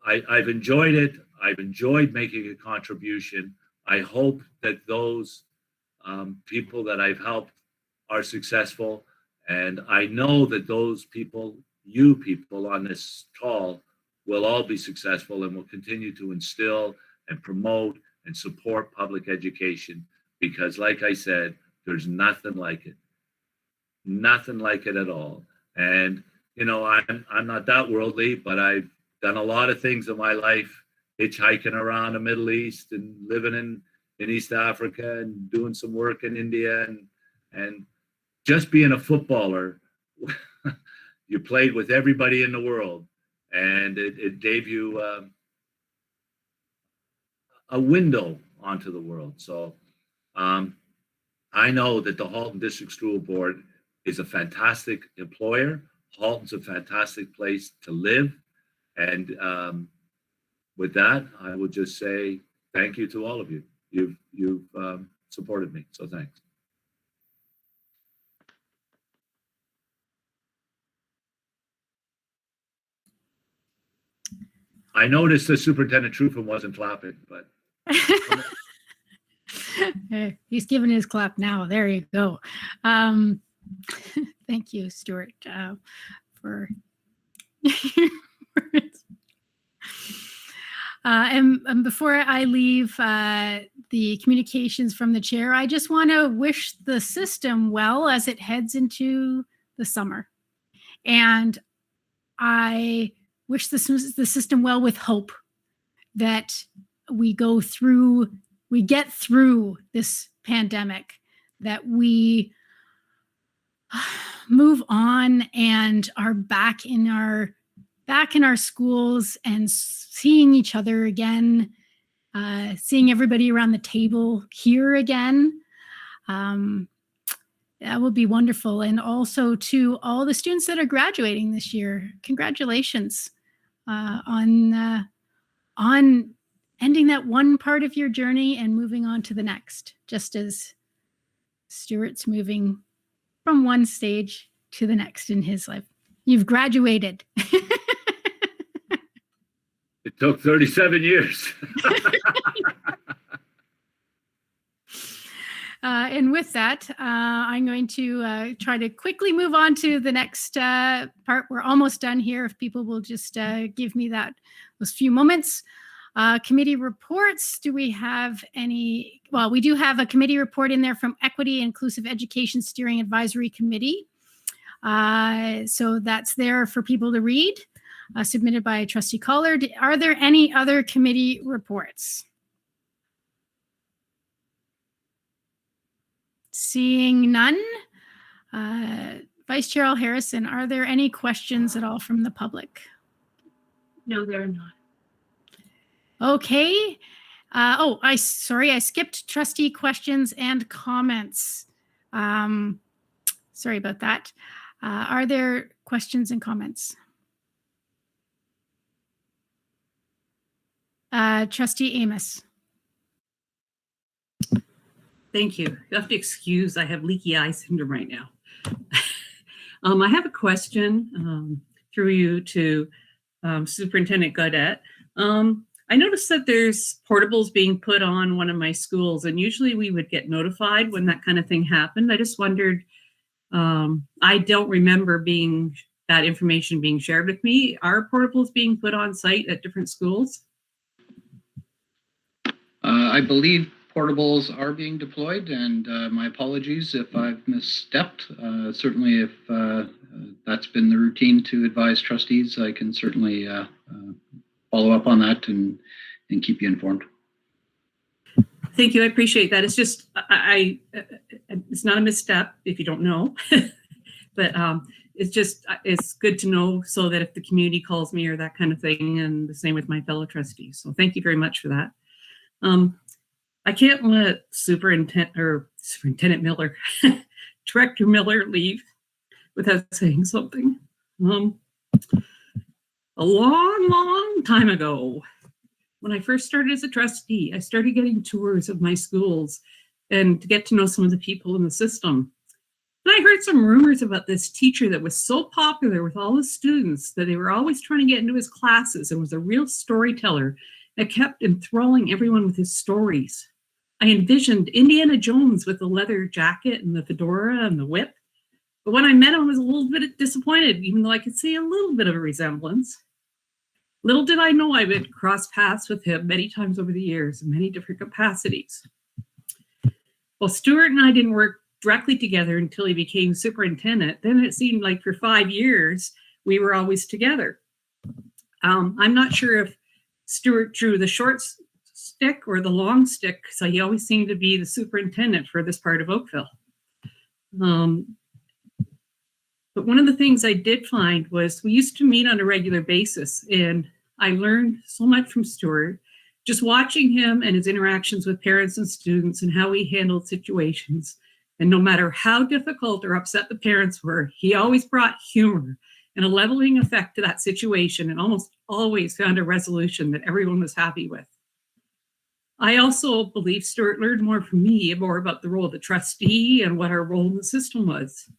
I: I've enjoyed it. I've enjoyed making a contribution. I hope that those people that I've helped are successful. And I know that those people, you people on this call, will all be successful and will continue to instill and promote and support public education. Because like I said, there's nothing like it. Nothing like it at all. And, you know, I'm not that worldly, but I've done a lot of things in my life, hitchhiking around the Middle East and living in East Africa and doing some work in India and just being a footballer. You played with everybody in the world, and it gave you a window onto the world. So I know that the Halton District School Board is a fantastic employer. Halton's a fantastic place to live. And with that, I would just say thank you to all of you. You've supported me, so thanks. I noticed the Superintendent Truffin wasn't clapping, but.
A: He's giving his clap now. There you go. Thank you, Stuart, for and before I leave the communications from the chair, I just want to wish the system well as it heads into the summer. And I wish the system well with hope that we get through this pandemic, that we move on and are back in our schools and seeing each other again, seeing everybody around the table here again. That would be wonderful. And also to all the students that are graduating this year, congratulations on ending that one part of your journey and moving on to the next, just as Stuart's moving from one stage to the next in his life. You've graduated.
I: It took 37 years.
A: And with that, I'm going to try to quickly move on to the next part. We're almost done here. If people will just give me those few moments. Committee reports. Do we have any? Well, we do have a committee report in there from Equity Inclusive Education Steering Advisory Committee. So that's there for people to read, submitted by Trustee Collard. Are there any other committee reports? Seeing none. Vice Chair Harrison, are there any questions at all from the public?
L: No, there are not.
A: Okay. I skipped trustee questions and comments. Sorry about that. Are there questions and comments? Trustee Amos.
B: Thank you. You have to excuse, I have leaky eye syndrome right now. I have a question through you to Superintendent Gaudette. I noticed that there's portables being put on one of my schools, and usually we would get notified when that kind of thing happened. I just wondered, I don't remember that information being shared with me. Are portables being put on site at different schools?
H: I believe portables are being deployed, and my apologies if I've misstepped. Certainly if that's been the routine to advise trustees, I can certainly follow up on that and keep you informed.
B: Thank you. I appreciate that. It's just, it's not a misstep if you don't know, but it's good to know so that if the community calls me or that kind of thing, and the same with my fellow trustees. So thank you very much for that. I can't let Superintendent Miller, Director Miller leave without saying something. A long time ago, when I first started as a trustee, I started getting tours of my schools and to get to know some of the people in the system. And I heard some rumors about this teacher that was so popular with all the students that they were always trying to get into his classes and was a real storyteller that kept enthralling everyone with his stories. I envisioned Indiana Jones with the leather jacket and the fedora and the whip. But when I met him, I was a little bit disappointed, even though I could see a little bit of a resemblance. Little did I know I would cross paths with him many times over the years in many different capacities. Well, Stuart and I didn't work directly together until he became superintendent. Then it seemed like for 5 years, we were always together. I'm not sure if Stuart drew the short stick or the long stick, so he always seemed to be the superintendent for this part of Oakville. But one of the things I did find was we used to meet on a regular basis, and I learned so much from Stuart, just watching him and his interactions with parents and students and how he handled situations. And no matter how difficult or upset the parents were, he always brought humor and a leveling effect to that situation and almost always found a resolution that everyone was happy with. I also believe Stuart learned more from me, more about the role of the trustee and what our role in the system was.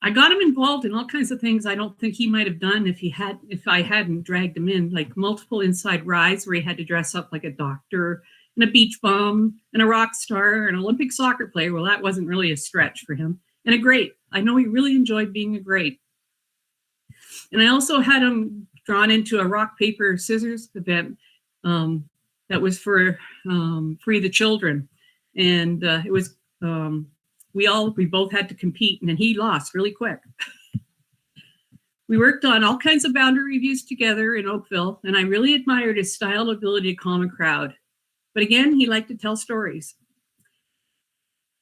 B: I got him involved in all kinds of things I don't think he might have done if I hadn't dragged him in, like multiple inside rides where he had to dress up like a doctor and a beach bum and a rock star and an Olympic soccer player. Well, that wasn't really a stretch for him. And a great. I know he really enjoyed being a great. And I also had him drawn into a rock, paper, scissors event that was for Free the Children. And it was, we both had to compete, and then he lost really quick. We worked on all kinds of boundary reviews together in Oakville, and I really admired his style and ability to calm a crowd. But again, he liked to tell stories.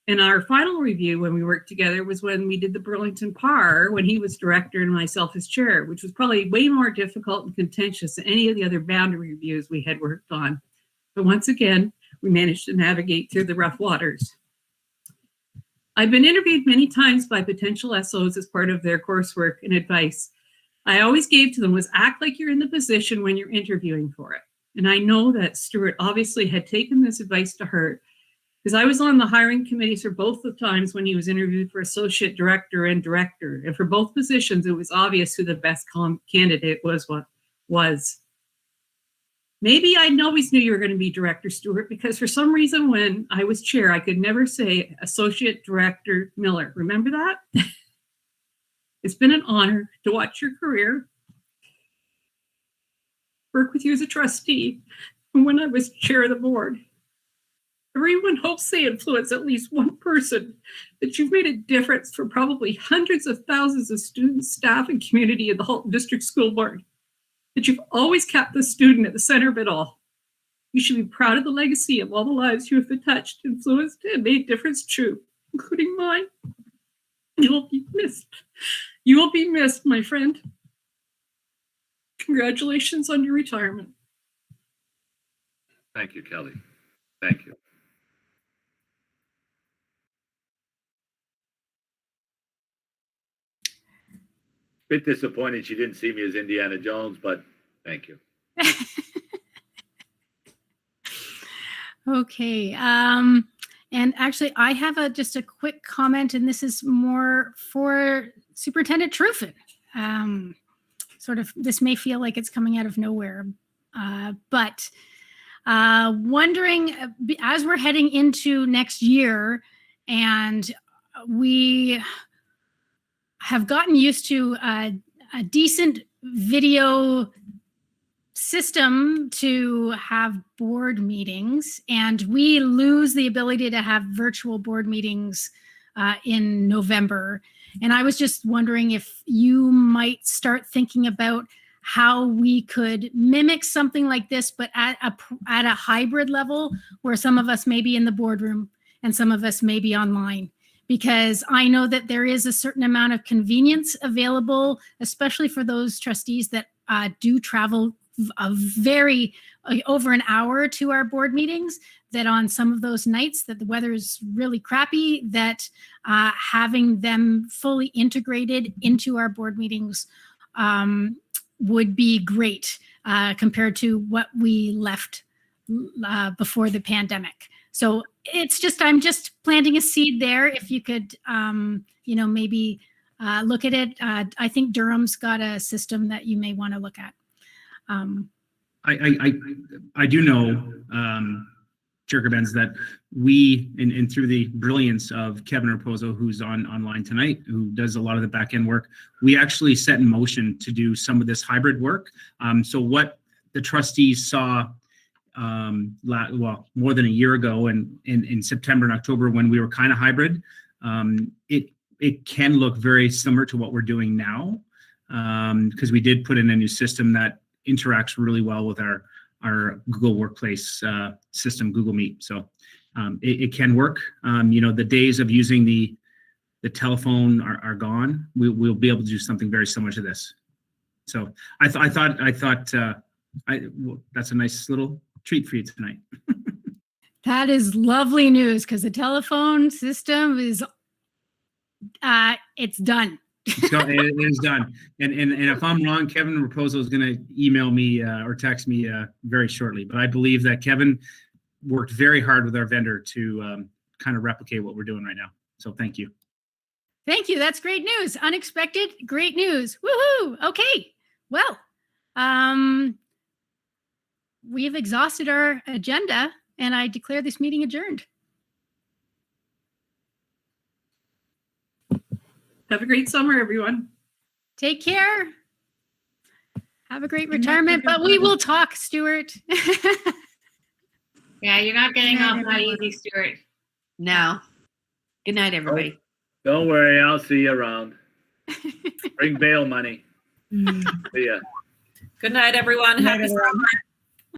B: And our final review when we worked together was when we did the Burlington PAR, when he was director and myself as chair, which was probably way more difficult and contentious than any of the other boundary reviews we had worked on. But once again, we managed to navigate through the rough waters. I've been interviewed many times by potential SOs as part of their coursework, and advice I always gave to them was act like you're in the position when you're interviewing for it. And I know that Stuart obviously had taken this advice to heart, because I was on the hiring committees for both the times when he was interviewed for associate director and director. And for both positions, it was obvious who the best candidate was. Maybe I always knew you were going to be director, Stuart, because for some reason when I was chair, I could never say associate director Miller. Remember that? It's been an honor to watch your career, work with you as a trustee, and when I was chair of the board. Everyone hopes they influence at least one person, that you've made a difference for probably hundreds of thousands of students, staff, and community in the Halton District School Board, that you've always kept the student at the center of it all. You should be proud of the legacy of all the lives you have touched, influenced, and made a difference true, including mine. You will be missed. You will be missed, my friend. Congratulations on your retirement.
I: Thank you, Kelly. Thank you. Bit disappointed she didn't see me as Indiana Jones, but thank you.
A: Okay. And actually, I have just a quick comment, and this is more for Superintendent Truffin. This may feel like it's coming out of nowhere, but wondering, as we're heading into next year, and we have gotten used to a decent video system to have board meetings, and we lose the ability to have virtual board meetings in November. And I was just wondering if you might start thinking about how we could mimic something like this, but at a hybrid level, where some of us may be in the boardroom and some of us may be online. Because I know that there is a certain amount of convenience available, especially for those trustees that do travel over an hour to our board meetings, that on some of those nights that the weather is really crappy, that having them fully integrated into our board meetings would be great compared to what we left before the pandemic. So I'm just planting a seed there. If you could, maybe look at it. I think Durham's got a system that you may want to look at.
P: I do know, Chair Gerbens, that we, and through the brilliance of Kevin Raposo, who's online tonight, who does a lot of the back end work, we actually set in motion to do some of this hybrid work. So what the trustees saw, more than a year ago, and in September and October when we were kind of hybrid, it can look very similar to what we're doing now, because we did put in a new system that interacts really well with our Google Workplace system, Google Meet. So it can work. The days of using the telephone are gone. We'll be able to do something very similar to this. So I thought that's a nice little treat for you tonight.
A: That is lovely news, because the telephone system is it's done.
P: So it is done. And if I'm wrong, Kevin Raposo is going to email me or text me very shortly. But I believe that Kevin worked very hard with our vendor to kind of replicate what we're doing right now. So thank you.
A: Thank you. That's great news. Unexpected, great news. Woohoo! Okay. Well, we have exhausted our agenda, and I declare this meeting adjourned.
B: Have a great summer, everyone.
A: Take care. Have a great retirement, but we will talk, Stuart.
L: Yeah, you're not getting off that easy, Stuart.
C: No. Good night, everybody.
I: Don't worry, I'll see you around. Bring bail money. See ya.
F: Good night, everyone. Happy summer.